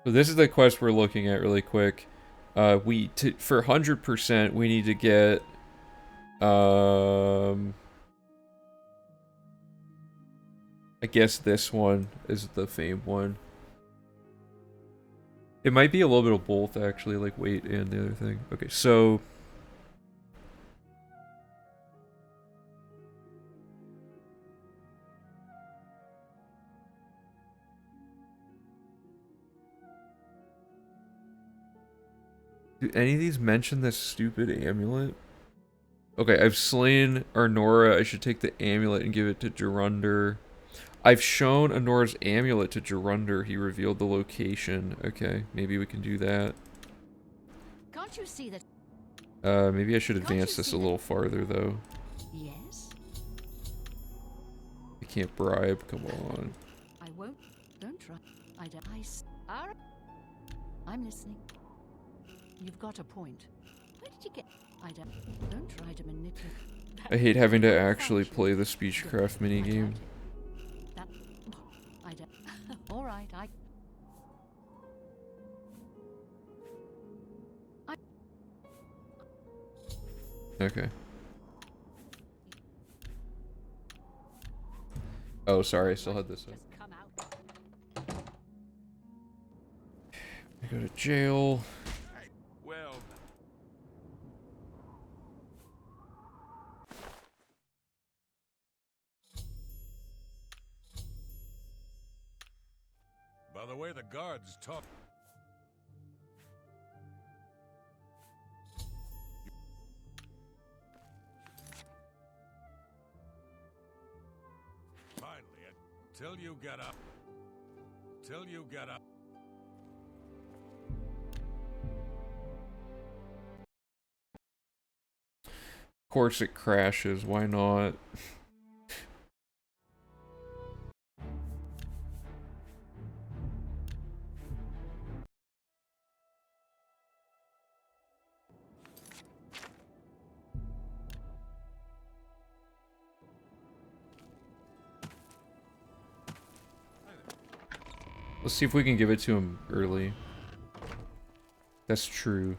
So this is the quest we're looking at really quick. For 100%, we need to get... I guess this one is the famed one. It might be a little bit of both, actually, like weight and the other thing. Okay, so... Do any of these mention this stupid amulet? Okay, I've slain Arnora. I should take the amulet and give it to Gerunder. I've shown Anora's amulet to Gerunder. He revealed the location. Okay, maybe we can do that. Can't you see that? Maybe I should advance this a little farther, though. Yes. I can't bribe. Come on. I won't. Don't try. I don't. All right. I'm listening. You've got a point. Where did you get? Don't try to manipulate. I hate having to actually play the Speechcraft minigame. That. I don't. All right. Okay. Oh, sorry. I still had this up. Just come out. I go to jail. Well, by the way the guards talk. Till you get up. Till you get up. Of course it crashes, why not? Let's see if we can give it to him early. That's true.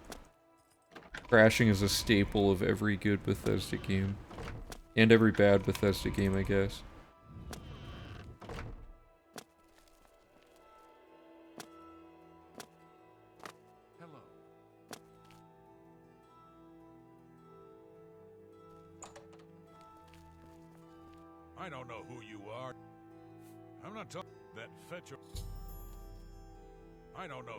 Crashing is a staple of every good Bethesda game. And every bad Bethesda game, I guess. Hello. I don't know who you are. I'm not talking that fetcher. I don't know.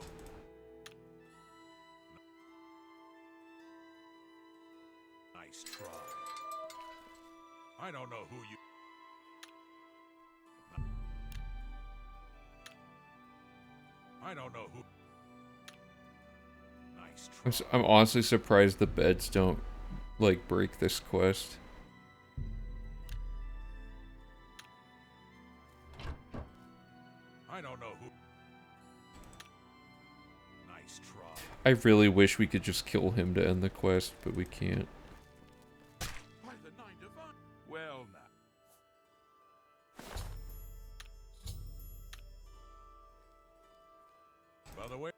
Nice try. I don't know who you. I don't know who. Nice try. I'm honestly surprised the beds don't, like, break this quest. I don't know who. Nice try. I really wish we could just kill him to end the quest, but we can't. By the nine divine. Well, now. By the way.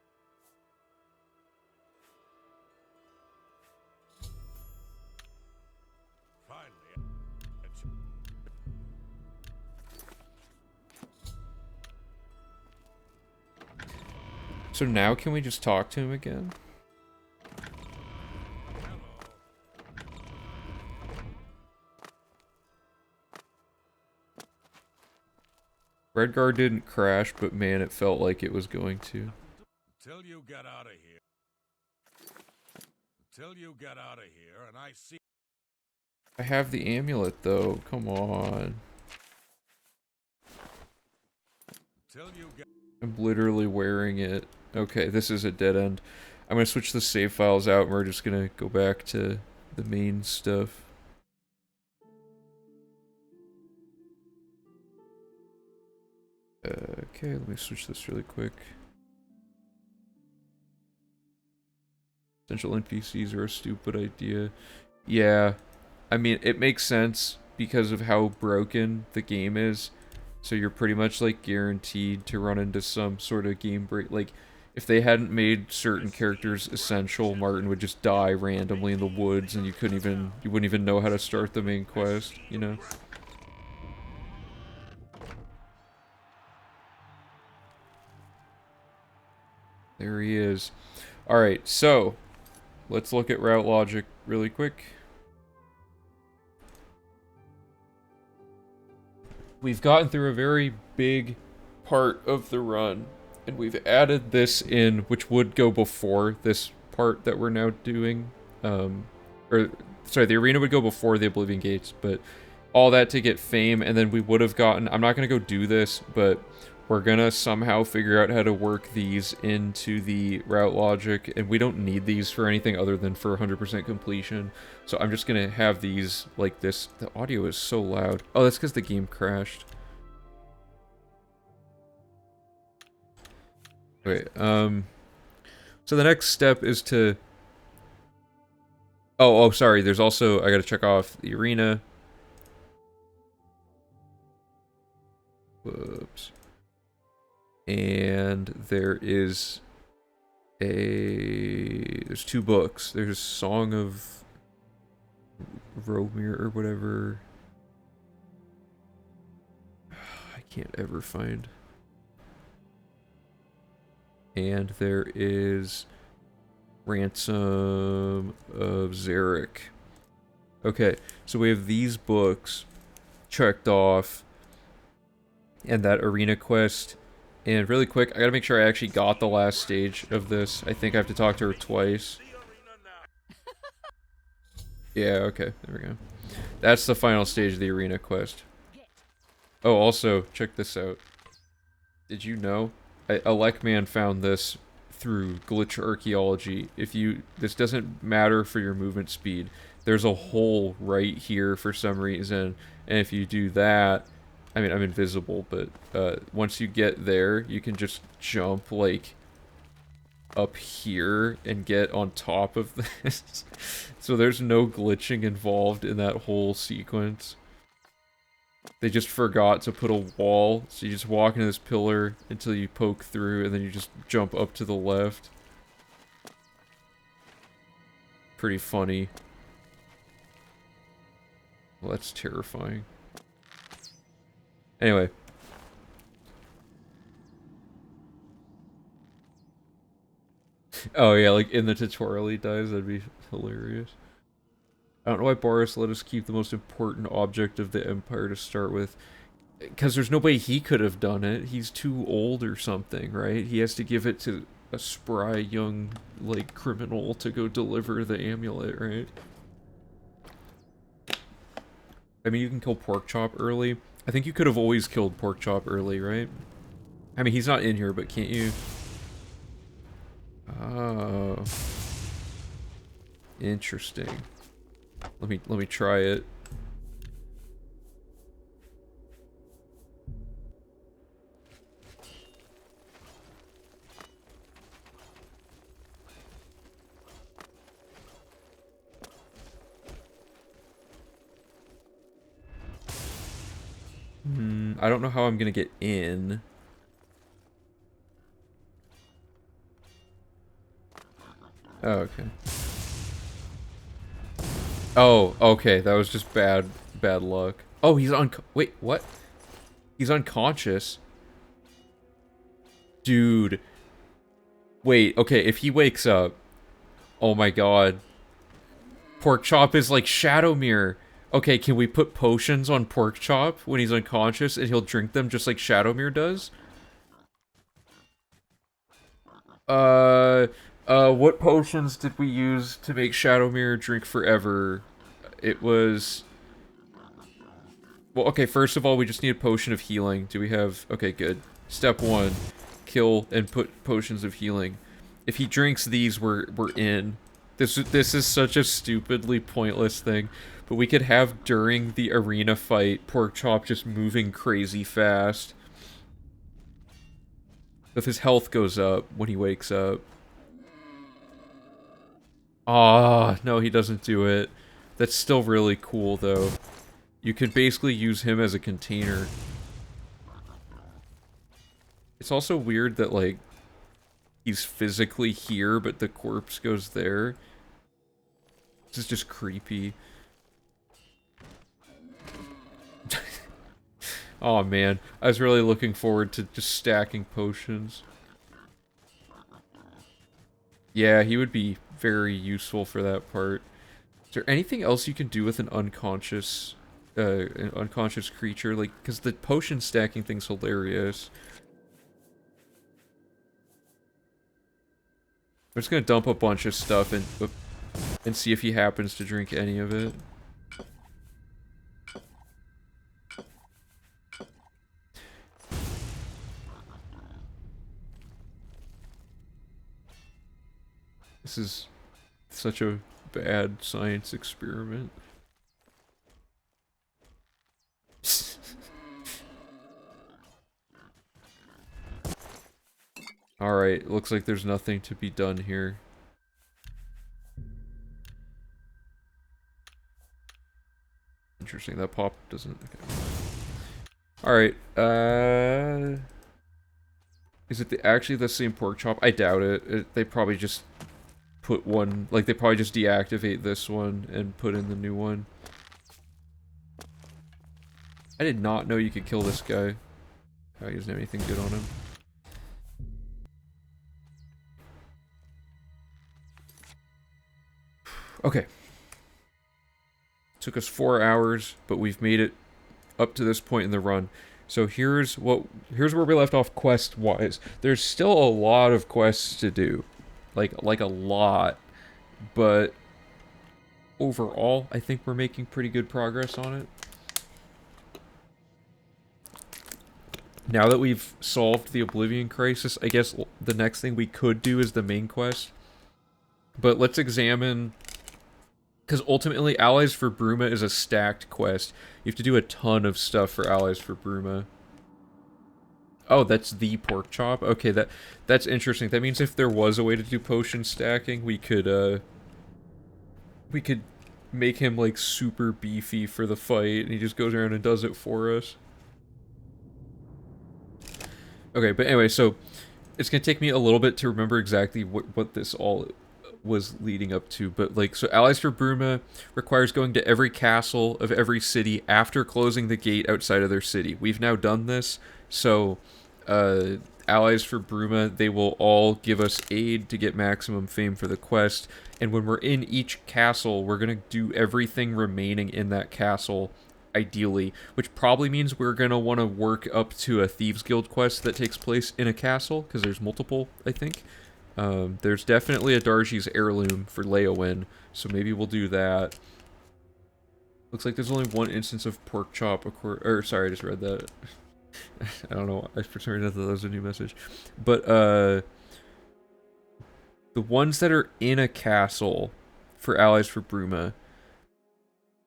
Finally. So now can we just talk to him again? Redguard didn't crash, but man, it felt like it was going to. Till you get out of here. Till you get out of here, and I see. I have the amulet though, come on. Till you get. I'm literally wearing it. Okay, this is a dead end. I'm gonna switch the save files out and we're just gonna go back to the main stuff. Okay, let me switch this really quick. Essential NPCs are a stupid idea. Yeah, I mean, it makes sense because of how broken the game is. So you're pretty much, like, guaranteed to run into some sort of game break. Like, if they hadn't made certain characters essential, Martin would just die randomly in the woods and you wouldn't even know how to start the main quest, you know? There he is. Alright, so let's look at route logic really quick. We've gotten through a very big part of the run, and we've added this in, which would go before this part that we're now doing. Sorry, the arena would go before the Oblivion Gates, but all that to get fame, and then we would have gotten, I'm not going to go do this, but we're going to somehow figure out how to work these into the route logic, and we don't need these for anything other than for 100% completion. So I'm just going to have these like this. The audio is so loud. Oh, that's because the game crashed. Wait, so the next step is to... Oh, sorry, there's also, I gotta check off the arena. Whoops. And there's two books. There's Song of Romir or whatever. I can't ever find. And there is Ransom of Zarek. Okay, so we have these books checked off. And that arena quest. And really quick, I gotta make sure I actually got the last stage of this. I think I have to talk to her twice. Yeah, okay, there we go. That's the final stage of the arena quest. Oh, also, check this out. Did you know? Alekman found this through glitch archaeology. This doesn't matter for your movement speed. There's a hole right here for some reason, and if you do that, I mean, I'm invisible, but once you get there, you can just jump, like, up here and get on top of this. So there's no glitching involved in that whole sequence. They just forgot to put a wall, so you just walk into this pillar until you poke through, and then you just jump up to the left. Pretty funny. Well, that's terrifying. Anyway. Oh yeah, like in the tutorial he dies, that'd be hilarious. I don't know why Boris let us keep the most important object of the Empire to start with. Because there's no way he could have done it. He's too old or something, right? He has to give it to a spry young, like, criminal to go deliver the amulet, right? I mean, you can kill Porkchop early. I think you could have always killed Porkchop early, right? I mean, he's not in here, but can't you? Oh. Interesting. Let me try it. I don't know how I'm gonna get in. Oh, okay. Oh, okay, that was just bad luck. Oh, he's wait, what? He's unconscious? Dude. Wait, okay, if he wakes up... Oh my god. Porkchop is like Shadowmere. Okay, can we put potions on Porkchop when he's unconscious and he'll drink them just like Shadowmere does? What potions did we use to make Shadowmere drink forever? It was... Well, okay, first of all, we just need a potion of healing. Do we have... Okay, good. Step 1. Kill and put potions of healing. If he drinks these, we're in. This is such a stupidly pointless thing. But we could have, during the arena fight, Porkchop just moving crazy fast. If his health goes up when he wakes up. Ah, no, he doesn't do it. That's still really cool, though. You could basically use him as a container. It's also weird that, like, he's physically here, but the corpse goes there. This is just creepy. Oh man, I was really looking forward to just stacking potions. Yeah, he would be very useful for that part. Is there anything else you can do with an unconscious creature? Like, because the potion stacking thing's hilarious. I'm just gonna dump a bunch of stuff and see if he happens to drink any of it. This is such a bad science experiment. Alright, looks like there's nothing to be done here. Interesting, that pop doesn't... Okay. Alright, is it actually the same Porkchop? I doubt it. They probably just put one... Like, they probably just deactivate this one and put in the new one. I did not know you could kill this guy. Oh, he doesn't have anything good on him. Okay. Took us 4 hours, but we've made it up to this point in the run. So here's where we left off quest-wise. There's still a lot of quests to do. Like a lot. But overall, I think we're making pretty good progress on it. Now that we've solved the Oblivion crisis, I guess the next thing we could do is the main quest. But let's examine... Because ultimately, Allies for Bruma is a stacked quest. You have to do a ton of stuff for Allies for Bruma. Oh, that's the pork chop? Okay, that's interesting. That means if there was a way to do potion stacking, we could make him, like, super beefy for the fight, and he just goes around and does it for us. Okay, but anyway, so it's gonna take me a little bit to remember exactly what this all was leading up to, but like, so Allies for Bruma requires going to every castle of every city after closing the gate outside of their city. We've now done this, so Allies for Bruma, they will all give us aid to get maximum fame for the quest, and when we're in each castle, we're gonna do everything remaining in that castle ideally, which probably means we're gonna want to work up to a Thieves Guild quest that takes place in a castle, because there's multiple, I think. There's definitely a Darji's Heirloom for Leowin, so maybe we'll do that. Looks like there's only one instance of pork chop, or sorry, I just read that. I don't know, for some reason I thought that was a new message. But, the ones that are in a castle for Allies for Bruma,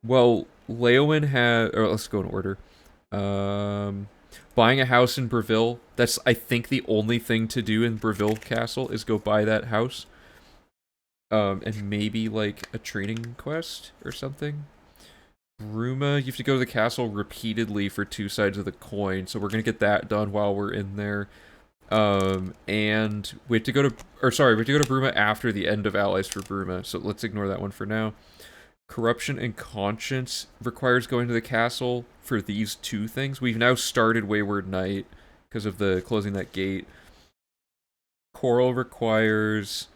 well, Leowin has, or let's go in order. Buying a house in Breville, that's, I think, the only thing to do in Breville Castle is go buy that house. And maybe, like, a training quest or something. Bruma, you have to go to the castle repeatedly for 2 sides of the coin, so we're gonna get that done while we're in there. And we have to go to, we have to go to Bruma after the end of Allies for Bruma, so let's ignore that one for now. Corruption and Conscience requires going to the castle for these 2 things. We've now started Wayward Knight because of the closing that gate. Coral requires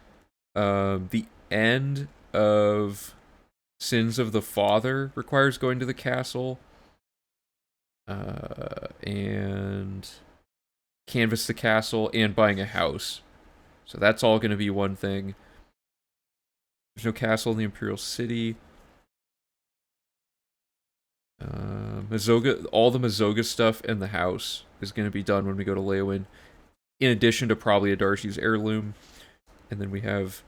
the end of Sins of the Father requires going to the castle. And canvass the castle and buying a house. So that's all going to be one thing. There's no castle in the Imperial City. Mazoga, all the Mazoga stuff in the house is going to be done when we go to Leowin, in addition to probably a Darji's Heirloom. And then we have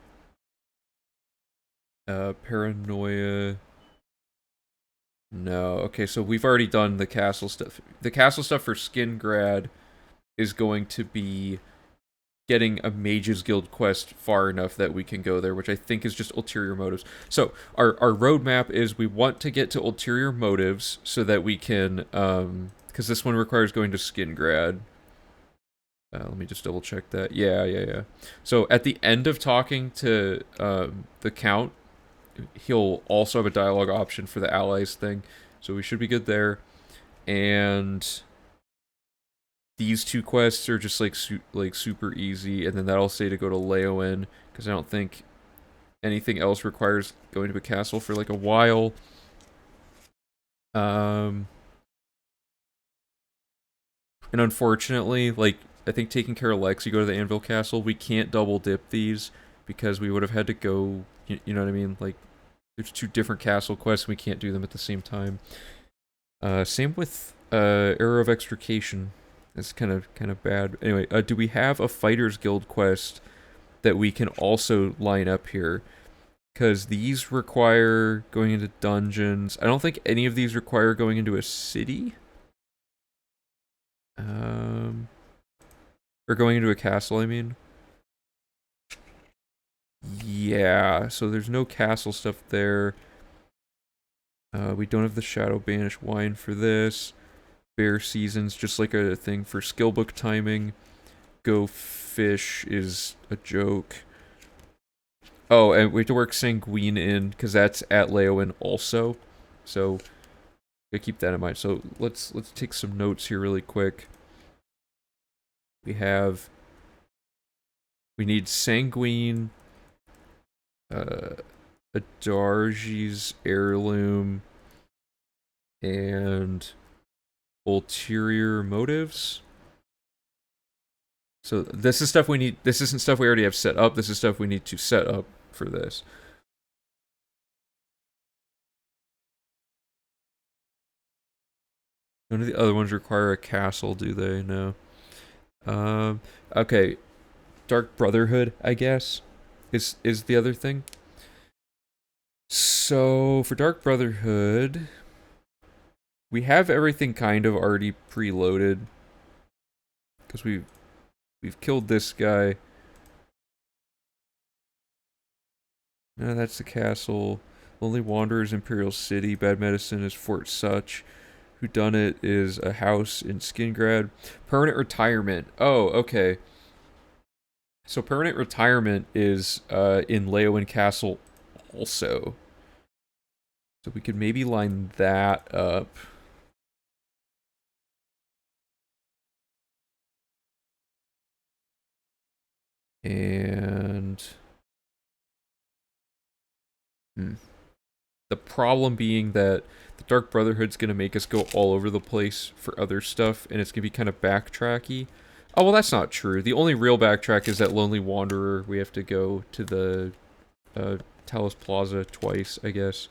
Paranoia. No, okay, so we've already done the castle stuff. The castle stuff for Skingrad is going to be getting a Mages Guild quest far enough that we can go there, which I think is just ulterior motives. So our roadmap is we want to get to ulterior motives so that we can, because this one requires going to Skingrad. Let me just double check that. Yeah. So at the end of talking to the Count, he'll also have a dialogue option for the allies thing, so we should be good there. And these 2 quests are just like super easy, and then that'll say to go to Leowin, because I don't think anything else requires going to a castle for like a while. And unfortunately, like, I think taking care of Lex, you go to the Anvil Castle, we can't double dip these, because we would have had to go, you know what I mean? Like, there's 2 different castle quests, we can't do them at the same time. Same with Arrow of Extrication. That's kind of bad. Anyway, do we have a Fighters Guild quest that we can also line up here? Because these require going into dungeons. I don't think any of these require going into a city. Or going into a castle, I mean. Yeah, so there's no castle stuff there. We don't have the Shadow Banish wine for this. Bear Season's just like a thing for skill book timing. Go Fish is a joke. Oh, and we have to work Sanguine in, because that's at Leowin also. So, gotta keep that in mind. So, let's take some notes here really quick. We need Sanguine, a Darji's Heirloom, and ulterior motives. So this is stuff we need. This isn't stuff we already have set up. This is stuff we need to set up for this. None of the other ones require a castle, do they? No. Okay. Dark Brotherhood, I guess, is the other thing. So, for Dark Brotherhood, we have everything kind of already preloaded. Because we've killed this guy. No, that's the castle. Lonely Wanderers, Imperial City. Bad Medicine is Fort Such. Whodunit is a house in Skingrad. Permanent Retirement. Oh, okay. So Permanent Retirement is in Leowen Castle also. So we could maybe line that up. And... The problem being that the Dark Brotherhood's going to make us go all over the place for other stuff, and it's going to be kind of backtracky. Oh, well, that's not true. The only real backtrack is that Lonely Wanderer. We have to go to the Talos Plaza twice, I guess.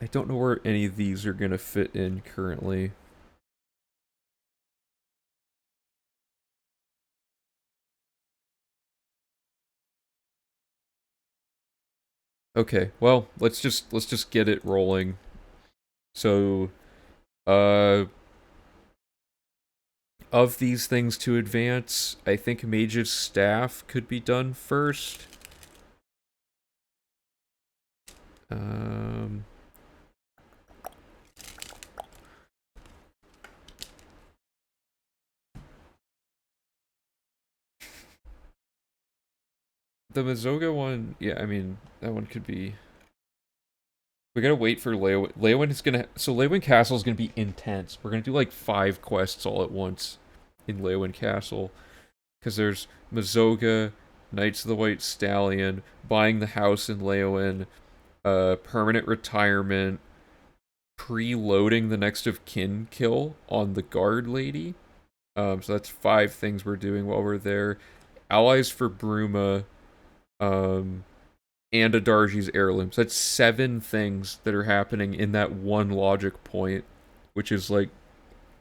I don't know where any of these are going to fit in currently. Okay, well, let's just get it rolling. So, of these things to advance, I think Mage's Staff could be done first. The Mazoga one, yeah, I mean, that one could be... We gotta wait for Leowen. Leowen is gonna... So Leowen Castle is gonna be intense. We're gonna do like 5 quests all at once in Leowen Castle. Because there's Mazoga, Knights of the White Stallion, buying the house in Leowen, permanent retirement, preloading the next of kin kill on the guard lady. So that's 5 things we're doing while we're there. Allies for Bruma, and Adarji's heirlooms. That's 7 things that are happening in that one logic point, which is like,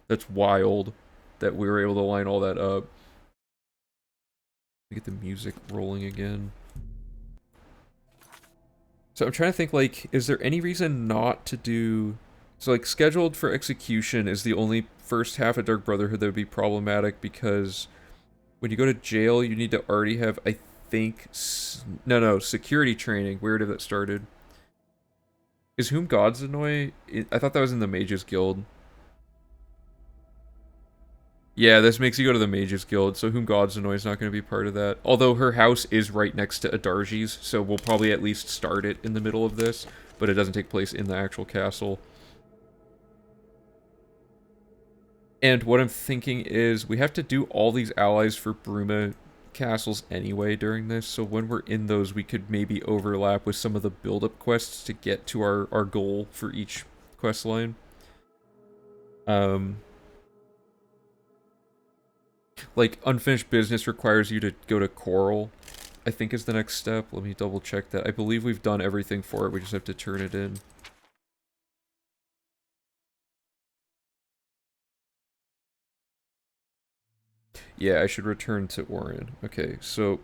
that's wild that we were able to line all that up. Get the music rolling again. So I'm trying to think, like, is there any reason not to do... So, like, scheduled for execution is the only first half of Dark Brotherhood that would be problematic, because when you go to jail, you need to already have, I think... No, security training. Where did that started? Is Whom Gods Annoy... I thought that was in the Mages Guild. Yeah, this makes you go to the Mages Guild, so Whom Gods Annoy is not going to be part of that. Although her house is right next to Adarji's, so we'll probably at least start it in the middle of this, but it doesn't take place in the actual castle. And what I'm thinking is, we have to do all these allies for Bruma castles anyway during this, so when we're in those, we could maybe overlap with some of the build-up quests to get to our goal for each quest line. Like, unfinished business requires you to go to Coral, I think is the next step. Let me double check that. I believe we've done everything for it, we just have to turn it in. Yeah, I should return to Orin. Okay, so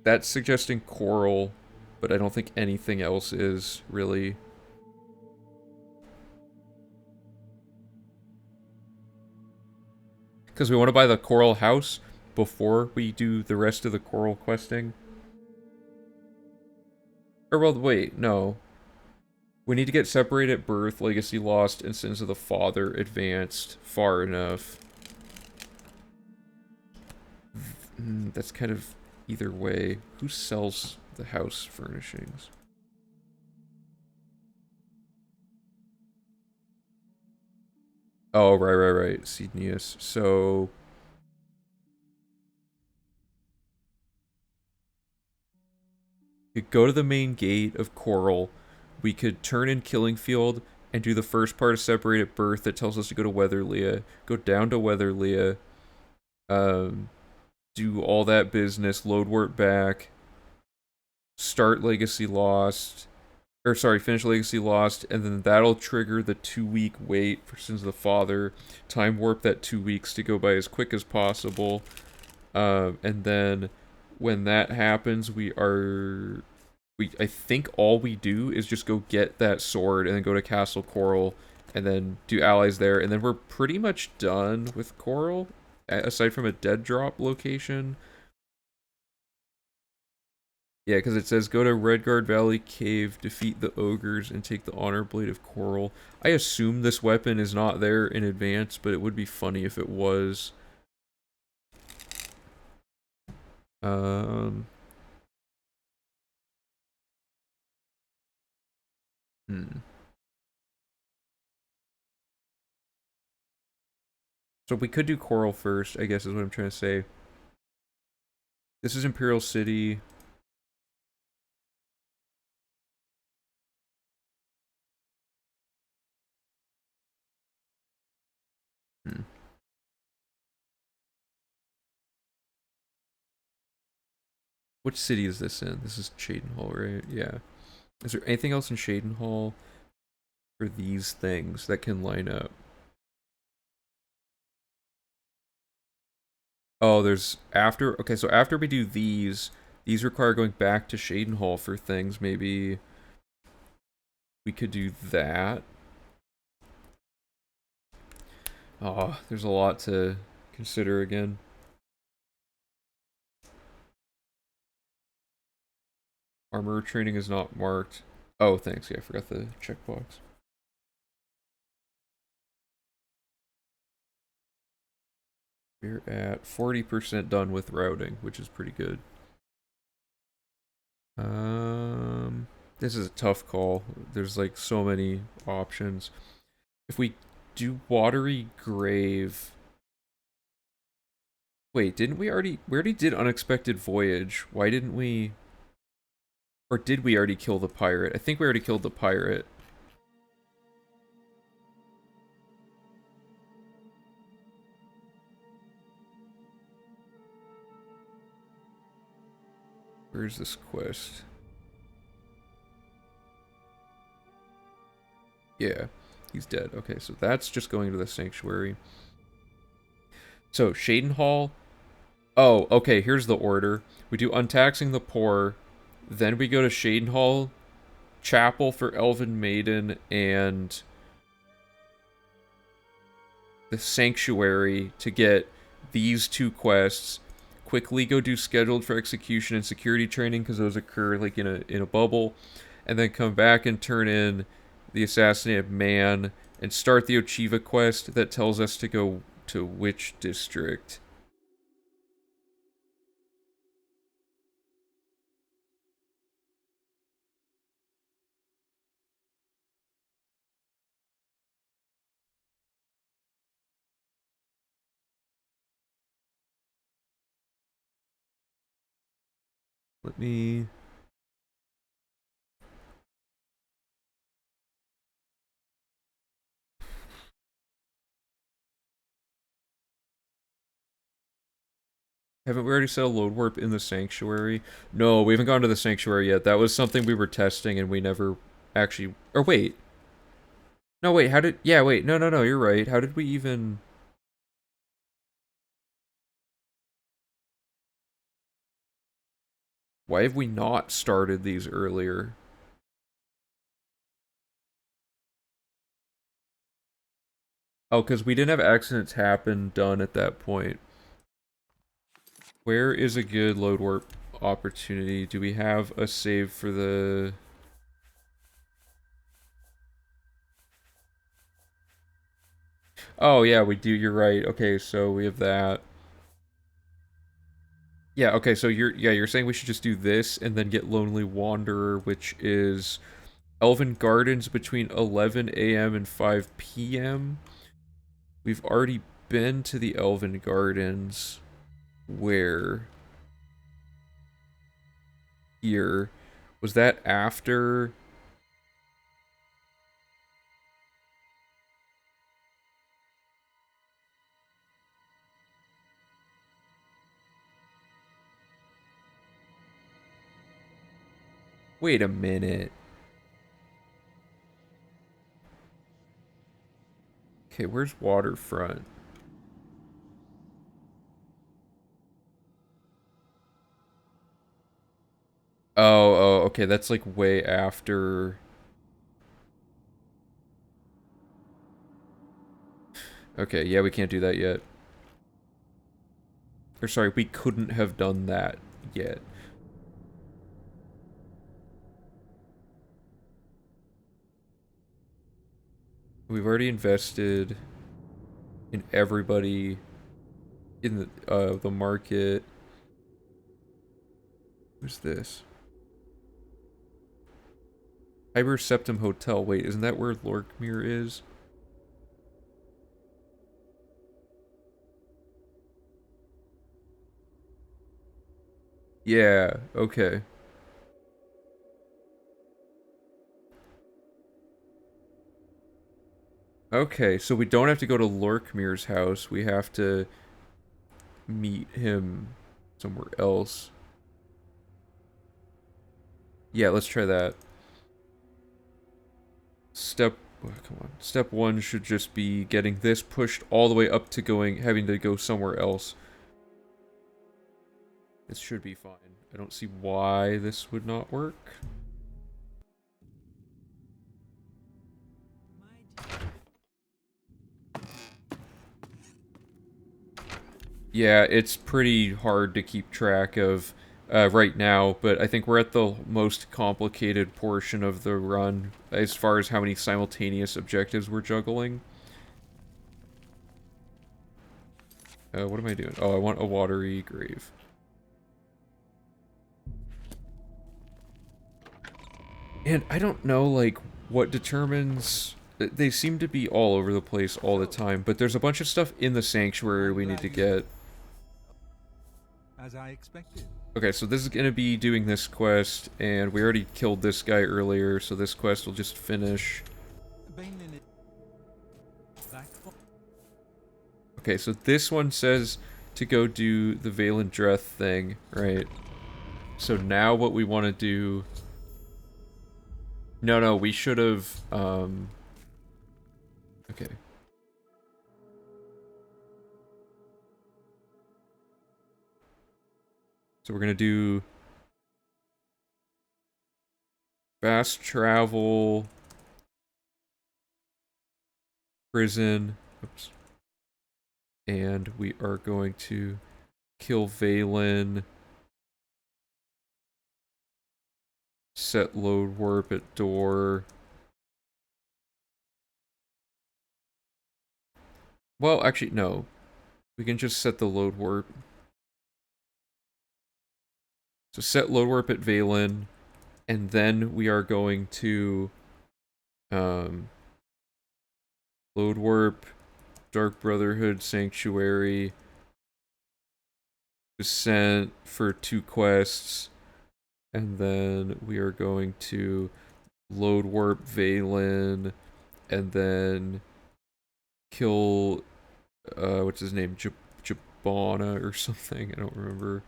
that's suggesting Coral, but I don't think anything else is, really. Because we want to buy the Coral house before we do the rest of the Coral questing. Or, well, wait, no. We need to get Separate at Birth, Legacy Lost, and Sins of the Father advanced far enough. That's kind of either way. Who sells the house furnishings? Oh, right. Cednius. So... we could go to the main gate of Coral. We could turn in Killing Field and do the first part of Separate at Birth that tells us to go to Weatherlea. Go down to Weatherlea. Do all that business. Load work back. start Legacy Lost, or sorry, finish Legacy Lost, and then that'll trigger the 2-week wait for Sins of the Father. Time warp that 2 weeks to go by as quick as possible. And then when that happens, I think all we do is just go get that sword and then go to Castle Coral and then do allies there, and then we're pretty much done with Coral, aside from a dead drop location. Yeah, because it says go to Redguard Valley Cave, defeat the ogres, and take the Honor Blade of Coral. I assume this weapon is not there in advance, but it would be funny if it was. Hmm. So we could do Coral first, I guess is what I'm trying to say. This is Imperial City. Which city is this in? This is Shadenhall, right? Yeah. Is there anything else in Shadenhall for these things that can line up? Oh, there's after... Okay, so after we do these require going back to Shadenhall for things. Maybe we could do that. Oh, there's a lot to consider again. Armor training is not marked. Oh, thanks. Yeah, I forgot the checkbox. We're at 40% done with routing, which is pretty good. This is a tough call. There's like so many options. If we do Watery Grave... Wait, didn't we already did Unexpected Voyage. Why didn't we... Or did we already kill the pirate? I think we already killed the pirate. Where's this quest? Yeah, he's dead. Okay, so that's just going to the sanctuary. So, Shadenhall. Oh, okay, here's the order. We do Untaxing the Poor, then we go to Shadenhall, Chapel for Elven Maiden, and the Sanctuary to get these 2 quests. Quickly go do Scheduled for Execution and Security Training, because those occur like in a bubble, and then come back and turn in the Assassinated Man, and start the Ochiva quest that tells us to go to which district. Let me... Haven't we already set a load warp in the Sanctuary? No, we haven't gone to the Sanctuary yet. That was something we were testing and we never actually... Or wait. No, wait, how did... Yeah, wait, no, you're right. How did we even... Why have we not started these earlier? Oh, because we didn't have accidents happen done at that point. Where is a good load warp opportunity? Do we have a save for the... Oh, yeah, we do. You're right. Okay, so we have that. Yeah, okay, so you're saying we should just do this and then get Lonely Wanderer, which is Elven Gardens between 11 a.m. and 5 p.m. We've already been to the Elven Gardens. Where? Here. Was that after... Wait a minute. Okay, where's Waterfront? Oh, okay, that's like way after. Okay, yeah, we can't do that yet. Or sorry, we couldn't have done that yet. We've already invested in everybody in the market. Who's this? Hyber Septum Hotel. Wait, isn't that where Lorkmere is? Yeah, okay. Okay, so we don't have to go to Lorkmere's house. We have to meet him somewhere else. Yeah, let's try that. Come on. Step 1 should just be getting this pushed all the way up to having to go somewhere else. This should be fine. I don't see why this would not work. Yeah, it's pretty hard to keep track of right now, but I think we're at the most complicated portion of the run as far as how many simultaneous objectives we're juggling. What am I doing? Oh, I want a watery grave. And I don't know, like, what determines... They seem to be all over the place all the time, but there's a bunch of stuff in the sanctuary we need to get. As I expected. Okay, so this is going to be doing this quest, and we already killed this guy earlier, so this quest will just finish. Okay, so this one says to go do the Valen Dreth thing, right? So now what we want to do... No, we should have, okay. So we're gonna do... fast travel... prison... Oops. And we are going to kill Valen... set load warp at door... Well, actually, no. We can just set the load warp. So set load warp at Valen, and then we are going to load warp, Dark Brotherhood, Sanctuary, Descent for 2 quests, and then we are going to load warp Valen, and then kill, what's his name, Jabana or something, I don't remember.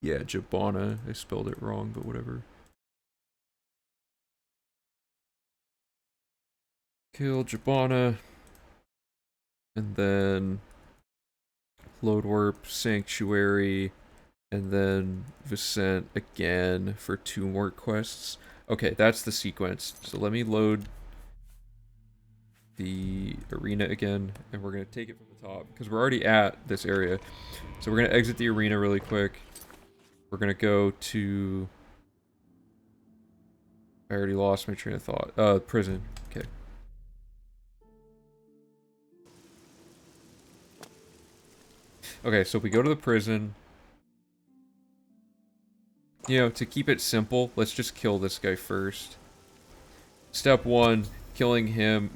Yeah, Jabana. I spelled it wrong, but whatever. Kill Jabana. And then load warp, Sanctuary, and then Vicent again for 2 more quests. Okay, that's the sequence. So let me load the arena again, and we're going to take it from the top, because we're already at this area. So we're going to exit the arena really quick. We're gonna go to... I already lost my train of thought. Prison. Okay. Okay, so we go to the prison. You know, to keep it simple, let's just kill this guy first. Step 1, killing him.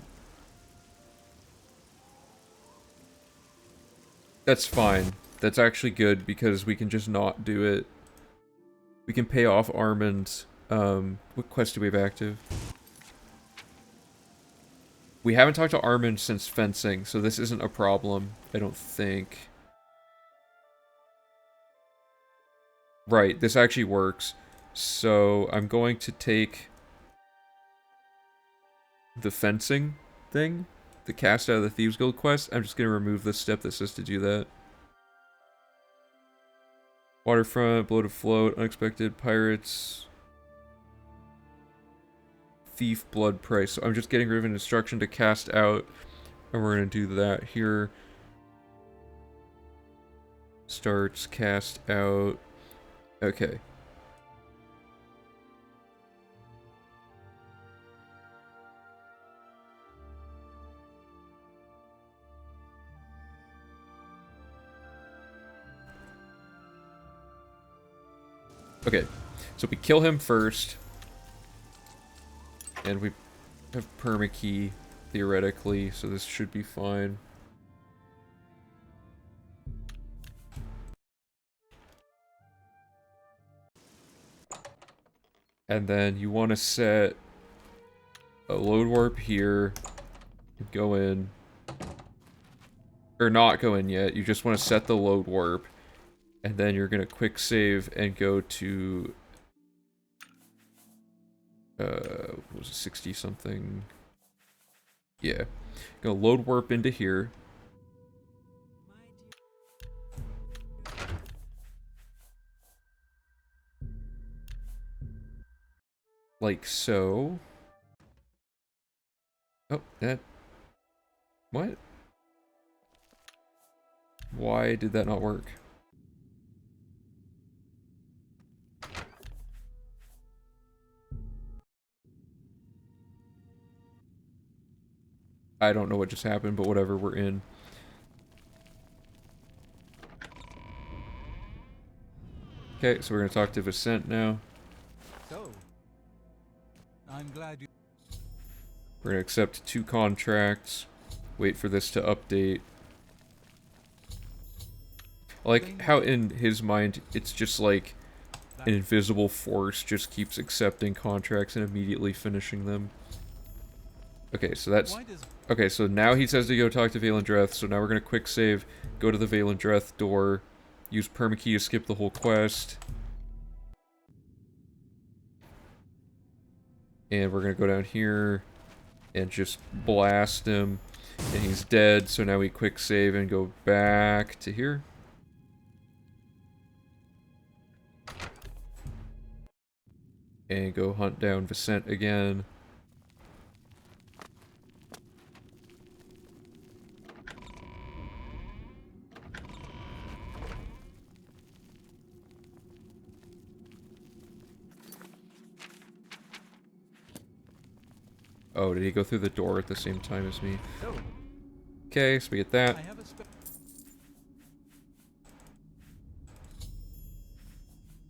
That's fine. That's actually good, because we can just not do it. We can pay off Armand. What quest do we have active? We haven't talked to Armin since fencing, so this isn't a problem, I don't think. Right, this actually works. So I'm going to take the fencing thing, the cast out of the Thieves Guild quest. I'm just going to remove the step that says to do that. Waterfront, bloated float, unexpected pirates, thief, blood price. So I'm just getting rid of an instruction to cast out, and we're going to do that here. Starts, cast out. Okay. Okay, so we kill him first, and we have permakey, theoretically, so this should be fine. And then you want to set a load warp here, go in, or not go in yet, you just want to set the load warp. And then you're going to quick save and go to, what was it, 60 something? Yeah. Gonna load warp into here. Like so. Oh, that... What? Why did that not work? I don't know what just happened, but whatever, we're in. Okay, so we're gonna talk to Vicent now. So, I'm glad you... We're gonna accept 2 contracts. Wait for this to update. I like how in his mind, it's just like an invisible force just keeps accepting contracts and immediately finishing them. Okay, so that's... Okay, so now he says to go talk to Valandreth, so now we're gonna quick save, go to the Valandreth door, use permakey to skip the whole quest. And we're gonna go down here and just blast him, and he's dead, so now we quick save and go back to here. And go hunt down Vicent again. Oh, did he go through the door at the same time as me? Okay, so we get that.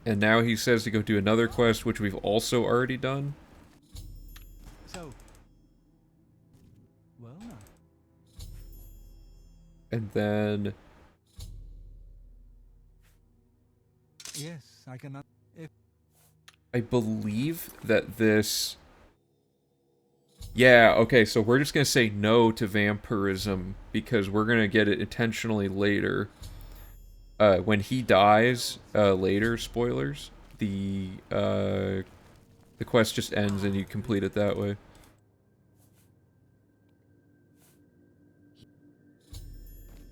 And now he says to go do another quest, which we've also already done. So, well, And then... Yes, I cannot... If... I believe that this... Yeah, okay, so we're just gonna say no to vampirism, because we're gonna get it intentionally later. When he dies, later, spoilers, the quest just ends and you complete it that way.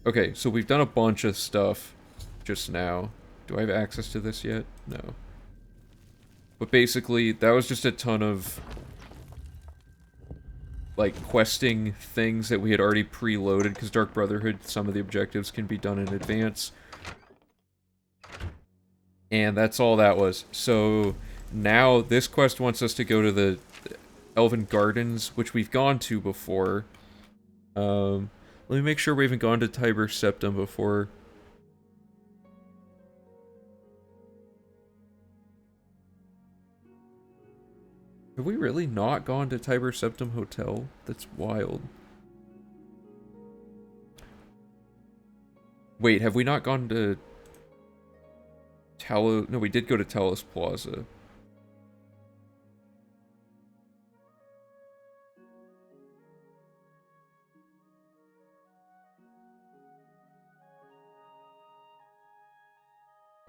Okay, so we've done a bunch of stuff just now. Do I have access to this yet? No. But basically, that was just a ton of, like, questing things that we had already preloaded, because Dark Brotherhood, some of the objectives can be done in advance. And that's all that was. So now this quest wants us to go to the Elven Gardens, which we've gone to before. Let me make sure we haven't gone to Tiber Septum before. Have we really not gone to Tiber Septum Hotel? That's wild. Wait, have we not gone to... No, we did go to Talos Plaza.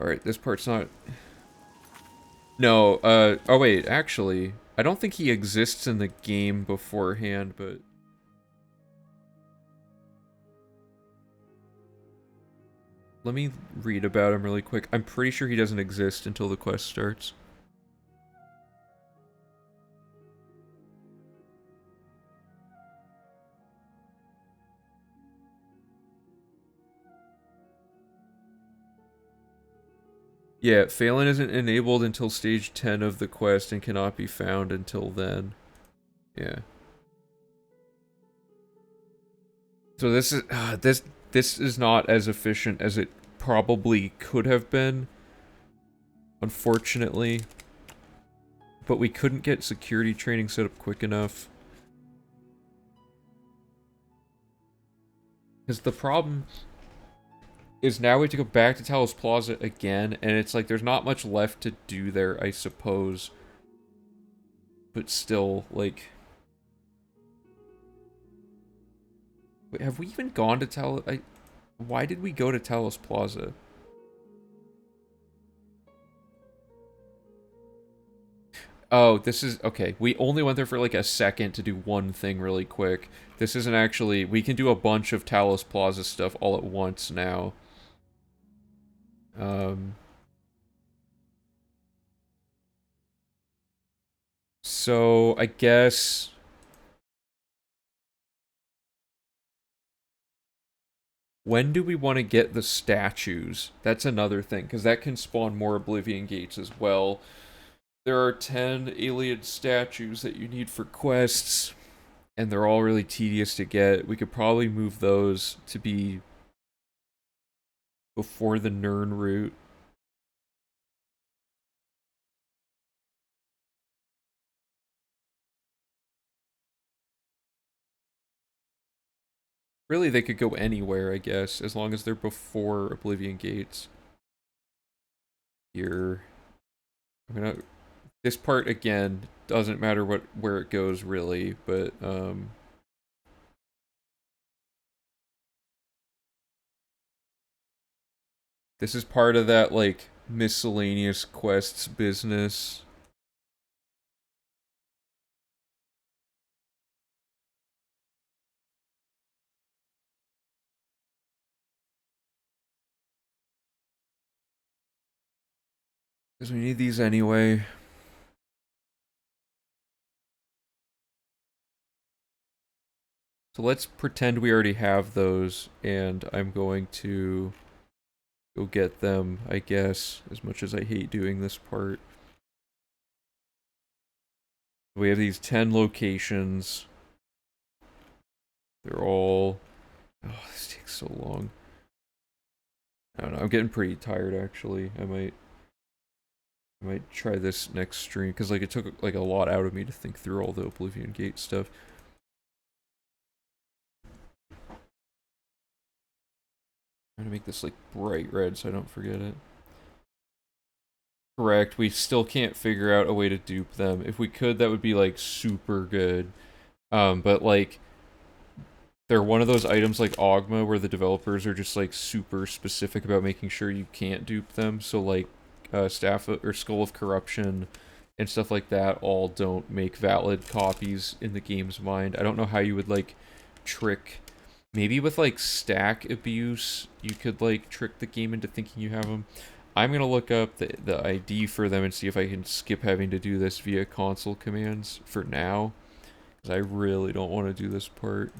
Alright, this part's not... No, oh wait, actually, I don't think he exists in the game beforehand, but... Let me read about him really quick. I'm pretty sure he doesn't exist until the quest starts. Yeah, Phelan isn't enabled until stage 10 of the quest and cannot be found until then. Yeah. So this is this is not as efficient as it probably could have been, unfortunately. But we couldn't get security training set up quick enough. Because the problem is now we have to go back to Talos Plaza again, and it's like there's not much left to do there, I suppose. But still, like... Wait, have we even gone to Talos... Why did we go to Talos Plaza? Oh, this is... Okay, we only went there for like a second to do one thing really quick. This isn't actually... We can do a bunch of Talos Plaza stuff all at once now. So, I guess... When do we want to get the statues? That's another thing, because that can spawn more Oblivion gates as well. There are 10 alien statues that you need for quests, and they're all really tedious to get. We could probably move those to be before the Nern route. Really, they could go anywhere, I guess, as long as they're before Oblivion gates. Here. I'm gonna... This part, again, doesn't matter where it goes, really, but, this is part of that, like, miscellaneous quests business. Because we need these anyway. So let's pretend we already have those, and I'm going to go get them, I guess, as much as I hate doing this part. We have these 10 locations. They're all... Oh, this takes so long. I don't know, I'm getting pretty tired, actually. I might try this next stream, because, like, it took, like, a lot out of me to think through all the Oblivion Gate stuff. I'm gonna make this, like, bright red so I don't forget it. Correct, we still can't figure out a way to dupe them. If we could, that would be, like, super good. But, like, they're one of those items like Ogma where the developers are just, like, super specific about making sure you can't dupe them. So, like, Staff or Skull of Corruption and stuff like that all don't make valid copies in the game's mind. I don't know how you would, like, trick... Maybe with, like, stack abuse, you could, like, trick the game into thinking you have them. I'm gonna look up the ID for them and see if I can skip having to do this via console commands for now. Because I really don't want to do this part.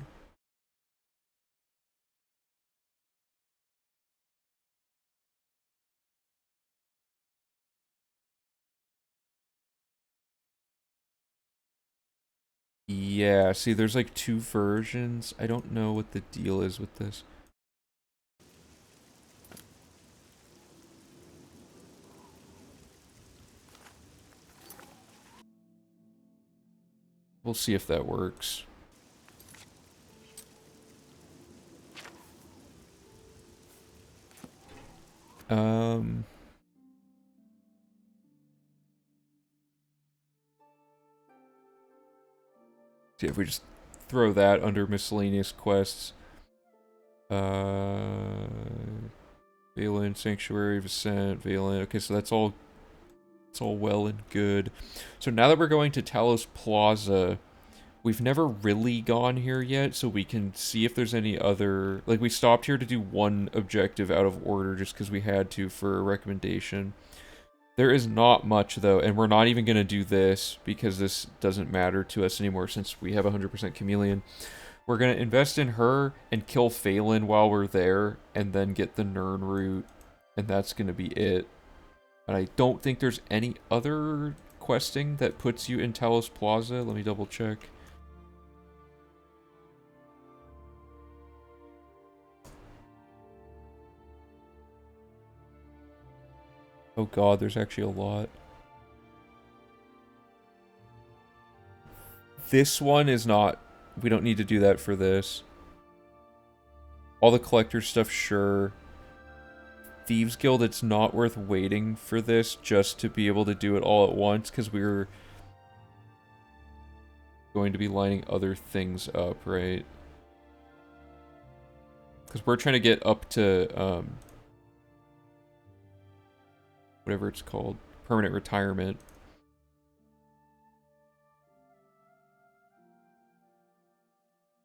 Yeah, see, there's like 2 versions. I don't know what the deal is with this. We'll see if that works. See if we just throw that under miscellaneous quests. Valen, Sanctuary, Vicent, Valen. Okay, so that's all. It's all well and good. So now that we're going to Talos Plaza, we've never really gone here yet, so we can see if there's any other... Like, we stopped here to do one objective out of order just because we had to for a recommendation. There is not much, though, and we're not even going to do this because this doesn't matter to us anymore since we have 100% Chameleon. We're going to invest in her and kill Phelan while we're there, and then get the Nern route, and that's going to be it. And I don't think there's any other questing that puts you in Talos Plaza. Let me double check. Oh god, there's actually a lot. This one is not... We don't need to do that for this. All the collector stuff, sure. Thieves Guild, it's not worth waiting for this just to be able to do it all at once, because we're going to be lining other things up, right? Because we're trying to get up to, whatever it's called, permanent retirement.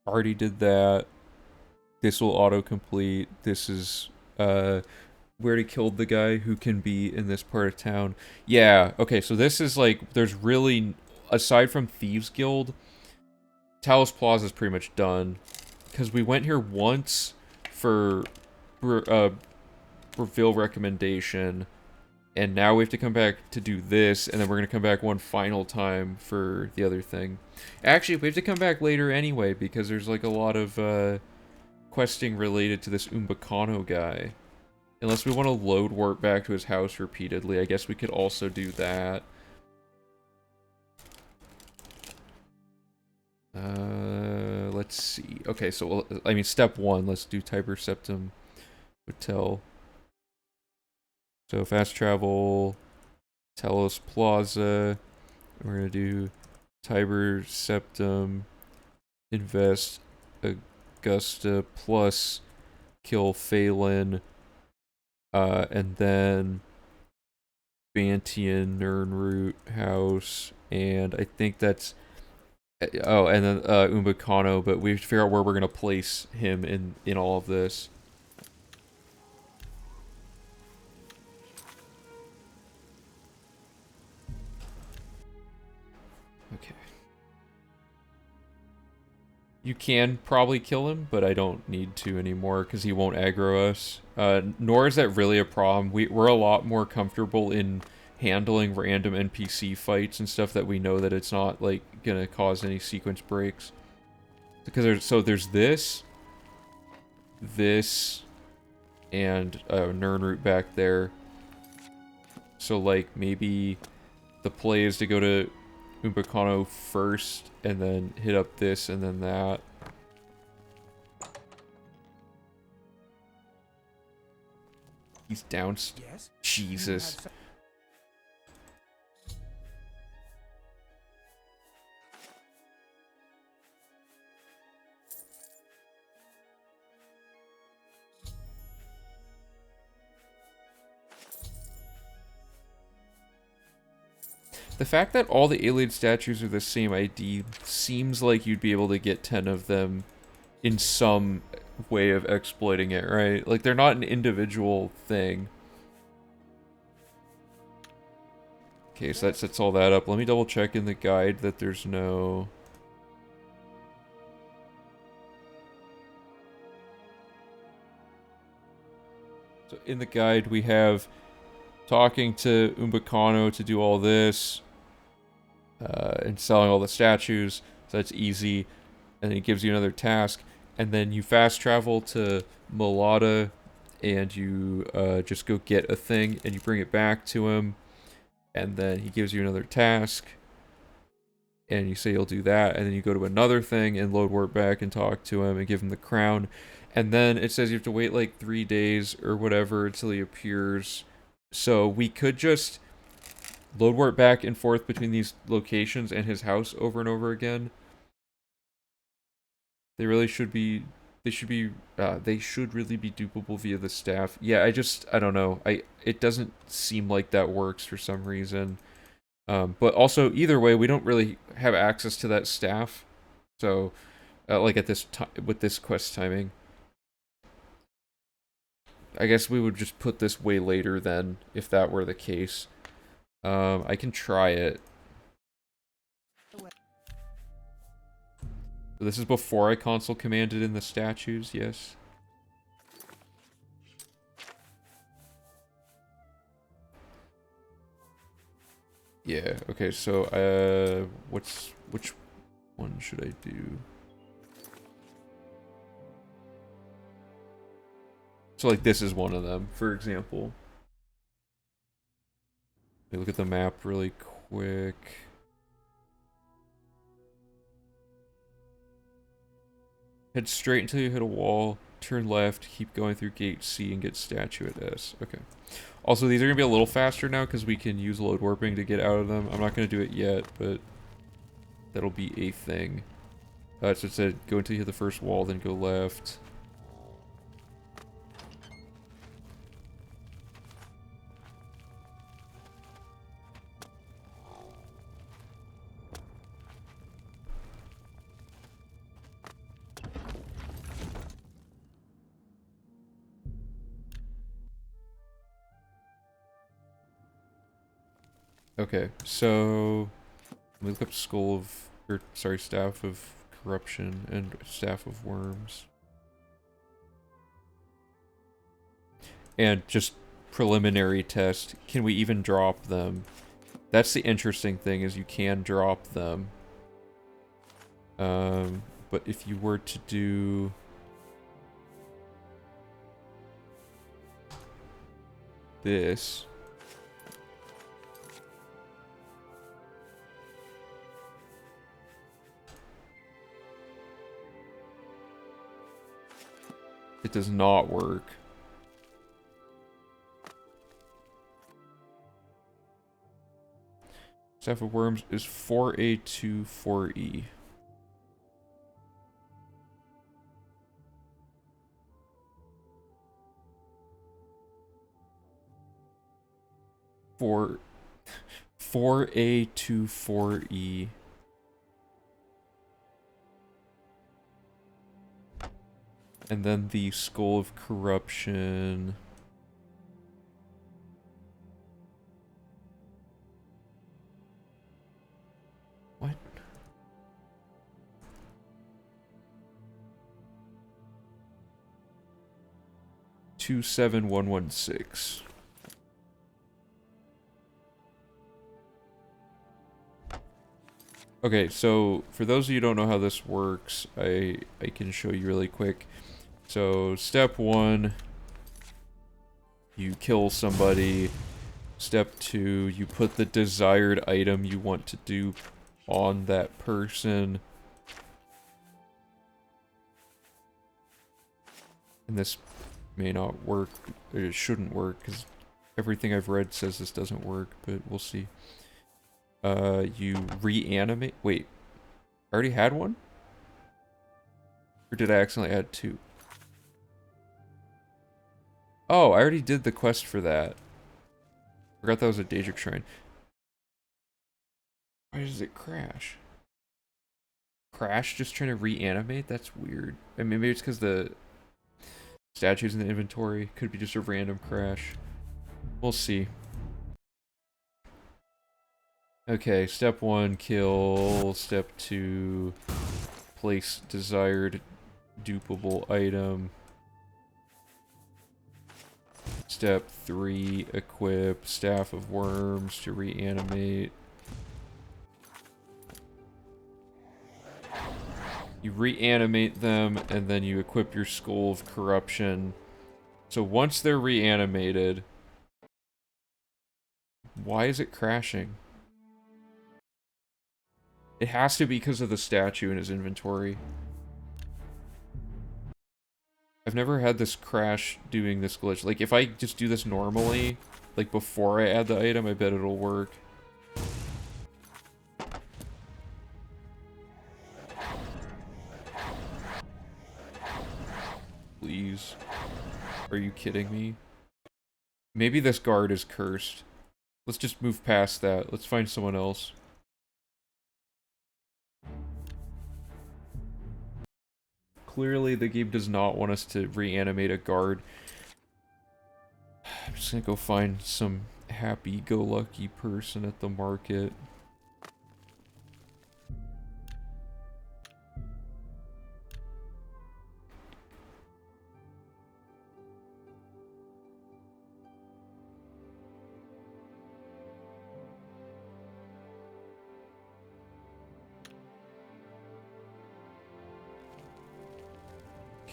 Already did that. This will autocomplete. This is, we already killed the guy who can be in this part of town. Yeah, okay, so this is like, there's really, aside from Thieves Guild, Talos Plaza is pretty much done. Because we went here once for reveal recommendation, and now we have to come back to do this, and then we're going to come back one final time for the other thing. Actually, we have to come back later anyway, because there's like a lot of questing related to this Umbacano guy. Unless we want to load warp back to his house repeatedly, I guess we could also do that. Let's see. Okay, so, I mean, step one, let's do Tiber Septum Hotel. So, fast travel, Talos Plaza. We're going to do Tiber Septum, invest Augusta, plus kill Phelan. And then Bantian, Nernroot House, and I think that's... Oh, and then Umbacano, but we have to figure out where we're going to place him in all of this. Okay. You can probably kill him, but I don't need to anymore because he won't aggro us. Nor is that really a problem. We're a lot more comfortable in handling random NPC fights and stuff that we know that it's not like gonna cause any sequence breaks. Because there's this, and Nernroot back there. So like maybe the play is to go to Umbacano first, and then hit up this, and then that. He's down. Yes? Jesus. The fact that all the alien statues are the same ID seems like you'd be able to get 10 of them in some way of exploiting it, right? Like, they're not an individual thing. Okay, so that sets all that up. Let me double check in the guide that there's no... So in the guide we have talking to Umbacano to do all this. And selling all the statues, so that's easy. And then he gives you another task, and then you fast travel to Mulata, and you just go get a thing, and you bring it back to him, and then he gives you another task, and you say you'll do that, and then you go to another thing, and load warp back and talk to him, and give him the crown, and then it says you have to wait like 3 days or whatever until he appears. So we could just load warp back and forth between these locations and his house over and over again. They really should be they should really be dupable via the staff. Yeah, I don't know. It doesn't seem like that works for some reason. But also, either way, we don't really have access to that staff. So, like at this time, with this quest timing. I guess we would just put this way later then, if that were the case. I can try it. So this is before I console commanded in the statues, yes. Yeah, okay, so, which one should I do? So, like, this is one of them, for example. Let me look at the map really quick. Head straight until you hit a wall, turn left, keep going through gate C and get statue at S. Okay. Also, these are going to be a little faster now because we can use load warping to get out of them. I'm not going to do it yet, but that'll be a thing. So it said go until you hit the first wall, then go left. Okay, so let me look up Staff of Corruption and Staff of Worms. And just preliminary test, can we even drop them? That's the interesting thing, is you can drop them. But if you were to do... this... it does not work. Staff of Worms is 4A to 4E. For 4A to 4E. And then the Skull of Corruption. What? $27116. Okay, so for those of you who don't know how this works, I can show you really quick. So step 1, you kill somebody. Step 2, you put the desired item you want to do on that person. And this may not work, or it shouldn't work, because everything I've read says this doesn't work, but we'll see. You reanimate. Wait, I already had one? Or did I accidentally add 2? Oh, I already did the quest for that. Forgot that was a Daedric Shrine. Why does it crash? Crash just trying to reanimate? That's weird. I mean, maybe it's because the statues in the inventory. Could be just a random crash. We'll see. Okay, step 1, kill. Step 2, place desired dupable item. Step 3, equip Staff of Worms to reanimate. You reanimate them, and then you equip your Skull of Corruption. So once they're reanimated... Why is it crashing? It has to be because of the statue in his inventory. I've never had this crash doing this glitch. Like, if I just do this normally, like before I add the item, I bet it'll work. Please. Are you kidding me? Maybe this guard is cursed. Let's just move past that. Let's find someone else. Clearly, the game does not want us to reanimate a guard. I'm just gonna go find some happy-go-lucky person at the market.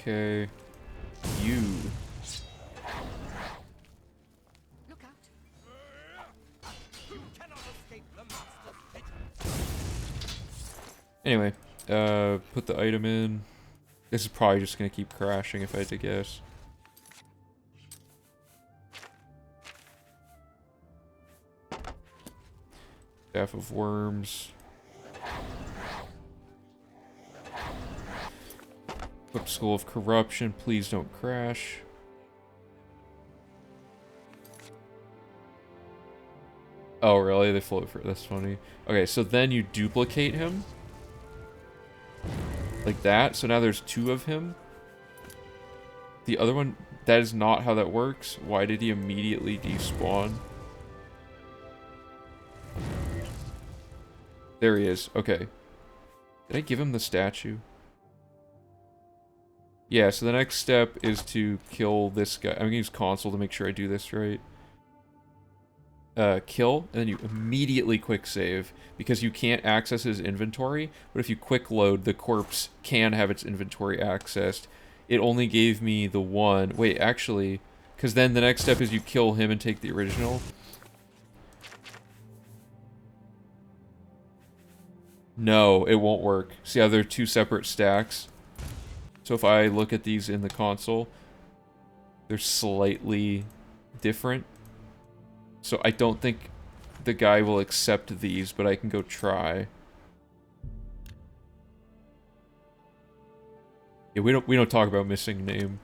Okay. You. Look out. You cannot escape the master's pit. Anyway, put the item in. This is probably just gonna keep crashing if I had to guess. Staff of Worms. Equip School of Corruption, please don't crash. Oh, really? They float for that's funny. Okay, so then you duplicate him. Like that. So now there's 2 of him. The other one, that is not how that works. Why did he immediately despawn? There he is. Okay. Did I give him the statue? Yeah, so the next step is to kill this guy. I'm gonna use console to make sure I do this right. Kill, and then you immediately quick save, because you can't access his inventory, but if you quick load, the corpse can have its inventory accessed. It only gave me the one. Wait, actually, because then the next step is you kill him and take the original. No, it won't work. See how they're 2 separate stacks? So if I look at these in the console, they're slightly different. So I don't think the guy will accept these, but I can go try. Yeah, we don't talk about missing name.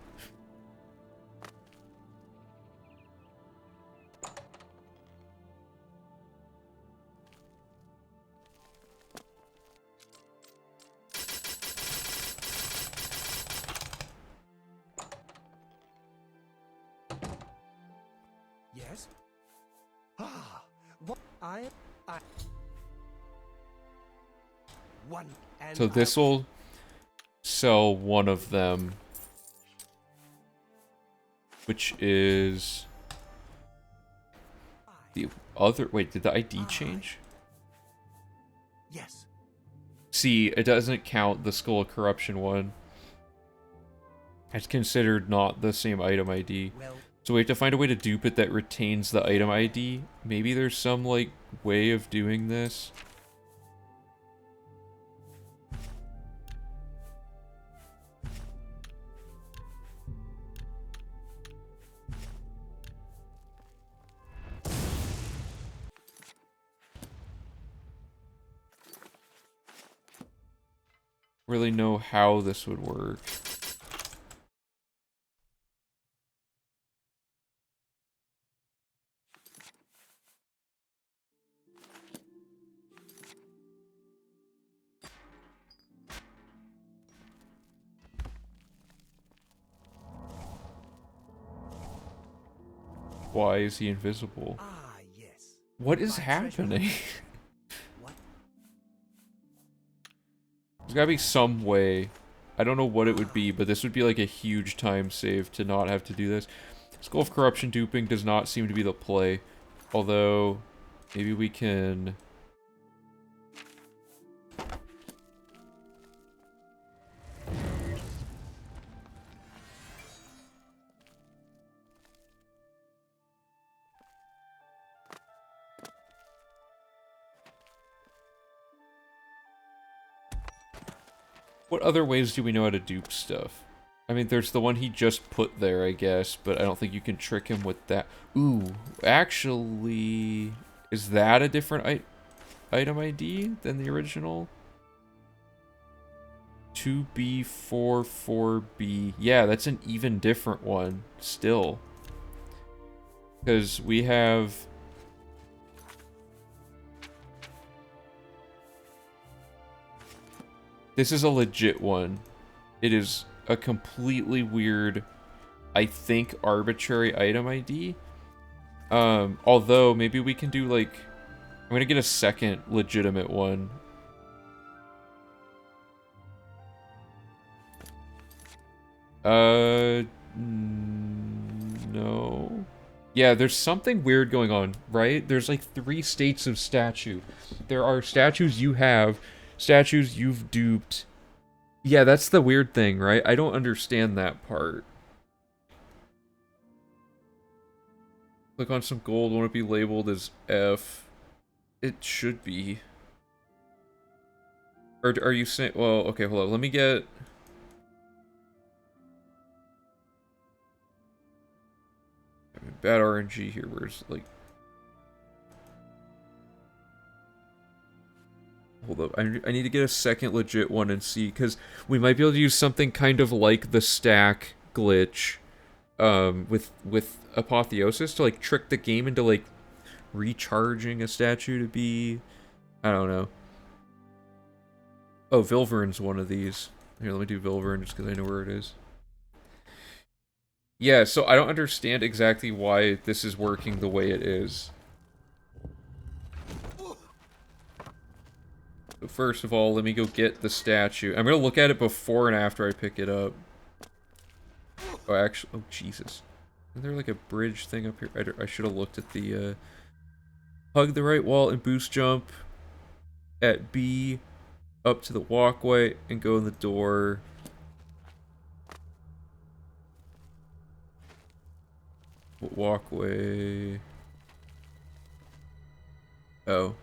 Yes? Ah, what I one and So this will sell one of them, which is the other. Wait, did the ID change? Yes. See, it doesn't count the Skull of Corruption one. It's considered not the same item ID. Well, So we have to find a way to dupe it that retains the item ID. Maybe there's some, like, way of doing this. Really know how this would work. Why is he invisible? ah, yes. What is My happening? What? There's gotta be some way. I don't know what it would be, but this would be like a huge time save to not have to do this. Skull of Corruption duping does not seem to be the play. Although, maybe we can... What other ways do we know how to dupe stuff? I mean, there's the one he just put there, I guess, but I don't think you can trick him with that. Ooh, actually, is that a different item ID than the original? 2B, 4, 4B. Yeah, that's an even different one, still. Because we have... This is a legit one. It is a completely weird, I think, arbitrary item ID. Although, maybe we can do, like... I'm gonna get a second legitimate one. No. Yeah, there's something weird going on, right? There's like 3 states of statue. There are statues you have, statues you've duped. Yeah, that's the weird thing, right? I don't understand that part. Click on some gold, won't it be labeled as F? It should be. Or are you saying, well, okay, hold on, let me get... Bad RNG here, where's, like... Hold up, I need to get a second legit one and see, because we might be able to use something kind of like the stack glitch, with Apotheosis to, like, trick the game into, like, recharging a statue to be... I don't know. Oh, Vilvern's one of these. Here, let me do Vilvern just because I know where it is. Yeah, so I don't understand exactly why this is working the way it is. So first of all, let me go get the statue. I'm gonna look at it before and after I pick it up. Oh, actually, oh Jesus. Is there like a bridge thing up here? I should have looked at the, hug the right wall and boost jump at B, up to the walkway, and go in the door. Walkway. Oh.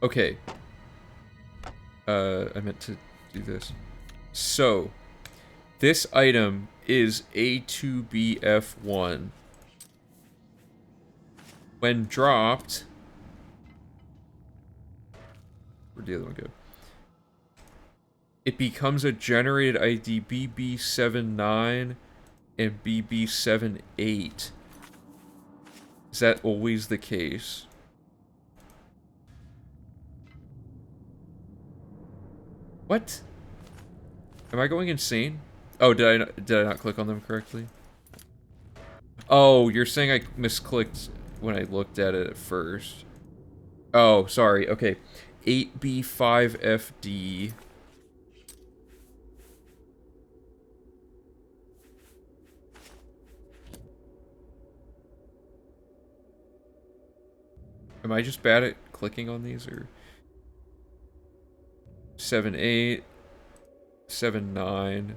Okay. I meant to do this. So, this item is A2BF1. When dropped... Where'd the other one go? It becomes a generated ID BB79 and BB78. Is that always the case? What? Am I going insane? Oh, did I not click on them correctly? Oh, you're saying I misclicked when I looked at it at first. Oh, sorry. Okay. 8B5FD. Am I just bad at clicking on these, or... 7-8, 7-9.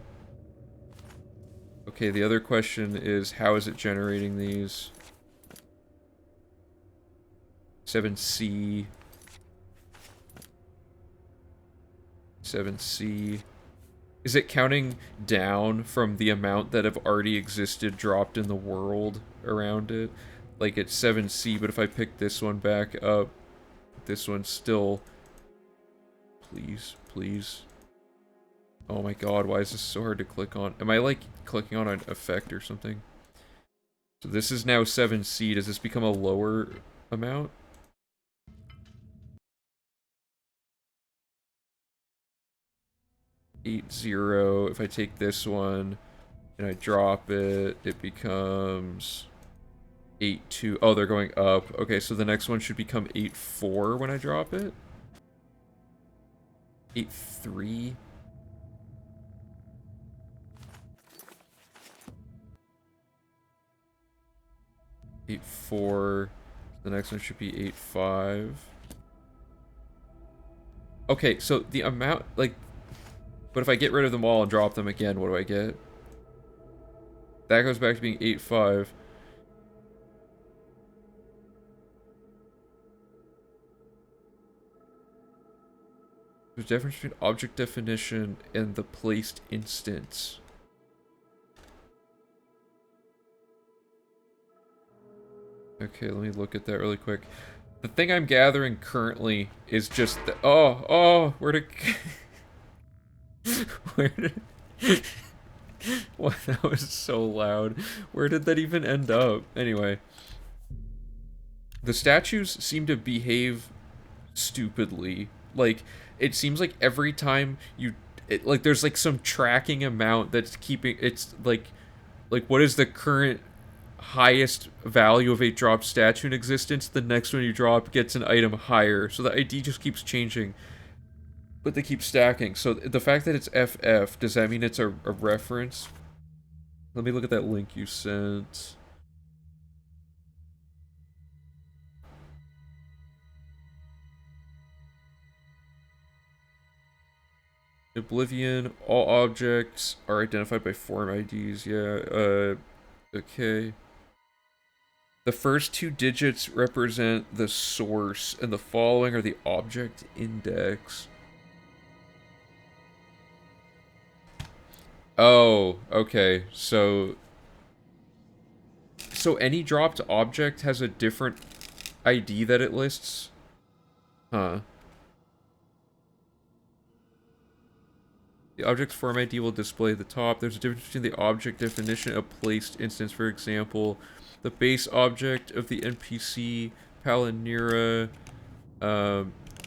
Okay, the other question is, how is it generating these? 7C. 7C. Is it counting down from the amount that have already existed dropped in the world around it? Like it's 7C, but if I pick this one back up, this one's still... Please, please. Oh my god, why is this so hard to click on? Am I, like, clicking on an effect or something? So this is now 7C. Does this become a lower amount? Eight zero. If I take this one and I drop it, it becomes 8-2. Oh, they're going up. Okay, so the next one should become 8-4 when I drop it. 8-3. Eight four. The next one should be 8-5. Okay, so the amount, like, but if I get rid of them all and drop them again, what do I get? That goes back to being 8-5. There's a difference between object definition and the placed instance. Okay, let me look at that really quick. The thing I'm gathering currently is just the... Oh, where did... Where did... What? That was so loud. Where did that even end up? Anyway. The statues seem to behave stupidly. Like, it seems like every time you... like, there's, like, some tracking amount that's keeping... It's, like, what is the current highest value of a dropped statue in existence? The next one you drop gets an item higher. So the ID just keeps changing. But they keep stacking. So the fact that it's FF, does that mean it's a reference? Let me look at that link you sent. Oblivion, all objects are identified by form IDs. Yeah, okay. The first 2 digits represent the source, and the following are the object index. Oh, okay. So any dropped object has a different ID that it lists? Huh. The object's form ID will display at the top. There's a difference between the object definition of placed instance. For example, the base object of the NPC Palinira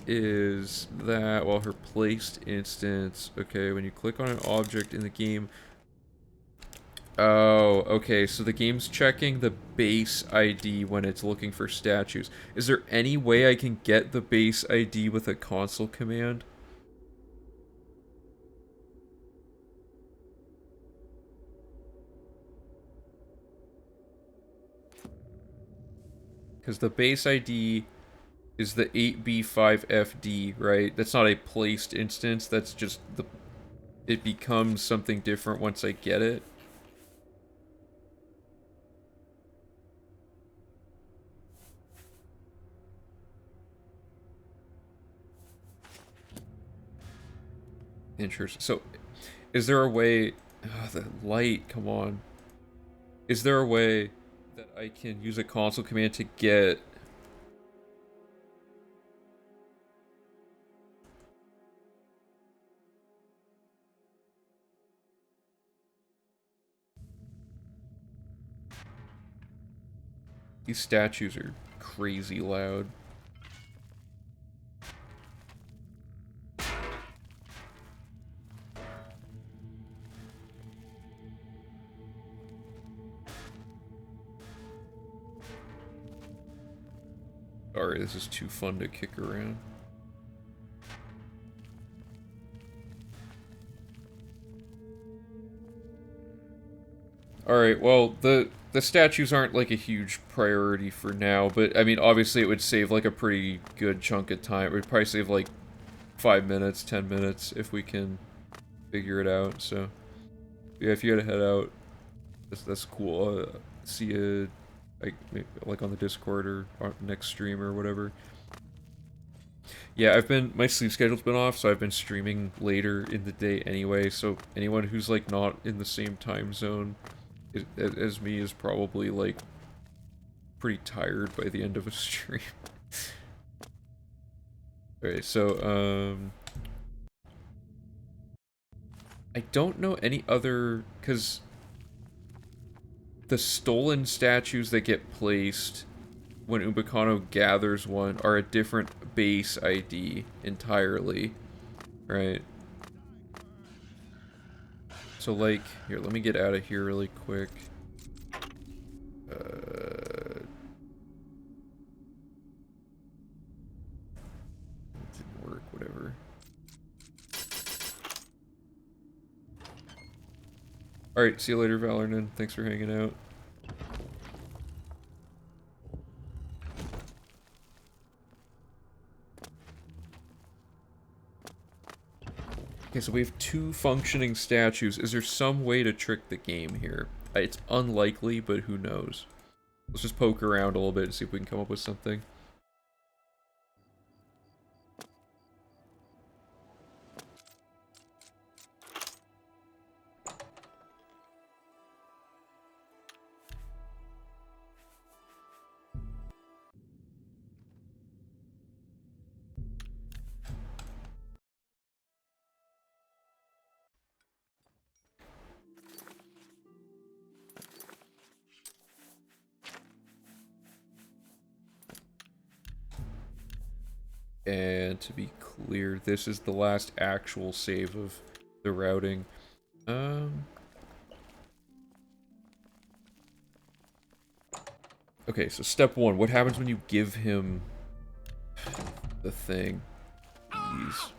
is that, while her placed instance, okay, when you click on an object in the game. Oh, okay, so the game's checking the base ID when it's looking for statues. Is there any way I can get the base ID with a console command? Because the base ID is the 8B5FD, right? That's not a placed instance, that's just the... It becomes something different once I get it. Interesting. So, is there a way... Oh, the light, come on. Is there a way that I can use a console command to get... These statues are crazy loud. Sorry, this is too fun to kick around. Alright, well, the statues aren't like a huge priority for now, but I mean, obviously it would save like a pretty good chunk of time. It would probably save like 5 minutes, 10 minutes if we can figure it out, so. Yeah, if you had to head out, that's cool. See you like on the Discord or next stream or whatever. Yeah, my sleep schedule's been off, so I've been streaming later in the day anyway, so anyone who's like not in the same time zone as me is probably like pretty tired by the end of a stream. Alright, so I don't know any other, because the stolen statues that get placed when Umbacano gathers one are a different base ID entirely, right? So like, here, let me get out of here really quick. It didn't work, whatever. Alright, see you later, Valornan. Thanks for hanging out. Okay, so we have 2 functioning statues. Is there some way to trick the game here? It's unlikely, but who knows? Let's just poke around a little bit and see if we can come up with something. And to be clear, this is the last actual save of the routing. Okay, so step 1, what happens when you give him the thing? These.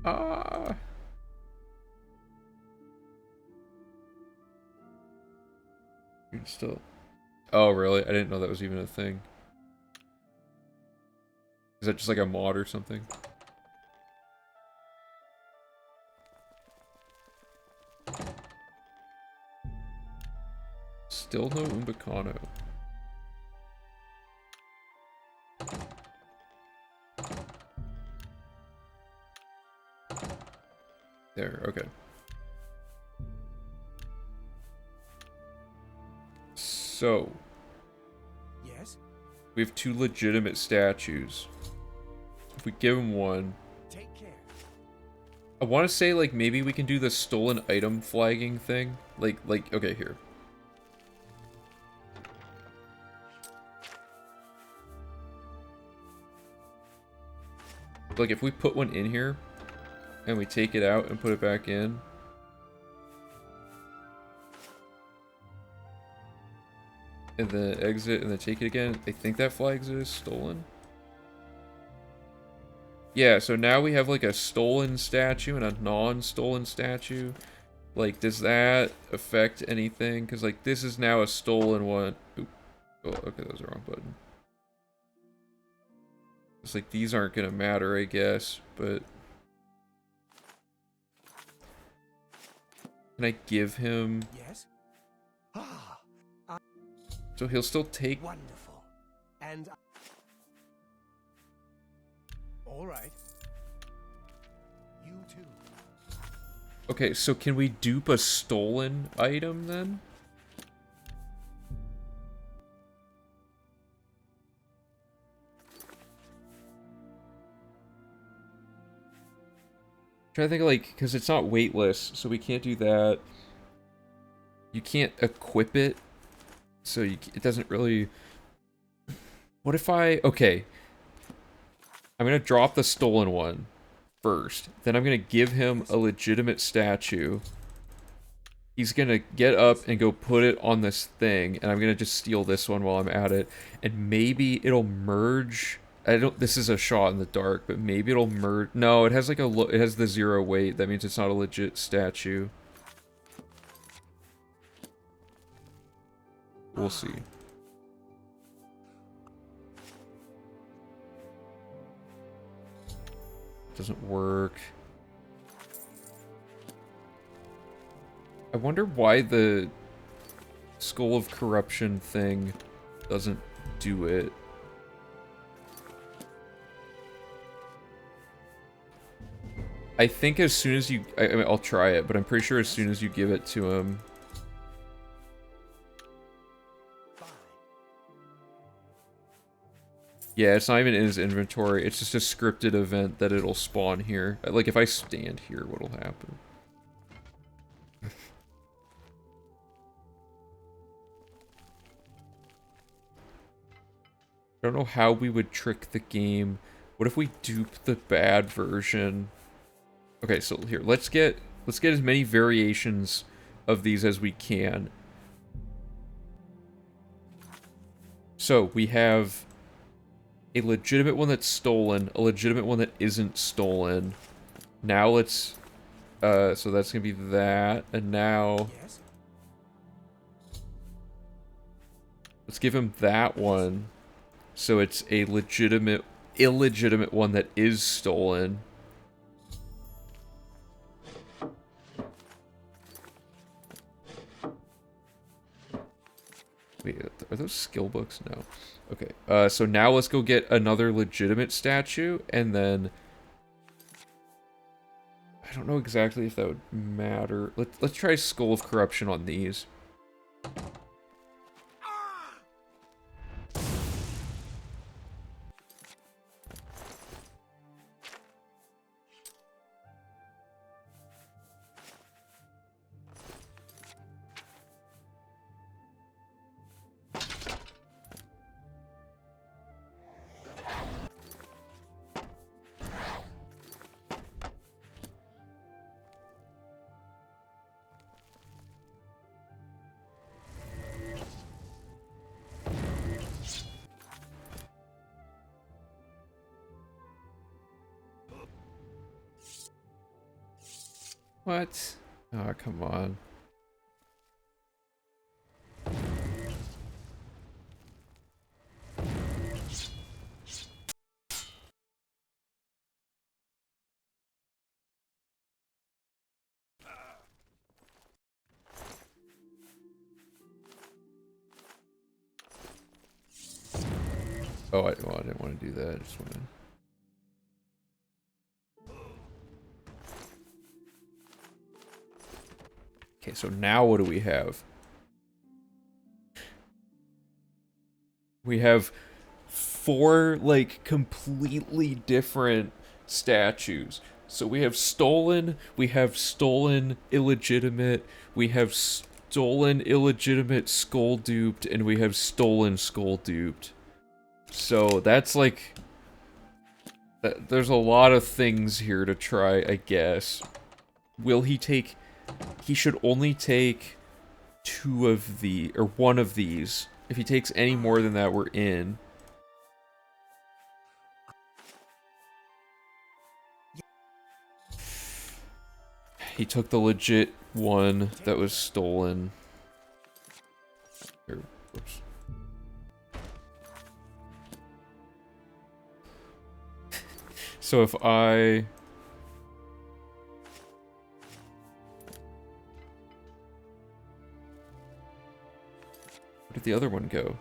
Ah. You can still. Oh, really? I didn't know that was even a thing. Is that just like a mod or something? Still no Umbacano. There, okay. So, Yes? we have 2 legitimate statues. If we give him one, Take care. I want to say like maybe we can do the stolen item flagging thing. Like okay, here. Like if we put one in here and we take it out and put it back in. And then exit and then take it again. I think that flags it as stolen. Yeah, so now we have like a stolen statue and a non-stolen statue. Like, does that affect anything? Because like this is now a stolen one. Oop. Oh, okay, that was the wrong button. It's like these aren't gonna matter, I guess, but can I give him? Yes? So he'll still take. Wonderful. And all right. You too. Okay, so can we dupe a stolen item then? Try to think of like, because it's not weightless, so we can't do that. You can't equip it, so it doesn't really. What if okay. I'm gonna drop the stolen one first. Then I'm gonna give him a legitimate statue. He's gonna get up and go put it on this thing, and I'm gonna just steal this one while I'm at it. And maybe it'll merge. This is a shot in the dark, but maybe it'll merge. No, it has like it has the 0 weight. That means it's not a legit statue. We'll see. Doesn't work. I wonder why the Skull of Corruption thing doesn't do it. I think as soon as you... I mean, I'll try it, but I'm pretty sure as soon as you give it to him... Yeah, it's not even in his inventory. It's just a scripted event that it'll spawn here. Like, if I stand here, what'll happen? I don't know how we would trick the game. What if we dupe the bad version? Okay, so here, let's get as many variations of these as we can. So, we have a legitimate one that's stolen, a legitimate one that isn't stolen. Now let's, so that's gonna be that, and now... Yes? Let's give him that one. So it's a illegitimate one that is stolen. Wait, are those skill books? No. Okay, so now let's go get another legitimate statue, and then... I don't know exactly if that would matter. Let's try Skull of Corruption on these. What? Oh, come on. Oh, I didn't want to do that. I just want to... Okay, so now what do we have? We have 4, like, completely different statues. So we have stolen illegitimate, we have stolen illegitimate skull duped, and we have stolen skull duped. So that's like... There's a lot of things here to try, I guess. Will he take... He should only take 2 of the... or 1 of these. If he takes any more than that, we're in. He took the legit one that was stolen. Or, whoops. So if I... Where did the other one go?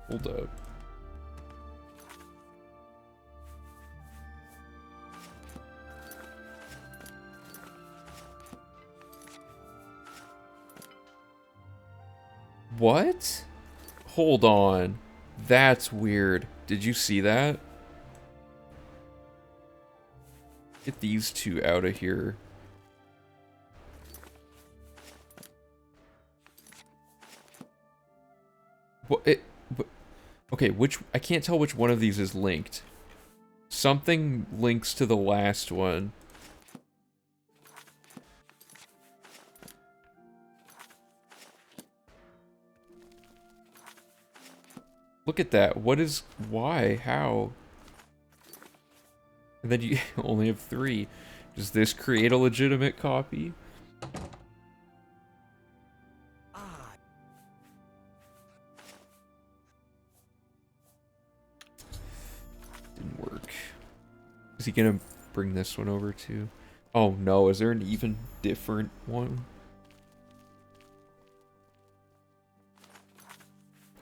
Hold up. What? Hold on. That's weird. Did you see that? Get these 2 out of here. What? Okay, I can't tell which one of these is linked. Something links to the last one. Look at that. Why? How? And then you only have 3. Does this create a legitimate copy? Didn't work. Is he gonna bring this one over too? Oh no, is there an even different one?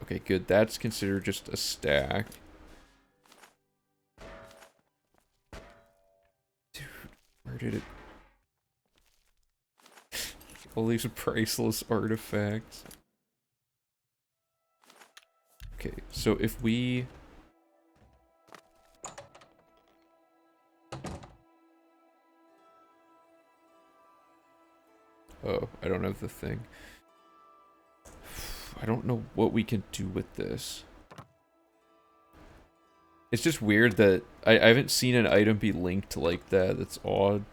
Okay, good. That's considered just a stack. Dude, where did it... All these priceless artifacts. Okay, so if we... Oh, I don't have the thing. I don't know what we can do with this. It's just weird that I haven't seen an item be linked like that. That's odd.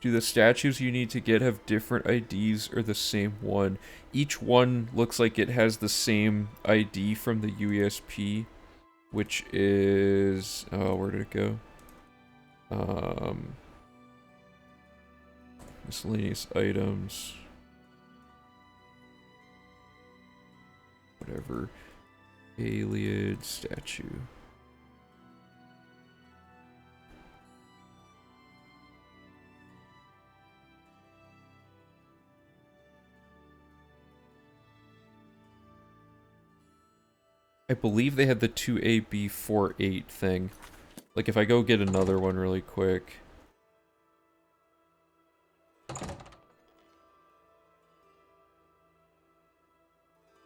Do the statues you need to get have different IDs or the same one? Each one looks like it has the same ID from the UESP, which is... Oh, where did it go? Miscellaneous items. Whatever. Alien statue. I believe they had the 2AB48 thing. Like, if I go get another one really quick.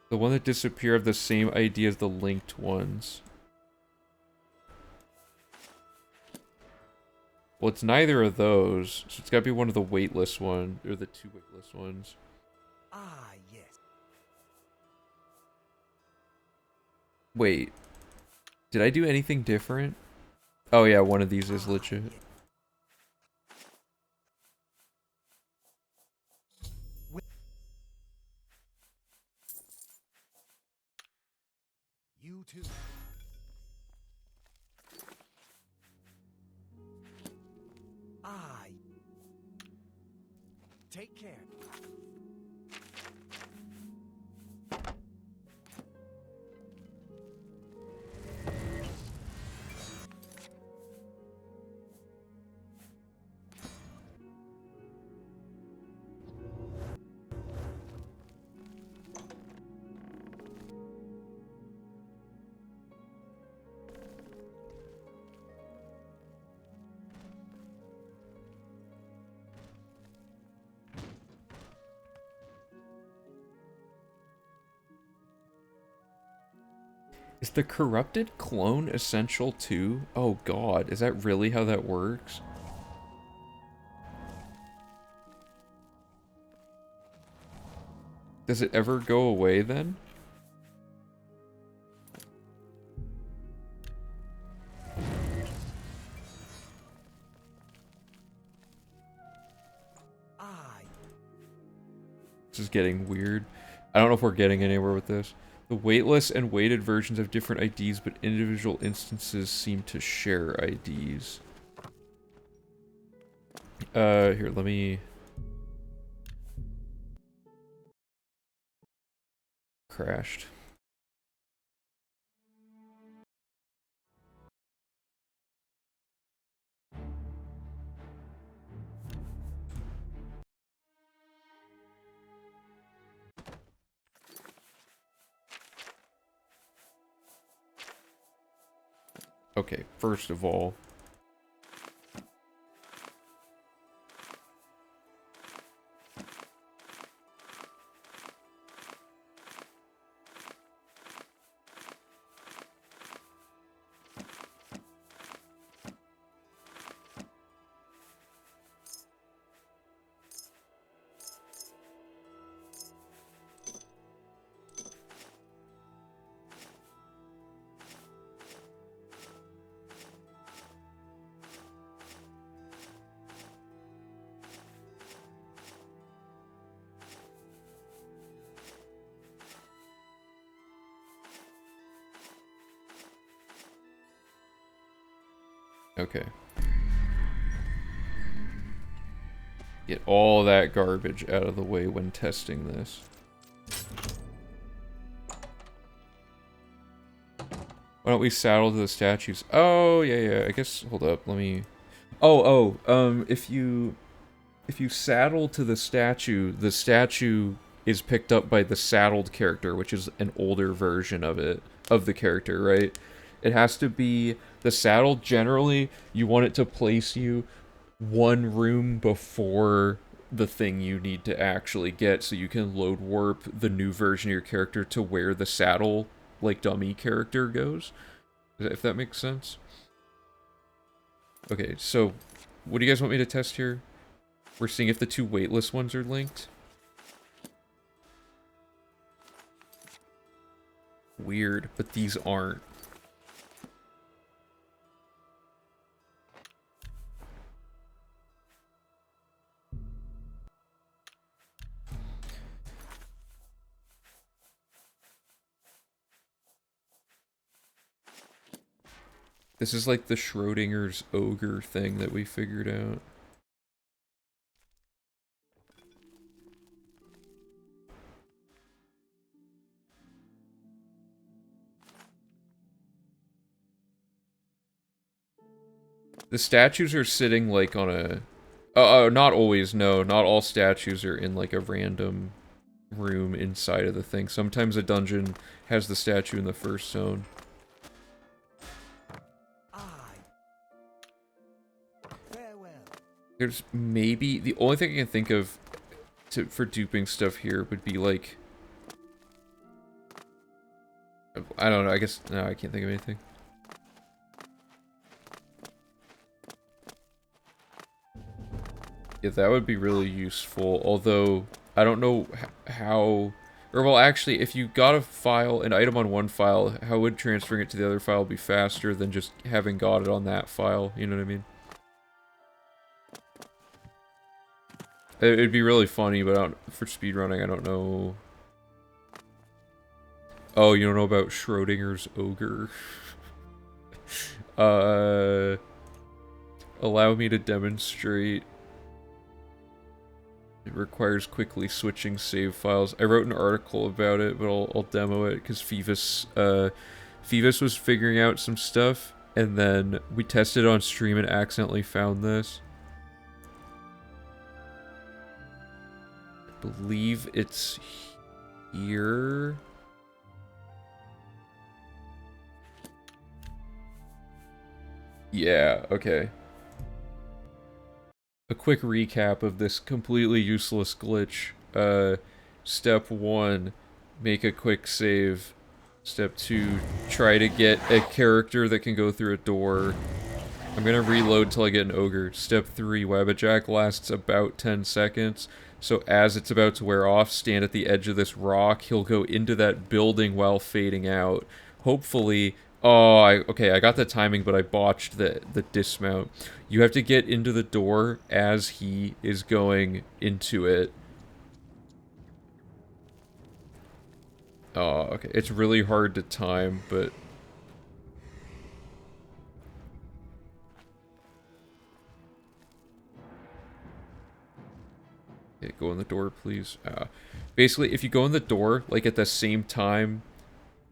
The one that disappeared have the same ID as the linked ones. Well, it's neither of those, so it's gotta be one of the weightless ones, or the 2 weightless ones. Ah, yes. Wait. Did I do anything different? Oh yeah, one of these is legit. You too. I. Take care. Is the corrupted clone essential too? Oh god, is that really how that works? Does it ever go away then? I. This is getting weird. I don't know if we're getting anywhere with this. The weightless and weighted versions have different IDs, but individual instances seem to share IDs. Here, let me... Crashed. Okay, first of all... Okay. Get all that garbage out of the way when testing this. Why don't we saddle to the statues? Oh, yeah, I guess, hold up, let me... if you saddle to the statue is picked up by the saddled character, which is an older version of it, of the character, right? It has to be the saddle. Generally, you want it to place you one room before the thing you need to actually get, so you can load warp the new version of your character to where the saddle, like, dummy character goes. If that makes sense. Okay, so what do you guys want me to test here? We're seeing if the two weightless ones are linked. Weird, but these aren't. This is like the Schrodinger's ogre thing that we figured out. The statues are sitting like on a... Oh, not always, no. Not all statues are in like a random room inside of the thing. Sometimes a dungeon has the statue in the first zone. There's maybe... The only thing I can think of for duping stuff here would be like... I don't know, I guess... No, I can't think of anything. Yeah, that would be really useful, although I don't know how... Or, well, actually, if you got a file, an item on one file, how would transferring it to the other file be faster than just having got it on that file? You know what I mean? It'd be really funny, but for speedrunning, I don't know. Oh, you don't know about Schrodinger's ogre? Allow me to demonstrate. It requires quickly switching save files. I wrote an article about it, but I'll demo it because Phoebus was figuring out some stuff, and then we tested it on stream and accidentally found this. I believe it's here. Yeah, okay. A quick recap of this completely useless glitch. Step 1, make a quick save. Step 2, try to get a character that can go through a door. I'm gonna reload till I get an ogre. Step 3, Wabbajack lasts about 10 seconds. So as it's about to wear off, stand at the edge of this rock. He'll go into that building while fading out. Hopefully... Oh, okay, I got the timing, but I botched the dismount. You have to get into the door as he is going into it. Oh, okay. It's really hard to time, but... Okay, go in the door, please. Basically, if you go in the door, like, at the same time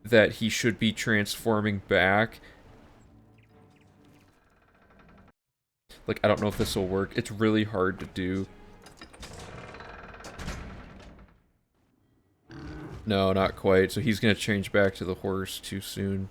that he should be transforming back... Like, I don't know if this will work. It's really hard to do. No, not quite. So he's gonna change back to the horse too soon.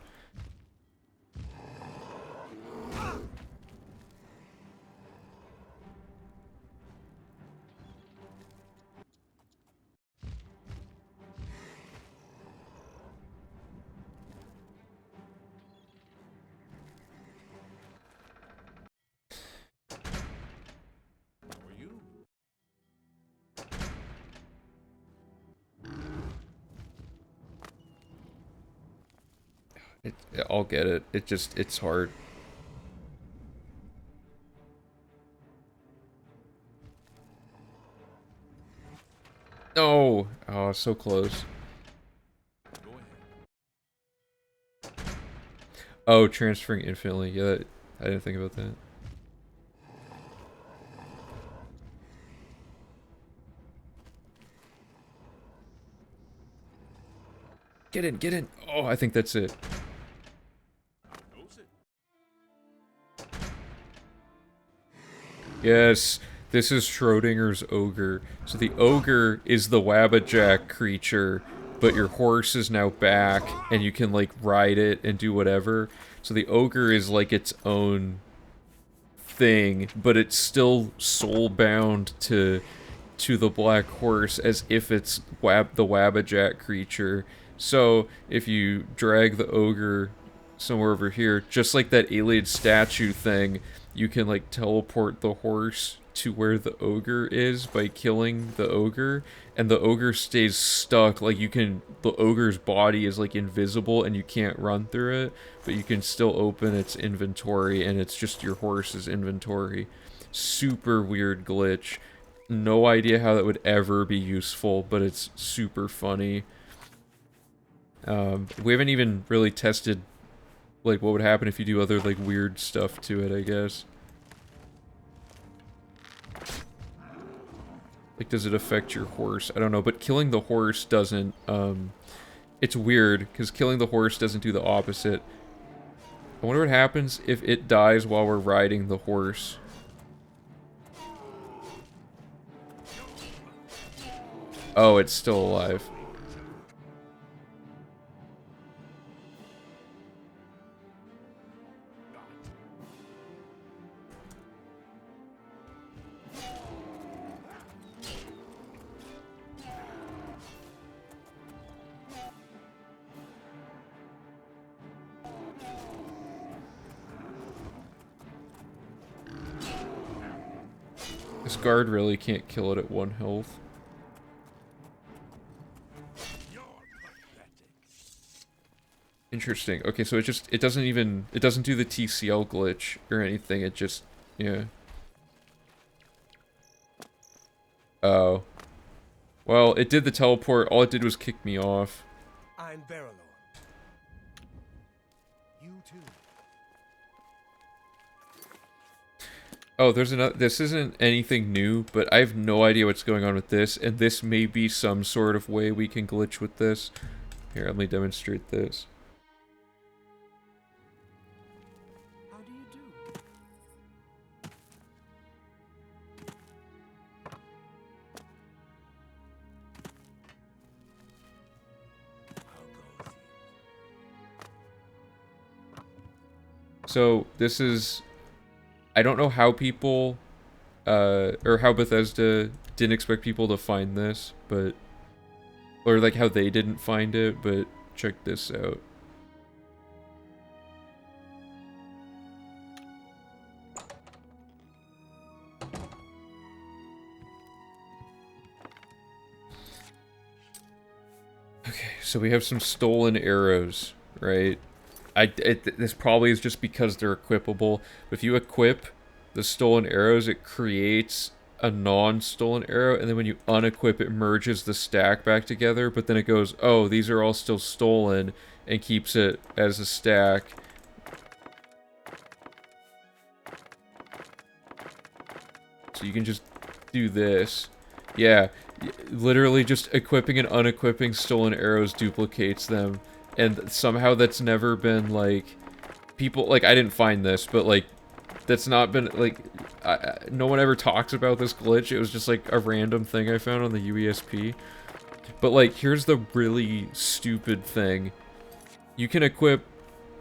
I'll get it. It's hard. No! Oh, so close. Oh, transferring infinitely. Yeah, I didn't think about that. Get in, get in! Oh, I think that's it. Yes, this is Schrodinger's ogre. So the ogre is the Wabbajack creature, but your horse is now back, and you can, like, ride it and do whatever. So the ogre is, like, its own thing, but it's still soul-bound to the black horse as if it's the Wabbajack creature. So if you drag the ogre somewhere over here, just like that alien statue thing, you can, like, teleport the horse to where the ogre is by killing the ogre, and the ogre stays stuck. Like, the ogre's body is, like, invisible and you can't run through it, but you can still open its inventory, and it's just your horse's inventory. Super weird glitch. No idea how that would ever be useful, but it's super funny. We haven't even really tested, like, what would happen if you do other, like, weird stuff to it, I guess. Like, does it affect your horse? I don't know, but killing the horse doesn't, it's weird, because killing the horse doesn't do the opposite. I wonder what happens if it dies while we're riding the horse. Oh, it's still alive. This guard really can't kill it at 1 health. Interesting. Okay, so it doesn't even, it doesn't do the TCL glitch or anything, it just, yeah. Oh. Well, it did the teleport, all it did was kick me off. I'm Baralor. You too. Oh, there's another, this isn't anything new, but I have no idea what's going on with this, and this may be some sort of way we can glitch with this. Here, let me demonstrate this. How do you do? How goes it? So, this is, I don't know how people, or how Bethesda didn't expect people to find this, but, or like how they didn't find it, but check this out. Okay, so we have some stolen arrows, right? This probably is just because they're equipable. But if you equip the stolen arrows, it creates a non-stolen arrow, and then when you unequip, it merges the stack back together, but then it goes, oh, these are all still stolen, and keeps it as a stack. So you can just do this. Yeah, literally just equipping and unequipping stolen arrows duplicates them. And somehow that's never been, like, people, like, I didn't find this, but, like, that's not been, like, no one ever talks about this glitch. It was just, like, a random thing I found on the UESP. But, like, here's the really stupid thing. You can equip,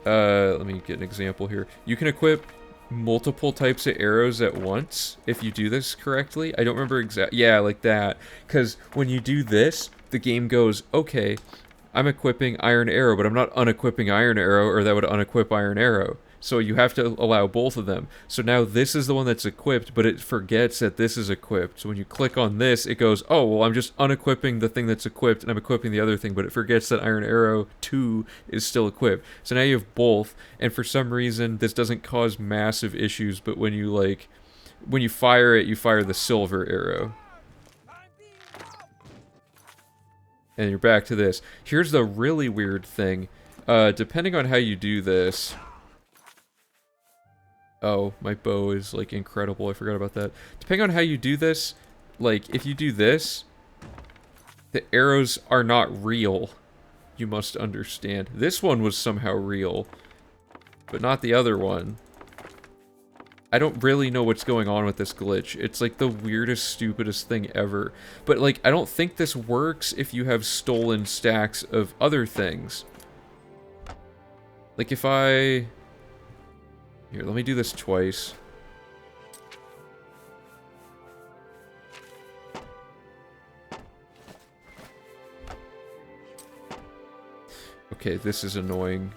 let me get an example here. You can equip multiple types of arrows at once if you do this correctly. I don't remember exactly, yeah, like that. Because when you do this, the game goes, okay, I'm equipping Iron Arrow, but I'm not unequipping Iron Arrow, or that would unequip Iron Arrow. So you have to allow both of them. So now this is the one that's equipped, but it forgets that this is equipped. So when you click on this, it goes, oh, well, I'm just unequipping the thing that's equipped, and I'm equipping the other thing, but it forgets that Iron Arrow 2 is still equipped. So now you have both, and for some reason, this doesn't cause massive issues, but when you, like, when you fire it, you fire the silver arrow. And you're back to this. Here's the really weird thing. Depending on how you do this... Oh, my bow is, like, incredible. I forgot about that. Depending on how you do this, like, if you do this, the arrows are not real. You must understand. This one was somehow real, but not the other one. I don't really know what's going on with this glitch. It's like the weirdest, stupidest thing ever. But like, I don't think this works if you have stolen stacks of other things. Like if I... Here, let me do this twice. Okay, this is annoying.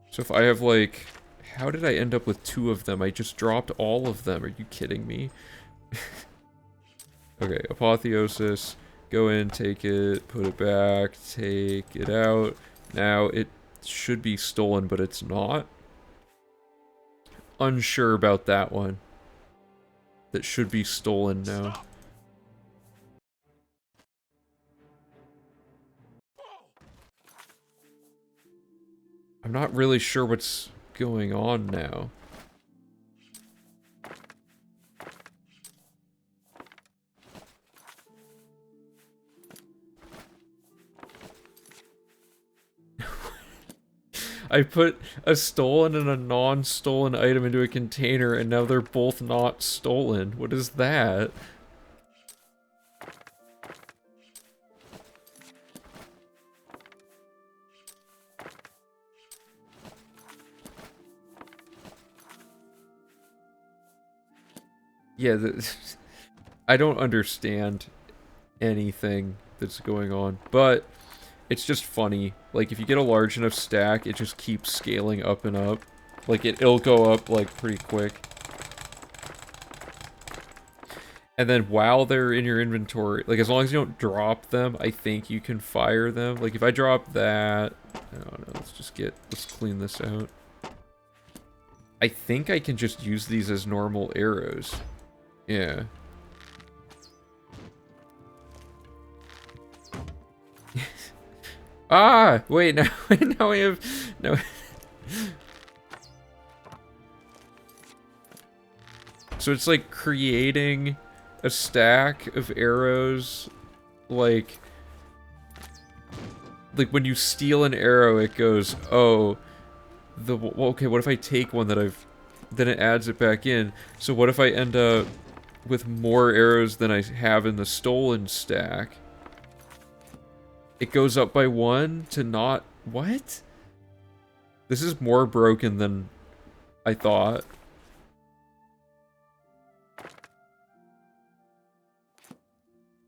So if I have, like... How did I end up with 2 of them? I just dropped all of them. Are you kidding me? Okay, Apotheosis. Go in, take it, put it back, take it out. Now, it should be stolen, but it's not. Unsure about that one. That should be stolen now. I'm not really sure what's going on now. I put a stolen and a non-stolen item into a container, and now they're both not stolen. What is that? Yeah, I don't understand anything that's going on, but it's just funny. Like, if you get a large enough stack, it just keeps scaling up and up. Like, it'll go up, like, pretty quick. And then while they're in your inventory, like as long as you don't drop them, I think you can fire them. Like if I drop that, I don't know, let's clean this out. I think I can just use these as normal arrows. Yeah. Ah, wait, now, now we have, no. So it's like creating a stack of arrows, like when you steal an arrow, it goes, oh, well, okay, what if I take one that then it adds it back in. So what if I end up with more arrows than I have in the stolen stack? It goes up by 1 to not, what? This is more broken than I thought.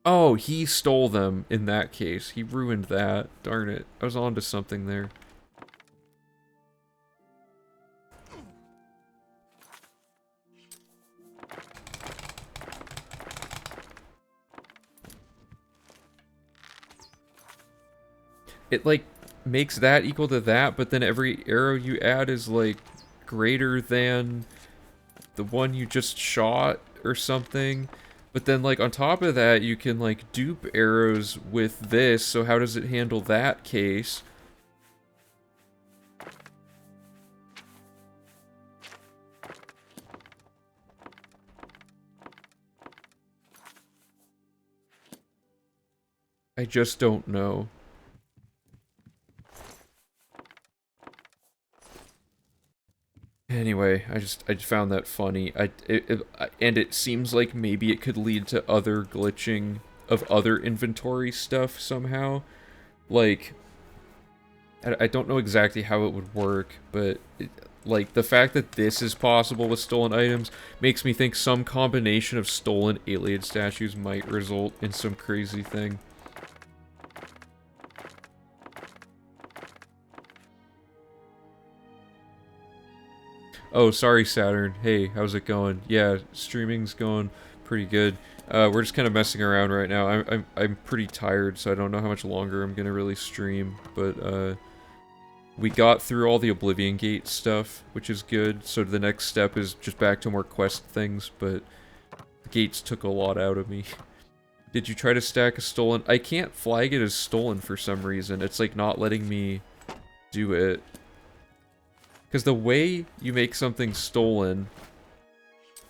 Oh, he stole them in that case. He ruined that. Darn it. I was onto something there. It, like, makes that equal to that, but then every arrow you add is, like, greater than the one you just shot or something. But then, like, on top of that, you can, like, dupe arrows with this, so how does it handle that case? I just don't know. Anyway, I just found that funny. And it seems like maybe it could lead to other glitching of other inventory stuff somehow. Like, I don't know exactly how it would work, but like the fact that this is possible with stolen items makes me think some combination of stolen alien statues might result in some crazy thing. Oh, sorry, Saturn. Hey, how's it going? Yeah, streaming's going pretty good. We're just kind of messing around right now. I'm pretty tired, so I don't know how much longer I'm gonna really stream. But we got through all the Oblivion Gate stuff, which is good. So the next step is just back to more quest things. But the gates took a lot out of me. Did you try to stack a stolen? I can't flag it as stolen for some reason. It's like not letting me do it. Because the way you make something stolen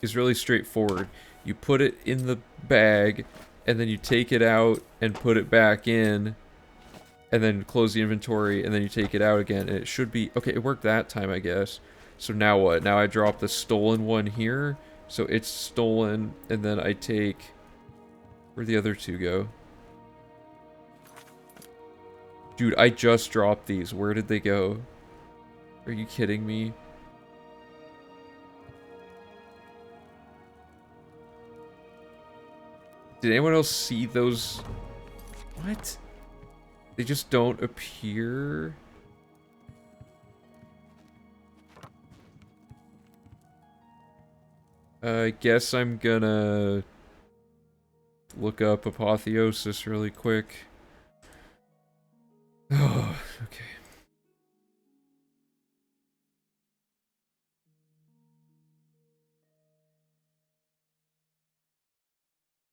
is really straightforward. You put it in the bag, and then you take it out and put it back in, and then close the inventory, and then you take it out again, and it should be... Okay, it worked that time, I guess. So now what? Now I drop the stolen one here, so it's stolen, and then I take... Where'd the other two go? Dude, I just dropped these. Where did they go? Are you kidding me? Did anyone else see those? What? They just don't appear? I guess I'm gonna look up apotheosis really quick. Oh, okay.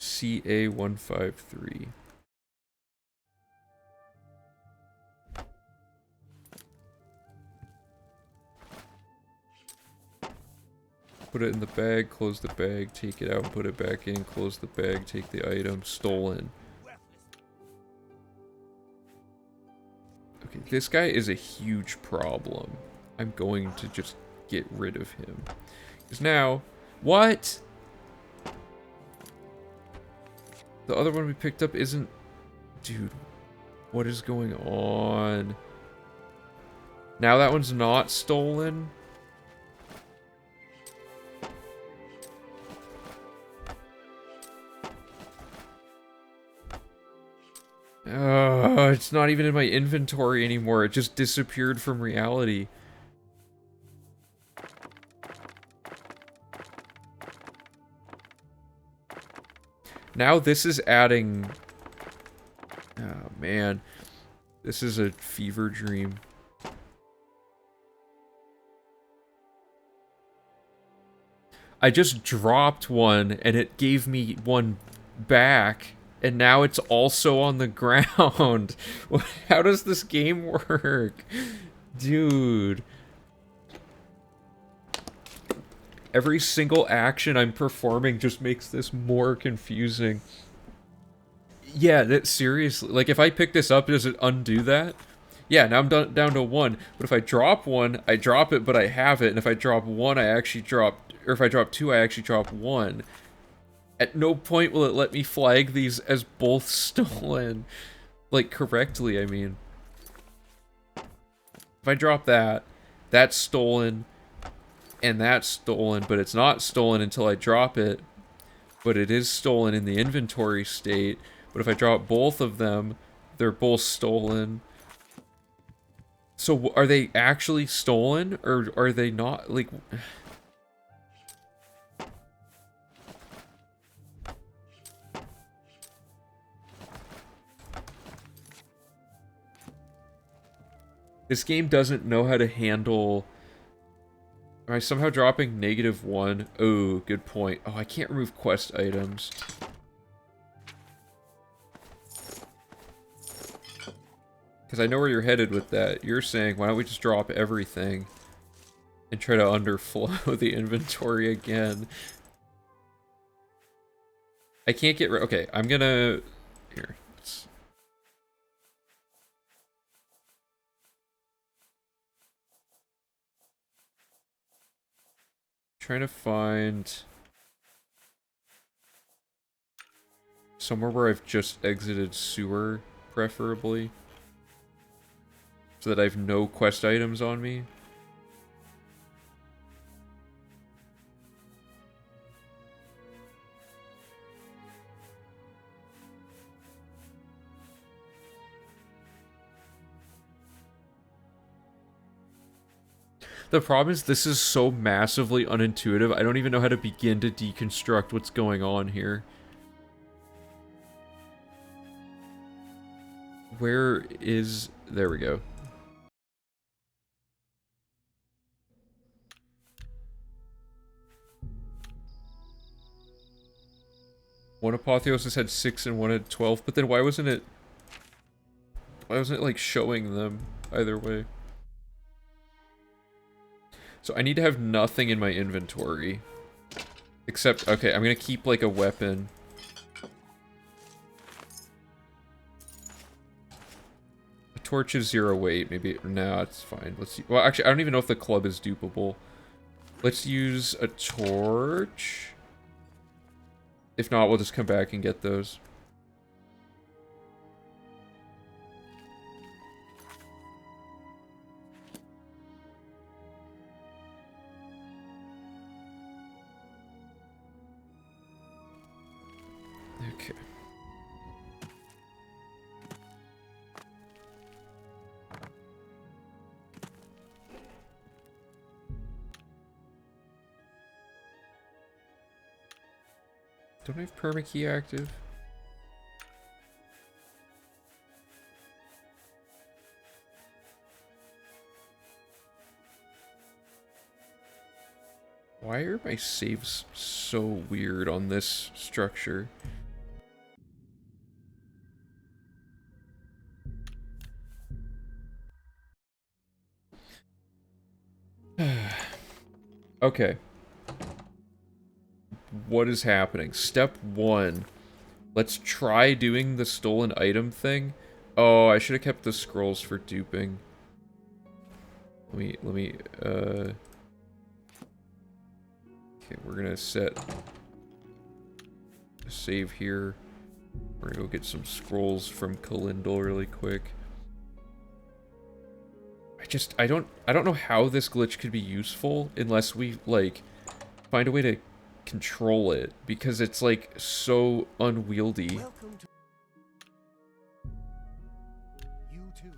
CA153. Put it in the bag, close the bag, take it out, put it back in, close the bag, take the item, stolen. Okay, this guy is a huge problem. I'm going to just get rid of him. Because now, what? The other one we picked up isn't... Dude, what is going on? Now that one's not stolen? It's not even in my inventory anymore. It just disappeared from reality. Now this is adding... Oh, man. This is a fever dream. I just dropped one, and it gave me one back, and now it's also on the ground. How does this game work? Dude. Every single action I'm performing just makes this more confusing. Yeah, that seriously. Like, if I pick this up, does it undo that? Yeah, now I'm down to one. But if I drop one, I drop it, but I have it. And if I drop one, I actually drop... Or if I drop two, I actually drop one. At no point will it let me flag these as both stolen. Like, correctly, I mean. If I drop that, that's stolen, and that's stolen, but it's not stolen until I drop it. But it is stolen in the inventory state. But if I drop both of them, they're both stolen. So are they actually stolen, or are they not? Like... This game doesn't know how to handle... Am I somehow dropping -1? Oh, good point. Oh, I can't remove quest items. Because I know where you're headed with that. You're saying, why don't we just drop everything and try to underflow the inventory again? I can't get rid... Okay, I'm gonna... Here. Trying to find somewhere where I've just exited sewer, preferably, so that I have no quest items on me. The problem is this is so massively unintuitive, I don't even know how to begin to deconstruct what's going on here. Where is... There we go. One apotheosis had 6 and one had 12, but then why wasn't it... Why wasn't it, like, showing them either way? So I need to have nothing in my inventory. Except, okay, I'm gonna keep, like, a weapon. A torch is 0 weight, maybe. Nah, it's fine. Let's see. Well, actually, I don't even know if the club is dupable. Let's use a torch. If not, we'll just come back and get those. Okay. Don't I have permakey active? Why are my saves so weird on this structure? Okay. What is happening? Step 1. Let's try doing the stolen item thing. Oh, I should have kept the scrolls for duping. Let me, okay, we're gonna set a save here. We're gonna go get some scrolls from Kalindal really quick. I don't know how this glitch could be useful unless we, like, find a way to control it, because it's, like, so unwieldy. Welcome to you too.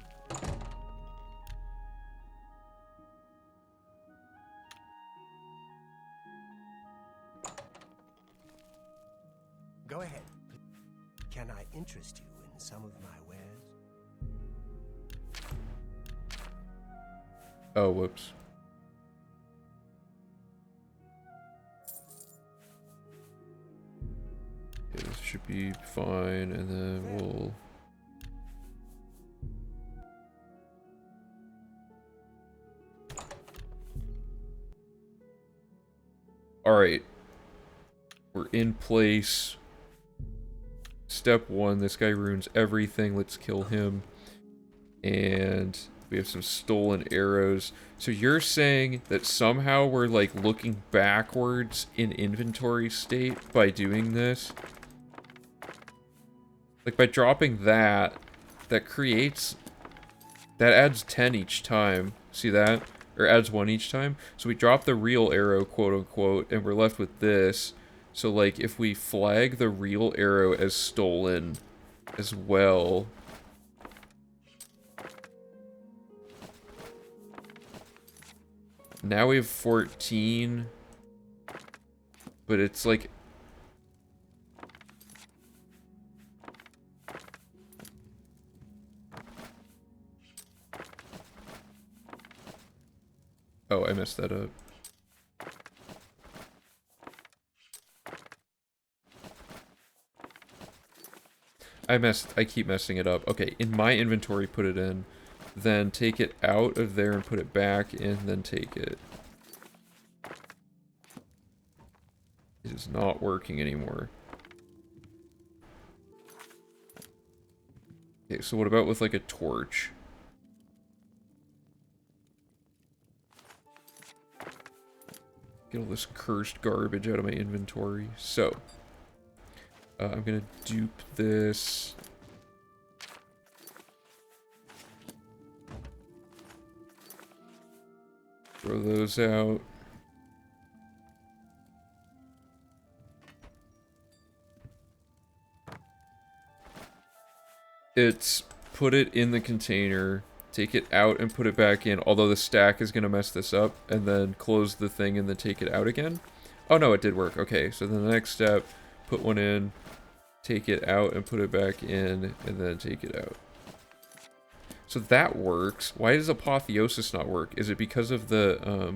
Go ahead, Can I interest you in some of my wares? Oh, whoops. Okay, this should be fine, and then we'll... Alright. We're in place. Step 1, this guy ruins everything. Let's kill him. And we have some stolen arrows. So you're saying that somehow we're like looking backwards in inventory state by doing this? Like by dropping that, that adds 10 each time. See that? Or adds 1 each time. So we drop the real arrow, quote unquote, and we're left with this. So like if we flag the real arrow as stolen as well. Now we have 14. But it's like... Oh, I messed that up. I keep messing it up. Okay, in my inventory, put it in. Then take it out of there and put it back in, then take it. It is not working anymore. Okay, so what about with like a torch? Get all this cursed garbage out of my inventory. So, I'm gonna dupe this. Throw those out. It's put it in the container, take it out and put it back in, although the stack is gonna mess this up, and then close the thing and then take it out again. Oh no, it did work. Okay, so then the next step, put one in, take it out and put it back in, and then take it out. So that works. Why does Apotheosis not work? Is it because of the,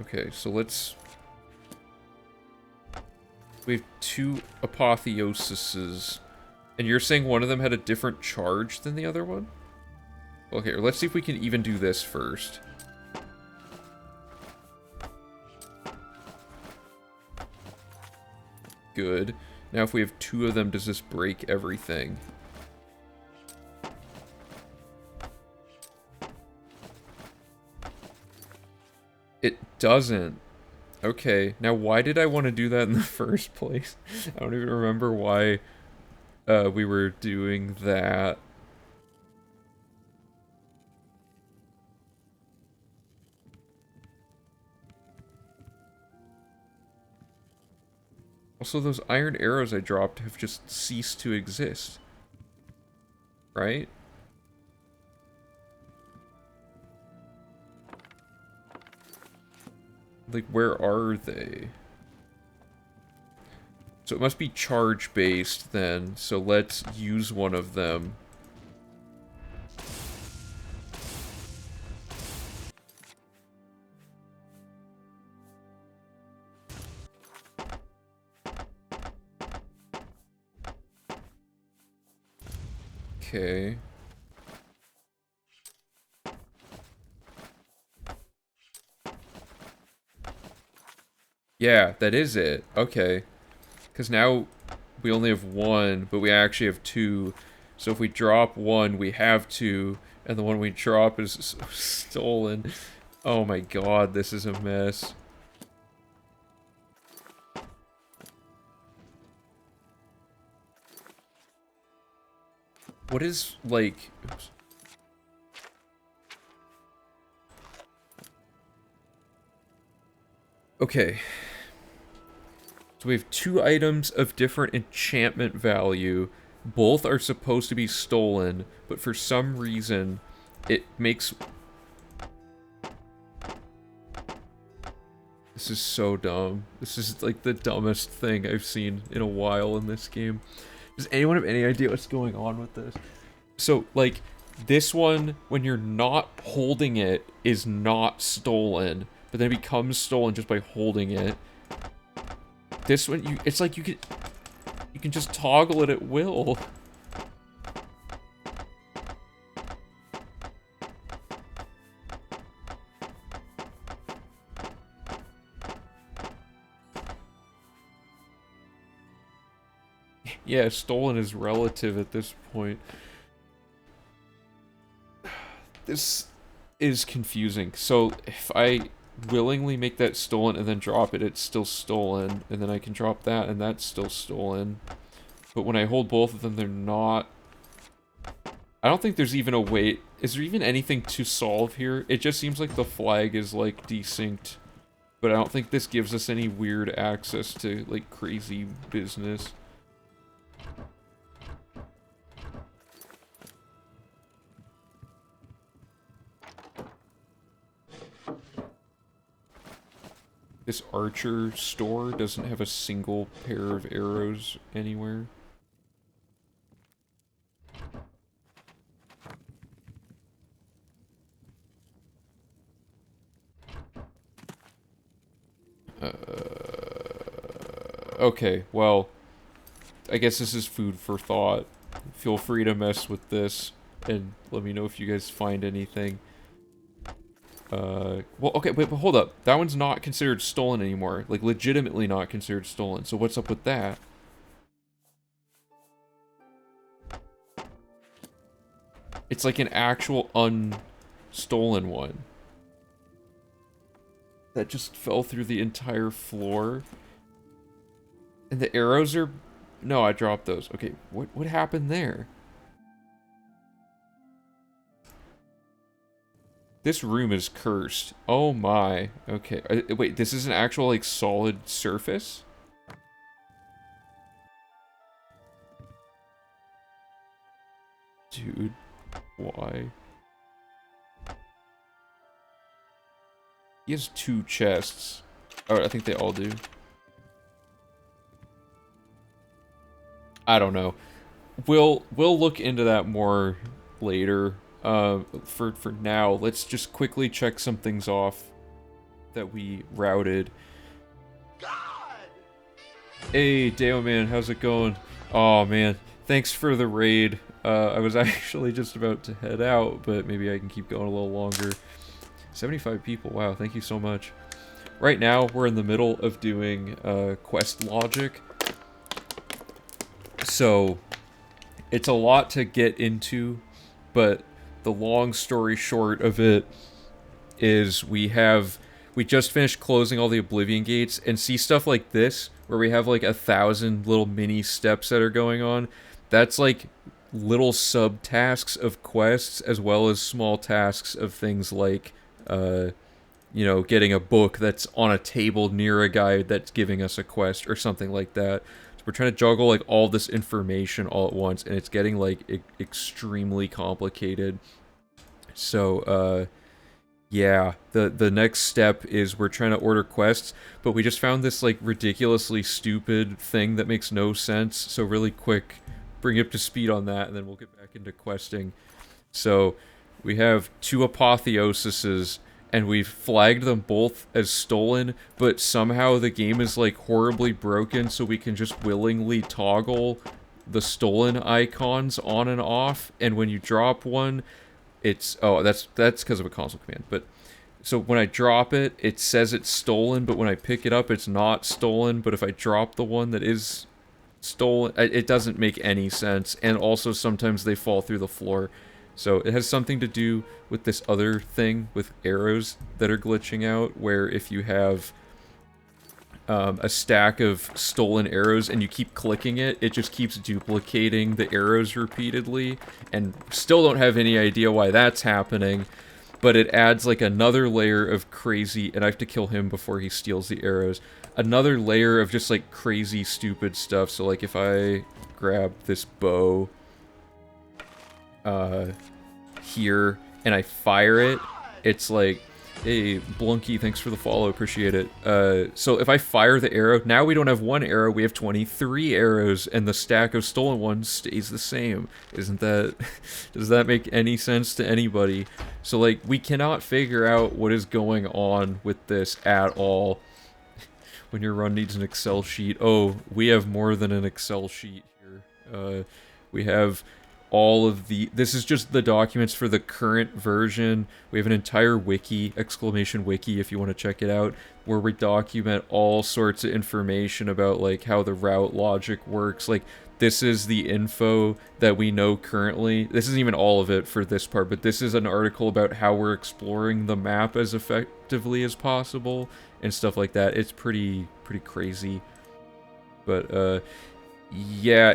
Okay, so let's... We have 2 Apotheosises. And you're saying one of them had a different charge than the other one? Okay, let's see if we can even do this first. Good. Now if we have 2 of them, does this break everything? It doesn't. Okay, now why did I want to do that in the first place? I don't even remember why we were doing that. Also, those iron arrows I dropped have just ceased to exist. Right? Like, where are they? So it must be charge-based then, so let's use one of them. Okay. Yeah, that is it. Okay. Because now we only have 1, but we actually have 2. So if we drop 1, we have 2, and the one we drop is stolen. Oh my god, this is a mess. What is, like... Oops. Okay. So we have 2 items of different enchantment value. Both are supposed to be stolen, but for some reason, it makes... This is so dumb. This is like the dumbest thing I've seen in a while in this game. Does anyone have any idea what's going on with this? So, like, this one, when you're not holding it, is not stolen, but then it becomes stolen just by holding it. This one, it's like you can just toggle it at will. Yeah, stolen is relative at this point. This is confusing. So if I willingly make that stolen and then drop it, it's still stolen. And then I can drop that and that's still stolen. But when I hold both of them, they're not... I don't think there's even a way... Is there even anything to solve here? It just seems like the flag is, like, desynced. But I don't think this gives us any weird access to, like, crazy business. This archer store doesn't have a single pair of arrows anywhere. Okay, well, I guess this is food for thought. Feel free to mess with this, and let me know if you guys find anything. Well, okay, wait, but hold up. That one's not considered stolen anymore. Like, legitimately not considered stolen. So what's up with that? It's like an actual unstolen one. That just fell through the entire floor. And the arrows are... No, I dropped those. Okay, what happened there? This room is cursed. Oh my. Okay. Wait, this is an actual, like, solid surface? Dude, why? He has 2 chests. Oh, I think they all do. I don't know. We'll look into that more later. For now, let's just quickly check some things off that we routed. God! Hey, Deo man, how's it going? Oh man, thanks for the raid. I was actually just about to head out, but maybe I can keep going a little longer. 75 people, wow, thank you so much. Right now, we're in the middle of doing quest logic. So, it's a lot to get into, but the long story short of it is we just finished closing all the Oblivion gates, and see stuff like this, where we have like 1,000 little mini steps that are going on. That's like little subtasks of quests, as well as small tasks of things like, you know, getting a book that's on a table near a guy that's giving us a quest, or something like that. So we're trying to juggle like all this information all at once, and it's getting like extremely complicated. So, yeah, the next step is we're trying to order quests, but we just found this like ridiculously stupid thing that makes no sense. So really quick, bring you up to speed on that, and then we'll get back into questing. So we have 2 apotheoses, and we've flagged them both as stolen, but somehow the game is like horribly broken, so we can just willingly toggle the stolen icons on and off, and when you drop one, it's... Oh, that's because of a console command, but... So when I drop it, it says it's stolen, but when I pick it up, it's not stolen, but if I drop the one that is stolen, it doesn't make any sense, and also sometimes they fall through the floor. So it has something to do with this other thing with arrows that are glitching out, where if you have a stack of stolen arrows and you keep clicking it, it just keeps duplicating the arrows repeatedly, and still don't have any idea why that's happening, but it adds like another layer of crazy, and I have to kill him before he steals the arrows, another layer of just like crazy stupid stuff. So like if I grab this bow here, and I fire it, it's like, hey, Blunky, thanks for the follow, appreciate it. So if I fire the arrow, now we don't have 1 arrow, we have 23 arrows, and the stack of stolen ones stays the same. Isn't that... does that make any sense to anybody? So, like, we cannot figure out what is going on with this at all. When your run needs an Excel sheet. Oh, we have more than an Excel sheet here. We have all of the... This is just the documents for the current version. We have an entire wiki, exclamation wiki, if you want to check it out, where we document all sorts of information about, like, how the route logic works. Like, this is the info that we know currently. This isn't even all of it for this part, but this is an article about how we're exploring the map as effectively as possible and stuff like that. It's pretty crazy. But, yeah,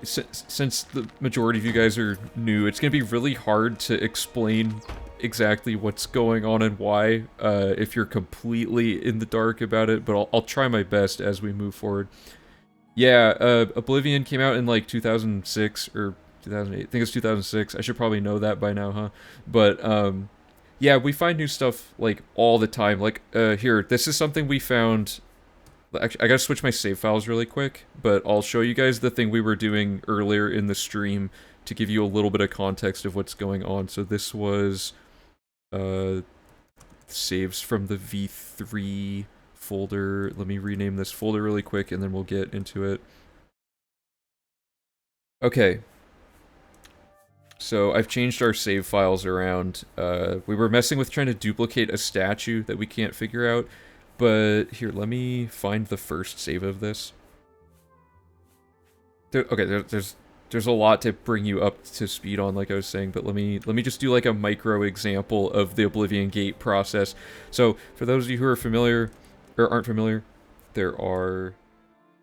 since the majority of you guys are new, it's gonna be really hard to explain exactly what's going on and why, if you're completely in the dark about it, but I'll try my best as we move forward. Yeah, Oblivion came out in, like, 2006, or 2008, I think it's 2006, I should probably know that by now, huh? But, yeah, we find new stuff, like, all the time. Like, here, this is something we found... Actually, I gotta switch my save files really quick, but I'll show you guys the thing we were doing earlier in the stream to give you a little bit of context of what's going on. So this was, saves from the V3 folder. Let me rename this folder really quick, and then we'll get into it. Okay. So I've changed our save files around. We were messing with trying to duplicate a statue that we can't figure out. But here, let me find the first save of this. There's a lot to bring you up to speed on, like I was saying, but let me just do like a micro example of the Oblivion Gate process. So for those of you who are familiar or aren't familiar, there are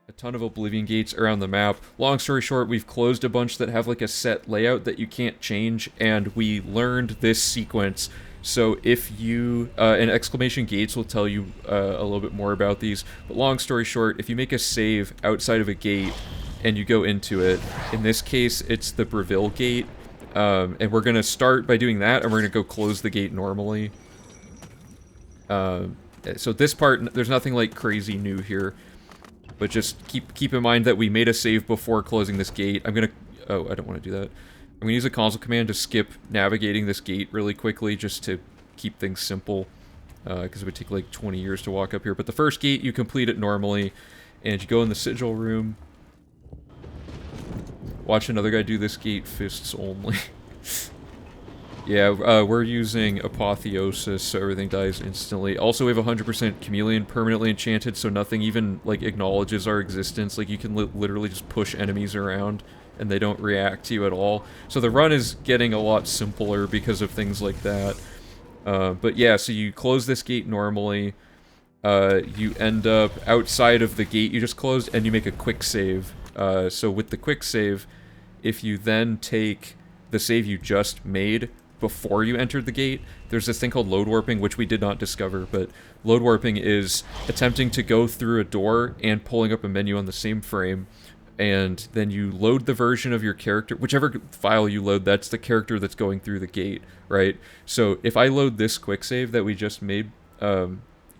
a ton of Oblivion Gates around the map. Long story short, we've closed a bunch that have like a set layout that you can't change, and we learned this sequence. So if you, and exclamation gates will tell you a little bit more about these, but long story short, if you make a save outside of a gate and you go into it, in this case it's the Breville gate, and we're going to start by doing that, and we're going to go close the gate normally. So this part, there's nothing like crazy new here, but just keep in mind that we made a save before closing this gate. I'm going to, oh, I don't want to do that. I'm going to use a console command to skip navigating this gate really quickly, just to keep things simple, because it would take like 20 years to walk up here. But the first gate, you complete it normally, and you go in the sigil room. Watch another guy do this gate, fists only. Yeah, we're using Apotheosis, so everything dies instantly. Also, we have 100% Chameleon permanently enchanted, so nothing even, like, acknowledges our existence. Like, you can literally just push enemies around, and they don't react to you at all. So the run is getting a lot simpler because of things like that. But yeah, so you close this gate normally. You end up outside of the gate you just closed, and you make a quick save. So with the quick save, if you then take the save you just made before you entered the gate, there's this thing called load warping, which we did not discover, but load warping is attempting to go through a door and pulling up a menu on the same frame, and then you load the version of your character, whichever file you load, that's the character that's going through the gate, right? So if I load this quick save that we just made,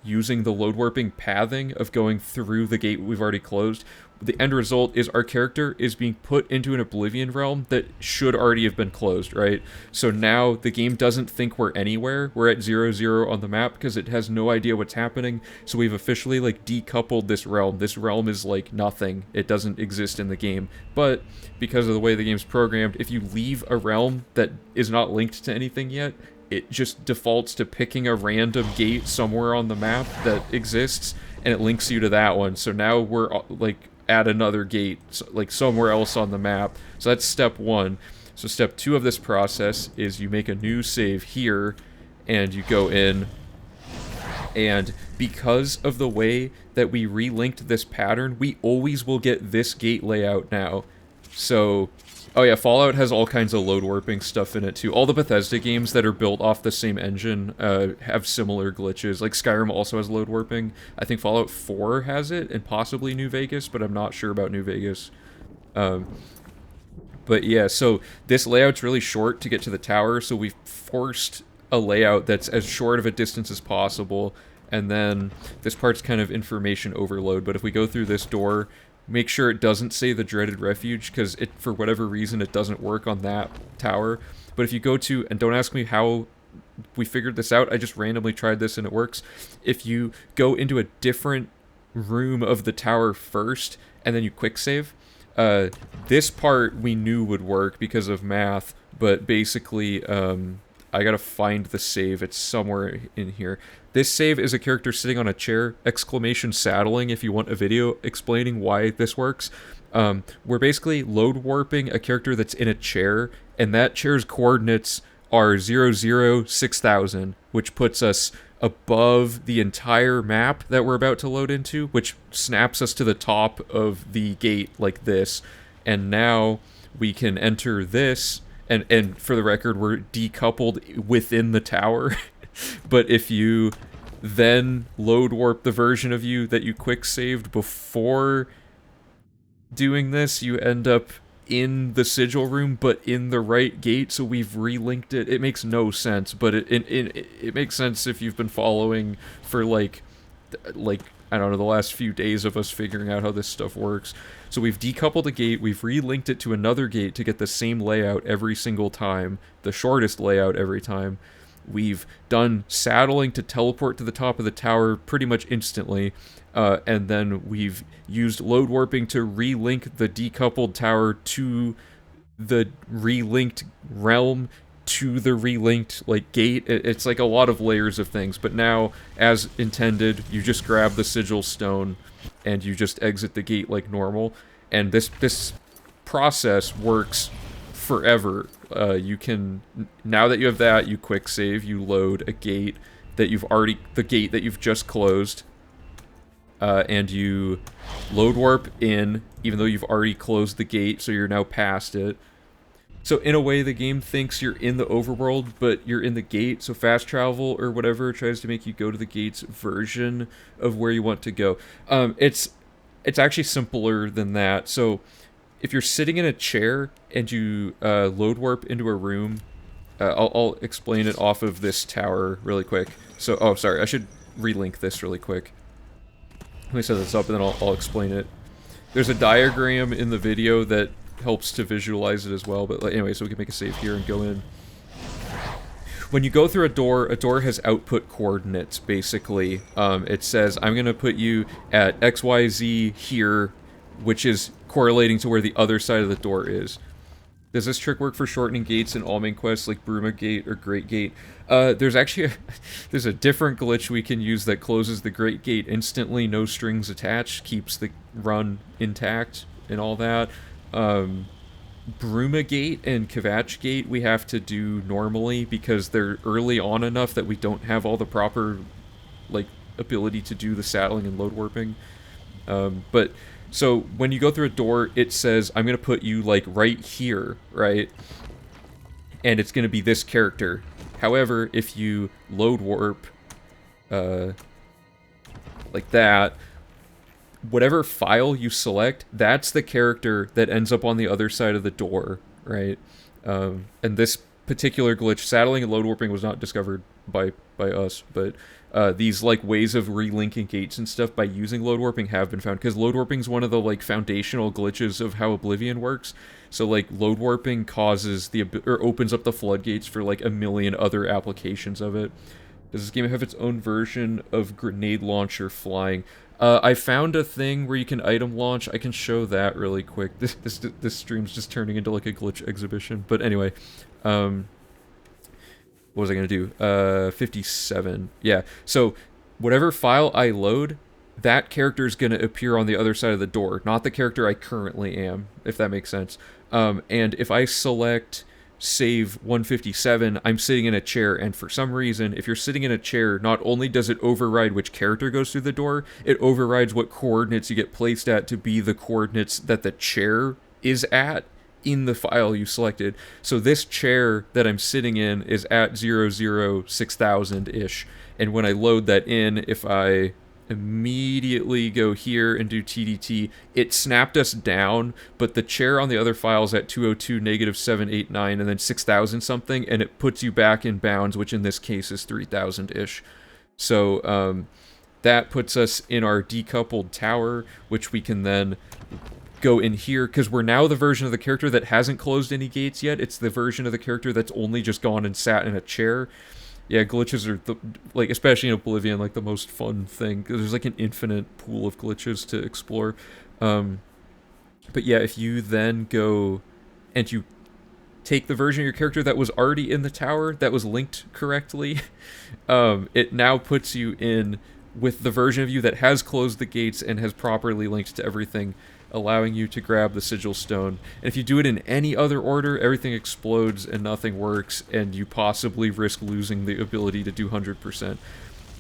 using the load warping pathing of going through the gate we've already closed, the end result is our character is being put into an Oblivion realm that should already have been closed, right? So now the game doesn't think we're anywhere. We're at 0-0 on the map because it has no idea what's happening. So we've officially, like, decoupled this realm. This realm is, like, nothing. It doesn't exist in the game. But because of the way the game's programmed, if you leave a realm that is not linked to anything yet, it just defaults to picking a random gate somewhere on the map that exists, and it links you to that one. So now we're, like, at another gate, like somewhere else on the map. So that's step one. So step two of this process is you make a new save here, and you go in, and because of the way that we relinked this pattern, we always will get this gate layout now. So, oh yeah, Fallout has all kinds of load warping stuff in it too. All the Bethesda games that are built off the same engine have similar glitches. Like Skyrim also has load warping. I think Fallout 4 has it, and possibly New Vegas, but I'm not sure about New Vegas. But But yeah, so this layout's really short to get to the tower, so we've forced a layout that's as short of a distance as possible, and then this part's kind of information overload. But if we go through this door, make sure it doesn't say the dreaded refuge, because it, for whatever reason, it doesn't work on that tower. But if you go to, and don't ask me how we figured this out, I just randomly tried this and it works. If you go into a different room of the tower first, and then you quick save, this part we knew would work because of math, but basically, I gotta find the save. It's somewhere in here. This save is a character sitting on a chair, exclamation saddling if you want a video explaining why this works. We're basically load warping a character that's in a chair, and that chair's coordinates are 006,000, which puts us above the entire map that we're about to load into, which snaps us to the top of the gate like this. And now we can enter this, and for the record, we're decoupled within the tower. But if you then load warp the version of you that you quick saved before doing this, you end up in the sigil room, but in the right gate, so we've relinked it. It makes no sense, but it makes sense if you've been following for like I don't know, the last few days of us figuring out how this stuff works. So we've decoupled a gate, we've relinked it to another gate to get the same layout every single time, the shortest layout every time. We've done saddling to teleport to the top of the tower pretty much instantly, and then we've used load warping to relink the decoupled tower to the relinked realm to the relinked gate. It's like a lot of layers of things, but now, as intended, you just grab the sigil stone and you just exit the gate like normal, and this process works forever. You can, now that you have that, you quick save, you load a gate that the gate that you've just closed, and you load warp in, even though you've already closed the gate, so you're now past it. So in a way, the game thinks you're in the overworld, but you're in the gate, so fast travel or whatever tries to make you go to the gate's version of where you want to go. It's actually simpler than that. So if you're sitting in a chair and you load warp into a room, I'll explain it off of this tower really quick. So, oh, sorry, I should relink this really quick. Let me set this up and then I'll explain it. There's a diagram in the video that helps to visualize it as well, but anyway, so we can make a save here and go in. When you go through a door has output coordinates, basically. It says, I'm going to put you at XYZ here, which is correlating to where the other side of the door is. Does this trick work for shortening gates in all main quests like Bruma Gate or Great Gate? There's actually there's a different glitch we can use that closes the Great Gate instantly, no strings attached, keeps the run intact and all that. Bruma Gate and Kvatch Gate we have to do normally because they're early on enough that we don't have all the proper ability to do the saddling and load warping. But so when you go through a door, it says, I'm going to put you right here, right? And it's going to be this character. However, if you load warp like that, whatever file you select, that's the character that ends up on the other side of the door, right? And this particular glitch, saddling and load warping, was not discovered by us, but these ways of relinking gates and stuff by using load warping have been found, because load warping is one of the foundational glitches of how Oblivion works. So load warping causes or opens up the floodgates for a million other applications of it. Does this game have its own version of grenade launcher flying? I found a thing where you can item launch. I can show that really quick. This stream's just turning into a glitch exhibition. But anyway, what was I gonna do? 57. Yeah. So whatever file I load, that character is gonna appear on the other side of the door, not the character I currently am, if that makes sense. And if I select save 157, I'm sitting in a chair, and for some reason, if you're sitting in a chair, not only does it override which character goes through the door, it overrides what coordinates you get placed at to be the coordinates that the chair is at in the file you selected. So this chair that I'm sitting in is at 006,000-ish, and when I load that in, if I immediately go here and do TDT. It snapped us down, but the chair on the other file is at 202, -789, and then 6,000 something, and it puts you back in bounds, which in this case is 3,000-ish. So that puts us in our decoupled tower, which we can then go in here, because we're now the version of the character that hasn't closed any gates yet. It's the version of the character that's only just gone and sat in a chair. Yeah, glitches are, like, especially in Oblivion, like, the most fun thing. There's, like, an infinite pool of glitches to explore. But yeah, if you then go and you take the version of your character that was already in the tower, that was linked correctly, it now puts you in with the version of you that has closed the gates and has properly linked to everything, allowing you to grab the sigil stone. And if you do it in any other order, everything explodes and nothing works, and you possibly risk losing the ability to do 100%.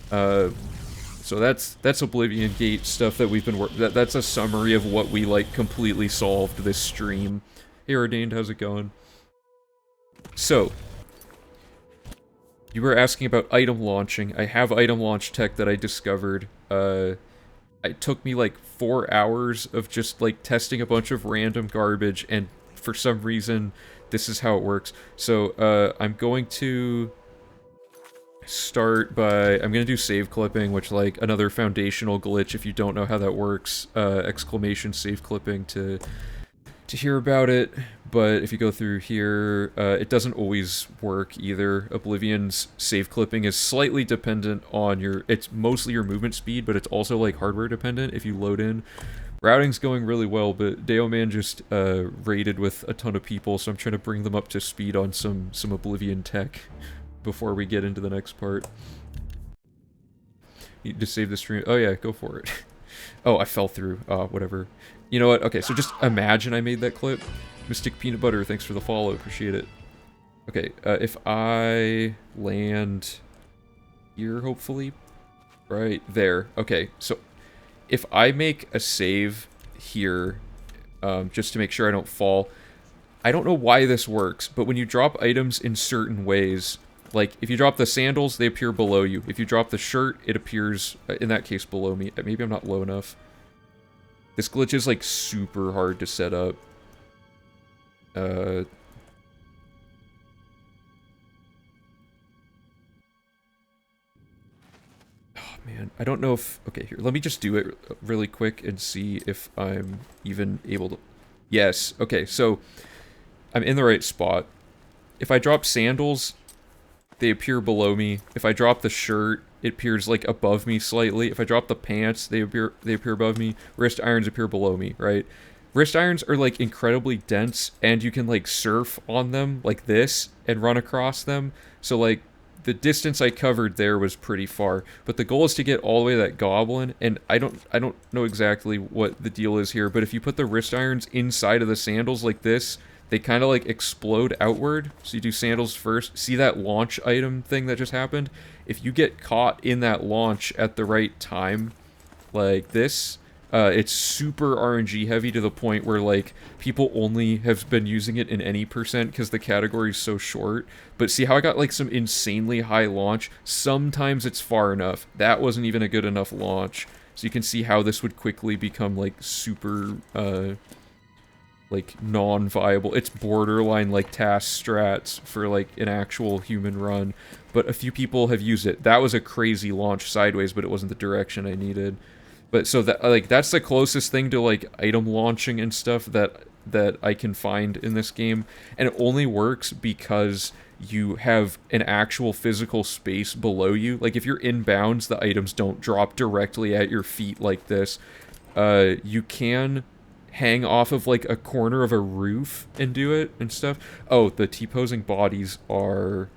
So that's Oblivion Gate stuff that we've been that's a summary of what we, like, completely solved this stream. Hey Ordained, how's it going? So, you were asking about item launching. I have item launch tech that I discovered. It took me like 4 hours of just like testing a bunch of random garbage, and for some reason this is how it works. So I'm going to start by, I'm going to do save clipping, which, like, another foundational glitch if you don't know how that works. Exclamation save clipping to hear about it. But if you go through here, it doesn't always work either. Oblivion's save clipping is slightly dependent on it's mostly your movement speed, but it's also, like, hardware dependent if you load in. Routing's going really well, but Daoman just raided with a ton of people, so I'm trying to bring them up to speed on some Oblivion tech before we get into the next part. Need to save the stream. Oh yeah, go for it. Oh, I fell through. Whatever. You know what? Okay, so just imagine I made that clip. Mystic Peanut Butter, thanks for the follow, appreciate it. Okay, if I land here, hopefully, right there. Okay, so if I make a save here, just to make sure I don't fall, I don't know why this works, but when you drop items in certain ways, like, if you drop the sandals, they appear below you. If you drop the shirt, it appears, in that case, below me. Maybe I'm not low enough. This glitch is, like, super hard to set up. Oh, man. I don't know if... Okay, here. Let me just do it really quick and see if I'm even able to... Yes. Okay, so I'm in the right spot. If I drop sandals, they appear below me. If I drop the shirt, it appears, like, above me slightly. If I drop the pants, they appear above me. Wrist irons appear below me, right? Wrist irons are, like, incredibly dense, and you can, like, surf on them like this and run across them. So, like, the distance I covered there was pretty far. But the goal is to get all the way to that goblin, and I don't know exactly what the deal is here, but if you put the wrist irons inside of the sandals like this, they kind of, like, explode outward. So you do sandals first. See that launch item thing that just happened? If you get caught in that launch at the right time, like this... it's super RNG heavy to the point where, like, people only have been using it in any percent because the category is so short. But see how I got, like, some insanely high launch? Sometimes it's far enough. That wasn't even a good enough launch. So you can see how this would quickly become, like, super, like, non-viable. It's borderline, like, task strats for, like, an actual human run. But a few people have used it. That was a crazy launch sideways, but it wasn't the direction I needed. But so that, like, that's the closest thing to, like, item launching and stuff that I can find in this game, and it only works because you have an actual physical space below you. Like, if you're in bounds, the items don't drop directly at your feet like this. You can hang off of, like, a corner of a roof and do it and stuff. Oh, the T-posing bodies are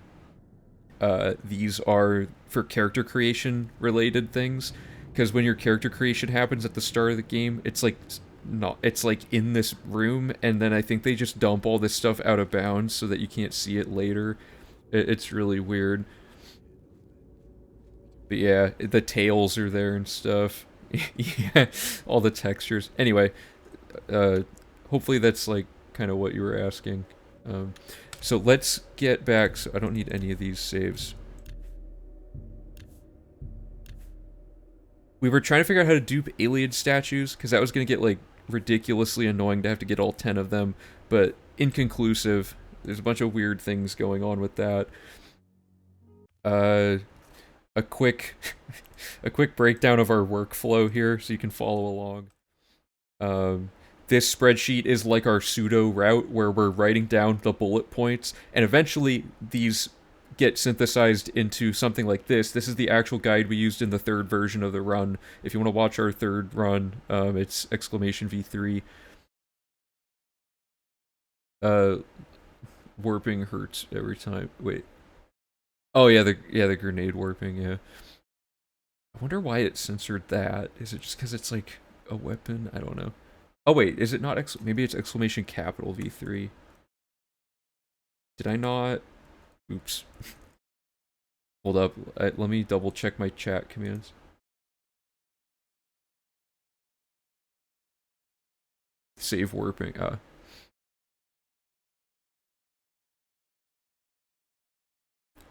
these are for character creation related things. Because when your character creation happens at the start of the game, it's like it's like in this room, and then I think they just dump all this stuff out of bounds so that you can't see it later. It's really weird. But yeah, the tails are there and stuff. Yeah, all the textures. Anyway, hopefully that's, like, kind of what you were asking. So let's get back. So I don't need any of these saves. we were trying to figure out how to dupe alien statues, because that was going to get, like, ridiculously annoying to have to get all 10 of them, but inconclusive. There's a bunch of weird things going on with that. A quick a quick breakdown of our workflow here so you can follow along. This spreadsheet is like our pseudo route where we're writing down the bullet points, and eventually these get synthesized into something like this. This is the actual guide we used in the third version of the run. If you want to watch our third run, it's exclamation V3. Warping hurts every time. Wait. Oh yeah, the grenade warping, yeah. I wonder why it censored that. Is it just because it's like a weapon? I don't know. Oh wait, is it not maybe it's exclamation capital V3. Did I not? Oops. Hold up, let me double check my chat commands. Save warping,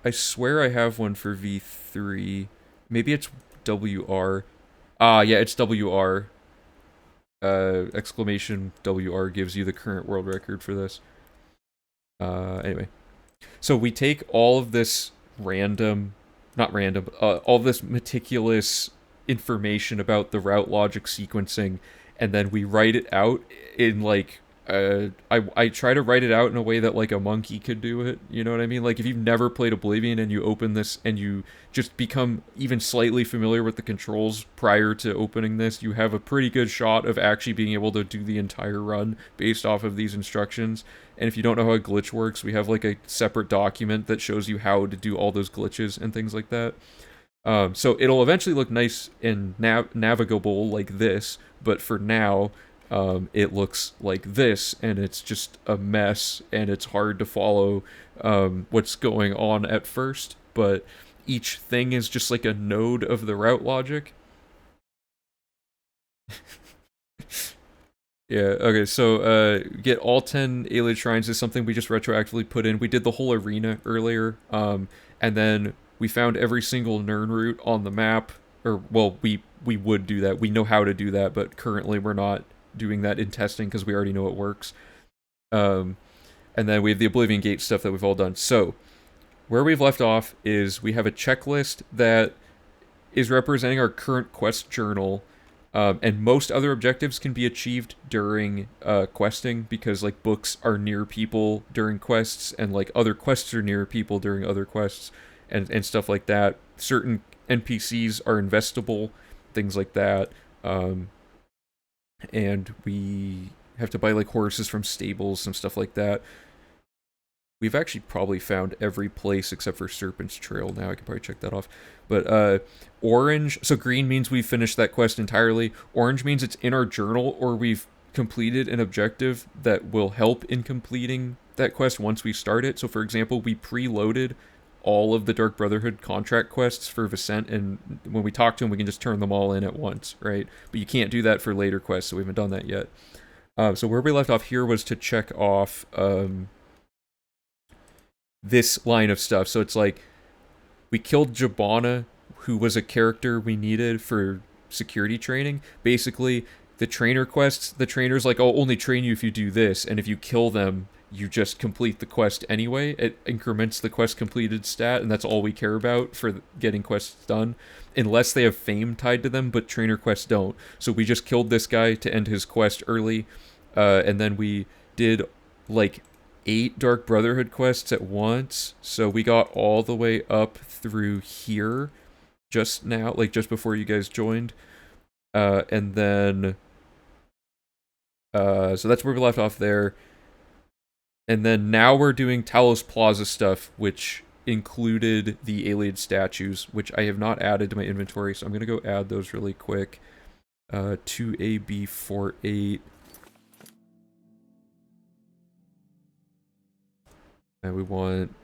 I swear I have one for V3. Maybe it's WR. Ah, yeah, it's WR. Exclamation WR gives you the current world record for this. Anyway. So we take all of this all this meticulous information about the route logic sequencing, and then we write it out in, like, I try to write it out in a way that, like, a monkey could do it, you know what I mean? Like, if you've never played Oblivion and you open this and you just become even slightly familiar with the controls prior to opening this, you have a pretty good shot of actually being able to do the entire run based off of these instructions. And if you don't know how a glitch works, we have, like, a separate document that shows you how to do all those glitches and things like that. So it'll eventually look nice and navigable like this, but for now, it looks like this, and it's just a mess, and it's hard to follow what's going on at first, but each thing is just like a node of the route logic. Yeah, okay, so get all 10 Ayleid Shrines is something we just retroactively put in. We did the whole arena earlier, and then we found every single Nirn route on the map, or, well, we would do that. We know how to do that, but currently we're not doing that in testing because we already know it works. And then we have the Oblivion Gate stuff that we've all done. So, where we've left off is we have a checklist that is representing our current quest journal, and most other objectives can be achieved during questing, because, like, books are near people during quests, and, like, other quests are near people during other quests, and stuff like that. Certain NPCs are investable, things like that. And we have to buy, like, horses from stables, some stuff like that. We've actually probably found every place except for Serpent's Trail now. I can probably check that off. But orange, so green means we've finished that quest entirely. Orange means it's in our journal, or we've completed an objective that will help in completing that quest once we start it. So, for example, we preloaded all of the Dark Brotherhood contract quests for Vicent, and when we talk to him, we can just turn them all in at once, right? But you can't do that for later quests, so we haven't done that yet. So where we left off here was to check off this line of stuff. So it's like, we killed Jabana, who was a character we needed for security training. Basically, the trainer quests, the trainer's like, I'll only train you if you do this, and if you kill them, you just complete the quest anyway. It increments the quest completed stat, and that's all we care about for getting quests done, unless they have fame tied to them, but trainer quests don't. So we just killed this guy to end his quest early, and then we did, like, 8 Dark Brotherhood quests at once, so we got all the way up through here just now, like, just before you guys joined, and then, so that's where we left off there. And then now we're doing Talos Plaza stuff, which included the Ayleid statues, which I have not added to my inventory, so I'm going to go add those really quick. 2AB48. And we want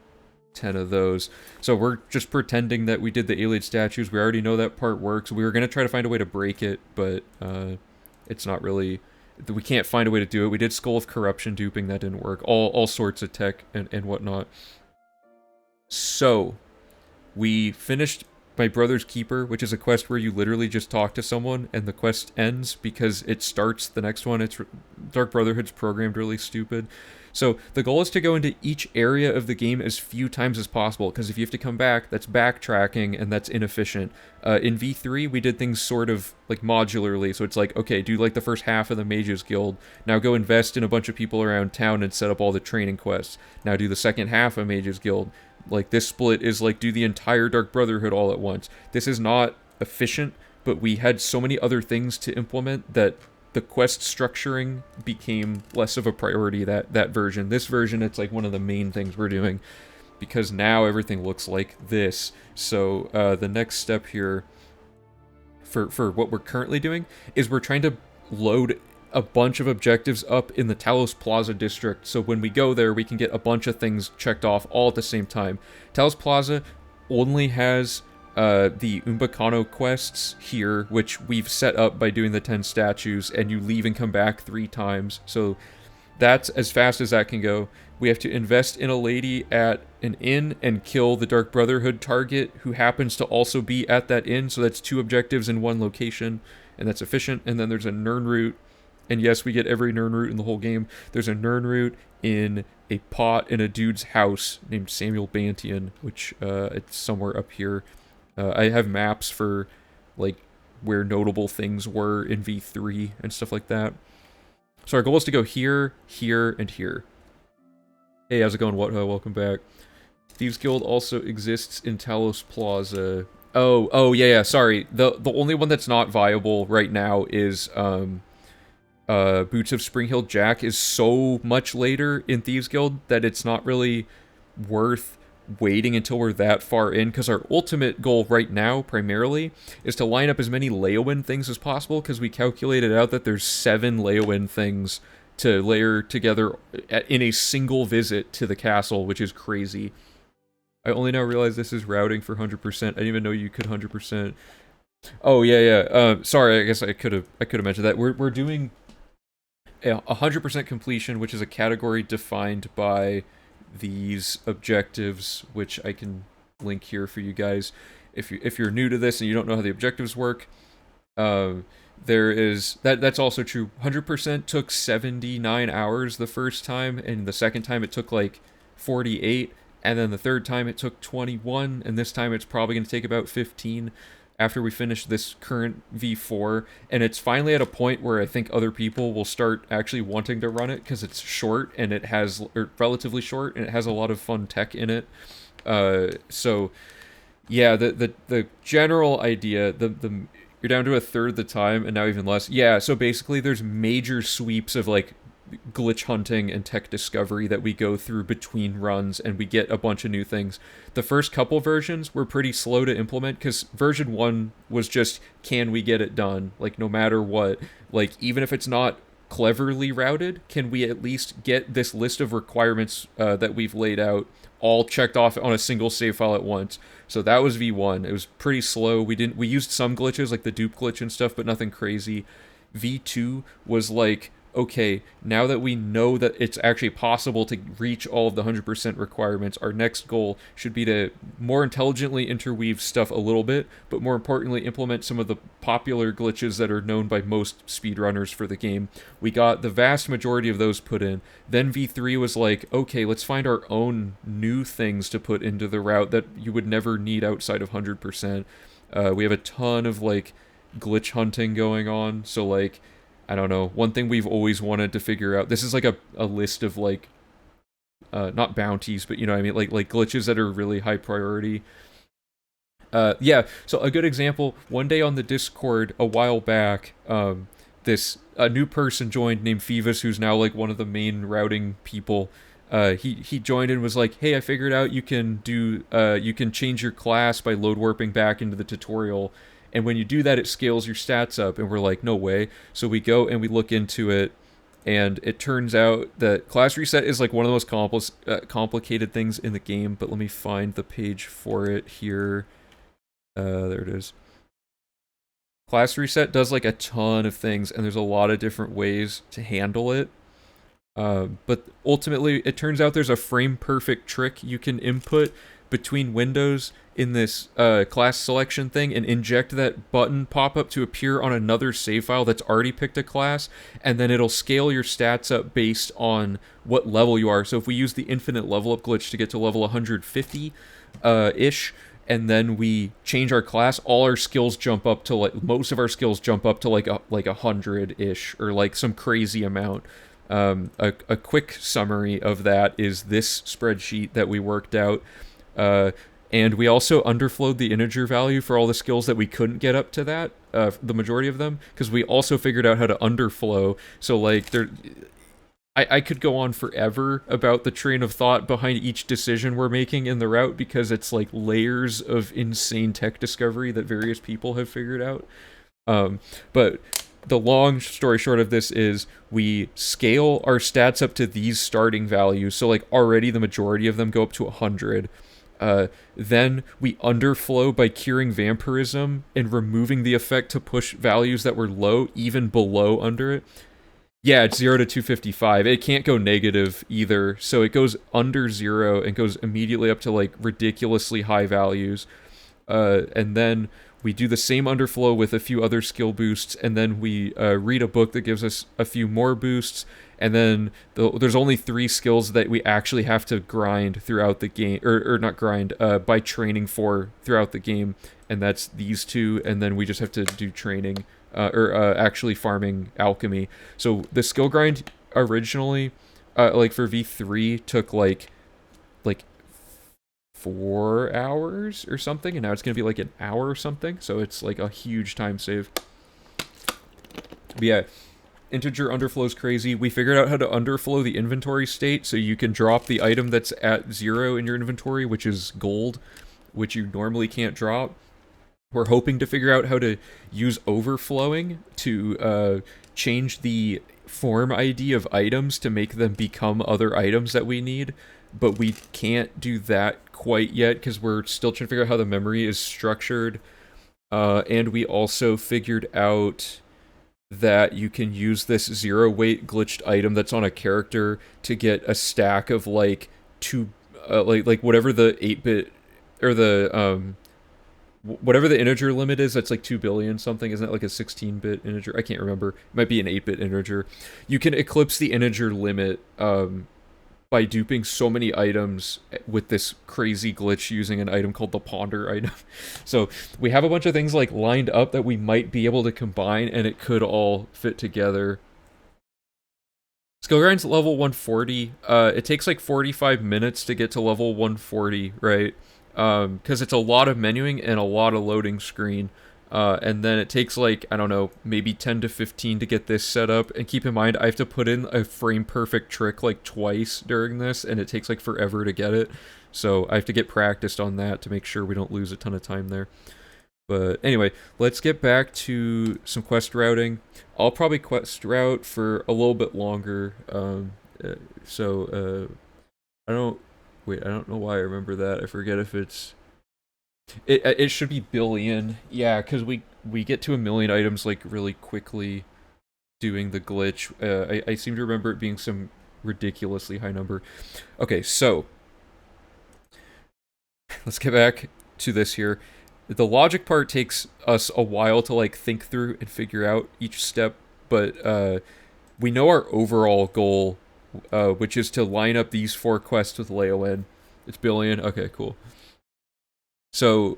10 of those. So we're just pretending that we did the Ayleid statues. We already know that part works. We were going to try to find a way to break it, but it's not really... We can't find a way to do it. We did Skull of Corruption duping, that didn't work. All sorts of tech and whatnot. So, we finished My Brother's Keeper, which is a quest where you literally just talk to someone and the quest ends because it starts the next one. Dark Brotherhood's programmed really stupid. So the goal is to go into each area of the game as few times as possible, because if you have to come back, that's backtracking and that's inefficient. In V3, we did things sort of like modularly, so it's like, okay, do like the first half of the Mages Guild, now go invest in a bunch of people around town and set up all the training quests. Now do the second half of Mages Guild. Like, this split is like, do the entire Dark Brotherhood all at once. This is not efficient, but we had so many other things to implement that the quest structuring became less of a priority that version. This version, it's like one of the main things we're doing, because now everything looks like this. So the next step here for what we're currently doing is we're trying to load a bunch of objectives up in the Talos Plaza district, so when we go there we can get a bunch of things checked off all at the same time. Talos Plaza only has the Umbacano quests here, which we've set up by doing the 10 statues, and you leave and come back 3 times. So that's as fast as that can go. We have to invest in a lady at an inn and kill the Dark Brotherhood target, who happens to also be at that inn, so that's 2 objectives in 1 location, and that's efficient. And then there's a Nirn route, and yes, we get every Nirn route in the whole game. There's a Nirn route in a pot in a dude's house named Samuel Bantian, which it's somewhere up here. I have maps for, like, where notable things were in V3 and stuff like that. So our goal is to go here, here, and here. Hey, how's it going, What? Welcome back. Thieves Guild also exists in Talos Plaza. Oh, yeah, sorry. The only one that's not viable right now is, Boots of Spring-Heeled Jack is so much later in Thieves Guild that it's not really worth waiting until we're that far in, because our ultimate goal right now, primarily, is to line up as many Leowin things as possible, because we calculated out that there's 7 Leowin things to layer together in a single visit to the castle, which is crazy. I only now realize this is routing for 100%. I didn't even know you could 100%. Oh, yeah. Sorry, I guess I could have mentioned that. We're doing 100% completion, which is a category defined by these objectives, which I can link here for you guys. If you're new to this and you don't know how the objectives work, there is that's also true. 100% took 79 hours the first time, and the second time it took like 48, and then the third time it took 21, and this time it's probably going to take about 15 after we finish this current V4, and it's finally at a point where I think other people will start actually wanting to run it, because it's short, and it has, or relatively short, and it has a lot of fun tech in it. So yeah, the general idea, you're down to a third the time, and now even less. Yeah, so basically there's major sweeps of like glitch hunting and tech discovery that we go through between runs, and we get a bunch of new things. The first couple versions were pretty slow to implement, because version 1 was just, can we get it done? Like, no matter what, like, even if it's not cleverly routed, can we at least get this list of requirements that we've laid out all checked off on a single save file at once? So that was V1. It was pretty slow. We used some glitches, like the dupe glitch and stuff, but nothing crazy. V2 was like, okay, now that we know that it's actually possible to reach all of the 100% requirements, our next goal should be to more intelligently interweave stuff a little bit, but more importantly, implement some of the popular glitches that are known by most speedrunners for the game. We got the vast majority of those put in. Then V3 was like, okay, let's find our own new things to put into the route that you would never need outside of 100%. We have a ton of, like, glitch hunting going on, so, like, I don't know, one thing we've always wanted to figure out, this is like a list of, like, not bounties, but you know what I mean, like glitches that are really high priority. Yeah, so a good example, one day on the Discord a while back, a new person joined named Phoebus, who's now like one of the main routing people. He joined and was like, hey, I figured out you can change your class by load warping back into the tutorial. And when you do that, it scales your stats up, and we're like, no way. So we go and we look into it, and it turns out that class reset is like one of the most complicated things in the game, but let me find the page for it here. There it is. Class reset does like a ton of things, and there's a lot of different ways to handle it. But ultimately, it turns out there's a frame-perfect trick you can input between windows in this class selection thing and inject that button pop-up to appear on another save file that's already picked a class, and then it'll scale your stats up based on what level you are. So if we use the infinite level up glitch to get to level 150-ish, and then we change our class, all our skills jump up to, like, most of our skills jump up to like 100-ish, or like some crazy amount. A quick summary of that is this spreadsheet that we worked out. And we also underflowed the integer value for all the skills that we couldn't get up to that, the majority of them, because we also figured out how to underflow. So, like, I could go on forever about the train of thought behind each decision we're making in the route, because it's like layers of insane tech discovery that various people have figured out. But the long story short of this is we scale our stats up to these starting values. So, like, already the majority of them go up to 100. Then we underflow by curing vampirism and removing the effect to push values that were low even below under it. Yeah, it's 0 to 255. It can't go negative either, so it goes under 0 and goes immediately up to, like, ridiculously high values. And then we do the same underflow with a few other skill boosts, and then we read a book that gives us a few more boosts, and then there's only 3 skills that we actually have to grind throughout the game, or not grind, by training for throughout the game, and that's these 2, and then we just have to do training, or actually farming alchemy. So the skill grind originally, like for V3, took like 4 hours or something, and now it's gonna be like an hour or something, so it's like a huge time save. But yeah, integer underflow's crazy. We figured out how to underflow the inventory state, so you can drop the item that's at 0 in your inventory, which is gold, which you normally can't drop. We're hoping to figure out how to use overflowing to change the form ID of items to make them become other items that we need, but we can't do that quite yet because we're still trying to figure out how the memory is structured. And we also figured out that you can use this 0 weight glitched item that's on a character to get a stack of like like whatever the 8-bit or the whatever the integer limit is, that's like 2 billion something. Isn't that like a 16-bit integer? I can't remember. It might be an 8-bit integer. You can eclipse the integer limit by duping so many items with this crazy glitch using an item called the Ponder item. So we have a bunch of things like lined up that we might be able to combine, and it could all fit together. Skill grind's level 140. It takes like 45 minutes to get to level 140, right? Because it's a lot of menuing and a lot of loading screen. And then it takes like, I don't know, maybe 10 to 15 to get this set up. And keep in mind, I have to put in a frame perfect trick like twice during this, and it takes like forever to get it. So I have to get practiced on that to make sure we don't lose a ton of time there. But anyway, let's get back to some quest routing. I'll probably quest route for a little bit longer. I don't know why I remember that. I forget if it's... It should be billion. Yeah, because we get to 1 million items like really quickly doing the glitch. I seem to remember it being some ridiculously high number. Okay, so let's get back to this here. The logic part takes us a while to like think through and figure out each step, but we know our overall goal, which is to line up these 4 quests with Leowen. It's billion. Okay, cool. So,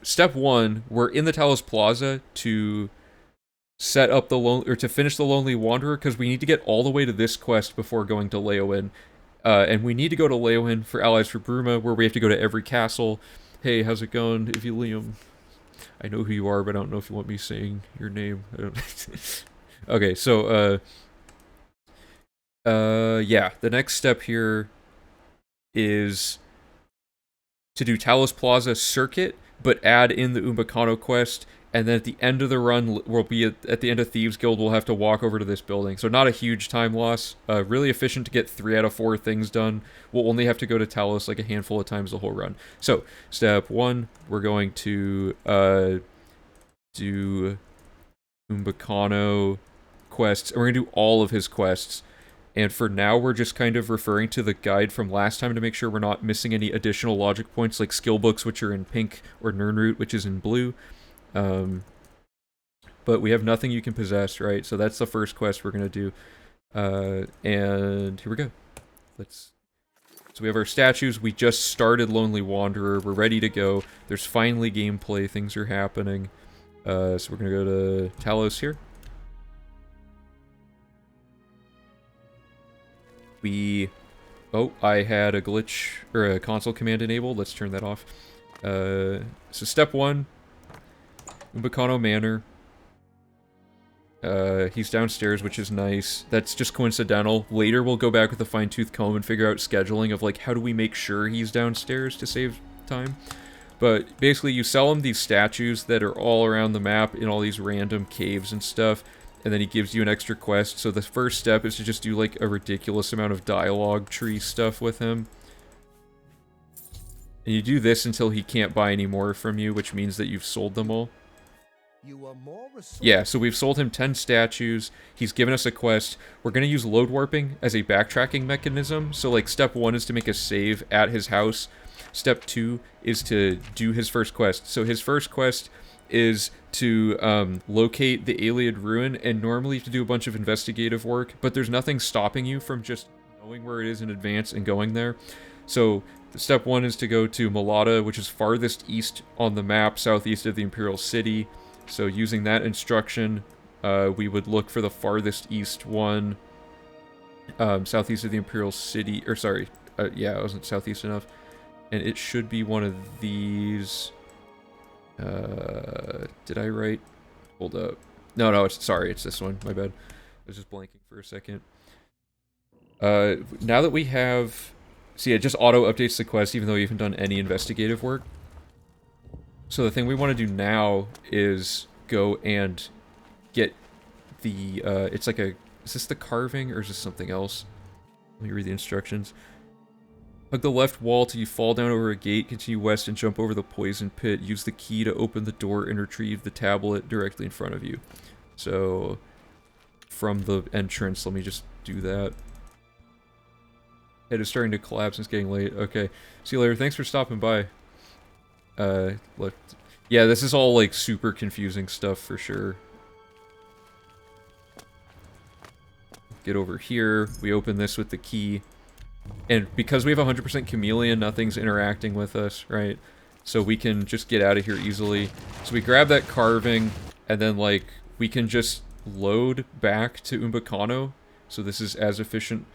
step 1, we're in the Talos Plaza to set up to finish the Lonely Wanderer, because we need to get all the way to this quest before going to Leowen. And we need to go to Leowen for Allies for Bruma, where we have to go to every castle. Hey, how's it going, Ivy Liam? I know who you are, but I don't know if you want me saying your name. I don't Okay, so, yeah, the next step here is to do Talos Plaza Circuit, but add in the Umbacano quest, and then at the end of the run, we'll be at the end of Thieves Guild, we'll have to walk over to this building. So not a huge time loss, really efficient to get 3 out of 4 things done. We'll only have to go to Talos like a handful of times the whole run. So, step 1, we're going to do Umbacano quests, and we're going to do all of his quests. And for now, we're just kind of referring to the guide from last time to make sure we're not missing any additional logic points like skill books, which are in pink, or Nirnroot, which is in blue. But we have nothing you can possess, right? So that's the first quest we're going to do. And here we go. So we have our statues. We just started Lonely Wanderer. We're ready to go. There's finally gameplay. Things are happening. So we're going to go to Talos here. Oh, I had a glitch, or a console command enabled. Let's turn that off. So step 1, Umbacano Manor. He's downstairs, which is nice. That's just coincidental. Later, we'll go back with a fine-tooth comb and figure out scheduling of, like, how do we make sure he's downstairs to save time. But basically, you sell him these statues that are all around the map in all these random caves and stuff, and then he gives you an extra quest. So the first step is to just do, like, a ridiculous amount of dialogue tree stuff with him. And you do this until he can't buy any more from you, which means that you've sold them all. Yeah, so we've sold him 10 statues. He's given us a quest. We're going to use load warping as a backtracking mechanism. So, like, step 1 is to make a save at his house. Step 2 is to do his first quest. So his first quest is to locate the Iliad Ruin, and normally you have to do a bunch of investigative work, but there's nothing stopping you from just knowing where it is in advance and going there. So step 1 is to go to Malata, which is farthest east on the map, southeast of the Imperial City. So using that instruction, we would look for the farthest east one, southeast of the Imperial City, or sorry, yeah, I wasn't southeast enough. And it should be one of these. Did I write? Hold up. No, sorry, it's this one. My bad. I was just blanking for a second. Now that we have... See, it just auto-updates the quest even though you haven't done any investigative work. So the thing we want to do now is go and get the... it's like a... Is this the carving or is this something else? Let me read the instructions. Hug the left wall till you fall down over a gate, continue west and jump over the poison pit. Use the key to open the door and retrieve the tablet directly in front of you. So, from the entrance, let me just do that. It is starting to collapse and it's getting late. Okay, see you later. Thanks for stopping by. Look. Yeah, this is all, like, super confusing stuff for sure. Get over here. We open this with the key. And because we have 100% chameleon, nothing's interacting with us, right? So we can just get out of here easily. So we grab that carving, and then, like, we can just load back to Umbacano. So this is as efficient.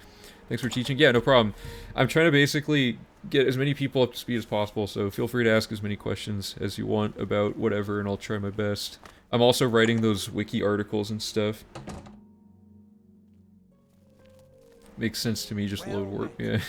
Thanks for teaching. Yeah, no problem. I'm trying to basically get as many people up to speed as possible, so feel free to ask as many questions as you want about whatever, and I'll try my best. I'm also writing those wiki articles and stuff. Makes sense to me, just load warp, yeah.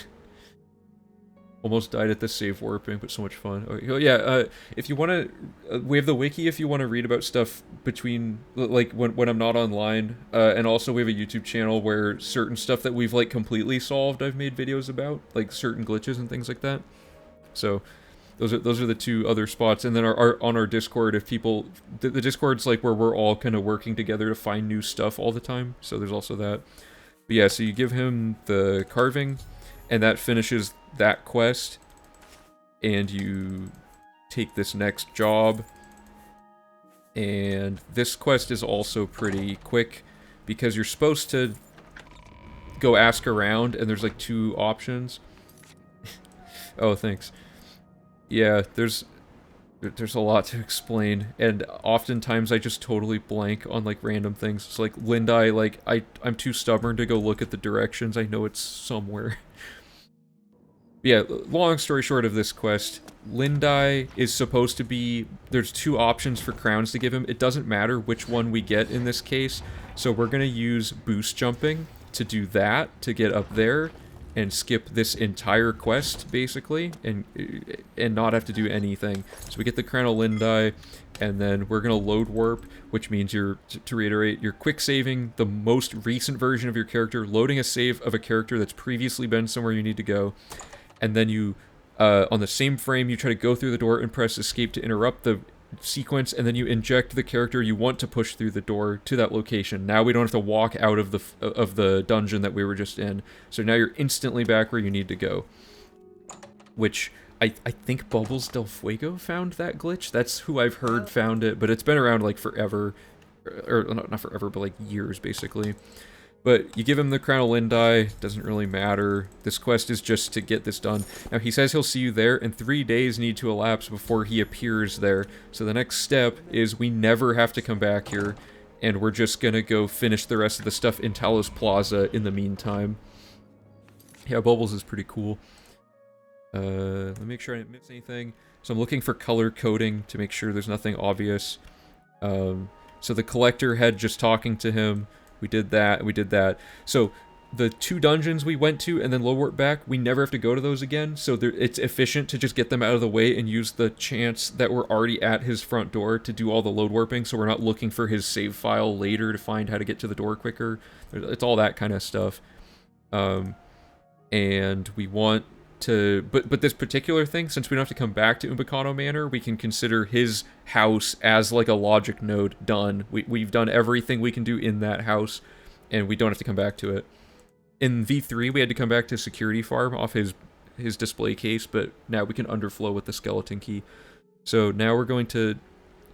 Almost died at the save warping, but so much fun. Oh, yeah, if you want to... we have the wiki if you want to read about stuff between... Like, when I'm not online. And also we have a YouTube channel where certain stuff that we've, like, completely solved I've made videos about. Like, certain glitches and things like that. So, those are the two other spots. And then on our Discord, if people... The Discord's, like, where we're all kind of working together to find new stuff all the time. So there's also that. But yeah, so you give him the carving, and that finishes that quest, and you take this next job. And this quest is also pretty quick, because you're supposed to go ask around, and there's like 2 options. Oh, thanks. Yeah, there's a lot to explain, and oftentimes I just totally blank on, like, random things. It's like, Lindai, like, I'm too stubborn to go look at the directions. I know it's somewhere. Yeah, long story short of this quest, Lindai is supposed to be... There's 2 options for crowns to give him. It doesn't matter which one we get in this case, so we're gonna use boost jumping to do that, to get up there, and skip this entire quest, basically, and not have to do anything. So we get the Crown of Lindai, and then we're going to load warp, which means you're, to reiterate, you're quick saving the most recent version of your character, loading a save of a character that's previously been somewhere you need to go, and then you, on the same frame, you try to go through the door and press escape to interrupt the sequence, and then you inject the character you want to push through the door to that location. Now we don't have to walk out of the dungeon that we were just in. So now you're instantly back where you need to go. Which I think Bubbles Del Fuego found that glitch. That's who I've heard found it, but it's been around like forever, or not forever, but like years basically. But you give him the Crown of Lindi, doesn't really matter. This quest is just to get this done. Now, he says he'll see you there, and 3 days need to elapse before he appears there. So the next step is we never have to come back here, and we're just gonna go finish the rest of the stuff in Talos Plaza in the meantime. Yeah, Bubbles is pretty cool. Let me make sure I didn't miss anything. So I'm looking for color coding to make sure there's nothing obvious. So the Collector had just talking to him. We did that, we did that. So, the 2 dungeons we went to and then low warp back, we never have to go to those again, so it's efficient to just get them out of the way and use the chance that we're already at his front door to do all the load warping, so we're not looking for his save file later to find how to get to the door quicker. It's all that kind of stuff. And we want to... But this particular thing, since we don't have to come back to Umbacano Manor, we can consider his house as like a logic node done. We've done everything we can do in that house, and we don't have to come back to it. In V3, we had to come back to Security Farm off his display case, but now we can underflow with the skeleton key. So now we're going to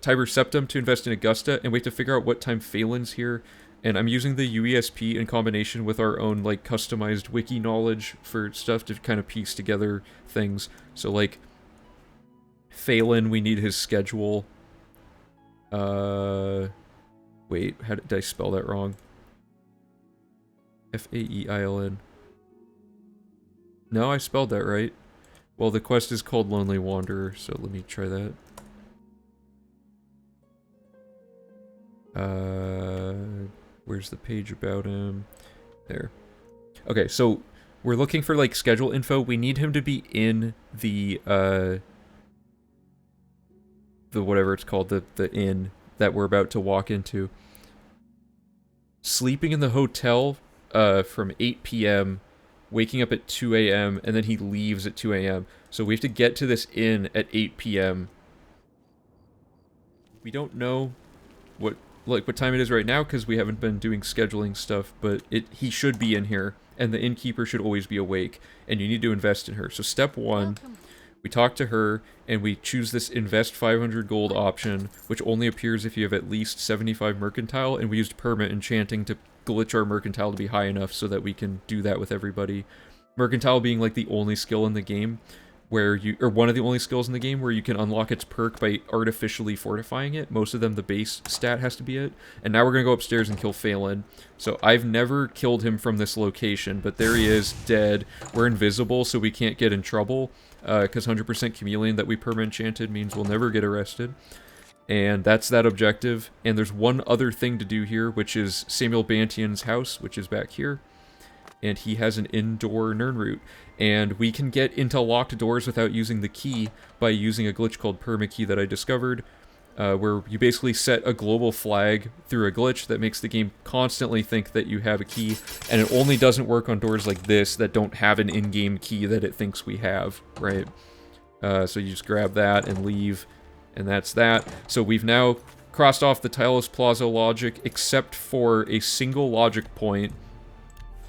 Tiber Septum to invest in Augusta, and we have to figure out what time Phelan's here. And I'm using the UESP in combination with our own, like, customized wiki knowledge for stuff to kind of piece together things. So, like, Phelan, we need his schedule. Wait, how did I spell that wrong? F-A-E-I-L-N. No, I spelled that right. Well, the quest is called Lonely Wanderer, so let me try that. Where's the page about him? There. Okay, so we're looking for, like, schedule info. We need him to be in the whatever it's called, the inn that we're about to walk into. Sleeping in the hotel from 8 p.m., waking up at 2 a.m., and then he leaves at 2 a.m. So we have to get to this inn at 8 p.m. We don't know what time it is right now because we haven't been doing scheduling stuff, but he should be in here, and the innkeeper should always be awake, and you need to invest in her. So step 1, we talk to her, and we choose this invest 500 gold option, which only appears if you have at least 75 mercantile, and we used permit enchanting to glitch our mercantile to be high enough so that we can do that with everybody. Mercantile being like the only skill in the game where or one of the only skills in the game where you can unlock its perk by artificially fortifying it. Most of them, the base stat has to be it. And now we're going to go upstairs and kill Phelan. So I've never killed him from this location, but there he is, dead. We're invisible, so we can't get in trouble, because 100% chameleon that we perma-enchanted means we'll never get arrested. And that's that objective. And there's one other thing to do here, which is Samuel Bantian's house, which is back here. And he has an indoor Nirnroot. And we can get into locked doors without using the key by using a glitch called permakey that I discovered, where you basically set a global flag through a glitch that makes the game constantly think that you have a key, and it only doesn't work on doors like this that don't have an in-game key that it thinks we have, right? So you just grab that and leave, and that's that. So we've now crossed off the Talos Plaza logic, except for a single logic point,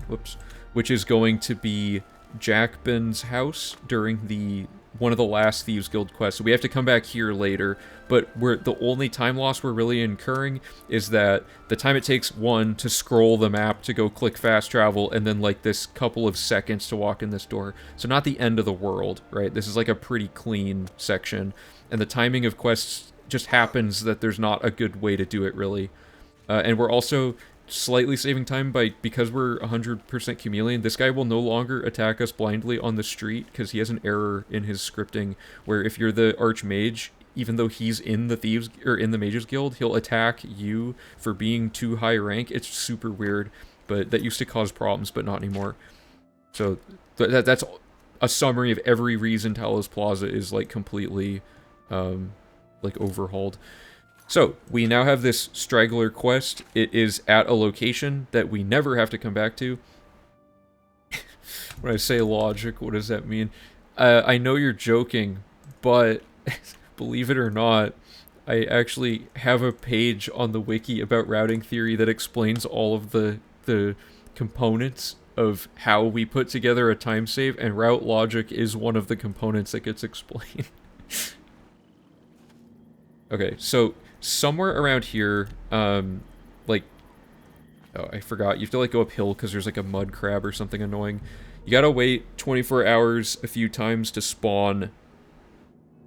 whoops, which is going to be Jackben's house during one of the last Thieves Guild quests. So we have to come back here later, but the only time loss we're really incurring is that the time it takes, 1, to scroll the map to go click fast travel, and then like this couple of seconds to walk in this door. So not the end of the world, right? This is like a pretty clean section, and the timing of quests just happens that there's not a good way to do it, really. And we're also slightly saving time because we're 100% chameleon. This guy will no longer attack us blindly on the street because he has an error in his scripting where if you're the archmage, even though he's in the thieves or in the mages guild, he'll attack you for being too high rank. It's super weird, but that used to cause problems, but not anymore. So that's a summary of every reason Talos Plaza is like completely like overhauled. So, we now have this straggler quest. It is at a location that we never have to come back to. When I say logic, what does that mean? I know you're joking, but believe it or not, I actually have a page on the wiki about routing theory that explains all of the components of how we put together a time save, and route logic is one of the components that gets explained. Okay, so somewhere around here, like, oh, I forgot, you have to like go uphill because there's like a mud crab or something annoying. You gotta wait 24 hours a few times to spawn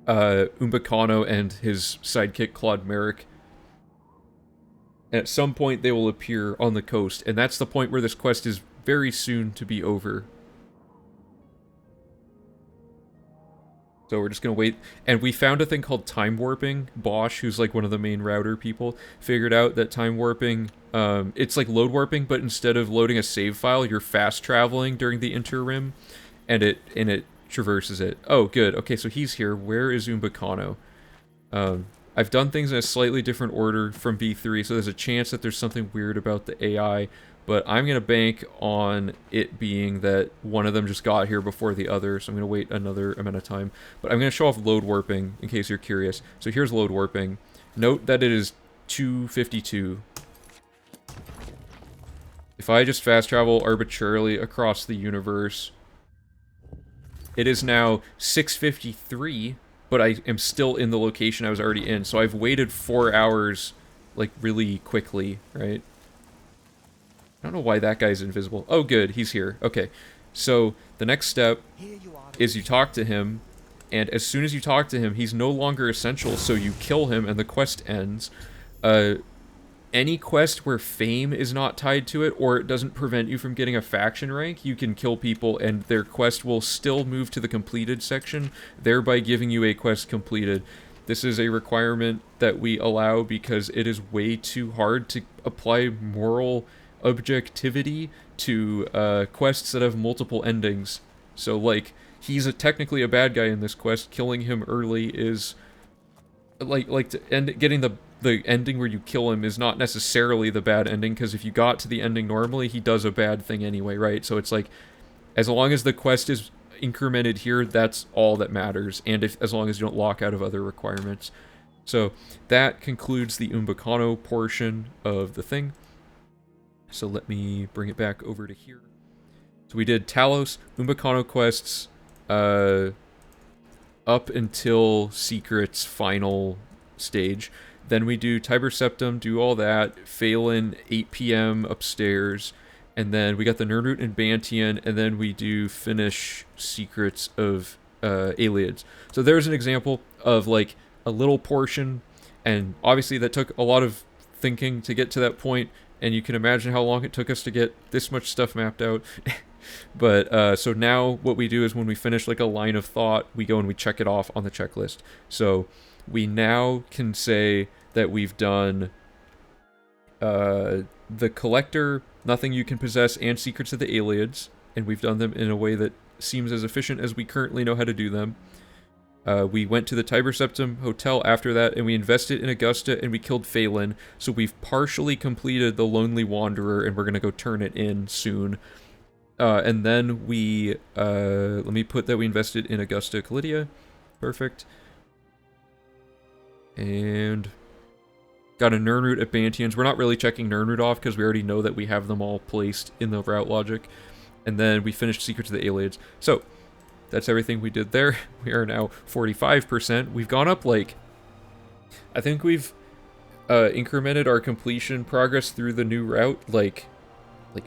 Umbacano and his sidekick Claude Merrick. And at some point they will appear on the coast, and that's the point where this quest is very soon to be over. So we're just gonna wait, and we found a thing called time warping. Bosch, who's like one of the main router people, figured out that time warping, it's like load warping, but instead of loading a save file, you're fast traveling during the interim, and it traverses it. Oh, good. Okay, so he's here. Where is Umbacano? I've done things in a slightly different order from B3, so there's a chance that there's something weird about the AI, but I'm going to bank on it being that one of them just got here before the other, so I'm going to wait another amount of time. But I'm going to show off load warping, in case you're curious. So here's load warping. Note that it is 2:52. If I just fast travel arbitrarily across the universe, it is now 6:53, but I am still in the location I was already in. So I've waited 4 hours, like, really quickly, right? I don't know why that guy's invisible. Oh, good, he's here. Okay, so the next step is you talk to him, and as soon as you talk to him, he's no longer essential, so you kill him and the quest ends. Any quest where fame is not tied to it, or it doesn't prevent you from getting a faction rank, you can kill people and their quest will still move to the completed section, thereby giving you a quest completed. This is a requirement that we allow because it is way too hard to apply moral objectivity to quests that have multiple endings. So, like, he's technically a bad guy in this quest. Killing him early is like to end getting the ending where you kill him is not necessarily the bad ending, because if you got to the ending normally, he does a bad thing anyway, right? So it's like, as long as the quest is incremented here, that's all that matters, and as long as you don't lock out of other requirements. So that concludes the Umbacano portion of the thing. So let me bring it back over to here. So we did Talos, Umbacano quests, up until Secret's final stage. Then we do Tiber Septum, do all that, Phelan, 8 p.m. upstairs, and then we got the Nernroot and Bantian, and then we do finish Secrets of Aliads. So there's an example of, like, a little portion, and obviously that took a lot of thinking to get to that point, and you can imagine how long it took us to get this much stuff mapped out. But, so now what we do is when we finish, like, a line of thought, we go and we check it off on the checklist. So we now can say that we've done the Collector, Nothing You Can Possess, and Secrets of the Aliads, and we've done them in a way that seems as efficient as we currently know how to do them. We went to the Tiber Septum Hotel after that, and we invested in Augusta, and we killed Phelan, so we've partially completed the Lonely Wanderer, and we're going to go turn it in soon. And then we, let me put that we invested in Augusta Calidia. Perfect. And got a Nernroot at Bantians. We're not really checking Nernroot off because we already know that we have them all placed in the route logic. And then we finished Secrets of the Aliads. So, that's everything we did there. We are now 45%. We've gone up, like, I think we've incremented our completion progress through the new route, like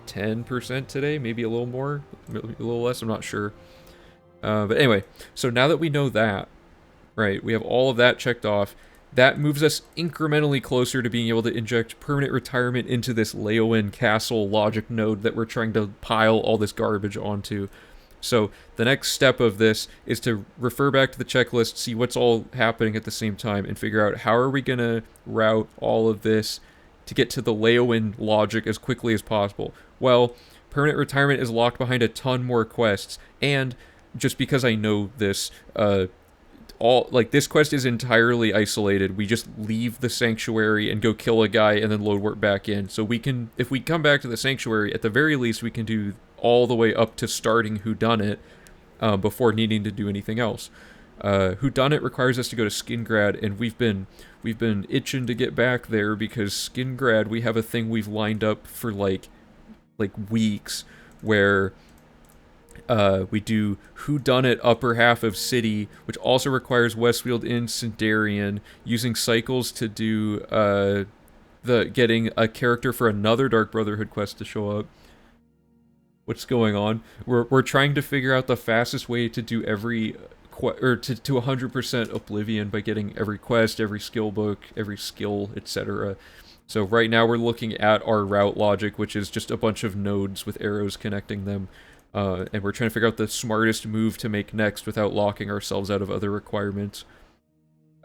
10% today, maybe a little more, maybe a little less, I'm not sure. But anyway, so now that we know that, right, we have all of that checked off, that moves us incrementally closer to being able to inject permanent retirement into this Leowen Castle logic node that we're trying to pile all this garbage onto. So the next step of this is to refer back to the checklist, see what's all happening at the same time, and figure out how are we going to route all of this to get to the Leowen logic as quickly as possible. Well, permanent retirement is locked behind a ton more quests, and just because I know this, this quest is entirely isolated. We just leave the sanctuary and go kill a guy and then load warp back in. So we can, if we come back to the sanctuary, at the very least we can do all the way up to starting whodunit before needing to do anything else. Whodunit requires us to go to Skingrad, and we've been itching to get back there because Skingrad, we have a thing we've lined up for like weeks where we do Whodunit upper half of city, which also requires Westfield in Sindarian, using cycles to do getting a character for another Dark Brotherhood quest to show up. What's going on? We're trying to figure out the fastest way to do every to 100% Oblivion by getting every quest, every skill book, every skill, etc. So right now we're looking at our route logic, which is just a bunch of nodes with arrows connecting them. And we're trying to figure out the smartest move to make next without locking ourselves out of other requirements.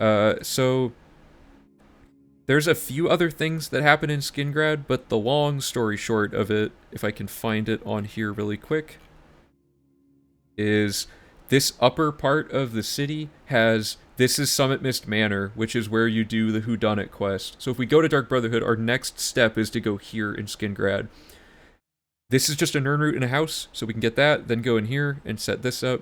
So there's a few other things that happen in Skingrad, but the long story short of it, if I can find it on here really quick, is this upper part of the city this is Summit Mist Manor, which is where you do the Whodunit quest. So if we go to Dark Brotherhood, our next step is to go here in Skingrad. This is just a Nirn root in a house, so we can get that, then go in here and set this up.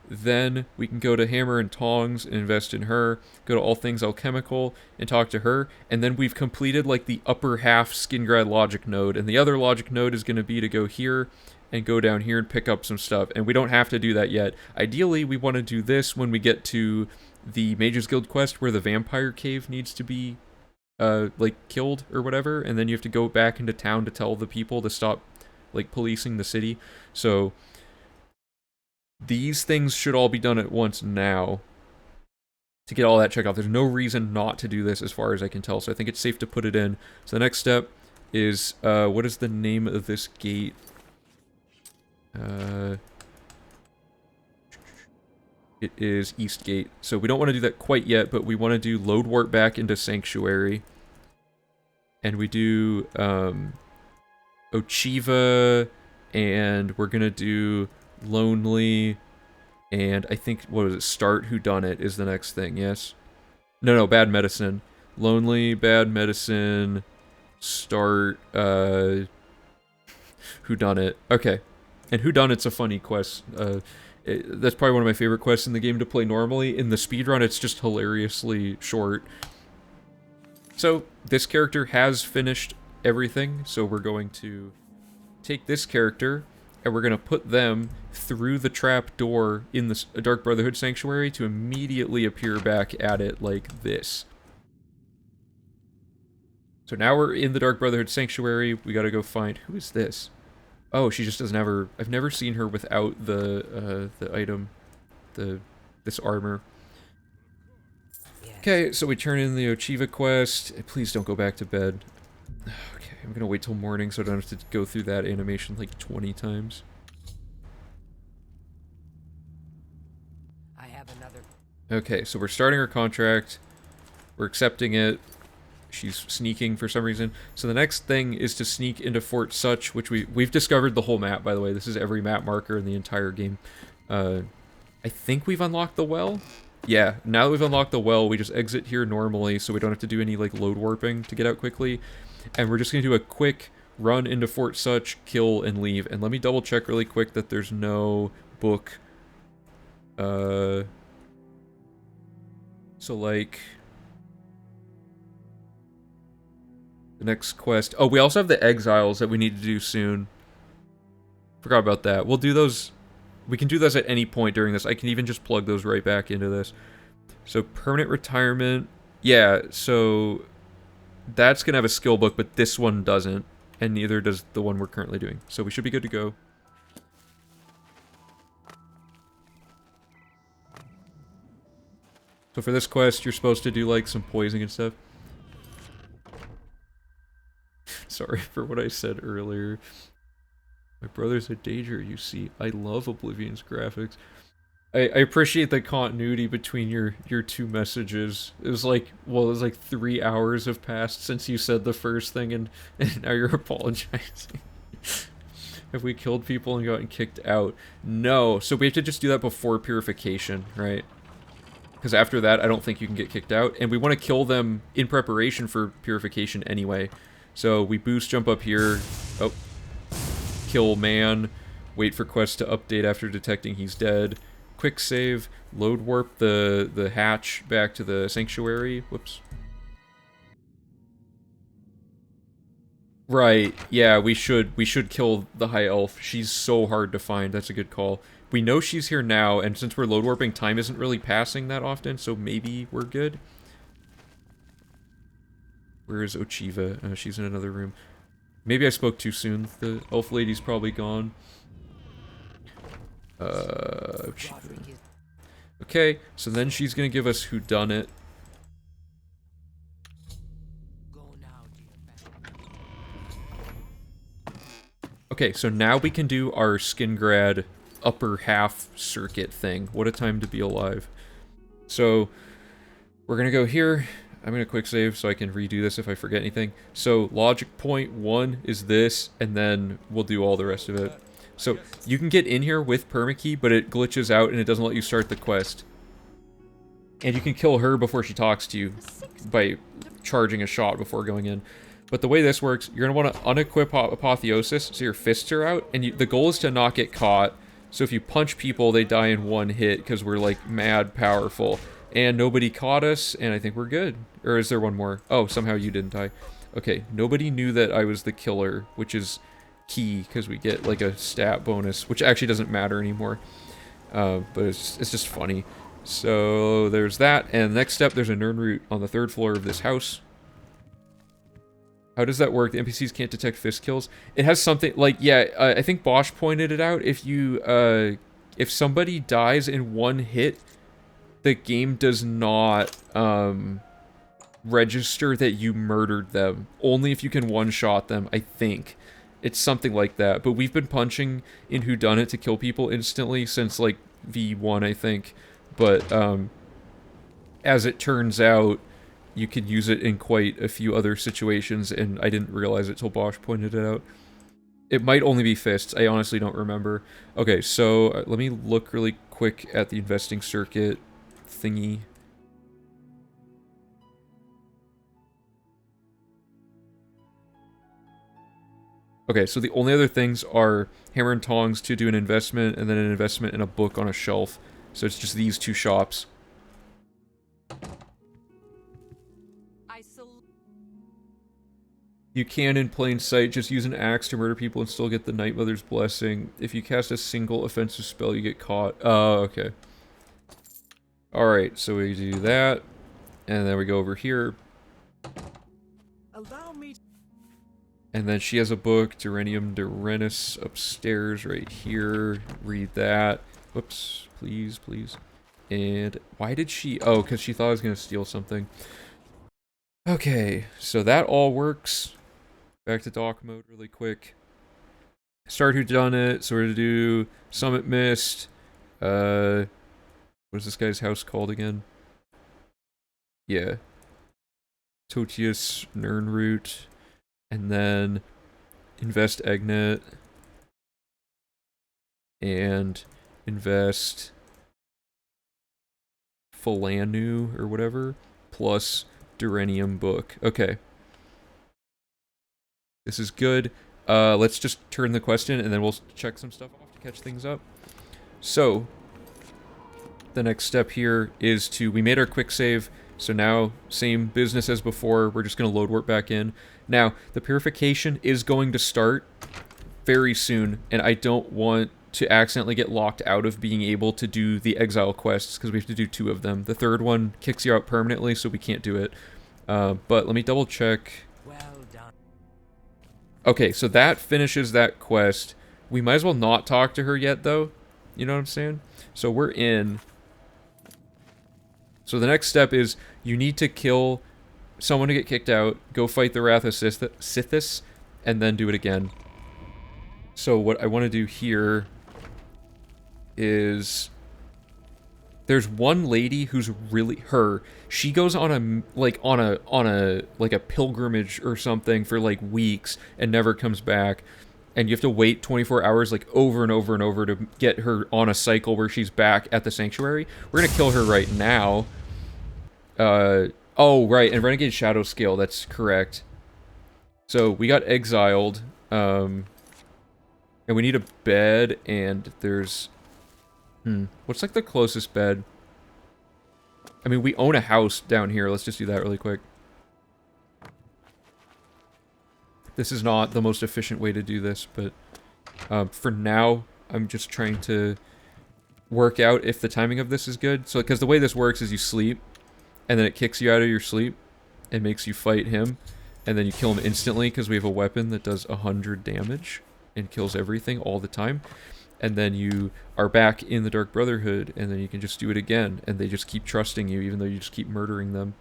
Then we can go to Hammer and Tongs and invest in her, go to All Things Alchemical and talk to her, and then we've completed like the upper half Skingrad logic node, and the other logic node is going to be to go here and go down here and pick up some stuff, and we don't have to do that yet. Ideally, we want to do this when we get to the Mages Guild quest where the vampire cave needs to be like killed or whatever, and then you have to go back into town to tell the people to stop like policing the city. So these things should all be done at once now to get all that checked off. There's no reason not to do this as far as I can tell, so I think it's safe to put it in. So the next step is, what is the name of this gate? It is Eastgate. So we don't want to do that quite yet, but we want to do Load Warp back into Sanctuary. And we do, Ochiva, and we're gonna do Lonely, and I think, what was it, Start Whodunit is the next thing, yes? No, Bad Medicine. Lonely, Bad Medicine, Start, Whodunit. Okay. And Whodunit's a funny quest. That's probably one of my favorite quests in the game to play normally. In the speedrun, it's just hilariously short. So, this character has finished everything, so we're going to take this character and we're going to put them through the trap door in the Dark Brotherhood Sanctuary to immediately appear back at it like this. So now we're in the Dark Brotherhood Sanctuary. We gotta go find... Who is this? Oh, she just doesn't have her... I've never seen her without the item. This armor. Okay, so we turn in the Ochiva quest. Please don't go back to bed. Okay, I'm gonna wait till morning so I don't have to go through that animation like 20 times. I have another. Okay, so we're starting our contract. We're accepting it. She's sneaking for some reason. So the next thing is to sneak into Fort Such, which we've discovered the whole map, by the way. This is every map marker in the entire game. I think we've unlocked the well? Yeah, now that we've unlocked the well, we just exit here normally, so we don't have to do any, like, load warping to get out quickly. And we're just going to do a quick run into Fort Such, kill, and leave. And let me double check really quick that there's no book. So, like... The next quest... Oh, we also have the exiles that we need to do soon. Forgot about that. We'll do those... We can do those at any point during this. I can even just plug those right back into this. So, permanent retirement. Yeah, so... That's going to have a skill book, but this one doesn't. And neither does the one we're currently doing. So we should be good to go. So for this quest, you're supposed to do, like, some poisoning and stuff. Sorry for what I said earlier. My brother's a danger, you see. I love Oblivion's graphics. I appreciate the continuity between your two messages. It was like, well, it was like 3 hours have passed since you said the first thing, and now you're apologizing. Have we killed people and gotten kicked out? No. So we have to just do that before purification, right? Because after that, I don't think you can get kicked out. And we want to kill them in preparation for purification anyway. So we boost, jump up here. Oh. Kill man. Wait for quest to update after detecting he's dead. quick save, load warp the hatch back to the sanctuary. Whoops. Right, yeah, we should kill the high elf. She's so hard to find. That's a good call. We know she's here now, and since we're load warping, time isn't really passing that often, so maybe we're good. Where is Ochiva? She's in another room. Maybe I spoke too soon. The elf lady's probably gone. Ochiva. Okay, so then she's gonna give us whodunit. Okay, so now we can do our Skingrad upper half circuit thing. What a time to be alive. So, we're gonna go here. I'm gonna quick save so I can redo this if I forget anything. So, logic point 1 is this, and then we'll do all the rest of it. So, you can get in here with permakey, but it glitches out and it doesn't let you start the quest. And you can kill her before she talks to you by charging a shot before going in. But the way this works, you're going to want to unequip Apotheosis, so your fists are out, and the goal is to not get caught. So if you punch people, they die in one hit, because we're, like, mad powerful. And nobody caught us, and I think we're good. Or is there one more? Oh, somehow you didn't die. Okay, nobody knew that I was the killer, which is key, because we get, like, a stat bonus, which actually doesn't matter anymore. But it's just funny. So there's that, and next step, there's a Nern root on the 3rd floor of this house. How does that work? The NPCs can't detect fist kills. It has something like, yeah, I think Bosch pointed it out. If you, if somebody dies in one hit, the game does not, register that you murdered them. Only if you can one-shot them, I think. It's something like that. But we've been punching in whodunit to kill people instantly since, like, V1, I think. But, as it turns out, you could use it in quite a few other situations, and I didn't realize it till Bosch pointed it out. It might only be fists, I honestly don't remember. Okay, so let me look really quick at the investing circuit thingy. Okay, so the only other things are hammer and tongs to do an investment, and then an investment in a book on a shelf. So it's just these two shops. You can, in plain sight, just use an axe to murder people and still get the Night Mother's blessing. If you cast a single offensive spell, you get caught. Oh, okay. Alright, so we do that. And then we go over here. Allow me. And then she has a book, Durenium Durenus, upstairs right here. Read that. Whoops, please, please. And why did she... Oh, because she thought I was going to steal something. Okay, so that all works. Back to dock mode really quick. Start whodunit, so we're gonna do Summit Mist. What is this guy's house called again? Yeah. Totius Nern root. And then invest Egnet. And invest Philanu or whatever. Plus Durenium book. Okay. This is good. Let's just turn the quest in, and then we'll check some stuff off to catch things up. So, the next step here is we made our quick save, so now, same business as before, we're just going to load warp back in. Now, the purification is going to start very soon, and I don't want to accidentally get locked out of being able to do the exile quests, because we have to do 2 of them. The 3rd one kicks you out permanently, so we can't do it. But let me double check. Well done. Okay, so that finishes that quest. We might as well not talk to her yet, though. You know what I'm saying? So we're in. So the next step is you need to kill someone to get kicked out, go fight the Wrath of Sithis, and then do it again. So what I want to do here is... There's one lady who's really she goes on a pilgrimage or something for like weeks and never comes back, and you have to wait 24 hours like over and over and over to get her on a cycle where she's back at the sanctuary. We're gonna kill her right now. Oh right, and Renegade Shadow Scale, that's correct. So we got exiled, and we need a bed, and there's What's like the closest bed? I mean, we own a house down here. Let's just do that really quick. This is not the most efficient way to do this, but for now, I'm just trying to work out if the timing of this is good. So, because the way this works is you sleep, and then it kicks you out of your sleep, and makes you fight him, and then you kill him instantly because we have a weapon that does 100 damage and kills everything all the time. And then you are back in the Dark Brotherhood, and then you can just do it again, and they just keep trusting you, even though you just keep murdering them.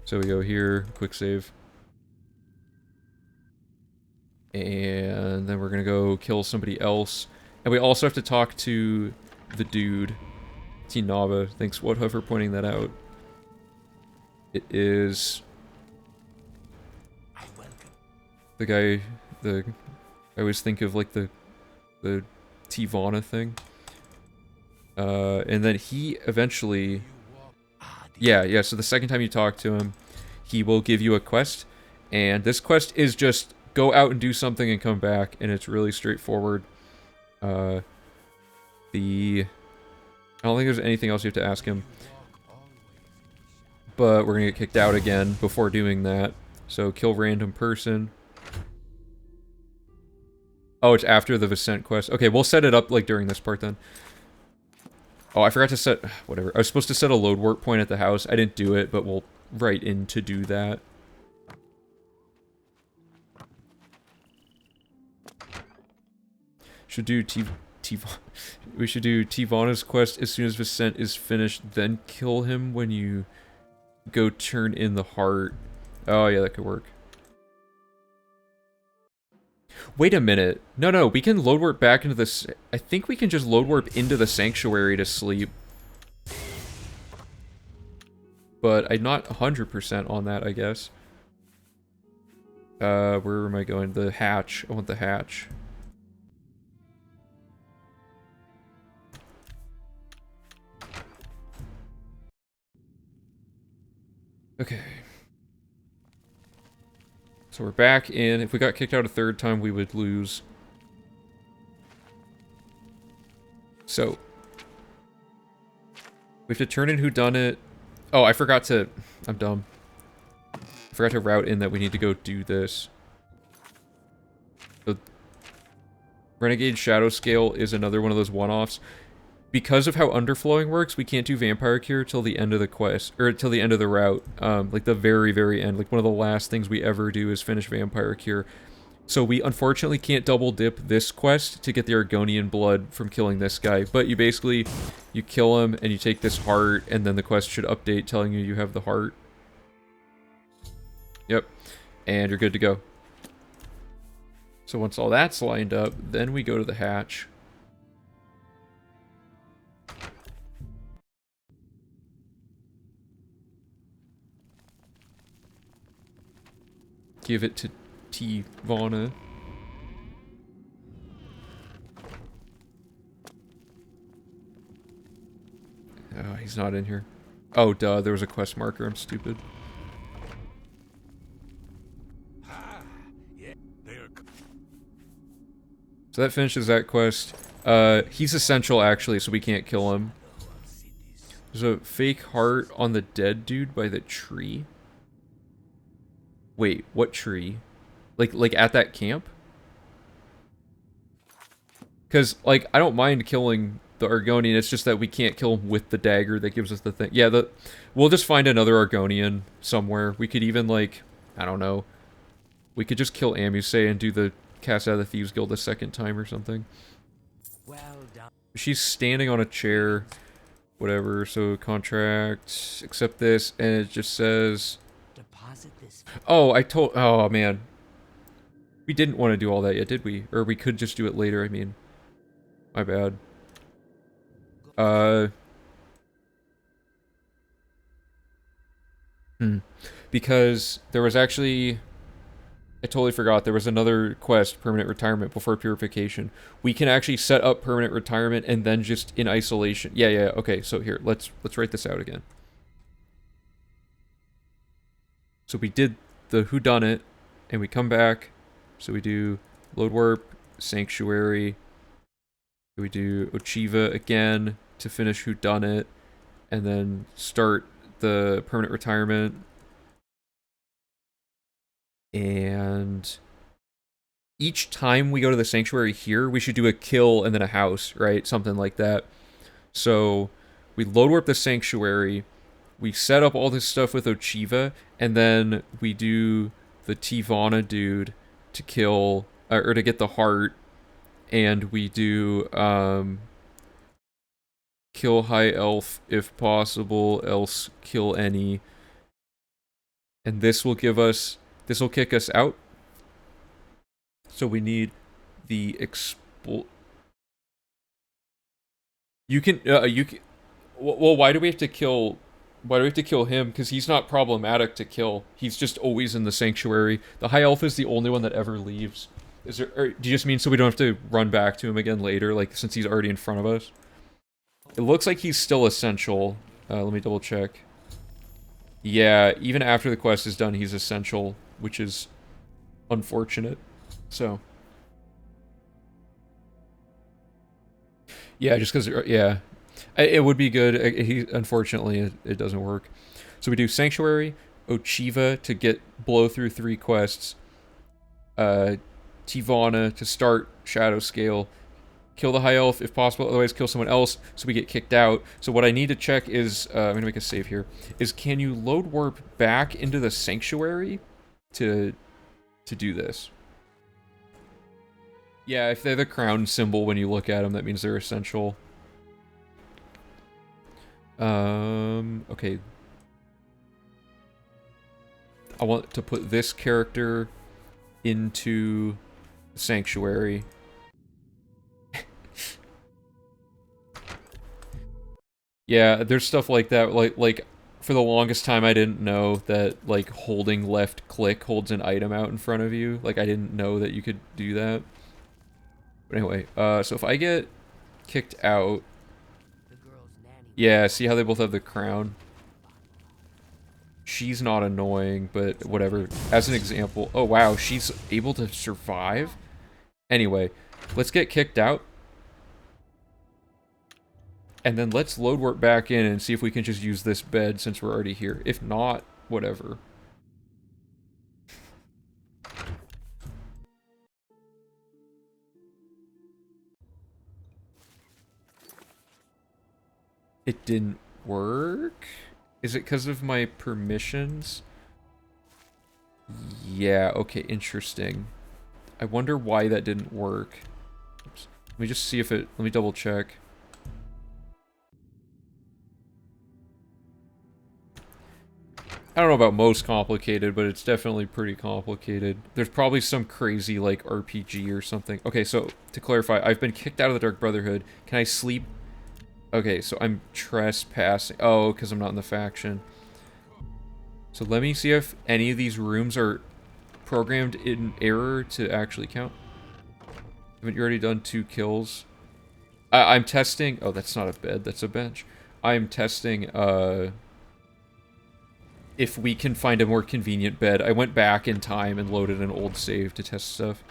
So we go here, quick save. And then we're gonna go kill somebody else. And we also have to talk to the dude. Tinava, thanks Whatever for pointing that out. It is the guy, I always think of like the Tivana thing. And then he eventually, yeah, so the second time you talk to him, he will give you a quest. And this quest is just go out and do something and come back, and it's really straightforward. I don't think there's anything else you have to ask him. But we're gonna get kicked out again before doing that. So kill random person. Oh, it's after the Vicent quest. Okay, we'll set it up like during this part then. Oh, I forgot to set... Whatever. I was supposed to set a load warp point at the house. I didn't do it, but we'll write in to do that. Should do we should do Tivana's quest as soon as Vicent is finished, then kill him when you go turn in the heart. Oh yeah, that could work. Wait a minute. No, we can load warp back into this. I think we can just load warp into the sanctuary to sleep. But I'm not 100% on that, I guess. Where am I going? The hatch. I want the hatch. Okay. So we're back in. If we got kicked out a third time, we would lose. So we have to turn in whodunit. Oh, I forgot to... I'm dumb. I forgot to route in that we need to go do this. So Renegade Shadow Scale is another one of those one-offs. Because of how underflowing works, we can't do Vampire Cure till the end of the quest, or till the end of the route. Like the very, very end. Like one of the last things we ever do is finish Vampire Cure. So we unfortunately can't double dip this quest to get the Argonian blood from killing this guy. But you basically, you kill him and you take this heart, and then the quest should update telling you you have the heart. Yep. And you're good to go. So once all that's lined up, then we go to the hatch. Give it to Tivana. Oh, he's not in here. Oh, duh, there was a quest marker. I'm stupid. So that finishes that quest. He's essential, actually, so we can't kill him. There's a fake heart on the dead dude by the tree. Wait, what tree? Like at that camp? Because, like, I don't mind killing the Argonian, it's just that we can't kill him with the dagger that gives us the thing. Yeah, we'll just find another Argonian somewhere. We could even, like, I don't know. We could just kill Amuse and do the cast out of the Thieves Guild a second time or something. Well done. She's standing on a chair. Whatever, so contract, accept this, and it just says... Deposit this. Oh, oh man. We didn't want to do all that yet, did we? Or we could just do it later, I mean. My bad. Because there was actually... I totally forgot, there was another quest, Permanent Retirement, before Purification. We can actually set up Permanent Retirement and then just in isolation... Yeah, okay, so here, let's write this out again. So we did the whodunit, and we come back, so we do load warp, sanctuary, We do Ochiva again to finish Whodunit, and then start the permanent retirement. And each time we go to the sanctuary here, we should do a kill and then a house, right? Something like that. So we load warp the sanctuary, we set up all this stuff with Ochiva, and then we do the Tivana dude to kill, or to get the heart, and we do kill High Elf if possible, else kill any. And this will kick us out. So we need the You can, well, why do we have to kill him? Because he's not problematic to kill. He's just always in the sanctuary. The High Elf is the only one that ever leaves. Is there, or do you just mean so we don't have to run back to him again later, like, since he's already in front of us? It looks like he's still essential. Let me double check. Yeah, even after the quest is done, he's essential, which is unfortunate. So. Yeah, just because, yeah. It would be good. Unfortunately, it doesn't work. So we do Sanctuary, Ochiva to get blow through 3 quests, Tivana to start Shadow Scale, kill the High Elf if possible, otherwise kill someone else so we get kicked out. So what I need to check is, I'm going to make a save here, is can you load warp back into the Sanctuary to do this? Yeah, if they're the crown symbol when you look at them, that means they're essential. Okay. I want to put this character into Sanctuary. Yeah, there's stuff like that, like for the longest time I didn't know that, like, holding left click holds an item out in front of you. Like, I didn't know that you could do that. But anyway, so if I get kicked out... Yeah, see how they both have the crown? She's not annoying, but whatever. As an example... Oh, wow, she's able to survive? Anyway, let's get kicked out. And then let's load warp back in and see if we can just use this bed since we're already here. If not, whatever. It didn't work? Is it because of my permissions? Yeah, okay, interesting. I wonder why that didn't work. Oops. Let me just see if it... Let me double check. I don't know about most complicated, but it's definitely pretty complicated. There's probably some crazy, like, RPG or something. Okay, so, to clarify, I've been kicked out of the Dark Brotherhood. Can I sleep? Okay, so I'm trespassing. Oh, because I'm not in the faction. So let me see if any of these rooms are programmed in error to actually count. Haven't you already done 2 kills? I'm testing... Oh, that's not a bed, that's a bench. I'm testing, if we can find a more convenient bed. I went back in time and loaded an old save to test stuff.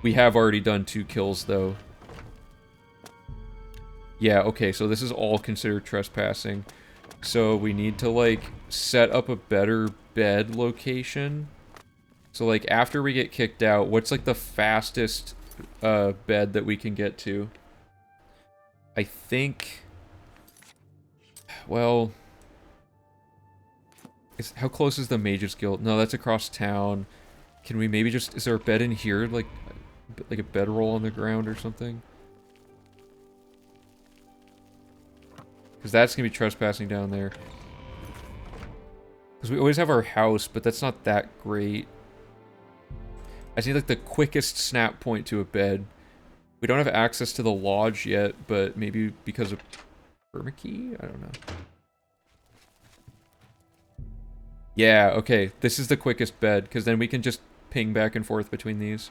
We have already done 2 kills, though. Yeah, okay, so this is all considered trespassing. So we need to, like, set up a better bed location. So, like, after we get kicked out, what's, like, the fastest bed that we can get to? I think... Well... How close is the Mages Guild? No, that's across town. Can we maybe just... Is there a bed in here? Like a bedroll on the ground or something? Because that's going to be trespassing down there. Because we always have our house, but that's not that great. I just need, like, the quickest snap point to a bed. We don't have access to the lodge yet, but maybe because of permakey? I don't know. Yeah, okay. This is the quickest bed, because then we can just ping back and forth between these.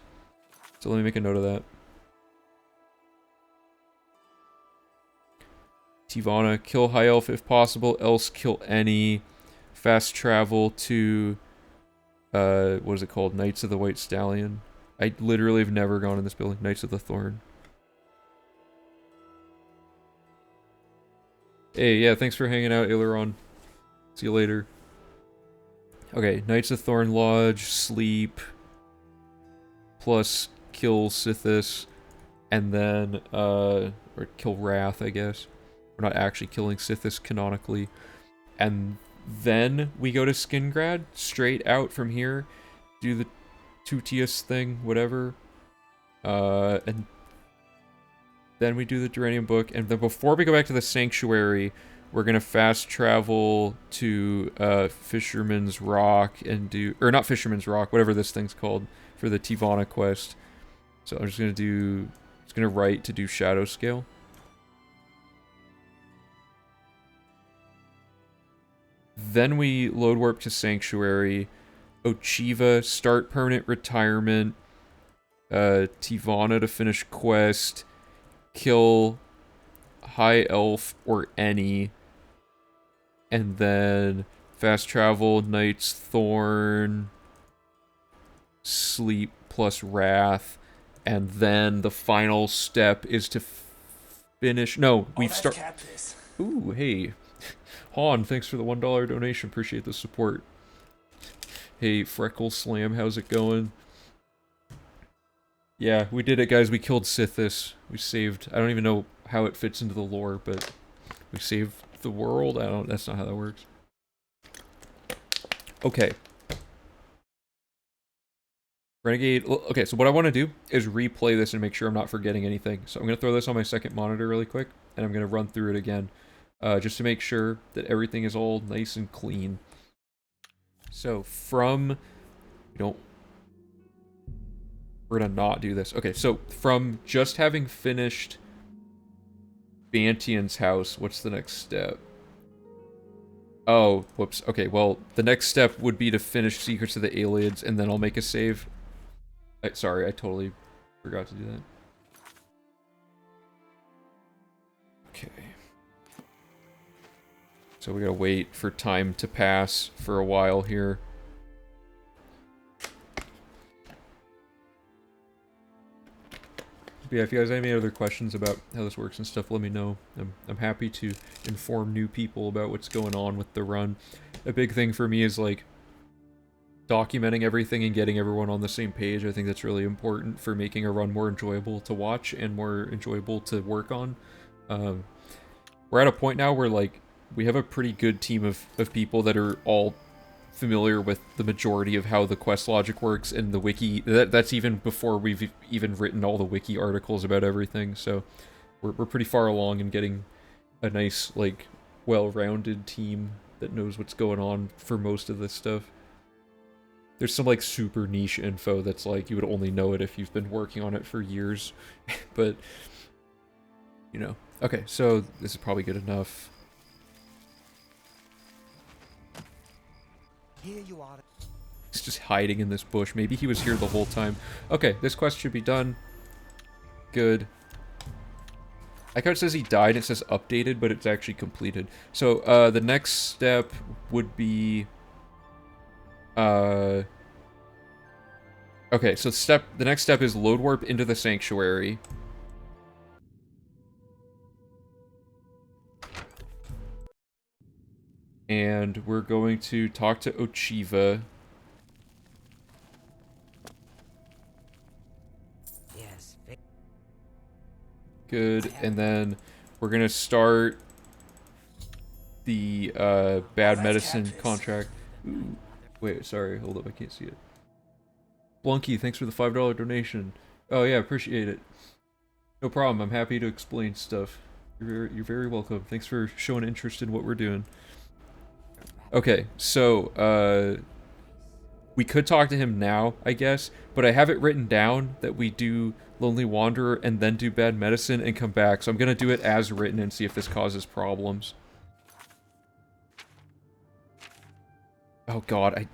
So let me make a note of that. Tivana, kill High Elf if possible, else kill any. Fast travel to, what is it called? Knights of the White Stallion. I literally have never gone in this building. Knights of the Thorn. Hey, yeah, thanks for hanging out, Aileron. See you later. Okay, Knights of Thorn Lodge, sleep, plus kill Sithis, and then, or kill Wrath, I guess. We're not actually killing Sithis canonically. And then we go to Skingrad, straight out from here, do the Tutius thing, whatever. And then we do the Duranium book, and then before we go back to the Sanctuary, we're gonna fast travel to Fisherman's Rock and do, or not Fisherman's Rock, whatever this thing's called, for the Tivana quest. So I'm just gonna write to do Shadow Scale. Then we load warp to Sanctuary, Ochiva, start permanent retirement, Tivana to finish quest, kill High Elf or any, and then fast travel, Knight's Thorn, sleep plus Wrath, and then the final step is to finish. No, we've started. Ooh, hey, Han, thanks for the $1 donation. Appreciate the support. Hey, Freckle Slam, how's it going? Yeah, we did it, guys. We killed Sithis. We saved. I don't even know how it fits into the lore, but we saved the world. I don't. That's not how that works. Okay. Renegade. Okay, so what I want to do is replay this and make sure I'm not forgetting anything. So I'm gonna throw this on my second monitor really quick, and I'm gonna run through it again, just to make sure that everything is all nice and clean. So from, we're gonna not do this. Okay, so from just having finished Bantian's house, what's the next step? Oh, whoops. Okay, well, the next step would be to finish Secrets of the Aliens, and then I'll make a save. Sorry, I totally forgot to do that. Okay. So we gotta wait for time to pass for a while here. But yeah, if you guys have any other questions about how this works and stuff, let me know. I'm happy to inform new people about what's going on with the run. A big thing for me is, like, documenting everything and getting everyone on the same page. I think that's really important for making a run more enjoyable to watch and more enjoyable to work on. We're at a point now where, like, we have a pretty good team of people that are all familiar with the majority of how the quest logic works and the wiki. That's even before we've even written all the wiki articles about everything, so we're pretty far along in getting a nice, like, well-rounded team that knows what's going on for most of this stuff. There's some, like, super niche info that's, like, you would only know it if you've been working on it for years. But, you know. Okay, so this is probably good enough. Here you are. He's just hiding in this bush. Maybe he was here the whole time. Okay, this quest should be done. Good. I like how it says he died, it says updated, but it's actually completed. So, the next step would be... Okay, so the next step is load warp into the Sanctuary. And we're going to talk to Ochiva. Yes. Good, and then we're gonna start the bad medicine contract. Ooh. Wait, sorry, hold up, I can't see it. Blunky, thanks for the $5 donation. Oh yeah, appreciate it. No problem, I'm happy to explain stuff. You're very welcome. Thanks for showing interest in what we're doing. Okay, so, we could talk to him now, I guess, but I have it written down that we do Lonely Wanderer and then do Bad Medicine and come back, so I'm gonna do it as written and see if this causes problems. Oh god,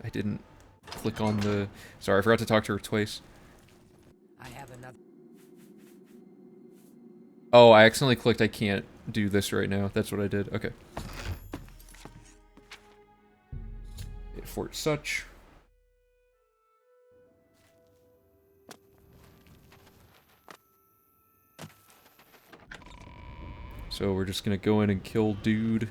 I didn't click on the... Sorry, I forgot to talk to her twice. I have another. Oh, I accidentally clicked I can't do this right now. That's what I did. Okay. Fort Such. So we're just gonna go in and kill dude.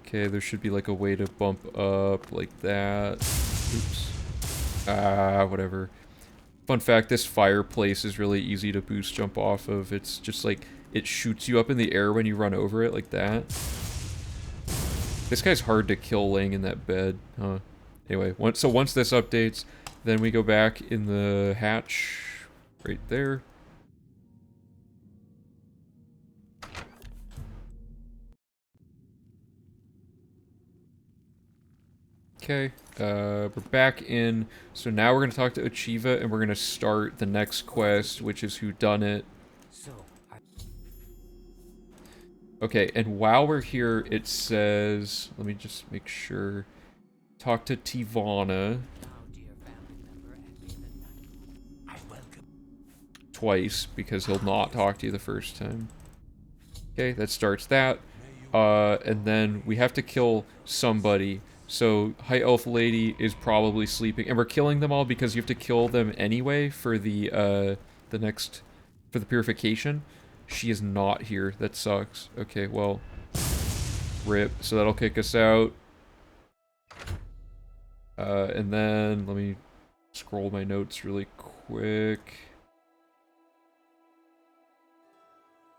Okay, there should be like a way to bump up like that. Oops. Ah, whatever. Fun fact, this fireplace is really easy to boost jump off of. It's just like, it shoots you up in the air when you run over it like that. This guy's hard to kill laying in that bed, huh? Anyway, once this updates, then we go back in the hatch right there. Okay, we're back in. So now we're going to talk to Achieva, and we're going to start the next quest, which is Whodunit. So, Okay, and while we're here, it says... Let me just make sure. Talk to Tivana. Twice, because he'll not talk to you the first time. Okay, that starts that. And then we have to kill somebody. So, High Elf Lady is probably sleeping. And we're killing them all because you have to kill them anyway for the next... For the purification. She is not here. That sucks. Okay, well... RIP. So that'll kick us out. And then, let me scroll my notes really quick.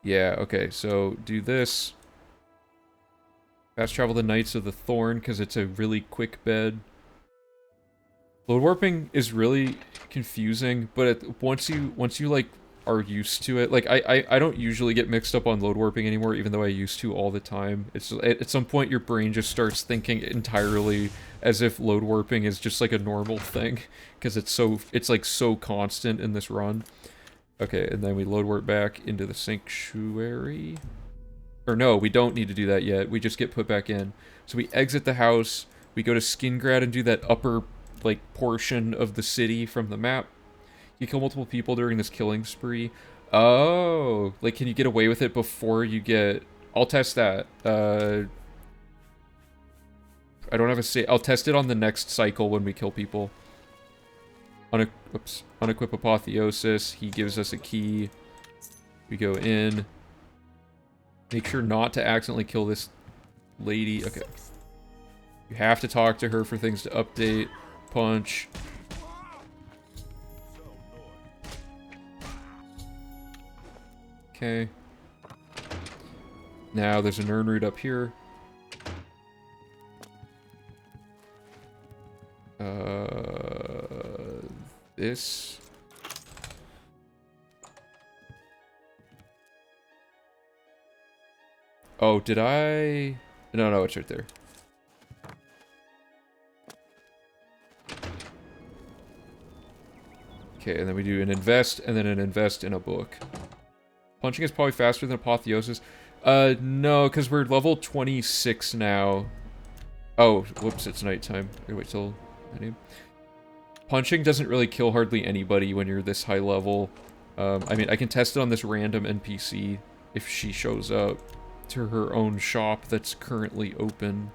Yeah, okay, so do this. Fast travel the Knights of the Thorn, because it's a really quick bed. Load warping is really confusing, but once you like are used to it, like I don't usually get mixed up on load warping anymore, even though I used to all the time. It's at some point your brain just starts thinking entirely as if load warping is just like a normal thing, because it's like so constant in this run. Okay, and then we load warp back into the sanctuary. Or no, we don't need to do that yet. We just get put back in. So we exit the house. We go to Skingrad and do that upper, like, portion of the city from the map. You kill multiple people during this killing spree. Oh, like, can you get away with it before you get... I'll test that. I don't have a say. I'll test it on the next cycle when we kill people. Oops. Unequip Apotheosis. He gives us a key. We go in. Make sure not to accidentally kill this lady. Okay. You have to talk to her for things to update. Punch. Okay. Now there's an urn root up here. This. Oh, did I? No, it's right there. Okay, and then we do an invest, and then an invest in a book. Punching is probably faster than Apotheosis. No, because we're level 26 now. Oh, whoops, it's nighttime. Wait till... Punching doesn't really kill hardly anybody when you're this high level. I mean, I can test it on this random NPC if she shows up to her own shop that's currently open.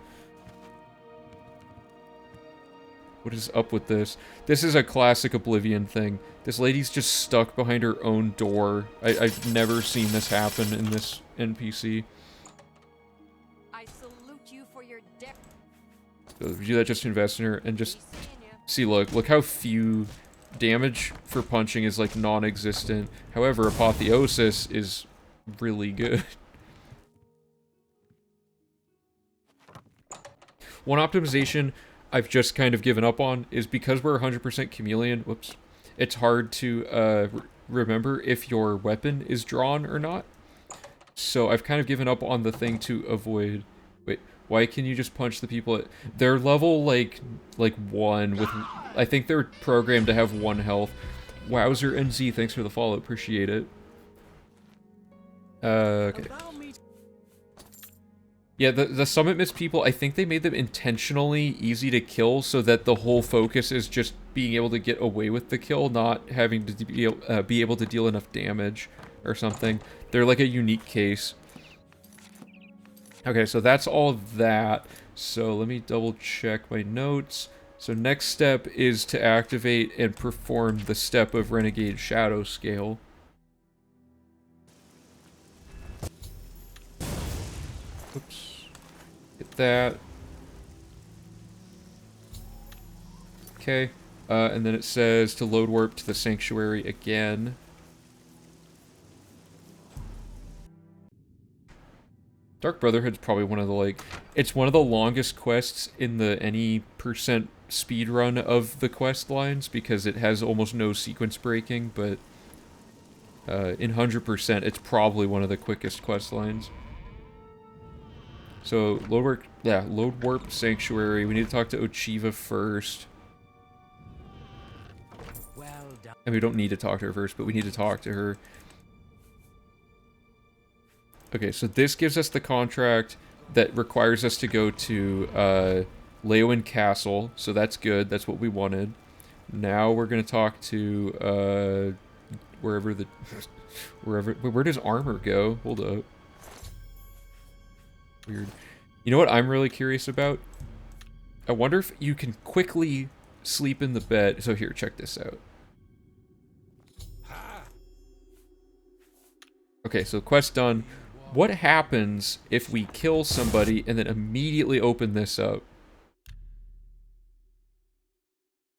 What is up with this? This is a classic Oblivion thing. This lady's just stuck behind her own door. I've never seen this happen in this NPC. I salute you for your death. So if you do that, just invest in her and just see, look how few damage for punching is like non-existent. However, Apotheosis is really good. One optimization I've just kind of given up on is because we're 100% chameleon, whoops, it's hard to remember if your weapon is drawn or not. So I've kind of given up on the thing to avoid... Wait, why can you just punch the people at... They're level, like 1 with... I think they're programmed to have 1 health. Wowzer NZ, thanks for the follow, appreciate it. Okay. Yeah, the Summit Mist people, I think they made them intentionally easy to kill so that the whole focus is just being able to get away with the kill, not having to be able to deal enough damage or something. They're like a unique case. Okay, so that's all of that. So let me double check my notes. So next step is to activate and perform the step of Renegade Shadow Scale. Oops. Get that. Okay. And then it says to load warp to the sanctuary again. Dark Brotherhood's probably one of the, like, it's one of the longest quests in the any percent speedrun of the quest lines because it has almost no sequence breaking, but in 100% it's probably one of the quickest quest lines. So load warp sanctuary. We need to talk to Ochiva first. Well done. And we don't need to talk to her first, but we need to talk to her. Okay, so this gives us the contract that requires us to go to Leowen Castle, so that's good. That's what we wanted. Now we're gonna talk to where does armor go? Hold up. Weird. You know what I'm really curious about? I wonder if you can quickly sleep in the bed. So here, check this out. Okay, so quest done. What happens if we kill somebody and then immediately open this up?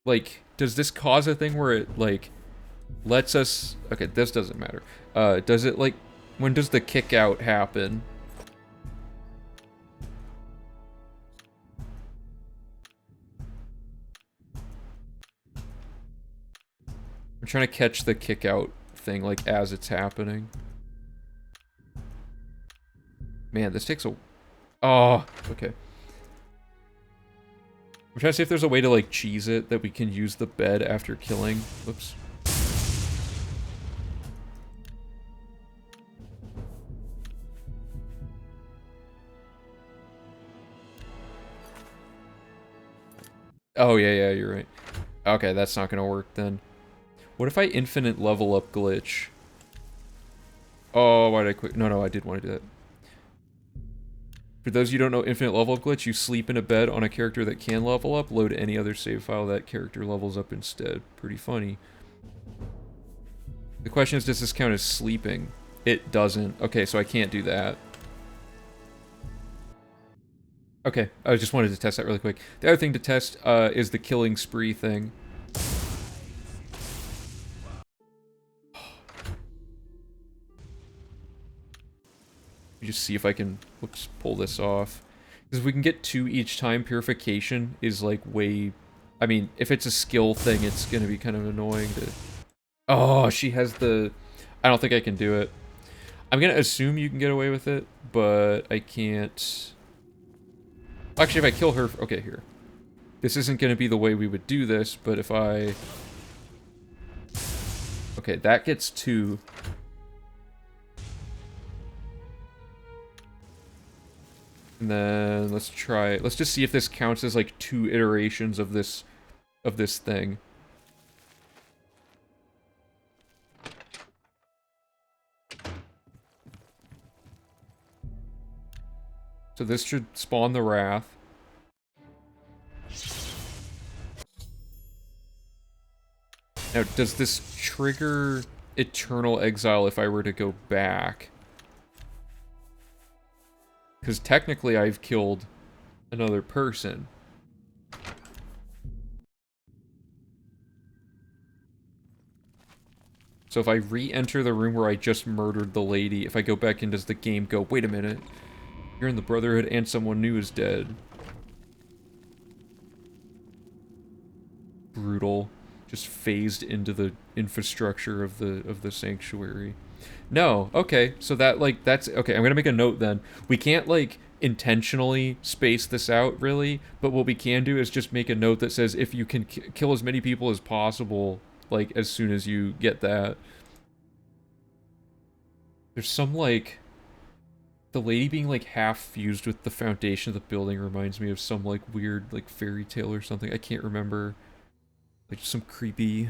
Like, does this cause a thing where it, like, lets us... Okay, this doesn't matter. Does it, like... When does the kick out happen? I'm trying to catch the kick out thing, like, as it's happening. Man, this takes a... Oh, okay. I'm trying to see if there's a way to, like, cheese it that we can use the bed after killing. Oops. Oh, yeah, you're right. Okay, that's not gonna work then. What if I infinite level up glitch? Oh, why did I quit? No, I did want to do that. For those of you who don't know infinite level up glitch, you sleep in a bed on a character that can level up, load any other save file, that character levels up instead. Pretty funny. The question is, does this count as sleeping? It doesn't. Okay, so I can't do that. Okay, I just wanted to test that really quick. The other thing to test is the killing spree thing. Just see if I can, whoops, pull this off. Because if we can get 2 each time, purification is like way... I mean, if it's a skill thing, it's going to be kind of annoying to... Oh, she has the... I don't think I can do it. I'm going to assume you can get away with it, but I can't... Actually, if I kill her... Okay, here. This isn't going to be the way we would do this, but if I... Okay, that gets 2... And then let's try, let's just see if this counts as like 2 iterations of this thing. So this should spawn the Wrath. Now, does this trigger Eternal Exile if I were to go back? Because technically I've killed another person. So if I re-enter the room where I just murdered the lady, if I go back in, does the game go, wait a minute, you're in the Brotherhood and someone new is dead? Brutal. Just phased into the infrastructure of the sanctuary. No, okay, so that, like, that's, okay, I'm gonna make a note then. We can't, like, intentionally space this out, really, but what we can do is just make a note that says if you can kill as many people as possible, like, as soon as you get that. There's some, like, the lady being, like, half fused with the foundation of the building reminds me of some, like, weird, like, fairy tale or something. I can't remember. Like, some creepy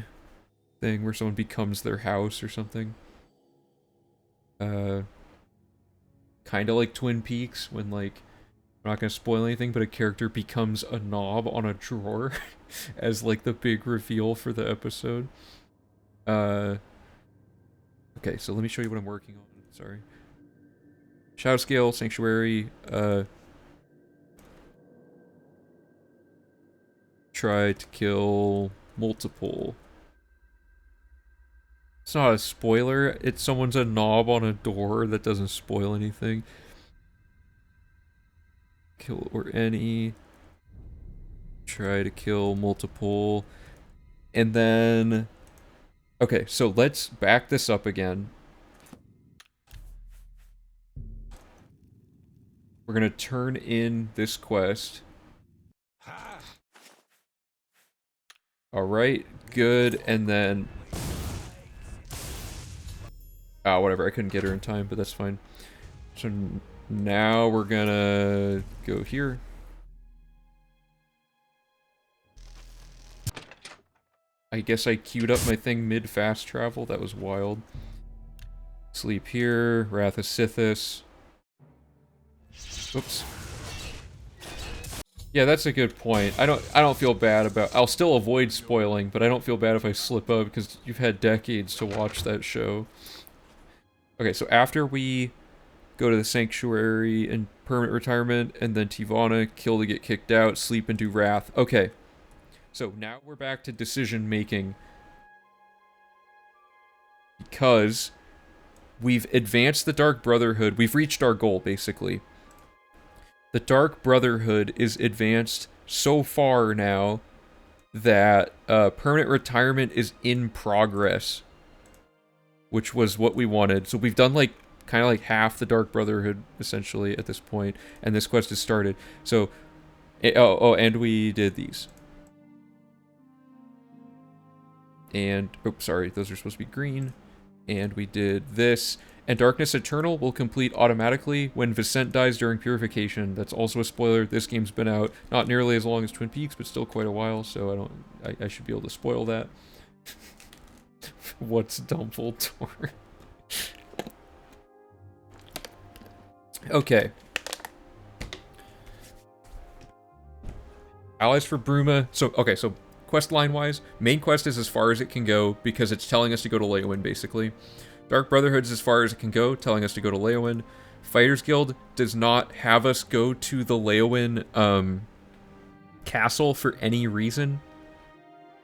thing where someone becomes their house or something. Kind of like Twin Peaks, when, like, I I'm not gonna spoil anything, but a character becomes a knob on a drawer as like the big reveal for the episode. Okay, so let me show you what I'm working on. Sorry. Shadow Scale, Sanctuary, try to kill multiple. It's not a spoiler, it's someone's a knob on a door that doesn't spoil anything. Kill or any. Try to kill multiple. And then... Okay, so let's back this up again. We're gonna turn in this quest. Alright, good, and then... Ah, whatever, I couldn't get her in time, but that's fine. So now we're gonna go here. I guess I queued up my thing mid-fast travel, that was wild. Sleep here, Wrath of Sithis. Oops. Yeah, that's a good point. I don't feel bad about... I'll still avoid spoiling, but I don't feel bad if I slip up, because you've had decades to watch that show. Okay, so after we go to the Sanctuary and permanent retirement, and then Tivana, kill to get kicked out, sleep and do Wrath. Okay. So now we're back to decision making. Because we've advanced the Dark Brotherhood. We've reached our goal, basically. The Dark Brotherhood is advanced so far now that permanent retirement is in progress. Which was what we wanted. So we've done like kind of like half the Dark Brotherhood essentially at this point, and this quest has started. So, and we did these. And oops, sorry, those are supposed to be green. And we did this. And Darkness Eternal will complete automatically when Vicent dies during Purification. That's also a spoiler. This game's been out not nearly as long as Twin Peaks, but still quite a while. So I should be able to spoil that. What's Dumbledore? Okay. Allies for Bruma. So, okay, so quest line-wise, main quest is as far as it can go because it's telling us to go to Leowyn, basically. Dark Brotherhood's as far as it can go, telling us to go to Leowyn. Fighters Guild does not have us go to the Leowyn castle for any reason.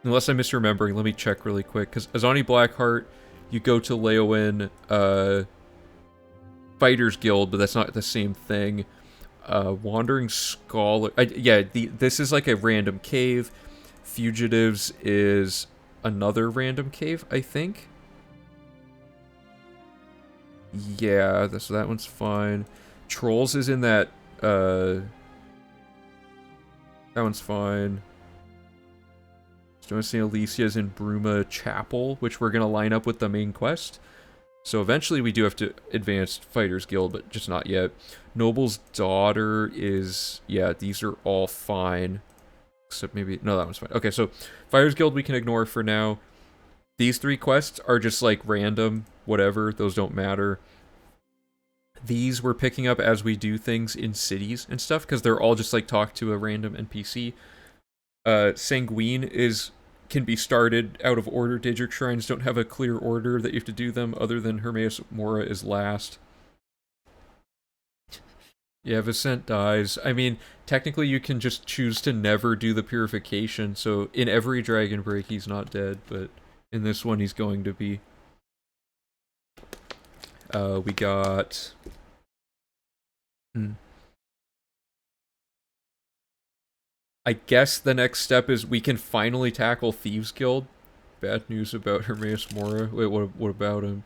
Unless I'm misremembering, let me check really quick. Because Azani Blackheart, you go to Leowyn Fighters Guild, but that's not the same thing. Wandering Scholar... this is like a random cave. Fugitives is another random cave, I think. Yeah, so that one's fine. Trolls is in that... that one's fine. Stone St. Alicia is in Bruma Chapel, which we're going to line up with the main quest. So eventually we do have to advance Fighters Guild, but just not yet. Noble's Daughter is... Yeah, these are all fine. Except maybe... No, that one's fine. Okay, so Fighters Guild we can ignore for now. These three quests are just like random, whatever. Those don't matter. These we're picking up as we do things in cities and stuff, because they're all just like talk to a random NPC. Sanguine can be started out of order. Daedric Shrines don't have a clear order that you have to do them, other than Hermaeus Mora is last. Yeah, Vicent dies. I mean, technically you can just choose to never do the purification, so in every Dragon Break he's not dead, but in this one he's going to be. We got... I guess the next step is we can finally tackle Thieves Guild. Bad news about Hermaeus Mora. Wait, what about him?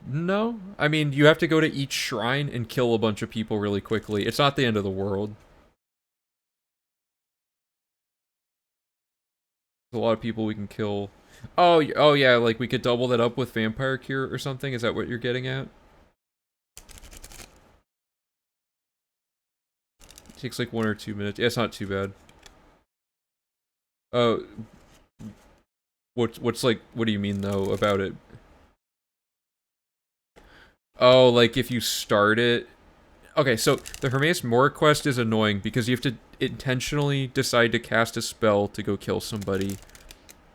No. I mean, you have to go to each shrine and kill a bunch of people really quickly. It's not the end of the world. There's a lot of people we can kill. Oh yeah, like we could double that up with Vampire Cure or something? Is that what you're getting at? It takes like 1 or 2 minutes. Yeah, it's not too bad. What's like, what do you mean though about it? Oh, like if you start it. Okay, so the Hermaeus Mora quest is annoying because you have to intentionally decide to cast a spell to go kill somebody.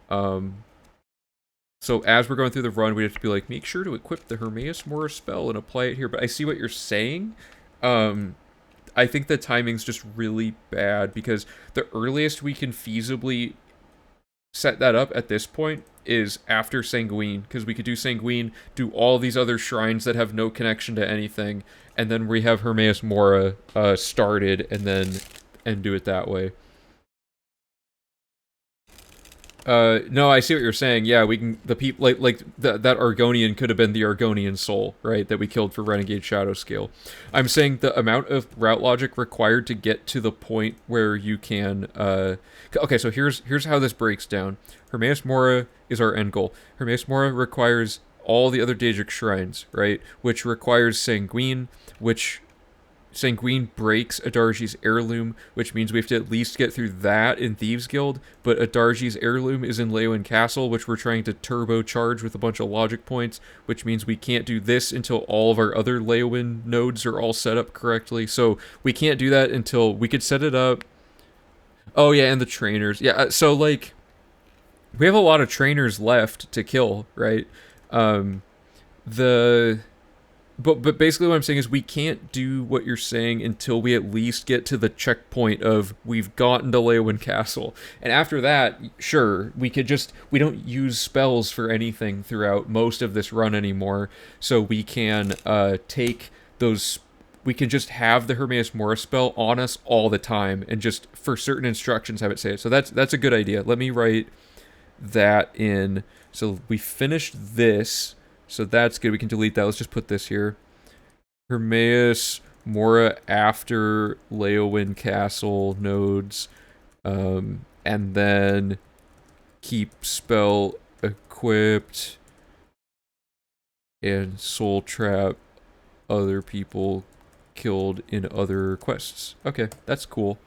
So as we're going through the run, we have to be like, make sure to equip the Hermaeus Mora spell and apply it here. But I see what you're saying. I think the timing's just really bad because the earliest we can feasibly set that up at this point is after Sanguine, because we could do Sanguine, do all these other shrines that have no connection to anything, and then we have Hermaeus Mora started, and do it that way. No, I see what you're saying. Yeah, we can, the people, that Argonian could have been the Argonian soul, right, that we killed for Renegade Shadow Scale. I'm saying the amount of route logic required to get to the point where you can, okay, so here's how this breaks down. Hermaeus Mora is our end goal. Hermaeus Mora requires all the other Daedric shrines, right, which requires Sanguine, which Sanguine breaks Adargi's heirloom, which means we have to at least get through that in Thieves Guild, but Adargi's heirloom is in Leowen Castle, which we're trying to turbocharge with a bunch of logic points, which means we can't do this until all of our other Leowen nodes are all set up correctly, so we can't do that until we could set it up. Oh yeah, and the trainers. Yeah, so like, we have a lot of trainers left to kill, right? But basically what I'm saying is we can't do what you're saying until we at least get to the checkpoint of we've gotten to Leowen Castle. And after that, sure, we don't use spells for anything throughout most of this run anymore. So we can take those, we can just have the Hermaeus Mora spell on us all the time and just for certain instructions have it say it. So that's a good idea. Let me write that in. So we finished this. So that's good. We can delete that. Let's just put this here. Hermaeus Mora after Leowen Castle nodes. And then keep spell equipped. And soul trap other people killed in other quests. Okay, that's cool.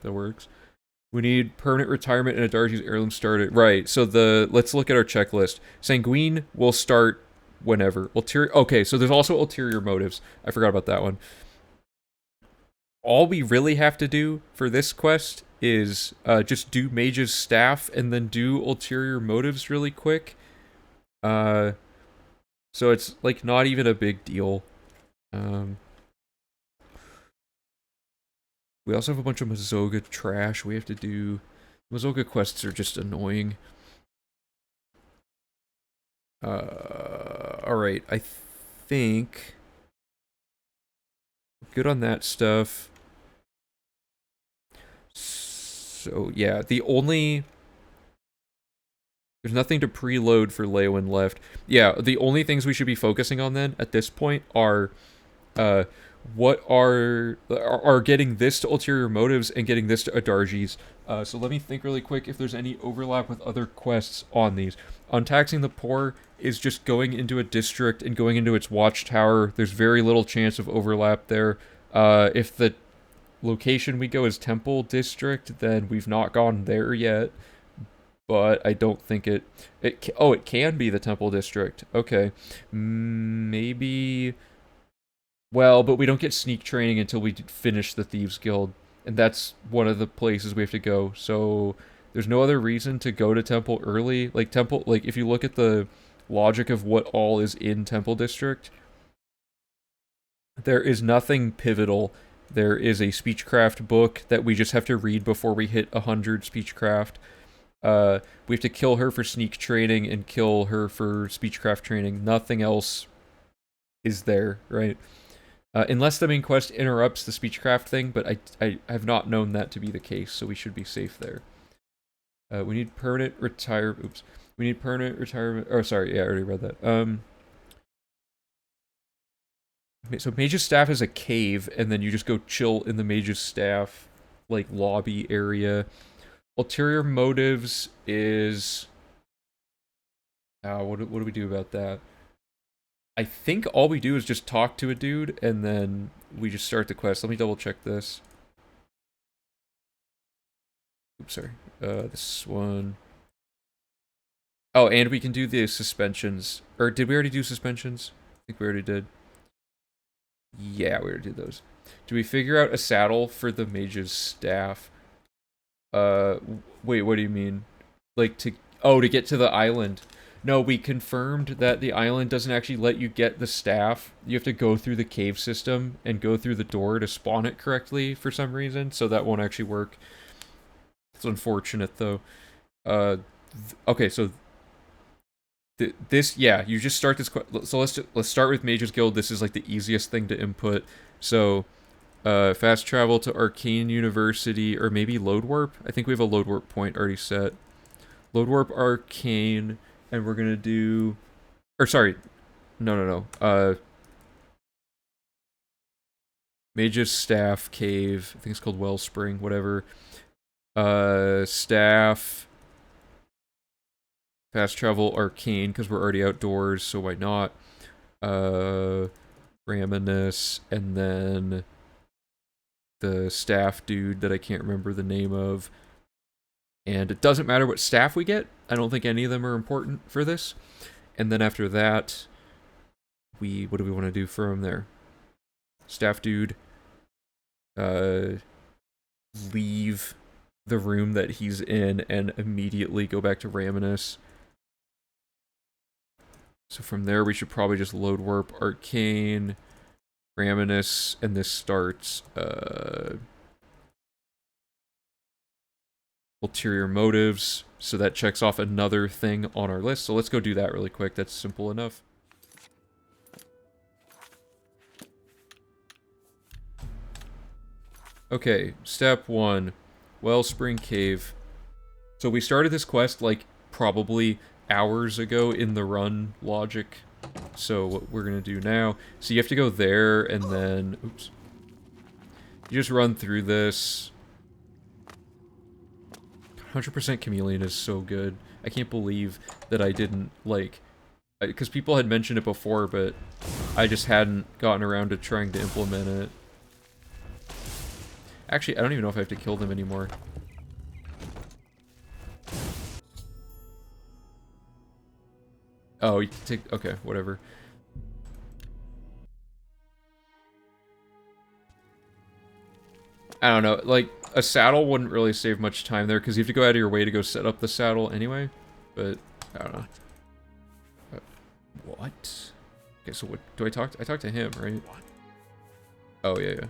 That works. We need permanent retirement and Adargi's heirloom started. Right, so let's look at our checklist. Sanguine will start whenever. Okay, so there's also ulterior motives. I forgot about that one. All we really have to do for this quest is just do Mage's Staff and then do ulterior motives really quick. So it's like not even a big deal. We also have a bunch of Mazoga trash we have to do. Mazoga quests are just annoying. Alright, I think good on that stuff. So, yeah, there's nothing to preload for Leowen left. Yeah, the only things we should be focusing on then, at this point, are, what are getting this to ulterior motives and getting this to Adargi's. So let me think really quick if there's any overlap with other quests on these. Untaxing the Poor is just going into a district and going into its watchtower. There's very little chance of overlap there. If the location we go is Temple District, then we've not gone there yet. But I don't think it can be the Temple District. Okay. Maybe... Well, but we don't get sneak training until we finish the Thieves Guild, and that's one of the places we have to go, so there's no other reason to go to Temple early. Like, if you look at the logic of what all is in Temple District, there is nothing pivotal. There is a Speechcraft book that we just have to read before we hit 100 Speechcraft. We have to kill her for sneak training and kill her for Speechcraft training. Nothing else is there, right? Unless the main quest interrupts the Speechcraft thing, but I have not known that to be the case, so we should be safe there. We need permanent retirement. Oops. We need permanent retirement. Oh, sorry. Yeah, I already read that. So Mage's Staff is a cave, and then you just go chill in the Mage's Staff, like, lobby area. Ulterior motives is... what do we do about that? I think all we do is just talk to a dude, and then we just start the quest. Let me double check this. Oops, sorry. This one. Oh, and we can do the suspensions. Or did we already do suspensions? I think we already did. Yeah, we already did those. Do we figure out a saddle for the mage's staff? Wait, what do you mean? Like to get to the island. No, we confirmed that the island doesn't actually let you get the staff. You have to go through the cave system and go through the door to spawn it correctly for some reason, so that won't actually work. It's unfortunate though. Okay, so this, yeah, you just start this. So let's start with Mage's Guild. This is like the easiest thing to input. So, fast travel to Arcane University, or maybe load warp. I think we have a load warp point already set. Load warp Arcane, and we're gonna do, or sorry, no. Mage's Staff Cave. I think it's called Wellspring, whatever. Staff. Fast travel Arcane, because we're already outdoors, so why not? Raminus, and then the staff dude that I can't remember the name of. And it doesn't matter what staff we get. I don't think any of them are important for this. And then after that, what do we want to do from there? Staff dude, leave the room that he's in and immediately go back to Raminus. So from there, we should probably just load warp Arcane, Raminus, and this starts ulterior motives. So that checks off another thing on our list. So let's go do that really quick. That's simple enough. Okay, step 1, Wellspring Cave. So we started this quest like probably hours ago in the run logic. So what we're gonna do now, so you have to go there and then, oops. You just run through this. 100% Chameleon is so good. I can't believe that I didn't, like, because people had mentioned it before, but I just hadn't gotten around to trying to implement it. Actually, I don't even know if I have to kill them anymore. Oh, you can take, okay, whatever. I don't know, like, a saddle wouldn't really save much time there, because you have to go out of your way to go set up the saddle anyway, but, I don't know. What? Okay, so what, do I talk to him, right? Oh, yeah.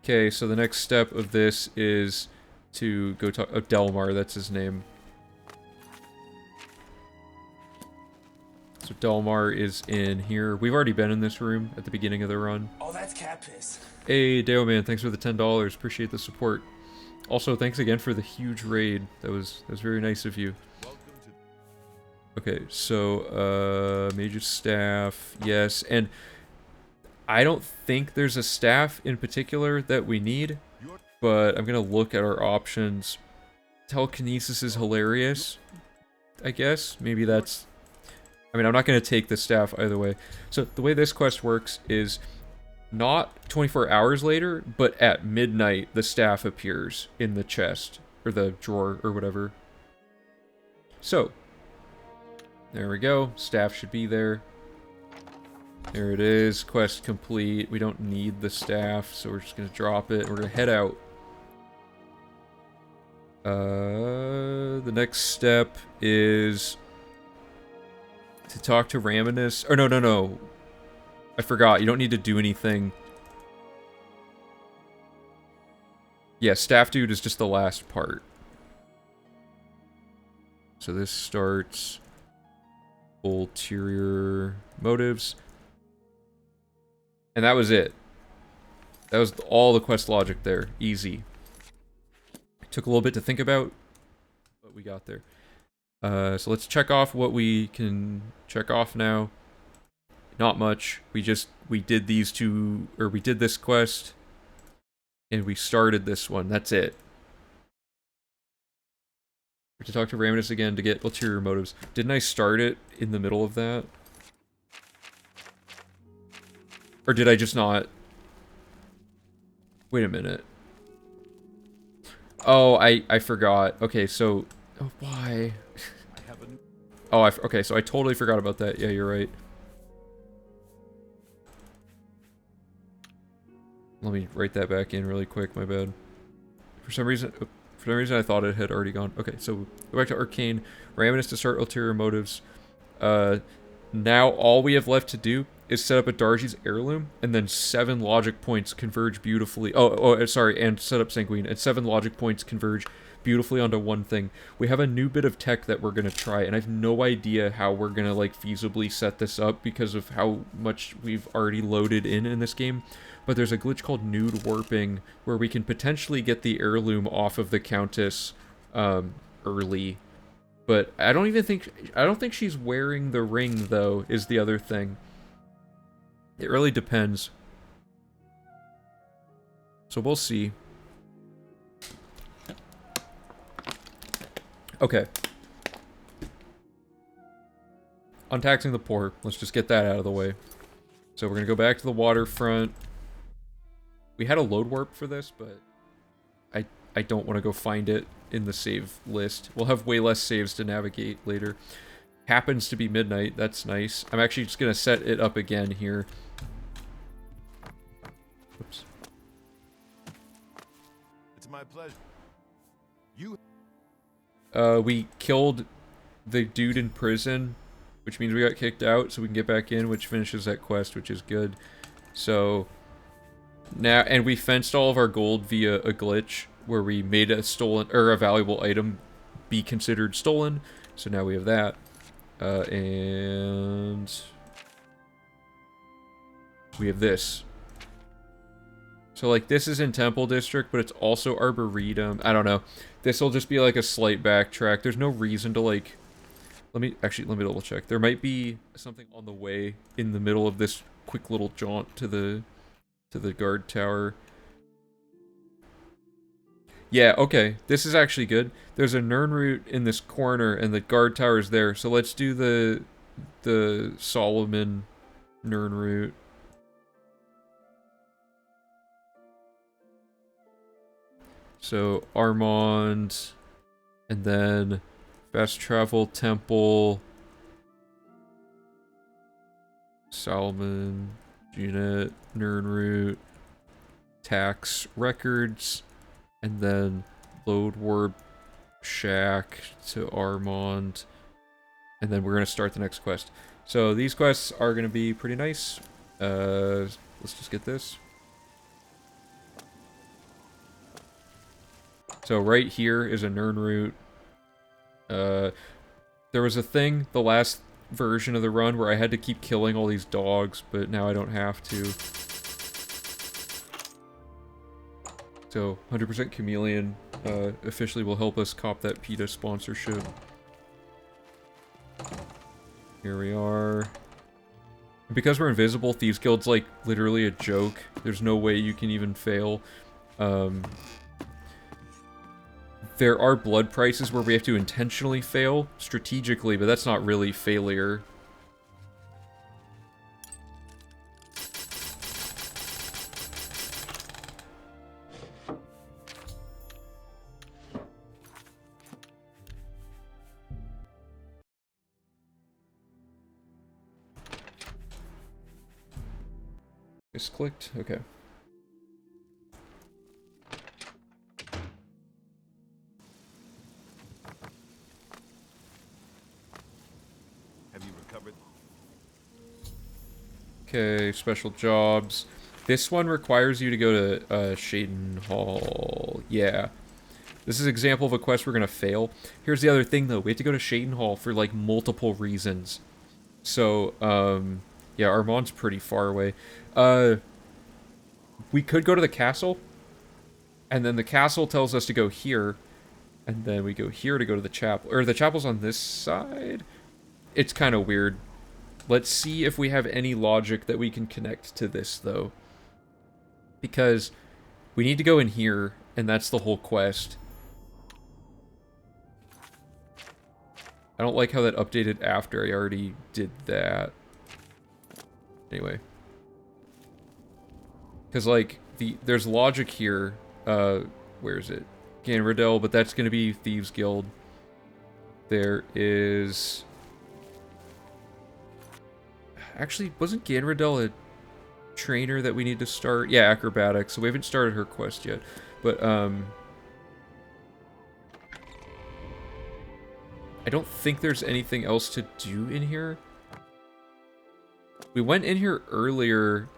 Okay, so the next step of this is to go talk, Delmar, that's his name. So Delmar is in here. We've already been in this room at the beginning of the run. Oh, that's cat piss. Hey, Deo Man, thanks for the $10. Appreciate the support. Also, thanks again for the huge raid. That was very nice of you. Okay, so Mage's Staff, yes, and I don't think there's a staff in particular that we need, but I'm gonna look at our options. Telekinesis is hilarious, I guess. Maybe that's, I mean, I'm not going to take the staff either way. So the way this quest works is not 24 hours later, but at midnight, the staff appears in the chest, or the drawer, or whatever. So, there we go. Staff should be there. There it is. Quest complete. We don't need the staff, so we're just going to drop it. We're going to head out. The next step is to talk to Raminus. Or no. I forgot. You don't need to do anything. Yeah, Staff Dude is just the last part. So this starts ulterior motives. And that was it. That was all the quest logic there. Easy. Took a little bit to think about, but we got there. So let's check off what we can check off now. Not much. We did these two, or we did this quest, and we started this one. That's it. We have to talk to Raminus again to get ulterior motives. Didn't I start it in the middle of that? Or did I just not? Wait a minute. Oh, I forgot. Okay, so... Oh, why? Okay, so I totally forgot about that. Yeah, you're right. Let me write that back in really quick, my bad. For some reason I thought it had already gone. Okay, so go back to Arcane. Raminus to start ulterior motives. Now all we have left to do is set up a Dargy's heirloom, and then 7 logic points converge beautifully. Sorry, and set up Sanguine, and 7 logic points converge beautifully onto one thing. We have a new bit of tech that we're gonna try, and I have no idea how we're gonna like feasibly set this up because of how much we've already loaded in this game. But there's a glitch called nude warping where we can potentially get the heirloom off of the Countess early. But I don't think she's wearing the ring though, is the other thing. It really depends. So we'll see. Okay. Untaxing the poor. Let's just get that out of the way. So we're gonna go back to the waterfront. We had a load warp for this, but I don't want to go find it in the save list. We'll have way less saves to navigate later. Happens to be midnight. That's nice. I'm actually just gonna set it up again here. Oops. It's my pleasure. You. We killed the dude in prison, which means we got kicked out, so we can get back in, which finishes that quest, which is good. So now, and we fenced all of our gold via a glitch where we made a stolen or a valuable item be considered stolen. So now we have that, and we have this. So like this is in Temple District, but it's also Arboretum. I don't know. This will just be like a slight backtrack. There's no reason to like. Let me double check. There might be something on the way in the middle of this quick little jaunt to the guard tower. Yeah, okay. This is actually good. There's a Nern route in this corner, and the guard tower is there. So let's do the Solomon Nern route. So Armand, and then fast travel temple, Solomon, Junet, Nern route, tax records, and then load warp shack to Armand, and then we're gonna start the next quest. So these quests are gonna be pretty nice. Let's just get this. So right here is a Nern route. There was a thing, the last version of the run, where I had to keep killing all these dogs, but now I don't have to. So 100% Chameleon officially will help us cop that PETA sponsorship. Here we are. Because we're invisible, Thieves Guild's like literally a joke. There's no way you can even fail. There are blood prices where we have to intentionally fail strategically, but that's not really failure. Just clicked? Okay. Okay, special jobs. This one requires you to go to Shaden Hall. Yeah. This is an example of a quest we're gonna fail. Here's the other thing though. We have to go to Shaden Hall for like multiple reasons. So, yeah, Armand's pretty far away. We could go to the castle. And then the castle tells us to go here. And then we go here to go to the chapel. Or the chapel's on this side? It's kind of weird. Let's see if we have any logic that we can connect to this, though. Because we need to go in here, and that's the whole quest. I don't like how that updated after I already did that. Anyway. Because, like, there's logic here. Where is it? Ganradel, but that's going to be Thieves Guild. There is... Actually, wasn't Ganradel a trainer that we need to start. Yeah, acrobatics. So we haven't started her quest yet. But, I don't think there's anything else to do in here. We went in here earlier,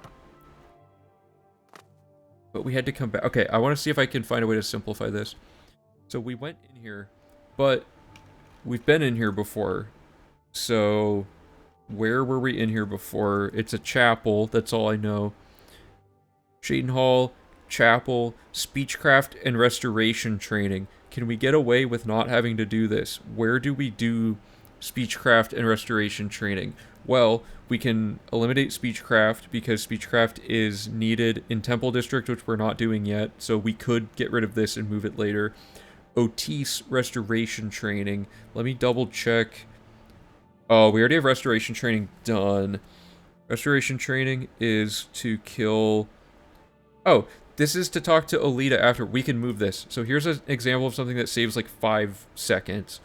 but we had to come back. Okay, I want to see if I can find a way to simplify this. So we went in here, but we've been in here before. So where were we in here before? It's a chapel, that's all I know. Shaden Hall, chapel, speechcraft, and restoration training. Can we get away with not having to do this? Where do we do speechcraft and restoration training? Well, we can eliminate speechcraft because speechcraft is needed in Temple District, which we're not doing yet, so we could get rid of this and move it later. Otis restoration training. Let me double check. Oh, we already have restoration training done. Restoration training is to kill... Oh, this is to talk to Alita after. We can move this. So here's an example of something that saves like 5 seconds.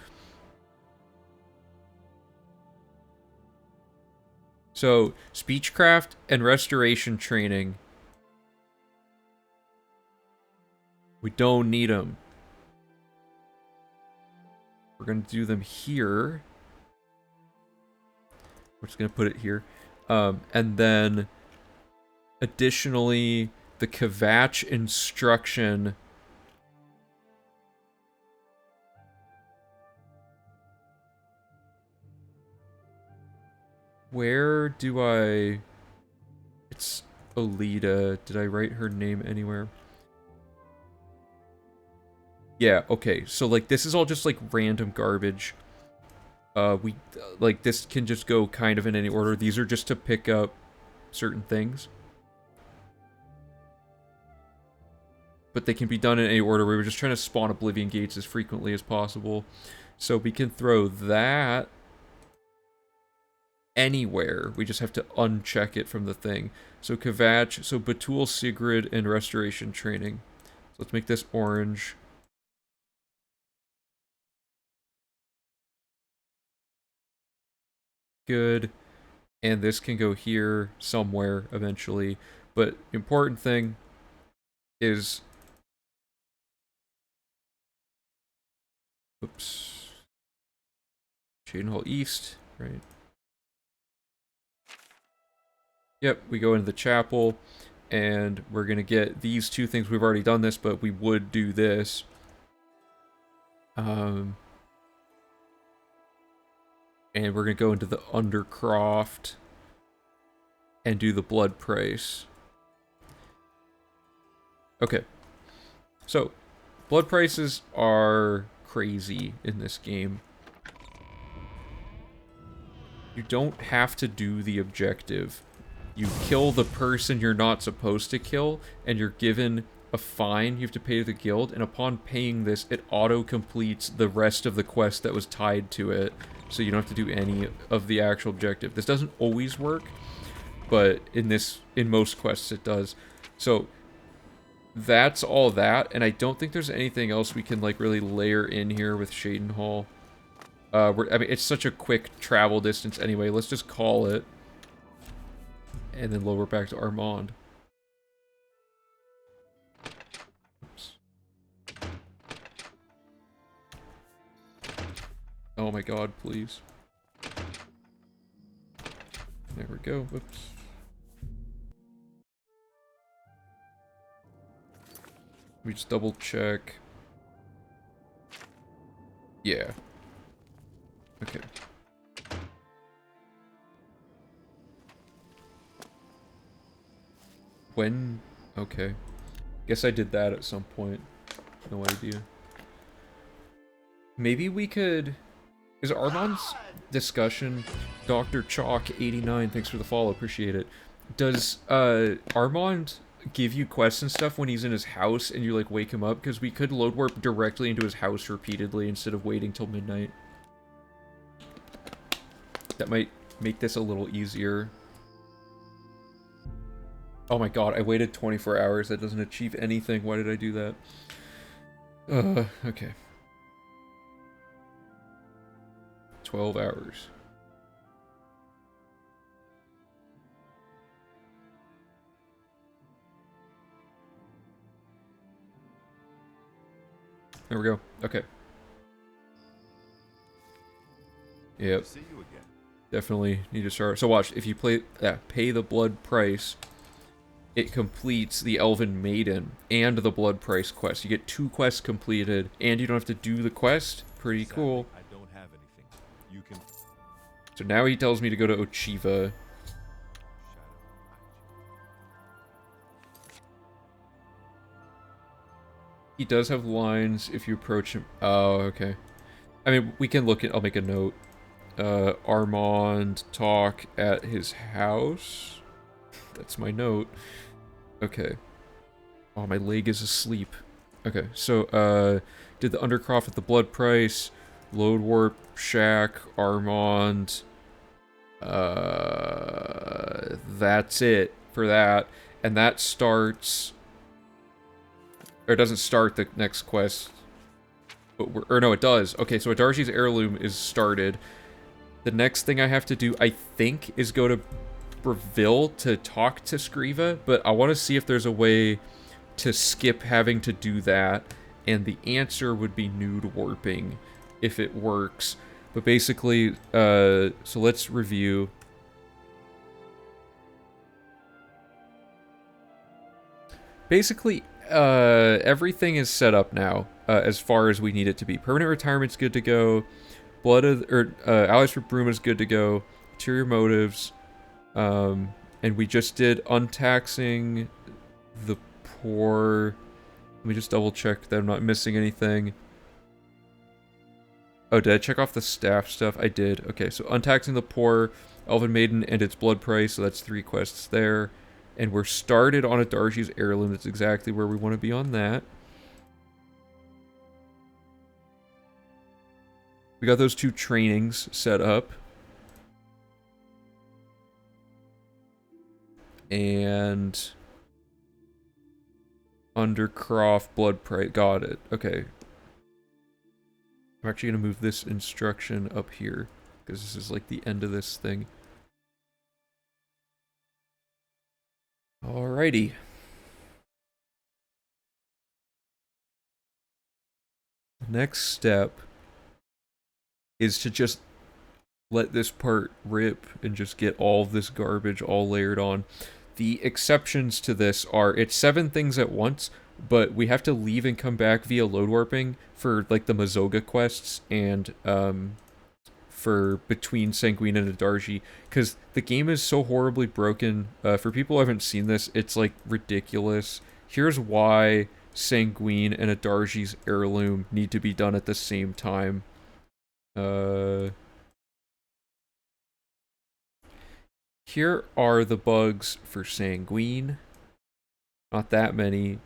So, speechcraft and restoration training. We don't need them. We're going to do them here. We're just going to put it here. And then, additionally, the Kvatch instruction. Where do I... It's Alita. Did I write her name anywhere? Yeah, okay. So, like, this is all just, like, random garbage. Like, this can just go kind of in any order. These are just to pick up certain things. But they can be done in any order. We were just trying to spawn Oblivion gates as frequently as possible. So we can throw that anywhere. We just have to uncheck it from the thing. So Kvatch, so Batul, Sigrid, and restoration training. So let's make this orange. Good. And this can go here somewhere eventually. But important thing is... Oops. Shaden Hall East, right? Yep, we go into the chapel, and we're going to get these two things. We've already done this, but we would do this. And we're going to go into the Undercroft and do the blood price. Okay. So, blood prices are crazy in this game. You don't have to do the objective. You kill the person you're not supposed to kill, and you're given a fine you have to pay to the guild, and upon paying this, it auto-completes the rest of the quest that was tied to it, so you don't have to do any of the actual objective. This doesn't always work, but in most quests it does. So, that's all that, and I don't think there's anything else we can, like, really layer in here with Shaden Hall. I mean, it's such a quick travel distance anyway. Let's just call it. And then lower back to Armand. Oops. Oh my god, please. There we go. Whoops. Let me just double check. Yeah. Okay. When? Okay. Guess I did that at some point. No idea. Maybe we could... Is Armand's discussion... Dr. Chalk 89, thanks for the follow, appreciate it. Does Armand give you quests and stuff when he's in his house and you like wake him up? Because we could load warp directly into his house repeatedly instead of waiting till midnight. That might make this a little easier. Oh my god, I waited 24 hours. That doesn't achieve anything. Why did I do that? Okay. 12 hours. . There we go. Okay. Yep. To see you again. Definitely need to start. So watch, if you pay the blood price, it completes the Elven Maiden and the blood price quest. You get 2 quests completed, and you don't have to do the quest. Pretty Sadly, cool. I don't have anything. You can. So now he tells me to go to Ochiva. He does have lines if you approach him. Oh, okay. I mean, we can look at... I'll make a note. Armand talk at his house. That's my note. Okay. Oh, my leg is asleep. Okay, so, did the Undercroft at the Blood Price, Load Warp, Shack, Armand. That's it for that. And that starts... Or it doesn't start the next quest. But or no, it does. Okay, so Adarji's Heirloom is started. The next thing I have to do, I think, is go to Breville to talk to Scriva, but I want to see if there's a way to skip having to do that, and the answer would be nude warping, if it works. But basically, so let's review. Basically, everything is set up now, as far as we need it to be. Permanent Retirement's good to go. Allies for Broom is good to go. Interior Motives. And we just did Untaxing the Poor. Let me just double check that I'm not missing anything. Oh, did I check off the staff stuff? I did. Okay, so Untaxing the Poor, Elven Maiden, and its Blood Price. So that's 3 quests there. And we're started on Adarji's Heirloom. That's exactly where we want to be on that. We got those 2 trainings set up. And Undercroft, Blood Price. Got it. Okay. I'm actually going to move this instruction up here, because this is like the end of this thing. Alrighty. Next step is to just let this part rip and just get all of this garbage all layered on. The exceptions to this are, it's 7 things at once, but we have to leave and come back via load warping for like the Mazoga quests and for between Sanguine and Adarji, because the game is so horribly broken. For people who haven't seen this, it's like ridiculous. Here's why Sanguine and Adarji's Heirloom need to be done at the same time. Here are the bugs for Sanguine. Not that many.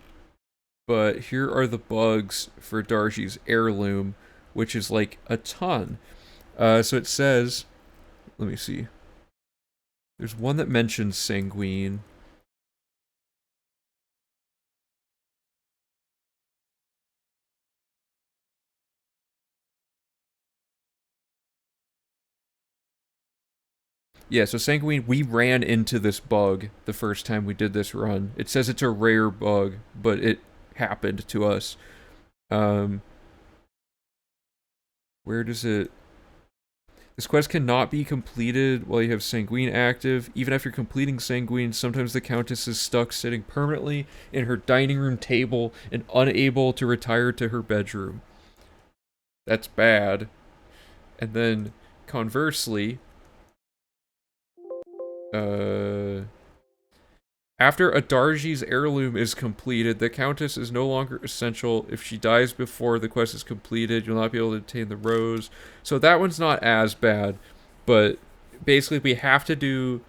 But here are the bugs for Darji's Heirloom, which is like a ton. So it says, let me see. There's one that mentions Sanguine. Yeah, so Sanguine, we ran into this bug the first time we did this run. It says it's a rare bug, but it happened to us. Where does it... This quest cannot be completed while you have Sanguine active. Even after completing Sanguine, sometimes the Countess is stuck sitting permanently in her dining room table and unable to retire to her bedroom. That's bad. And then, conversely... After Adarji's Heirloom is completed, the Countess is no longer essential. If she dies before the quest is completed, you'll not be able to obtain the rose. So that one's not as bad, but basically we have to do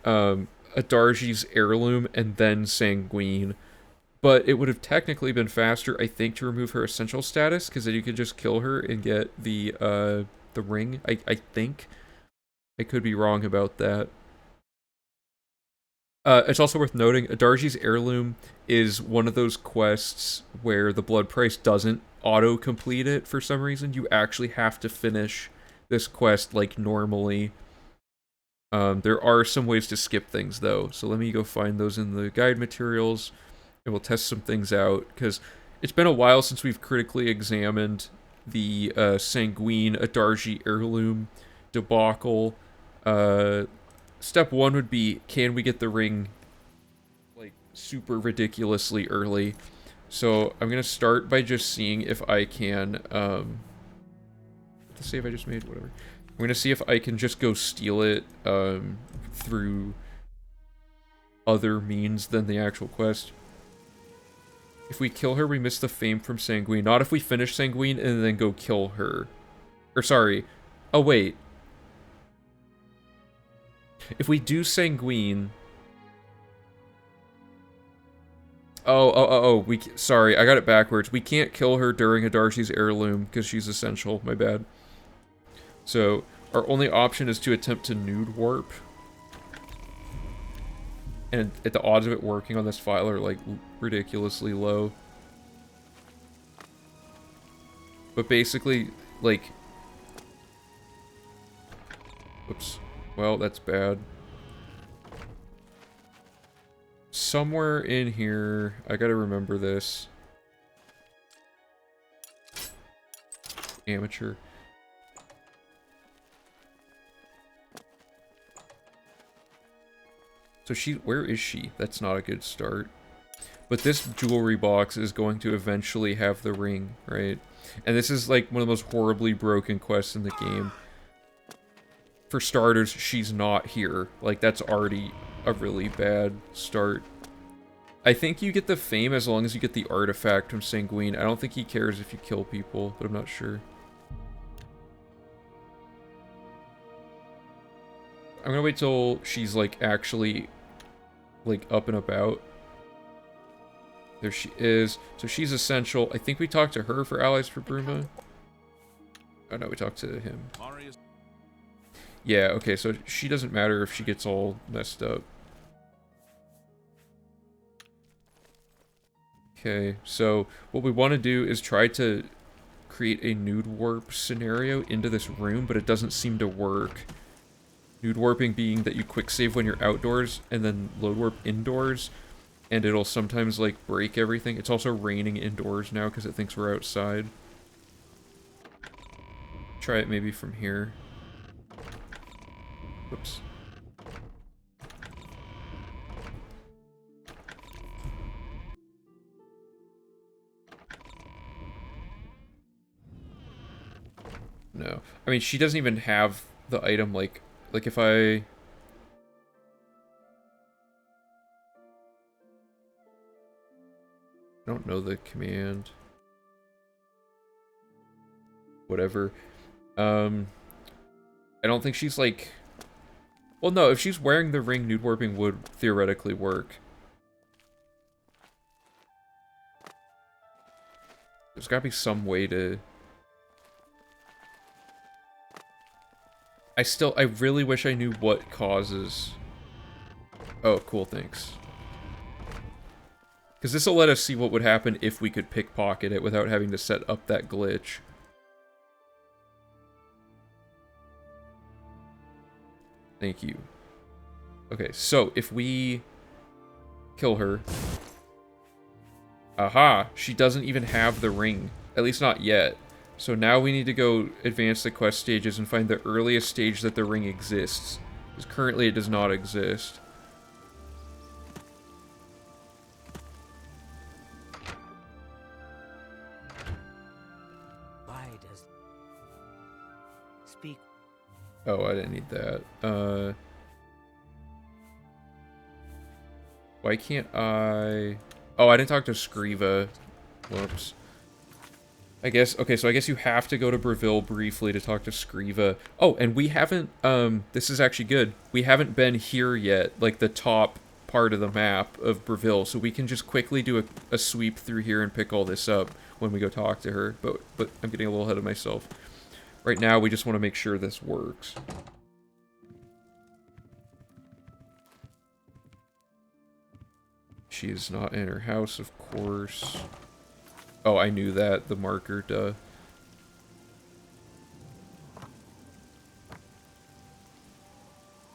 Adarji's Heirloom and then Sanguine. But it would have technically been faster, I think, to remove her essential status, because then you could just kill her and get the ring, I think. I could be wrong about that. It's also worth noting, Adarji's Heirloom is one of those quests where the blood price doesn't auto-complete it for some reason. You actually have to finish this quest like normally. There are some ways to skip things though, so let me go find those in the guide materials, and we'll test some things out, because It's been a while since we've critically examined the Sanguine Adarji heirloom debacle. Step 1 would be, can we get the ring like super ridiculously early? So I'm gonna start by just seeing if I can the save I just made, whatever. I'm gonna see if I can just go steal it through other means than the actual quest. If we kill her, we miss the fame from Sanguine. Not if we finish Sanguine and then go kill her. Or sorry. Oh, wait. If we do Sanguine... Oh, sorry, I got it backwards. We can't kill her during Adarji's heirloom because she's essential. My bad. So, our only option is to attempt to nude warp. And the odds of it working on this file are, like, ridiculously low. But basically, like... Oops. Well, that's bad. Somewhere in here... I gotta remember this. Amateur. So where is she? That's not a good start. But this jewelry box is going to eventually have the ring, right? And this is like one of the most horribly broken quests in the game. For starters, she's not here. Like, that's already a really bad start. I think you get the fame as long as you get the artifact from Sanguine. I don't think he cares if you kill people, but I'm not sure. I'm gonna wait till she's, like, actually, like, up and about. There she is. So she's essential. I think we talked to her for Allies for Bruma. Oh, no, we talked to him. Yeah, okay, so she doesn't matter if she gets all messed up. Okay, so what we want to do is try to create a nude warp scenario into this room, but it doesn't seem to work. Nude warping being that you quick save when you're outdoors and then load warp indoors, and it'll sometimes like break everything. It's also raining indoors now because it thinks we're outside. Try it maybe from here. Whoops. No. I mean, she doesn't even have the item, like if I... I don't know the command. Whatever. I don't think she's, like... Well, no, if she's wearing the ring, nude warping would theoretically work. There's gotta be some way to... I really wish I knew what causes... Oh, cool, thanks. Because this will let us see what would happen if we could pickpocket it without having to set up that glitch. Thank you. Okay, so if we kill her... Aha! She doesn't even have the ring. At least not yet. So now we need to go advance the quest stages and find the earliest stage that the ring exists. Because currently it does not exist. Why does... Speak. Oh, I didn't need that. Why can't I... Oh, I didn't talk to Scriva. Whoops. I guess, okay, so I guess you have to go to Breville briefly to talk to Scriva. Oh, and we haven't, this is actually good. We haven't been here yet, like the top part of the map of Breville, so we can just quickly do a sweep through here and pick all this up when we go talk to her, but I'm getting a little ahead of myself. Right now, we just want to make sure this works. She is not in her house, of course. Oh, I knew that. The marker, duh.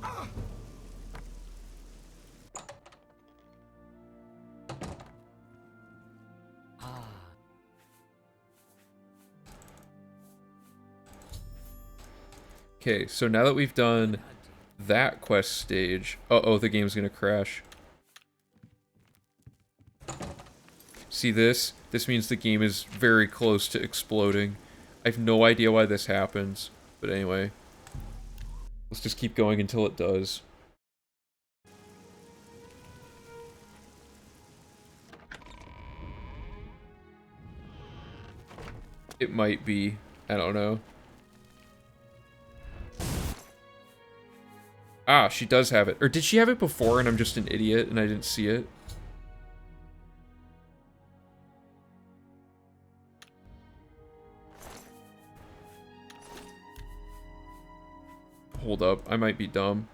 Ah, Okay, so now that we've done that quest stage... Uh-oh, the game's gonna crash. See this? This means the game is very close to exploding. I have no idea why this happens. But anyway. Let's just keep going until it does. It might be. I don't know. Ah, she does have it. Or did she have it before and I'm just an idiot and I didn't see it? Hold up. I might be dumb.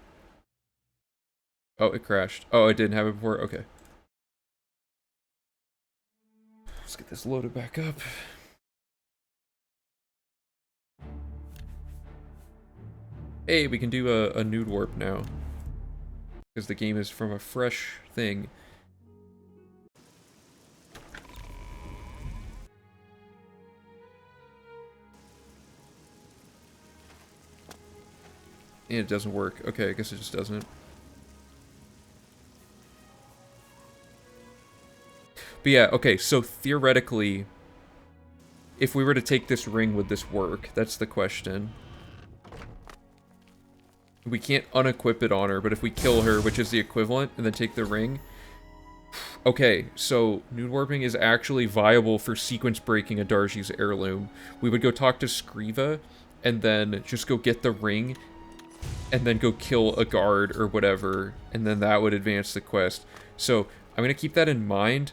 Oh, it crashed. Oh, I didn't have it before? Okay. Let's get this loaded back up. Hey, we can do a nude warp now. Because the game is from a fresh thing. And it doesn't work. Okay, I guess it just doesn't. But yeah, okay, so theoretically, if we were to take this ring, would this work? That's the question. We can't unequip it on her, but if we kill her, which is the equivalent, and then take the ring... Okay, so nude warping is actually viable for sequence breaking a Darji's heirloom. We would go talk to Skriva, and then just go get the ring, and then go kill a guard or whatever, and then that would advance the quest. So, I'm going to keep that in mind.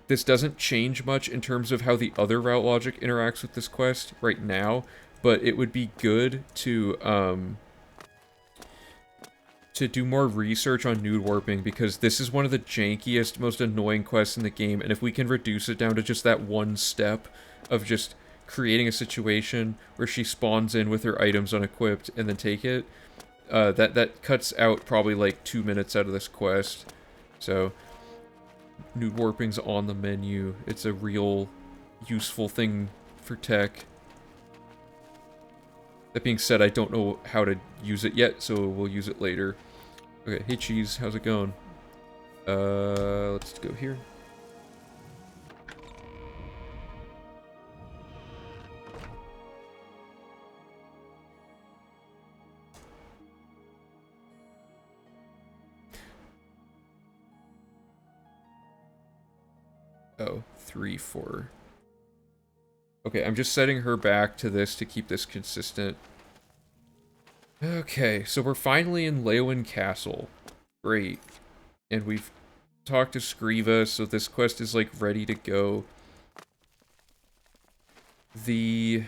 This doesn't change much in terms of how the other route logic interacts with this quest right now, but it would be good to do more research on nude warping, because this is one of the jankiest, most annoying quests in the game, and if we can reduce it down to just that one step of just creating a situation where she spawns in with her items unequipped and then take it, that cuts out probably like 2 minutes out of this quest. So, nude warping's on the menu. It's a real useful thing for tech. That being said, I don't know how to use it yet, so we'll use it later. Okay, hey Cheese, how's it going? Let's go here. Oh, 3, 4. Okay, I'm just setting her back to this to keep this consistent. Okay, so we're finally in Leowin Castle. Great. And we've talked to Skriva, so this quest is, like, ready to go. The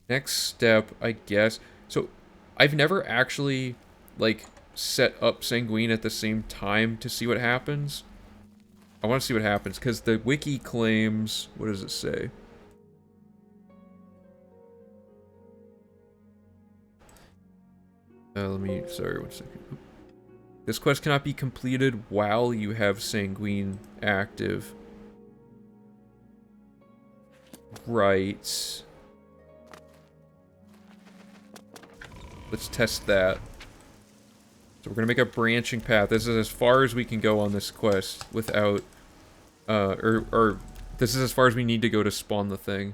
next step, I guess... So, I've never actually, like, set up Sanguine at the same time to see what happens. I want to see what happens, because the wiki claims... What does it say? Sorry, 1 second. This quest cannot be completed while you have Sanguine active. Right. Let's test that. So we're gonna make a branching path. This is as far as we can go on this quest without... or this is as far as we need to go to spawn the thing.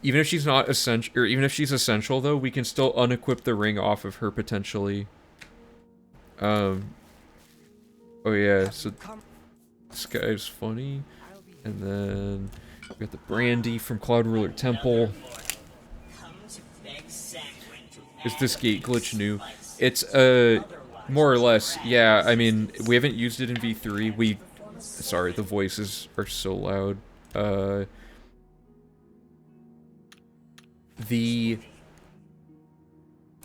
Even if she's not essential, or even if she's essential, though, we can still unequip the ring off of her, potentially. Oh yeah, so this guy's funny. And then we got the brandy from Cloud Ruler Temple. Is this gate glitch new? It's, more or less, yeah, I mean, we haven't used it in V3. Sorry, the voices are so loud. The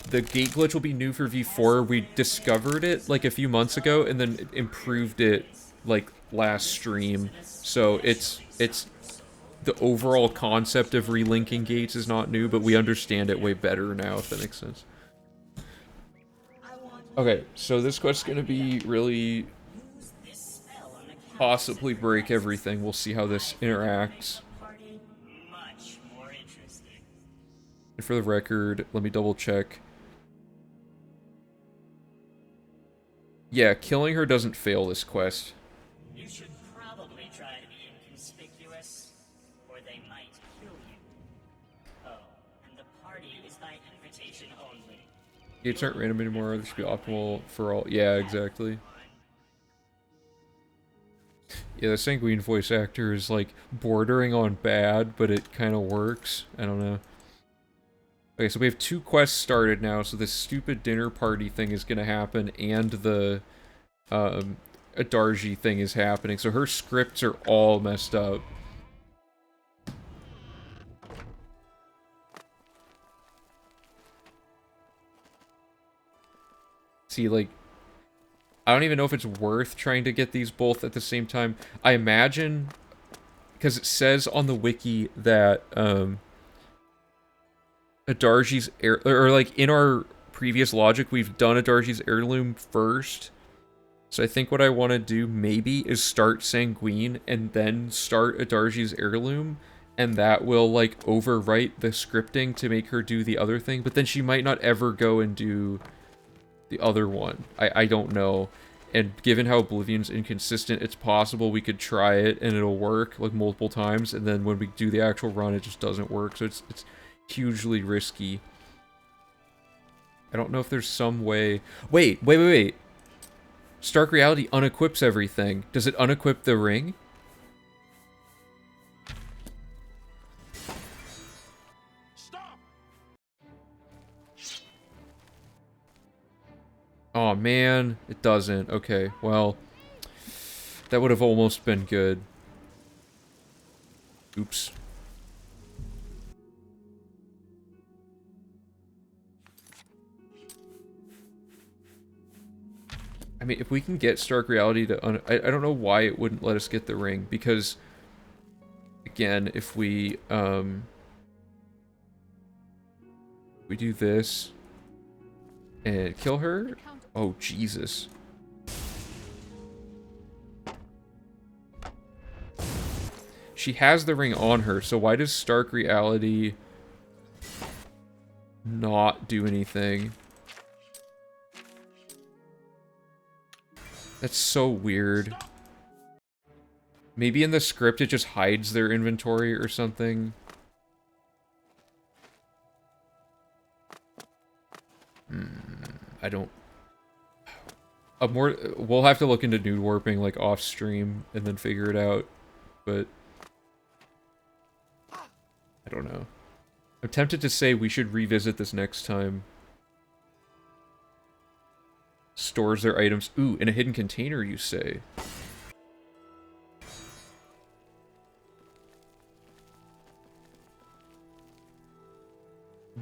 gate glitch will be new for V4. We discovered it like a few months ago and then improved it like last stream. So it's the overall concept of relinking gates is not new, but we understand it way better now, if that makes sense. Okay, so this quest's gonna be really possibly break everything. We'll see how this interacts. For the record, let me double check. Yeah, killing her doesn't fail this quest. You should probably try to be inconspicuous, or they might kill you. Oh, and the party is by invitation only. Gates aren't random anymore. This should be optimal for all. Yeah, exactly. Yeah, the Sanguine voice actor is like bordering on bad, but it kind of works. I don't know. Okay, so we have 2 quests started now, so this stupid dinner party thing is gonna happen, and the Adarji thing is happening, so her scripts are all messed up. See, like, I don't even know if it's worth trying to get these both at the same time. I imagine, because it says on the wiki that, Adarji's or like in our previous logic, we've done Adarji's heirloom first. So I think what I want to do maybe is start Sanguine and then start Adarji's heirloom, and that will like overwrite the scripting to make her do the other thing, but then she might not ever go and do the other one. I don't know. And given how Oblivion's inconsistent, it's possible we could try it and it'll work like multiple times, and then when we do the actual run, it just doesn't work. So it's hugely risky. I don't know if there's some way... Wait. Stark Reality unequips everything. Does it unequip the ring? Stop! Oh man, it doesn't. Okay, well, that would have almost been good. Oops. I mean, if we can get Stark Reality to... I don't know why it wouldn't let us get the ring, because... Again, if we do this... And kill her? Oh, Jesus. She has the ring on her, so why does Stark Reality... not do anything? That's so weird. Maybe in the script it just hides their inventory or something. I don't... We'll have to look into nude warping like off stream and then figure it out, but... I don't know. I'm tempted to say we should revisit this next time. Stores their items. Ooh, in a hidden container, you say?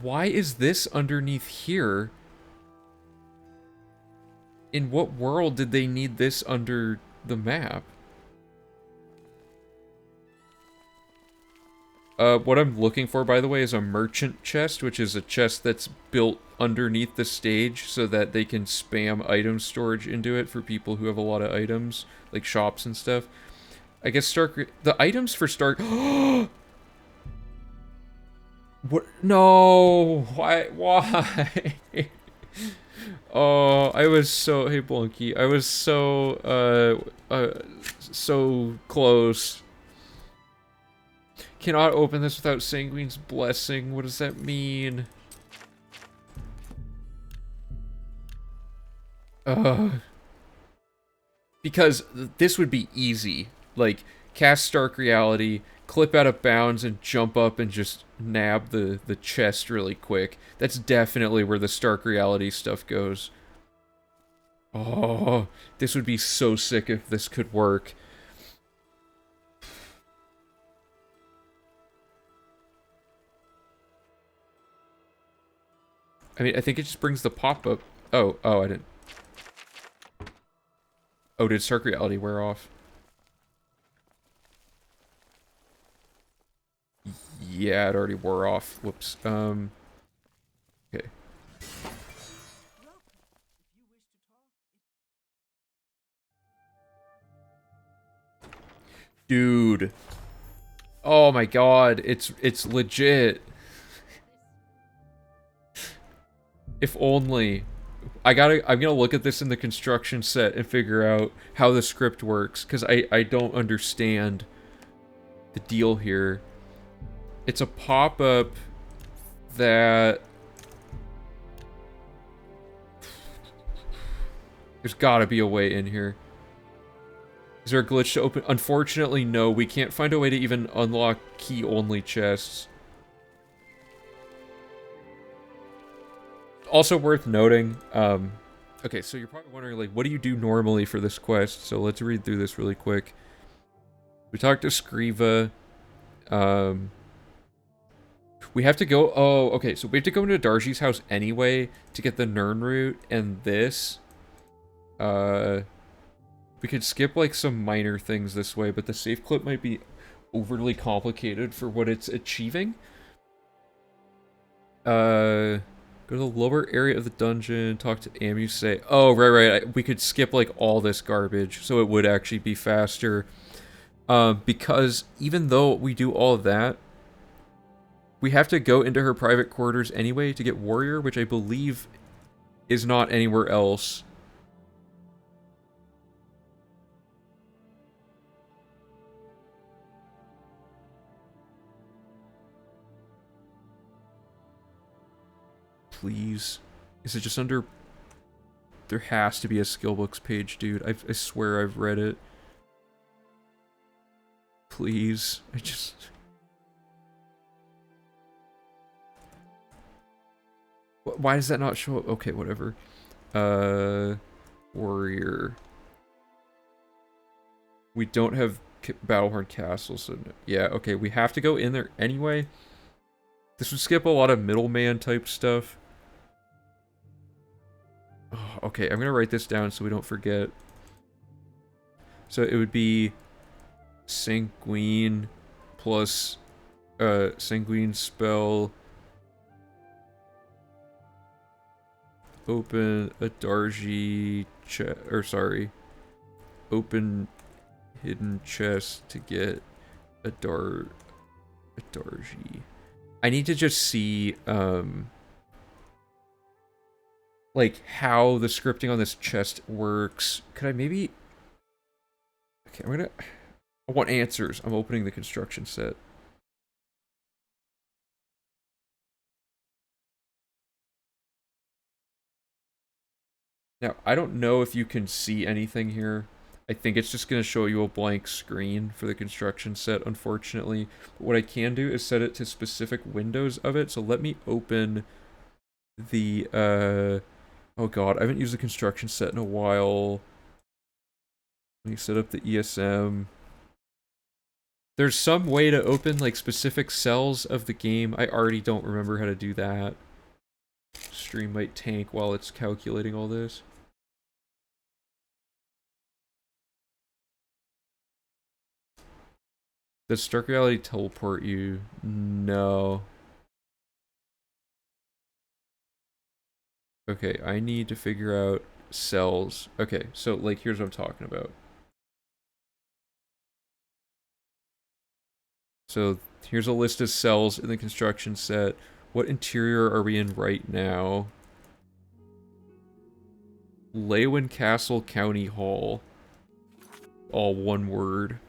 Why is this underneath here? In what world did they need this under the map? What I'm looking for, by the way, is a merchant chest, which is a chest that's built underneath the stage so that they can spam item storage into it for people who have a lot of items, like shops and stuff. I guess the items for Stark... What? No! Why? Oh, I was so... Hey, Blunky. I was so, so close. Cannot open this without Sanguine's blessing. What does that mean? Because this would be easy. Like, cast Stark Reality, clip out of bounds, and jump up and just nab the chest really quick. That's definitely where the Stark Reality stuff goes. Oh, this would be so sick if this could work. I mean, I think it just brings the pop-up. Oh, I didn't. Oh, did Stark Reality wear off? Yeah, it already wore off. Whoops. Okay. Dude. Oh my god, it's legit. If only. I'm gonna look at this in the construction set and figure out how the script works, because I don't understand the deal here. It's a pop-up that... There's gotta be a way in here. Is there a glitch to open? Unfortunately, no. We can't find a way to even unlock key-only chests. Also worth noting, okay, so you're probably wondering, like, what do you do normally for this quest? So let's read through this really quick. We talked to Skriva. We have to go... Oh, okay, so we have to go into Darji's house anyway to get the Nirn root and this. We could skip, like, some minor things this way, but the save clip might be overly complicated for what it's achieving. Go to the lower area of the dungeon, talk to Amuse. Oh, right. We could skip, like, all this garbage, so it would actually be faster. Because even though we do all of that, we have to go into her private quarters anyway to get Warrior, which I believe is not anywhere else. Please. Is it just under... There has to be a skill books page, dude. I swear I've read it. Please. I just... Why does that not show up? Okay, whatever. Warrior. We don't have Battlehorn Castle, so... No. Yeah, okay, we have to go in there anyway. This would skip a lot of middleman type stuff. Oh, okay, I'm gonna write this down so we don't forget. So it would be Sanguine plus Sanguine spell. Open a Darji chest, or sorry. Open hidden chest to get a Darji. I need to just see like how the scripting on this chest works. Could I maybe... Okay, I want answers. I'm opening the construction set. Now, I don't know if you can see anything here. I think it's just going to show you a blank screen for the construction set, unfortunately. But what I can do is set it to specific windows of it. So let me open the, oh god, I haven't used the construction set in a while. Let me set up the ESM. There's some way to open, like, specific cells of the game. I already don't remember how to do that. Stream might tank while it's calculating all this. Does Stark Reality teleport you? No. Okay, I need to figure out cells. Okay, so, like, here's what I'm talking about. So, here's a list of cells in the construction set. What interior are we in right now? Leywin Castle County Hall. All one word.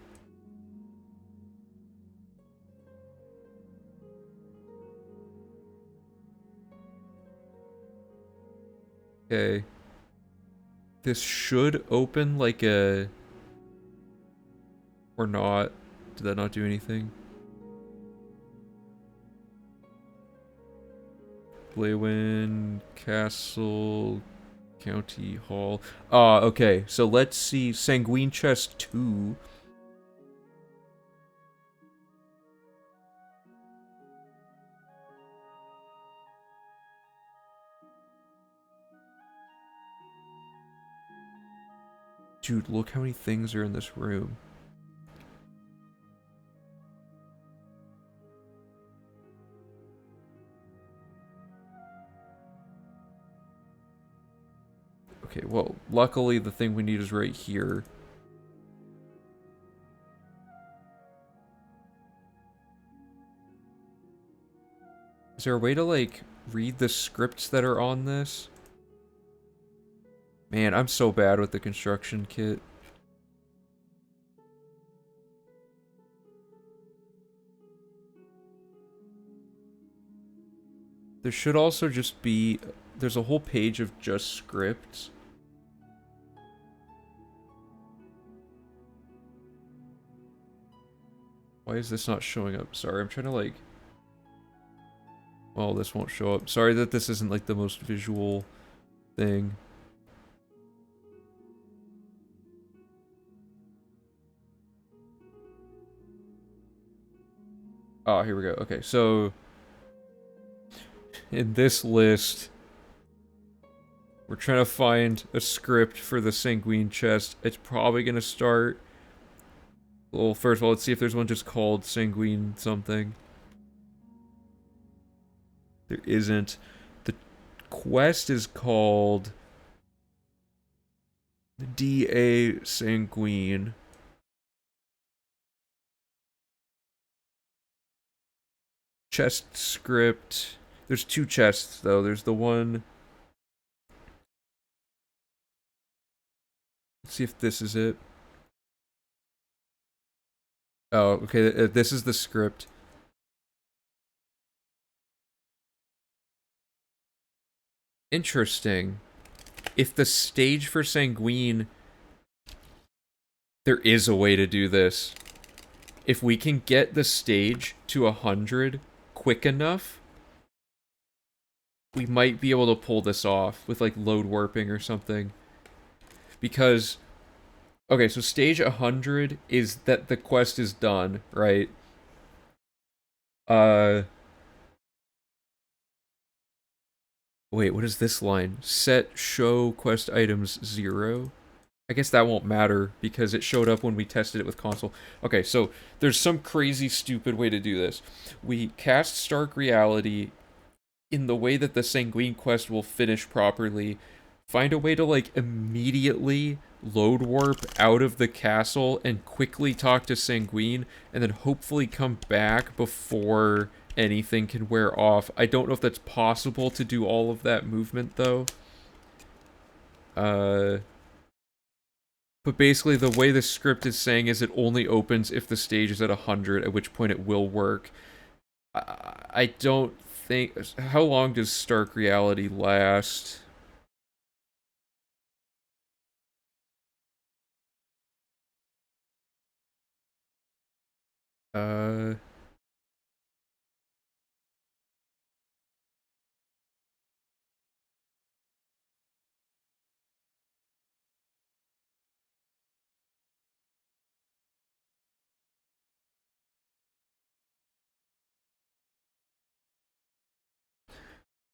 Okay. This should open like a... Or not. Did that not do anything? Leywin Castle County Hall. Okay. So let's see. Sanguine Chest 2. Dude, look how many things are in this room. Okay, well, luckily the thing we need is right here. Is there a way to, like, read the scripts that are on this. Man, I'm so bad with the construction kit. There should also just be... There's a whole page of just scripts. Why is this not showing up? Sorry, I'm trying to like... Well, this won't show up. Sorry that this isn't like the most visual thing. Oh, here we go. Okay, so... In this list... We're trying to find a script for the Sanguine chest. It's probably gonna start... Well, first of all, let's see if there's one just called Sanguine something. There isn't. The quest is called... D.A. Sanguine. Chest script. There's two chests, though. There's the one... Let's see if this is it. Oh, okay, this is the script. Interesting. If the stage for Sanguine... There is a way to do this. If we can get the stage to 100 quick enough, we might be able to pull this off with, like, load warping or something. Because... Okay, so stage 100 is that the quest is done, right? Wait, what is this line? Set show quest items 0? I guess that won't matter because it showed up when we tested it with console. Okay, so there's some crazy stupid way to do this. We cast Stark Reality in the way that the Sanguine quest will finish properly. Find a way to, like, immediately load warp out of the castle and quickly talk to Sanguine, and then hopefully come back before anything can wear off. I don't know if that's possible to do all of that movement, though. But basically, the way the script is saying is it only opens if the stage is at 100, at which point it will work. I don't think... How long does Stark Reality last?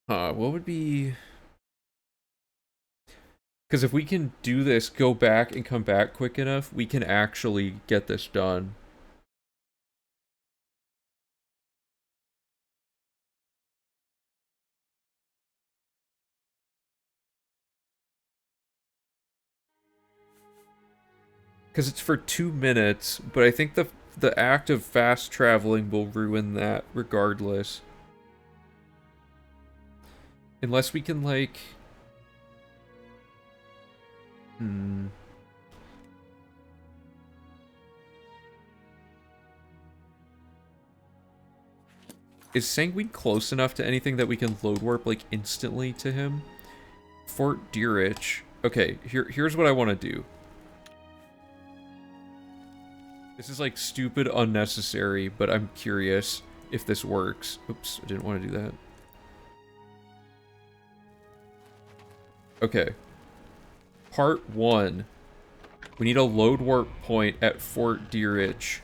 What would be... Because if we can do this, go back and come back quick enough, we can actually get this done. Because it's for 2 minutes, but I think the act of fast traveling will ruin that regardless. Unless we can, like... Is Sanguine close enough to anything that we can load warp, like, instantly to him? Fort Deerich. Okay, here's what I want to do. This is, like, stupid, unnecessary, but I'm curious if this works. Oops, I didn't want to do that. Okay. Part 1. We need a load warp point at Fort Deerich.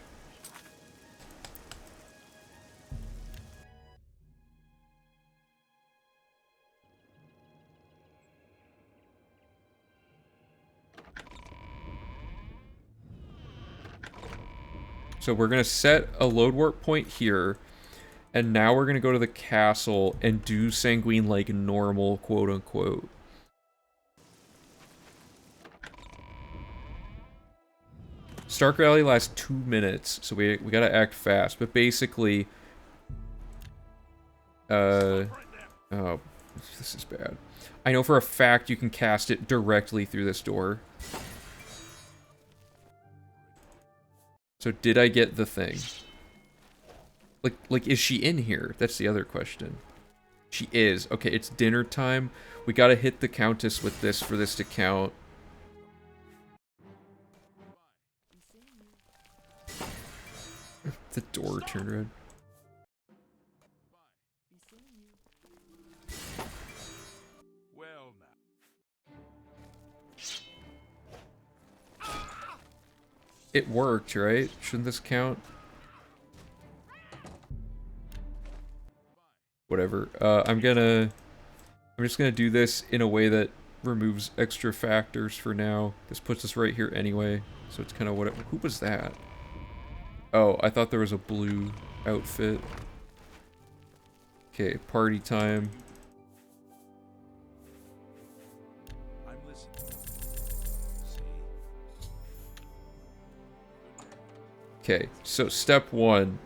So we're going to set a load warp point here, and now we're going to go to the castle and do Sanguine like normal, quote-unquote. Stark Rally lasts 2 minutes, so we gotta act fast. But basically, Oh, this is bad. I know for a fact you can cast it directly through this door. So did I get the thing? Like, is she in here? That's the other question. She is. Okay, it's dinner time. We gotta hit the Countess with this for this to count. The door turned red. Well, now. It worked, right? Shouldn't this count? Whatever. I'm just gonna do this in a way that removes extra factors for now. This puts us right here anyway, so it's kind of what it... Who was that? Oh, I thought there was a blue outfit. Okay, party time. I'm listening. Okay, so step one.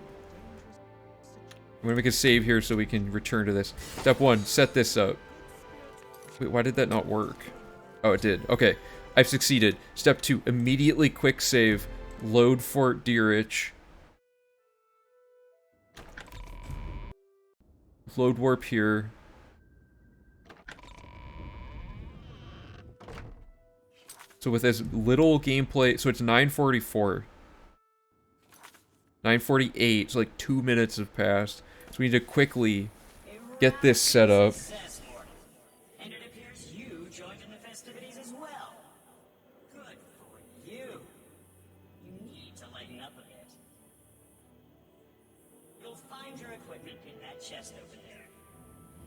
I'm gonna make a save here so we can return to this. Step one, set this up. Wait, why did that not work? Oh, it did. Okay, I've succeeded. Step two, immediately quick save. Load Fort Deerich. Load warp here. So with as little gameplay, so it's 9:44. 9:48, so like 2 minutes have passed. So we need to quickly get this set up. Success, Mortal. And it appears you joined in the festivities as well. Good for you. You need to lighten up a bit. You'll find your equipment in that chest over there.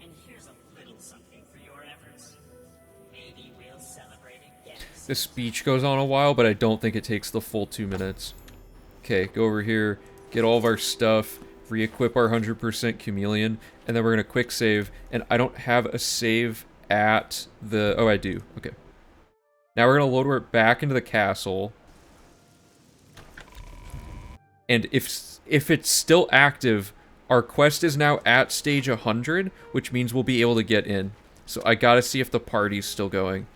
And here's a little something for your efforts. Maybe we'll celebrate again. The speech goes on a while, but I don't think it takes the full 2 minutes. Okay, go over here, get all of our stuff, re-equip our 100% chameleon, and then we're gonna quick save. And I don't have a save at the... Oh, I do. Okay. Now we're gonna load it back into the castle. And if it's still active, our quest is now at stage 100, which means we'll be able to get in. So I gotta see if the party's still going.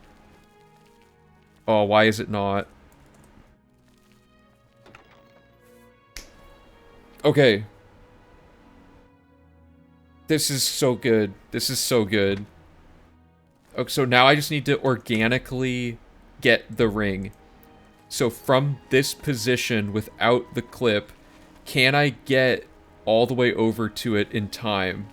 Oh, why is it not? Okay. This is so good. This is so good. Okay, so now I just need to organically get the ring. So from this position without the clip, can I get all the way over to it in time?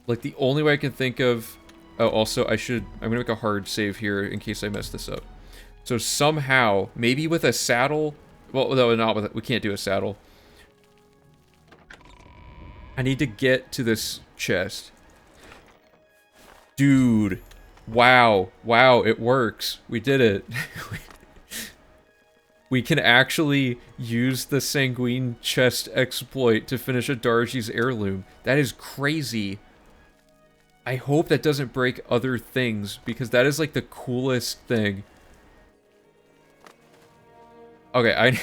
Like, the only way I can think of... Oh, also, I'm gonna make a hard save here in case I mess this up. So somehow, maybe with a saddle... Well, no, not with it. We can't do a saddle. I need to get to this chest. Dude. Wow. Wow, it works. We did it. We can actually use the Sanguine chest exploit to finish a Darji's heirloom. That is crazy. I hope that doesn't break other things, because that is like the coolest thing. Okay, I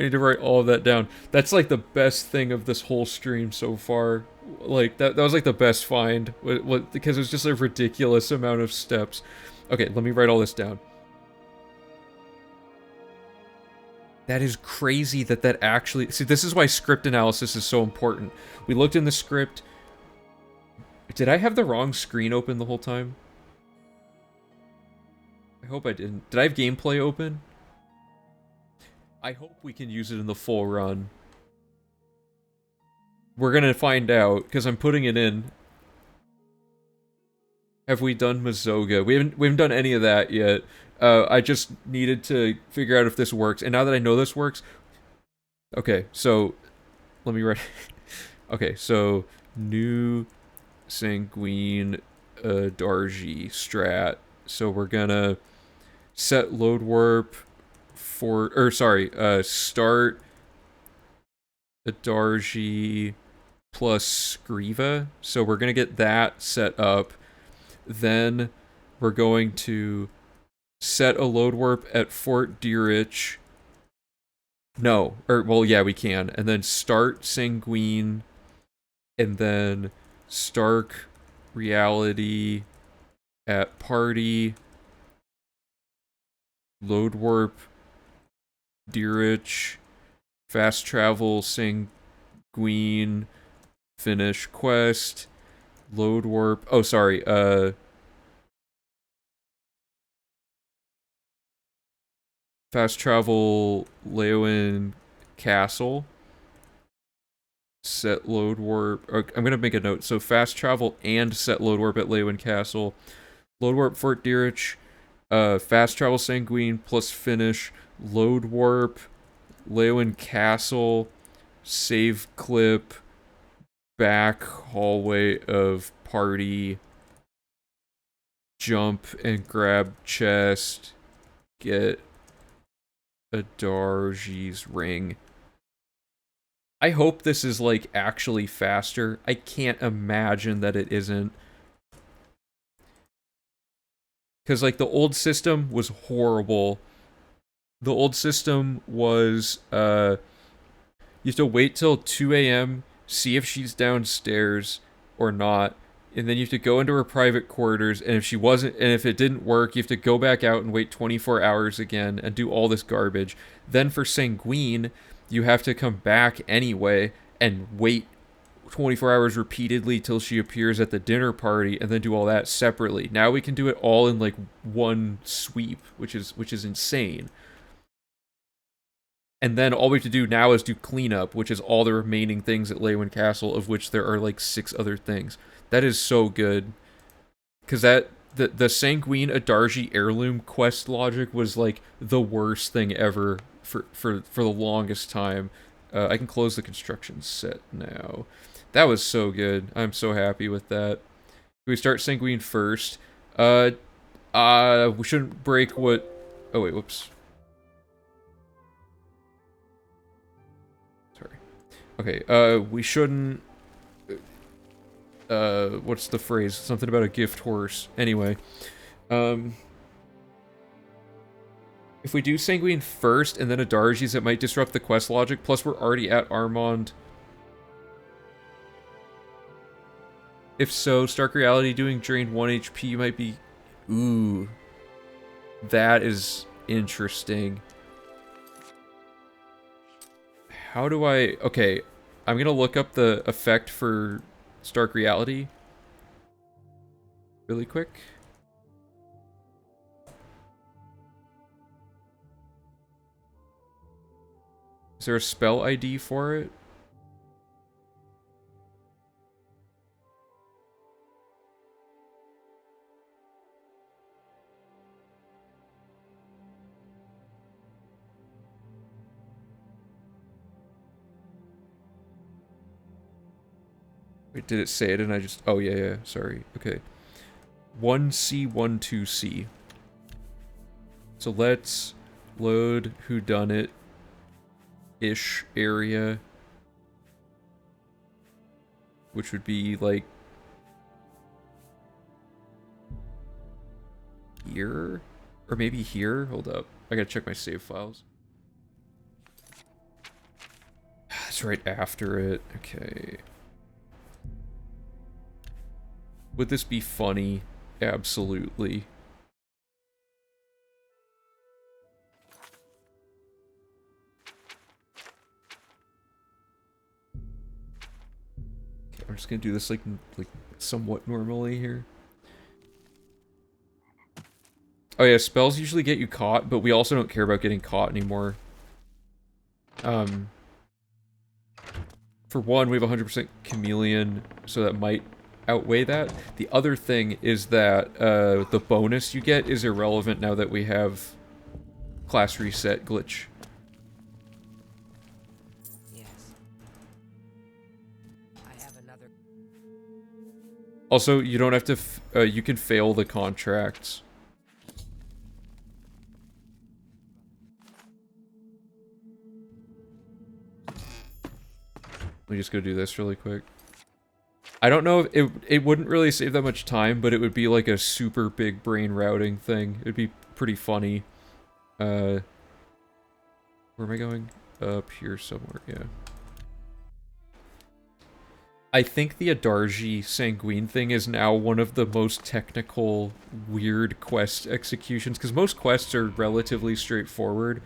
need to write all of that down. That's like the best thing of this whole stream so far. Like, that was like the best find. Because it was just a ridiculous amount of steps. Okay, let me write all this down. That is crazy that actually... See, this is why script analysis is so important. We looked in the script. Did I have the wrong screen open the whole time? I hope I didn't. Did I have gameplay open? I hope we can use it in the full run. We're gonna find out, because I'm putting it in. Have we done Mazoga? We haven't done any of that yet. I just needed to figure out if this works. And now that I know this works... Okay, so... Let me write... Okay, so... New Sanguine Darji strat. So we're gonna set load warp... start Adarji plus Skriva. So we're gonna get that set up. Then we're going to set a load warp at Fort Deerich. No, well, yeah, we can. And then start Sanguine and then Stark reality at party, load warp Dirich, fast travel Sanguine, finish quest, load warp. Oh, sorry. Fast travel Leowen Castle. Set load warp. I'm gonna make a note. So fast travel and set load warp at Leowen Castle. Load warp Fort Dirich. Fast travel Sanguine plus finish. Load warp Leowen Castle. Save clip. Back hallway of party. Jump and grab chest. Get a Darji's ring. I hope this is, like, actually faster. I can't imagine that it isn't. Because, like, the old system was horrible. The old system was, you have to wait till 2 a.m., see if she's downstairs or not, and then you have to go into her private quarters, and if she wasn't, and if it didn't work, you have to go back out and wait 24 hours again and do all this garbage. Then for Sanguine, you have to come back anyway and wait 24 hours repeatedly till she appears at the dinner party and then do all that separately. Now we can do it all in like one sweep, which is insane. And then all we have to do now is do cleanup, which is all the remaining things at Leowen Castle, of which there are like 6 other things. That is so good. Because the Sanguine Adarji heirloom quest logic was like the worst thing ever for the longest time. I can close the construction set now. That was so good. I'm so happy with that. We start Sanguine first. We shouldn't break what... Oh wait, whoops. Sorry. Okay, we shouldn't... what's the phrase? Something about a gift horse. Anyway. If we do Sanguine first and then Adarji's, it might disrupt the quest logic. Plus, we're already at Armand. If so, Stark Reality doing drained 1 HP might be... Ooh. That is interesting. How do I... Okay, I'm gonna look up the effect for Stark Reality really quick. Is there a spell ID for it? Wait, did it say it and I just... Oh, yeah, sorry. Okay. 1C12C. So let's load whodunit-ish area. Which would be, like... here? Or maybe here? Hold up. I gotta check my save files. That's right after it. Okay. Would this be funny? Absolutely. Okay, I'm just gonna do this like somewhat normally here. Oh yeah, spells usually get you caught, but we also don't care about getting caught anymore. For one, we have 100% chameleon, so that might outweigh that. The other thing is that the bonus you get is irrelevant now that we have class reset glitch. Yes. I have another. Also, you don't have to you can fail the contracts. Let me just go do this really quick. I don't know if it wouldn't really save that much time, but it would be like a super big brain routing thing. It'd be pretty funny. Where am I going? Up here somewhere, yeah. I think the Adarji Sanguine thing is now one of the most technical, weird quest executions, because most quests are relatively straightforward,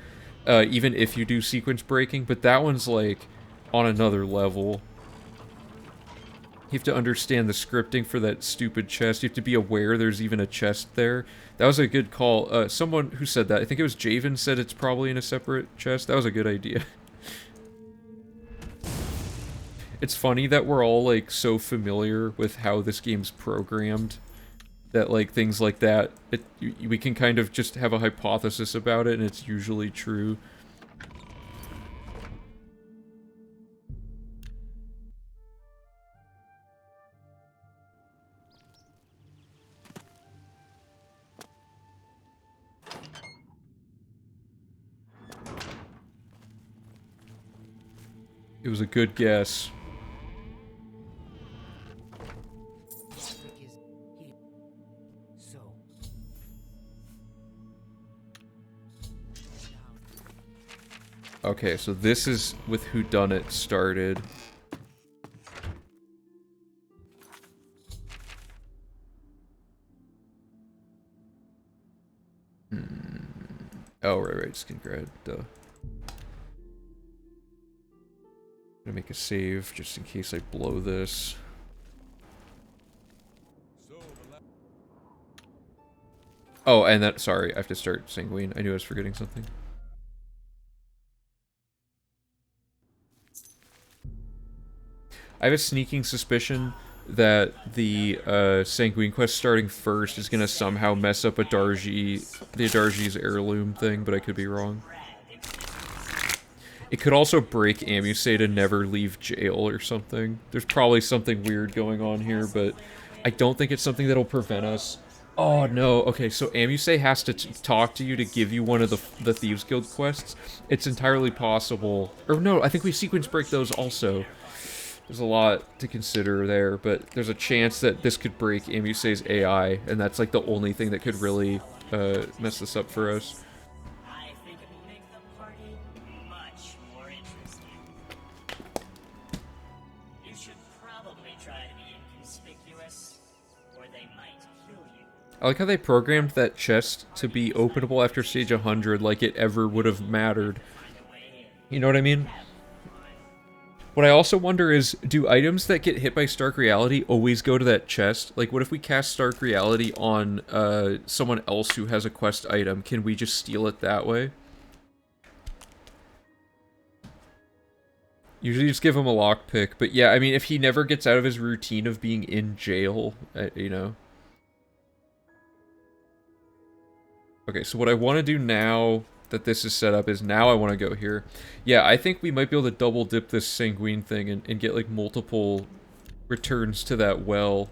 even if you do sequence breaking, but that one's like on another level. You have to understand the scripting for that stupid chest. You have to be aware there's even a chest there. That was a good call. Someone who said that, I think it was Javen, said it's probably in a separate chest. That was a good idea. It's funny that we're all, like, so familiar with how this game's programmed that, like, things like that, we can kind of just have a hypothesis about it, and it's usually true. It was a good guess. Trick is here. So. Okay, so this is with whodunit started. Oh, right, skin grad, duh. Gonna make a save just in case I blow this. Oh, and that, sorry, I have to start Sanguine. I knew I was forgetting something. I have a sneaking suspicion that the Sanguine quest starting first is gonna somehow mess up the Adarji's heirloom thing, but I could be wrong. It could also break Amusei to never leave jail or something. There's probably something weird going on here, but I don't think it's something that'll prevent us. Oh no, okay, so Amusei has to talk to you to give you one of the Thieves Guild quests. It's entirely possible. Or no, I think we sequence break those also. There's a lot to consider there, but there's a chance that this could break Amusei's AI, and that's like the only thing that could really mess this up for us. I think it will make the party much more interesting. You should probably try to be inconspicuous, or they might kill you. I like how they programmed that chest to be openable after stage 100 like it ever would have mattered. You know what I mean? What I also wonder is, do items that get hit by Stark Reality always go to that chest? Like, what if we cast Stark Reality on someone else who has a quest item? Can we just steal it that way? Usually just give him a lockpick, but yeah, I mean, if he never gets out of his routine of being in jail, you know. Okay, so what I want to do now that this is set up is now I want to go here. Yeah, I think we might be able to double dip this Sanguine thing and get like multiple returns to that well.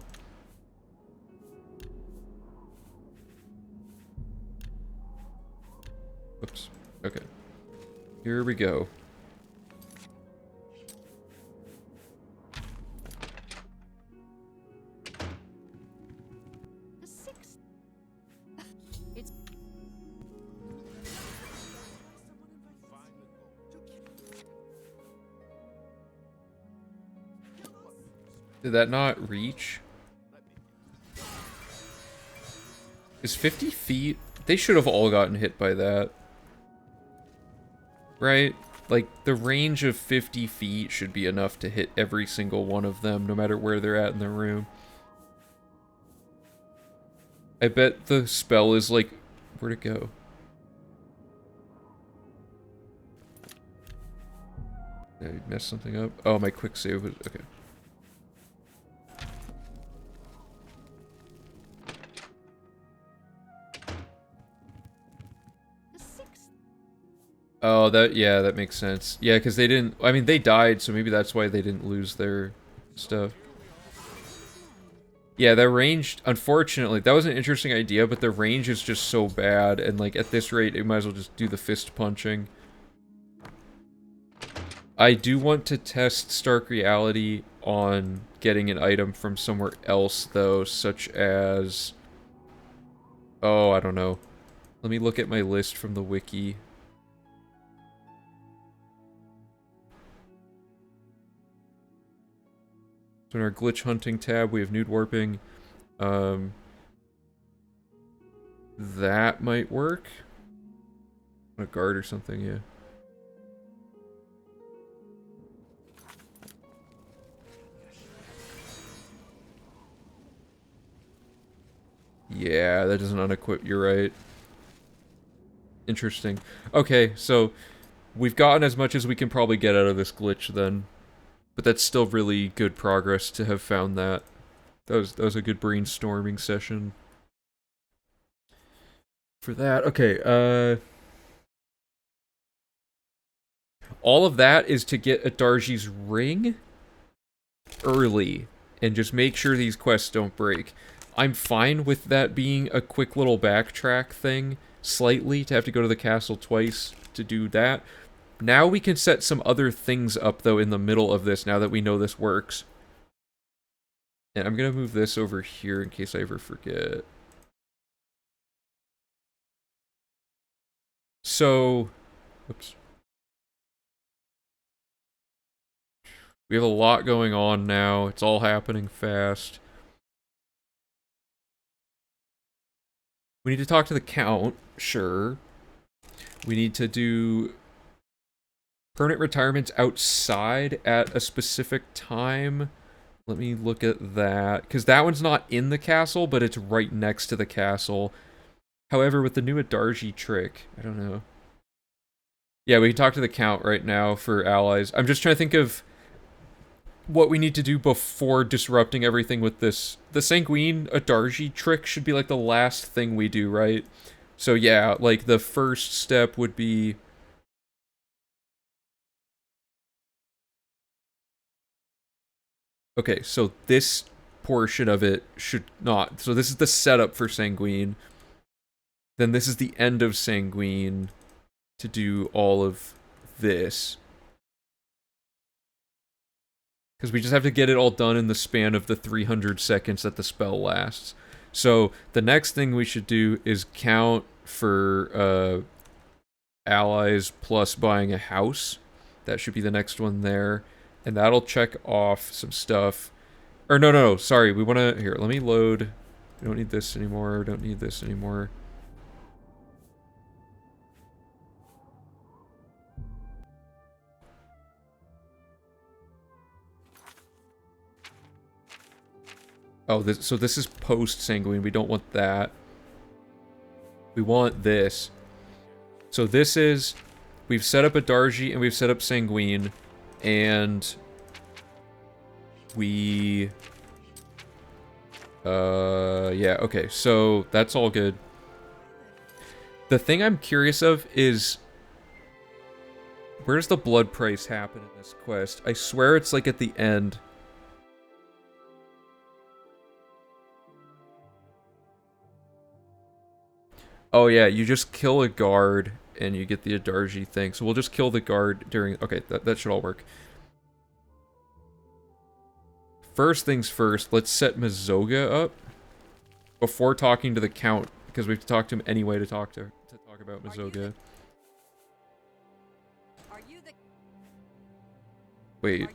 Oops. Okay. Here we go. The sixth. It's Did that not reach? Is 50 feet? They should have all gotten hit by that. Right? Like, the range of 50 feet should be enough to hit every single one of them, no matter where they're at in the room. I bet the spell is like... Where'd it go? Did I mess something up? Oh, my quick save was... Okay. the sixth. Oh, yeah, that makes sense. Yeah, because they didn't... I mean, they died, so maybe that's why they didn't lose their stuff. Yeah, that range, unfortunately, that was an interesting idea, but the range is just so bad, and like, at this rate, you might as well just do the fist punching. I do want to test Stark Reality on getting an item from somewhere else, though, such as... Oh, I don't know. Let me look at my list from the wiki. So Open our glitch hunting tab. We have nude warping. That might work. A guard or something, yeah. Yeah, that doesn't unequip, you're right. Interesting. Okay, so we've gotten as much as we can probably get out of this glitch then. But that's still really good progress to have found that. That was a good brainstorming session. For that, okay, all of that is to get Adarji's ring early and just make sure these quests don't break. I'm fine with that being a quick little backtrack thing, slightly, to have to go to the castle twice to do that. Now we can set some other things up, though, in the middle of this, now that we know this works. And I'm gonna move this over here in case I ever forget. So, oops. We have a lot going on now. It's all happening fast. We need to talk to the Count, sure. We need to do permanent retirements outside at a specific time. Let me look at that. Because that one's not in the castle, but it's right next to the castle. However, with the new Adarji trick, I don't know. Yeah, we can talk to the Count right now for allies. I'm just trying to think of what we need to do before disrupting everything with this. The Sanguine Adarji trick should be like the last thing we do, right? So yeah, like the first step would be... Okay, so this portion of it should not... So this is the setup for Sanguine. Then this is the end of Sanguine to do all of this. Because we just have to get it all done in the span of the 300 seconds that the spell lasts. So the next thing we should do is count for allies plus buying a house. That should be the next one there. And that'll check off some stuff. Or no, sorry. We want to... Here, let me load. We don't need this anymore. Don't need this anymore. Oh, so this is post-Sanguine. We don't want that. We want this. So this is... We've set up Adarji and we've set up Sanguine. And... We... Yeah, okay. So that's all good. The thing I'm curious of is... Where does the blood price happen in this quest? I swear it's like at the end. Oh yeah, you just kill a guard and you get the Adarji thing. So we'll just kill the guard during... Okay, that should all work. First things first, let's set Mizoga up before talking to the Count, because we have to talk to him anyway to talk about Mizoga. Wait.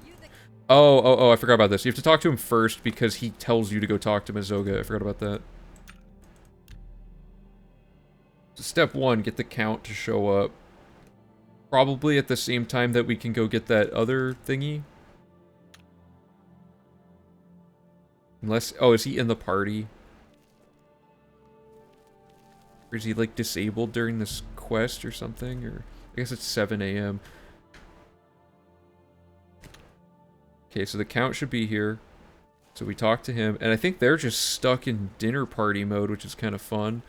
Oh, I forgot about this. You have to talk to him first because he tells you to go talk to Mizoga. I forgot about that. So step 1, get the Count to show up. Probably at the same time that we can go get that other thingy. Unless... Oh, is he in the party? Or is he, like, disabled during this quest or something? Or... I guess it's 7 a.m. Okay, so the Count should be here. So we talk to him. And I think they're just stuck in dinner party mode, which is kind of fun.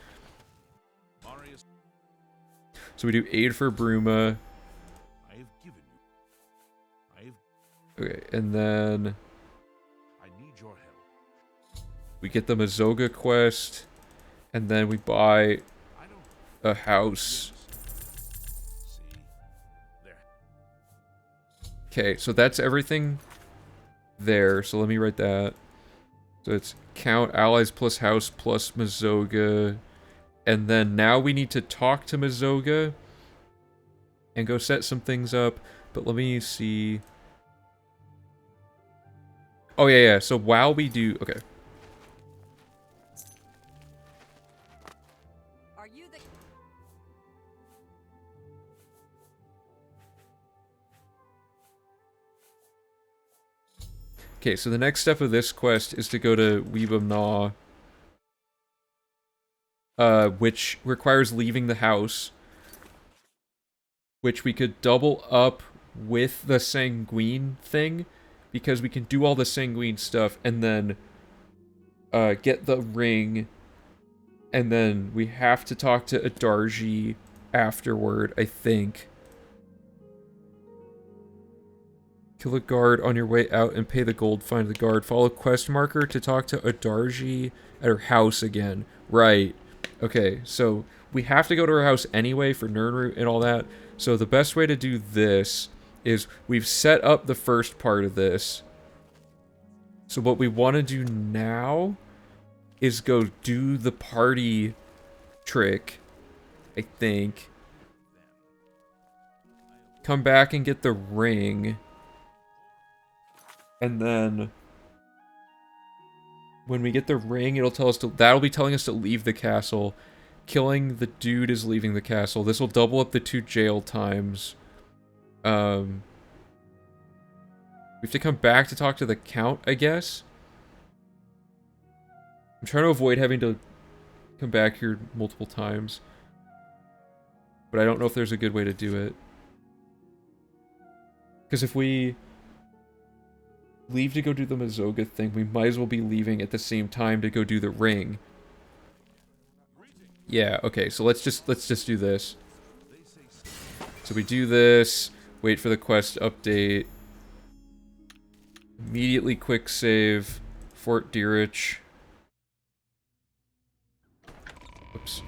So we do aid for Bruma. I have given you. Okay, and then... I need your help. We get the Mizoga quest. And then we buy a house. See? There. Okay, so that's everything there. So let me write that. So it's Count, allies plus house plus Mizoga. And then now we need to talk to Mizoga and go set some things up. But let me see. Oh, yeah. So while we do... Okay. Are you the... Okay, so the next step of this quest is to go to Weebum Gnaw, which requires leaving the house, which we could double up with the Sanguine thing, because we can do all the Sanguine stuff, and then get the ring, and then we have to talk to Adarji afterward, I think. Kill a guard on your way out and pay the gold fine to the guard. Follow quest marker to talk to Adarji at her house again. Right. Okay, so we have to go to her house anyway for Nirnroot and all that. So the best way to do this is we've set up the first part of this. So what we want to do now is go do the party trick, I think. Come back and get the ring. And then when we get the ring, it'll tell us to... That'll be telling us to leave the castle. Killing the dude is leaving the castle. This will double up the 2 jail times. We have to come back to talk to the count, I guess. I'm trying to avoid having to come back here multiple times. But I don't know if there's a good way to do it. Because if we leave to go do the Mazoga thing, we might as well be leaving at the same time to go do the ring. Yeah, okay, so let's just do this. So we do this, wait for the quest update. Immediately quick save Fort Deerich. Oops.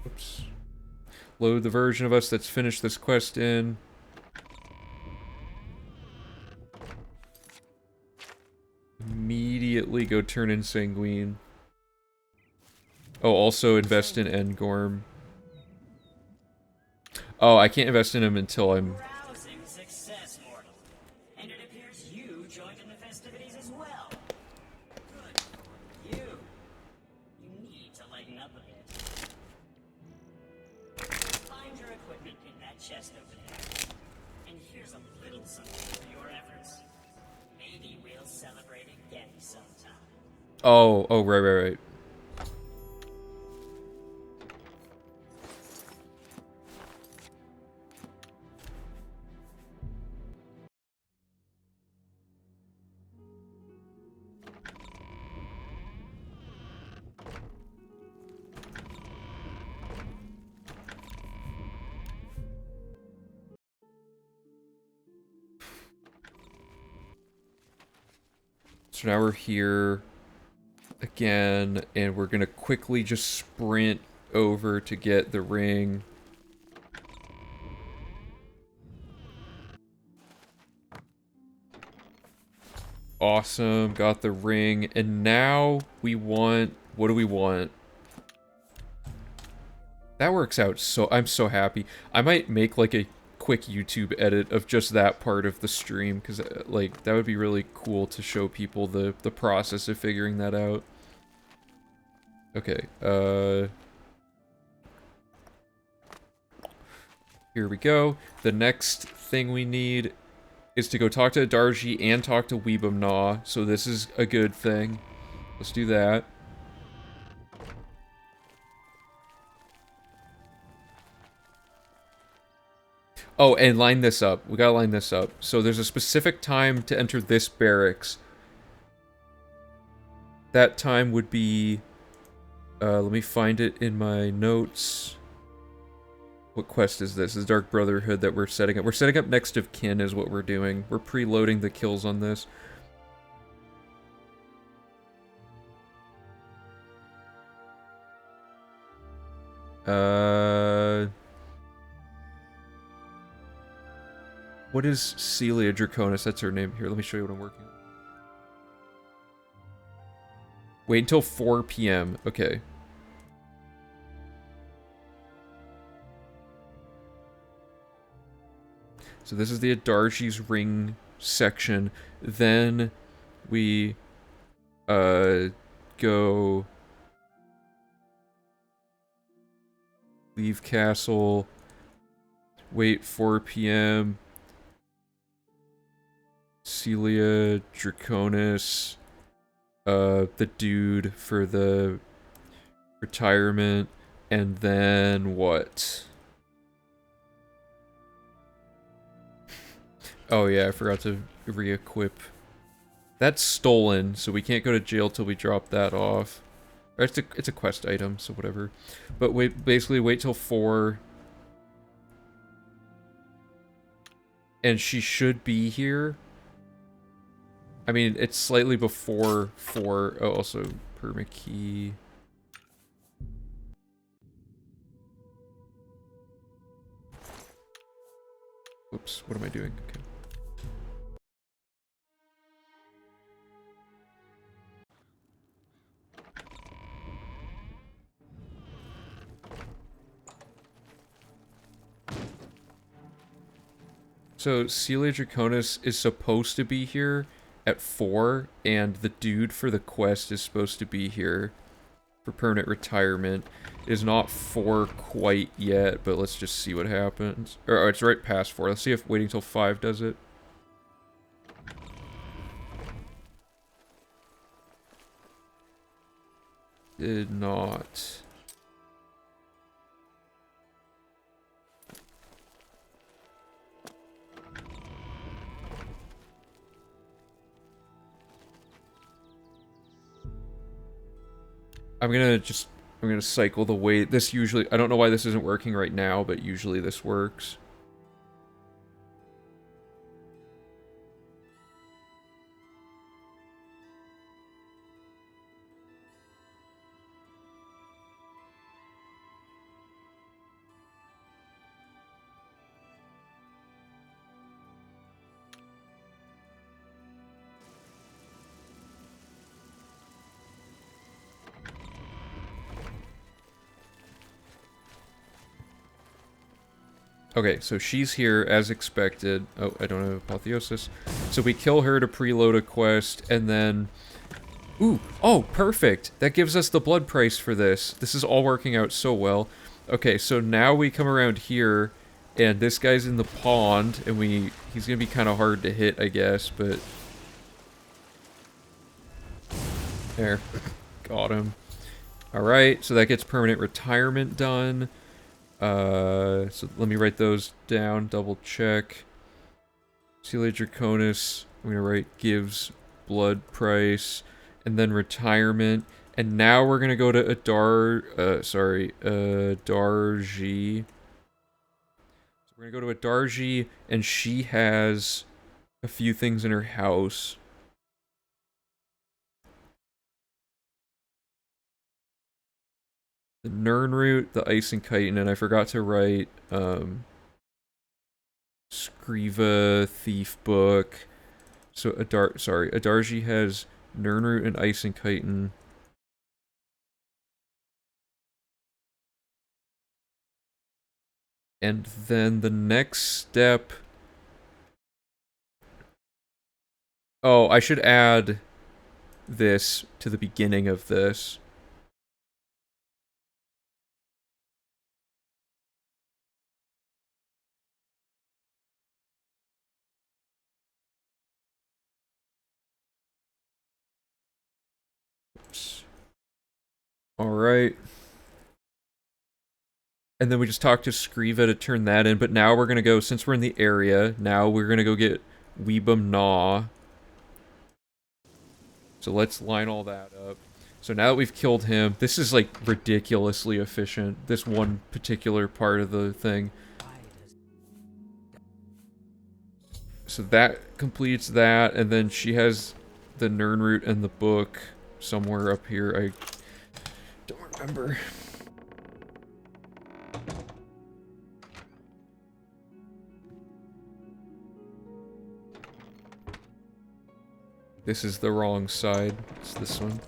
Oops. Load the version of us that's finished this quest in. Immediately go turn in Sanguine. Oh, also invest in Engorm. Oh, I can't invest in him until I'm... Rousing success, mortal. And it appears you joined in the festivities as well. Good for you. You need to lighten up a bit. Find your equipment in that chest over there. And here's a little something for your efforts. Maybe we'll celebrate again sometime. Oh, right. So now we're here again, and we're gonna quickly just sprint over to get the ring. Awesome, got the ring, and now we want... What do we want? That works out so... I'm so happy. I might make, like, a quick YouTube edit of just that part of the stream, because, like, that would be really cool to show people the process of figuring that out. Okay, here we go. The next thing we need is to go talk to Adarji and talk to Weebum Gnaw, so this is a good thing. Let's do that. Oh, and line this up. We gotta line this up. So there's a specific time to enter this barracks. That time would be... let me find it in my notes. What quest is this? This is Dark Brotherhood that we're setting up. We're setting up Next of Kin is what we're doing. We're preloading the kills on this. What is Celia Draconis? That's her name. Here, let me show you what I'm working on. Wait until 4 p.m. Okay. So this is the Adarji's ring section. Then we go leave castle, wait 4 p.m. Celia Draconis, the dude for the retirement, and then what? Oh yeah, I forgot to re-equip. That's stolen, so we can't go to jail till we drop that off. Or it's a quest item, so whatever. But basically wait till 4. And she should be here. I mean, it's slightly before 4. Oh, also perma key. Oops, what am I doing? Okay. So Celia Draconis is supposed to be here at 4, and the dude for the quest is supposed to be here for permanent retirement. It is not 4 quite yet, but let's just see what happens. Or it's right past 4. Let's see if waiting till 5 does it. Did not. I'm gonna cycle the wait. This usually, I don't know why this isn't working right now, but usually this works. Okay, so she's here as expected. Oh, I don't have apotheosis. So we kill her to preload a quest, and then... Ooh! Oh, perfect! That gives us the blood price for this. This is all working out so well. Okay, so now we come around here, and this guy's in the pond, and he's gonna be kind of hard to hit, I guess, but... There. Got him. Alright, so that gets permanent retirement done. So let me write those down, double check. Celia Draconis, I'm gonna write gives blood price, and then retirement. And now we're gonna go to Adarji. So we're gonna go to Adarji, and she has a few things in her house. The Nirnroot, the Ice and Chitin, and I forgot to write, Skriva Thief Book. So Adarji has Nirnroot and Ice and Chitin. And then the next step... Oh, I should add this to the beginning of this. Alright. And then we just talked to Skriva to turn that in, but now we're gonna go, since we're in the area, now we're gonna go get Weebum Gnaw. So let's line all that up. So now that we've killed him, this is like ridiculously efficient, this one particular part of the thing. So that completes that, and then she has the Nirnroot and the book somewhere up here. I don't remember. This is the wrong side. It's this one.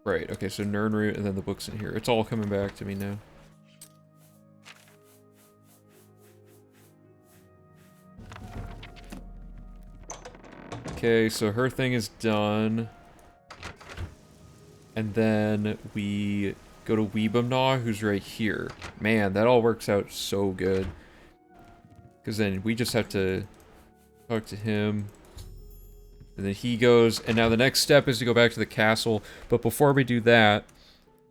Right, okay, so Nernroot and then the book's in here. It's all coming back to me now. Okay, so her thing is done. And then we go to Weebumnaw, who's right here. Man, that all works out so good. Because then we just have to talk to him. And then he goes, and now the next step is to go back to the castle. But before we do that,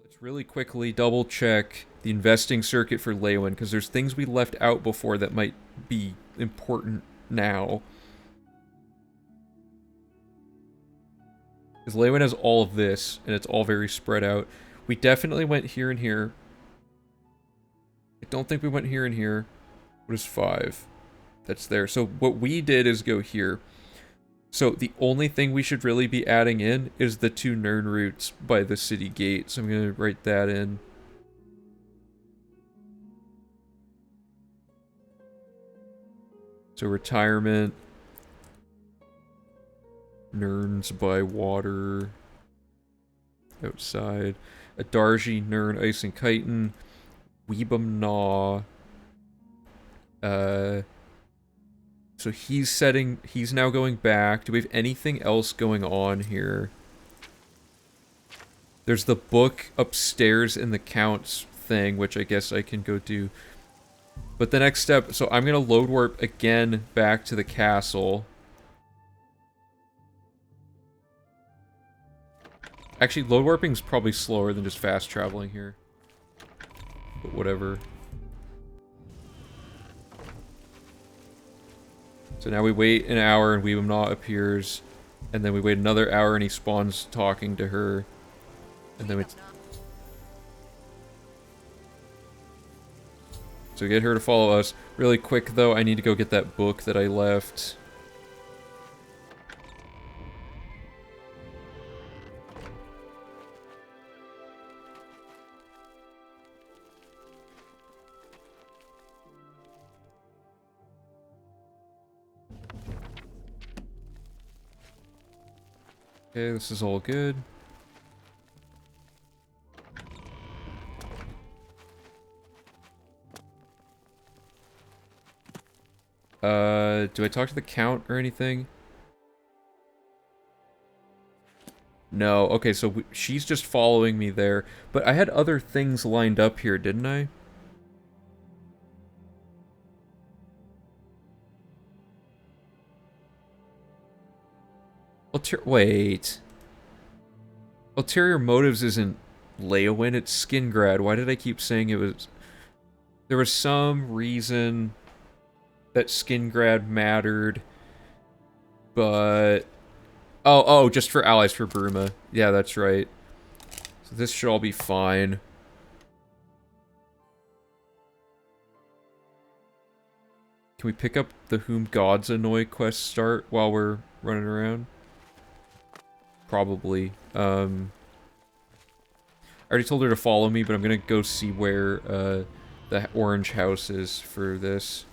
let's really quickly double check the investing circuit for Leywin, because there's things we left out before that might be important now. Because Leywin has all of this, and it's all very spread out. We definitely went here and here. I don't think we went here and here. What is 5? That's there. So what we did is go here. So the only thing we should really be adding in is the 2 Nernroots by the city gate. So I'm going to write that in. So retirement. Nerns by water. Outside. Adarji, Nern, Ice and Chitin. Weebumnaw. So he's now going back. Do we have anything else going on here? There's the book upstairs in the Count's thing, which I guess I can go do. But the next step, so I'm going to load warp again back to the castle. Actually, load warping is probably slower than just fast traveling here. But whatever. So now we wait an hour and Weebumnaw appears. And then we wait another hour and he spawns talking to her. And then it's... So get her to follow us. Really quick though, I need to go get that book that I left. Okay, this is all good. Do I talk to the Count or anything? No, okay, so she's just following me there. But I had other things lined up here, didn't I? Wait. Ulterior Motives isn't Leywin, it's Skingrad. Why did I keep saying it was... There was some reason that Skingrad mattered, but... Oh, just for allies for Bruma. Yeah, that's right. So this should all be fine. Can we pick up the Whom Gods Annoy quest start while we're running around? Probably. I already told her to follow me, but I'm gonna go see where the orange house is for this.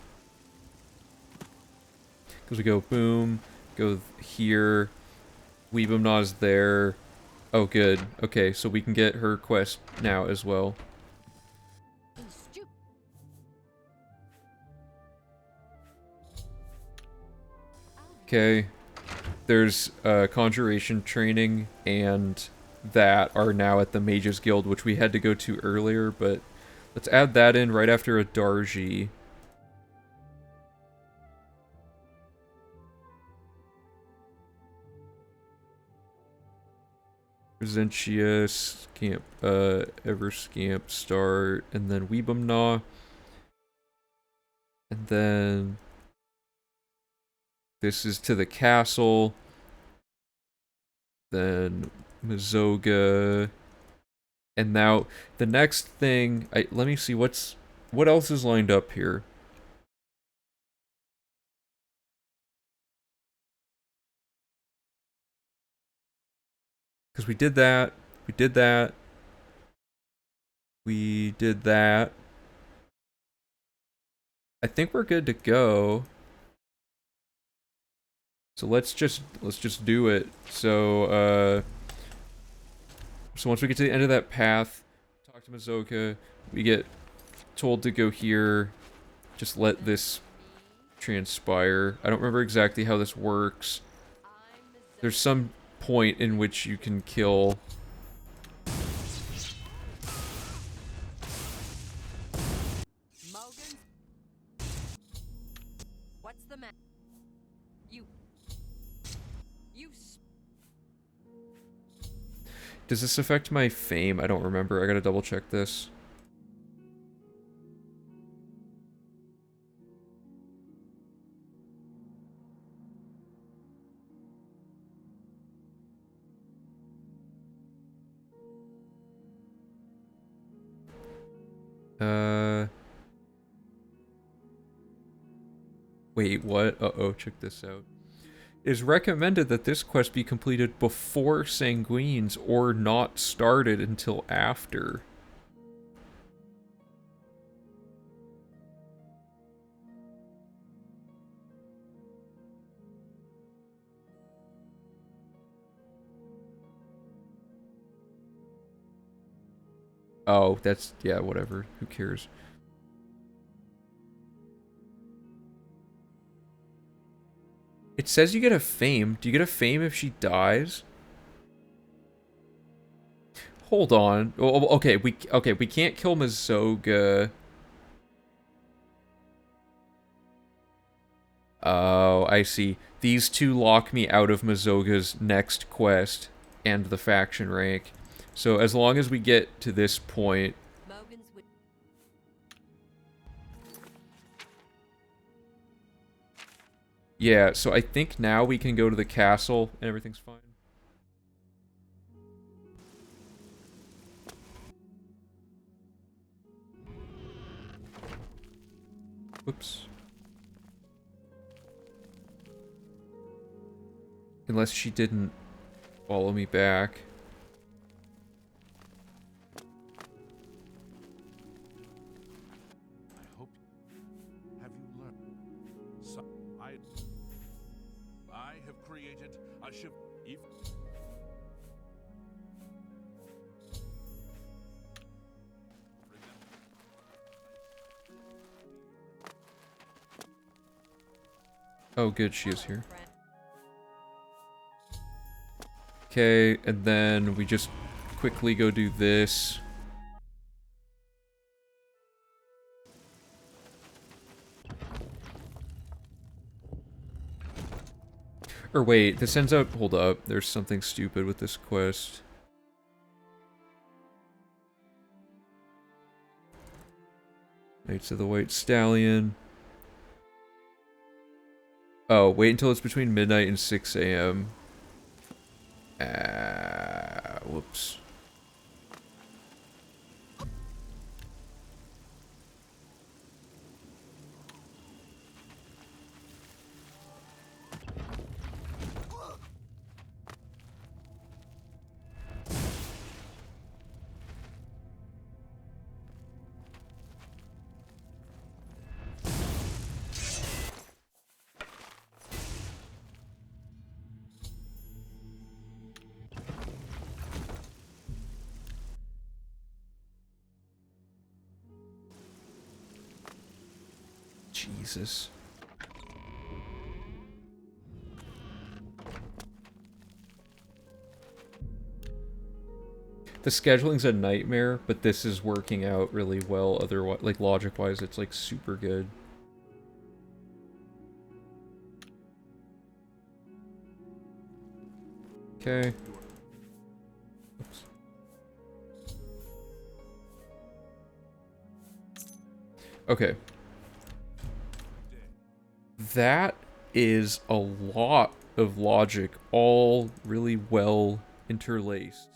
Because we go boom, go here, Weebumnaw's there. Oh, good. Okay, so we can get her quest now as well. Okay. There's conjuration training and that are now at the Mages Guild, which we had to go to earlier, but let's add that in right after Adarji. Presentia, Scamp, Everscamp, start, and then Weebumnaw. And then this is to the castle. Then Mizoga. And now the next thing, let me see what else is lined up here. Because we did that, we did that, we did that. I think we're good to go. So let's just do it. So So once we get to the end of that path, talk to Mazoka, we get told to go here, just let this transpire. I don't remember exactly how this works. There's some point in which you can kill... Mogan? What's the matter? You... Does this affect my fame? I don't remember. I gotta double check this. Wait, what? Uh-oh, check this out. It is recommended that this quest be completed before Sanguines or not started until after. Oh, that's... yeah, whatever. Who cares? It says you get a fame. Do you get a fame if she dies? Hold on. Oh, okay, we can't kill Mazoga. Oh, I see. These two lock me out of Mazoga's next quest and the faction rank. So as long as we get to this point... Yeah, so I think now we can go to the castle and everything's fine. Whoops. Unless she didn't follow me back. I hope. Have you learned? So, I have created a ship. Oh, good, she is here. Okay, and then we just quickly go do this. Or wait, this ends up... hold up, there's something stupid with this quest. Knights of the White Stallion. Oh, wait until it's between midnight and 6 a.m. Whoops. Jesus. The scheduling's a nightmare, but this is working out really well otherwise, like logic-wise, it's like super good. Okay. Oops. Okay. That is a lot of logic, all really well interlaced.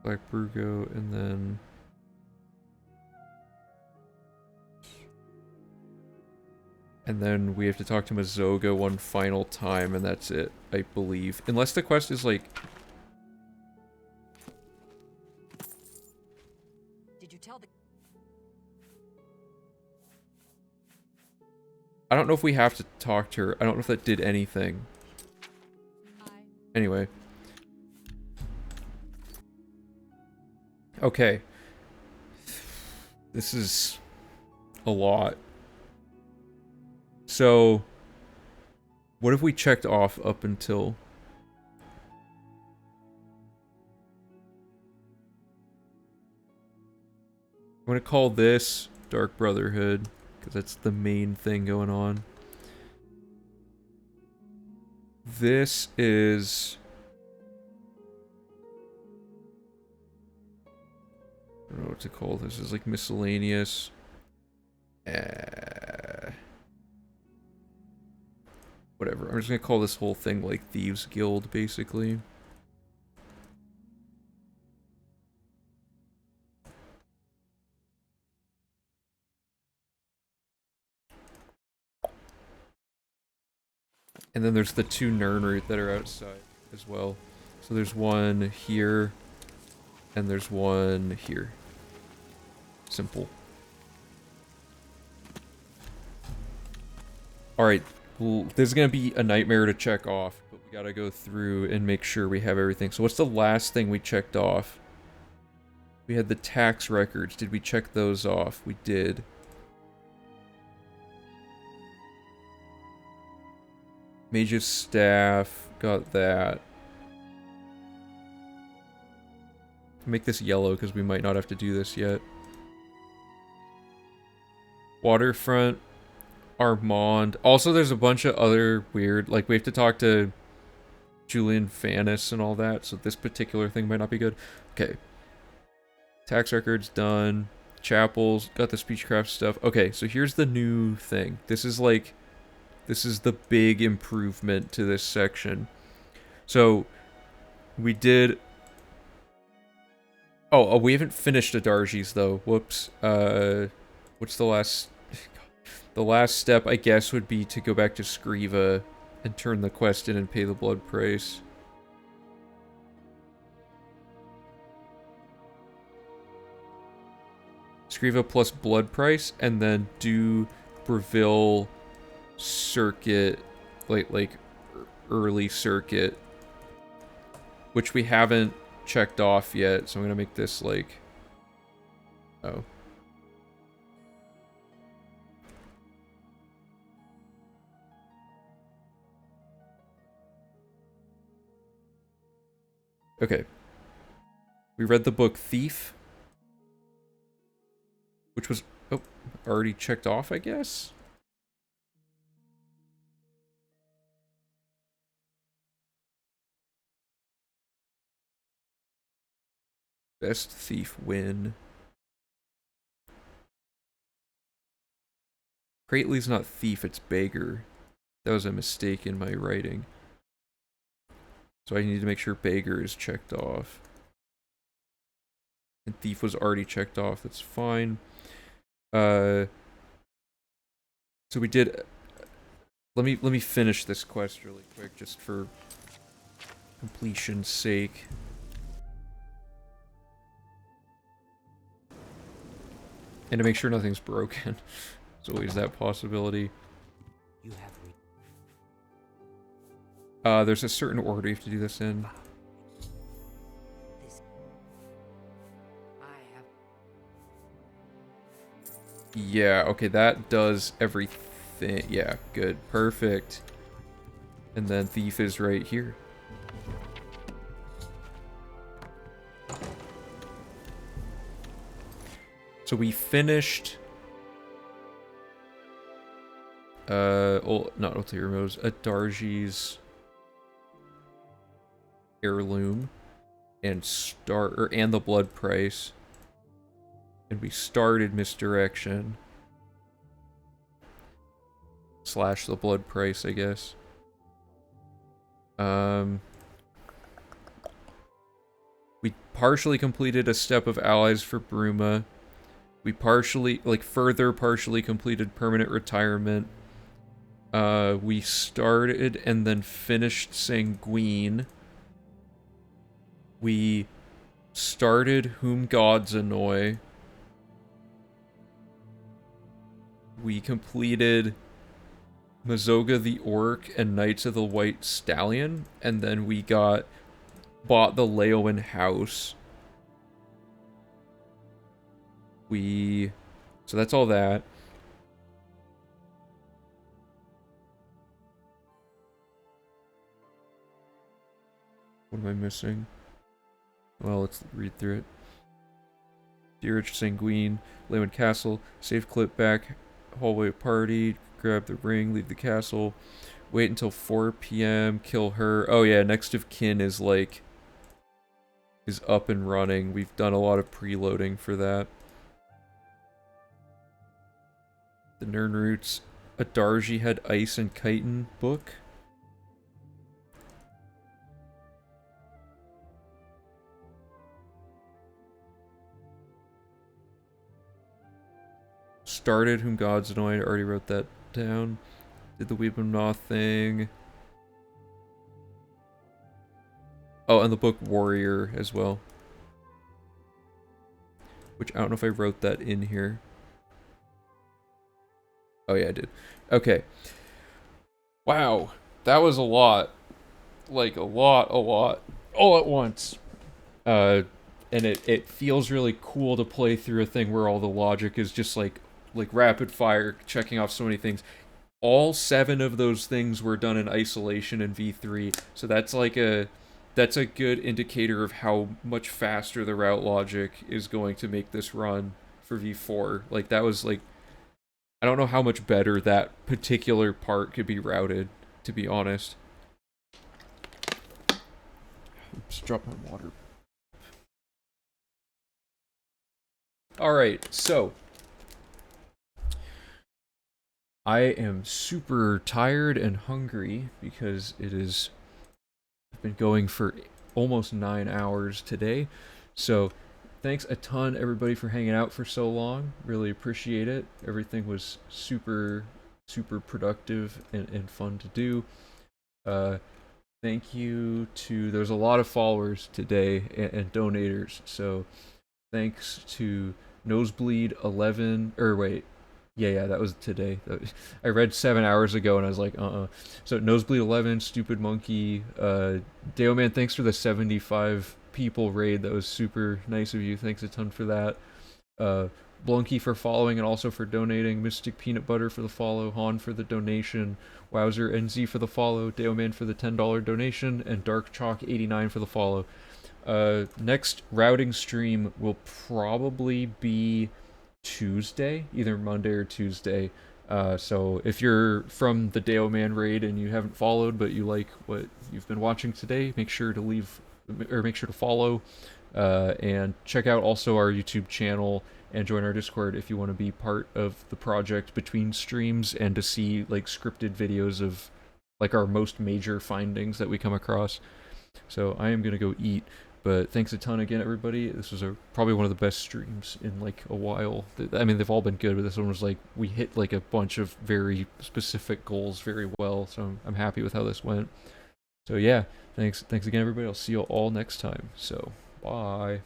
Black Brugo, and then... And then we have to talk to Mazoga one final time, and that's it, I believe. Unless the quest is like... Did you tell the... I don't know if we have to talk to her. I don't know if that did anything. Anyway. Okay. This is a lot. So, what have we checked off up until... I'm gonna call this Dark Brotherhood, because that's the main thing going on. This is... I don't know what to call this. It's like miscellaneous. Whatever. I'm just gonna call this whole thing like Thieves Guild, basically. And then there's the two Nirnroot that are outside as well. So there's one here, and there's one here. Simple. Alright, well, this is gonna be a nightmare to check off, but we gotta go through and make sure we have everything. So what's the last thing we checked off? We had the tax records. Did we check those off? We did. Mage's Staff, got that. Make this yellow because we might not have to do this yet. Waterfront, Armand. Also, there's a bunch of other weird, like we have to talk to Julian Fannis and all that, so this particular thing might not be good. Okay. Tax records done. Chapels, got the speechcraft stuff. Okay, so here's the new thing. This is like... This is the big improvement to this section. So, we did... Oh, we haven't finished Adarji's, though. Whoops. What's the last... The last step, I guess, would be to go back to Skriva and turn the quest in and pay the blood price. Skriva plus blood price, and then do Breville... circuit, like early circuit, which we haven't checked off yet, so I'm gonna make this like, oh. Okay. We read the book Thief, which was, oh, already checked off, I guess? Best thief win. Crately's not thief, it's beggar. That was a mistake in my writing. So I need to make sure beggar is checked off. And thief was already checked off, that's fine. So we did... Let me finish this quest really quick, just for completion's sake. And to make sure nothing's broken. There's always that possibility. You have there's a certain order you have to do this in. this. I have. Yeah, okay, that does everything. Yeah, good. Perfect. And then thief is right here. So we finished... not Ulterior Motives, Adarji's heirloom and and the blood price. And we started misdirection. / the blood price, I guess. We partially completed a step of allies for Bruma. We partially, like, further partially completed permanent retirement. We started and then finished Sanguine. We started Whom Gods Annoy. We completed Mazoga the Orc and Knights of the White Stallion, and then we bought the Leowen house. So that's all that. What am I missing? Well, let's read through it. Deerich Sanguine, Leowen Castle, safe clip back, hallway party, grab the ring, leave the castle, wait until 4 p.m., kill her. Oh yeah, next of kin is up and running. We've done a lot of preloading for that. The Nirnroots, Adarji had Ice and Chitin book. Started Whom Gods Annoy, I already wrote that down. Did the Weebum Gnaw thing. Oh, and the book Warrior as well. Which I don't know if I wrote that in here. Oh yeah, I did. Okay. Wow. That was a lot. Like, a lot. All at once. And it feels really cool to play through a thing where all the logic is just like rapid fire, checking off so many things. All 7 of those things were done in isolation in V3, so that's a good indicator of how much faster the route logic is going to make this run for V4. Like, that was like, I don't know how much better that particular part could be routed, to be honest. Just drop my water. Alright, so I am super tired and hungry because I've been going for almost 9 hours today. So thanks a ton, everybody, for hanging out for so long. Really appreciate it. Everything was super, super productive and fun to do. Thank you to, there's a lot of followers today and donators. So thanks to Nosebleed 11, or wait, yeah, that was today. I read 7 hours ago and I was like, So Nosebleed 11, Stupid Monkey, Daoman, thanks for the 75 people raid. That was super nice of you. Thanks a ton for that. Blunky for following and also for donating. Mystic Peanut Butter for the follow. Han for the donation. Wowzer NZ for the follow. Daoman for the $10 donation. And Dark Chalk 89 for the follow. Next routing stream will probably be Tuesday, either Monday or Tuesday. So if you're from the Daoman raid and you haven't followed but you like what you've been watching today, make sure to follow, and check out also our YouTube channel and join our Discord if you want to be part of the project between streams and to see like scripted videos of like our most major findings that we come across. So I am gonna go eat. But thanks a ton again, everybody. This was probably one of the best streams in like a while. I mean, they've all been good, but this one was like, we hit like a bunch of very specific goals very well. So I'm happy with how this went. So yeah, thanks again, everybody. I'll see you all next time. So bye.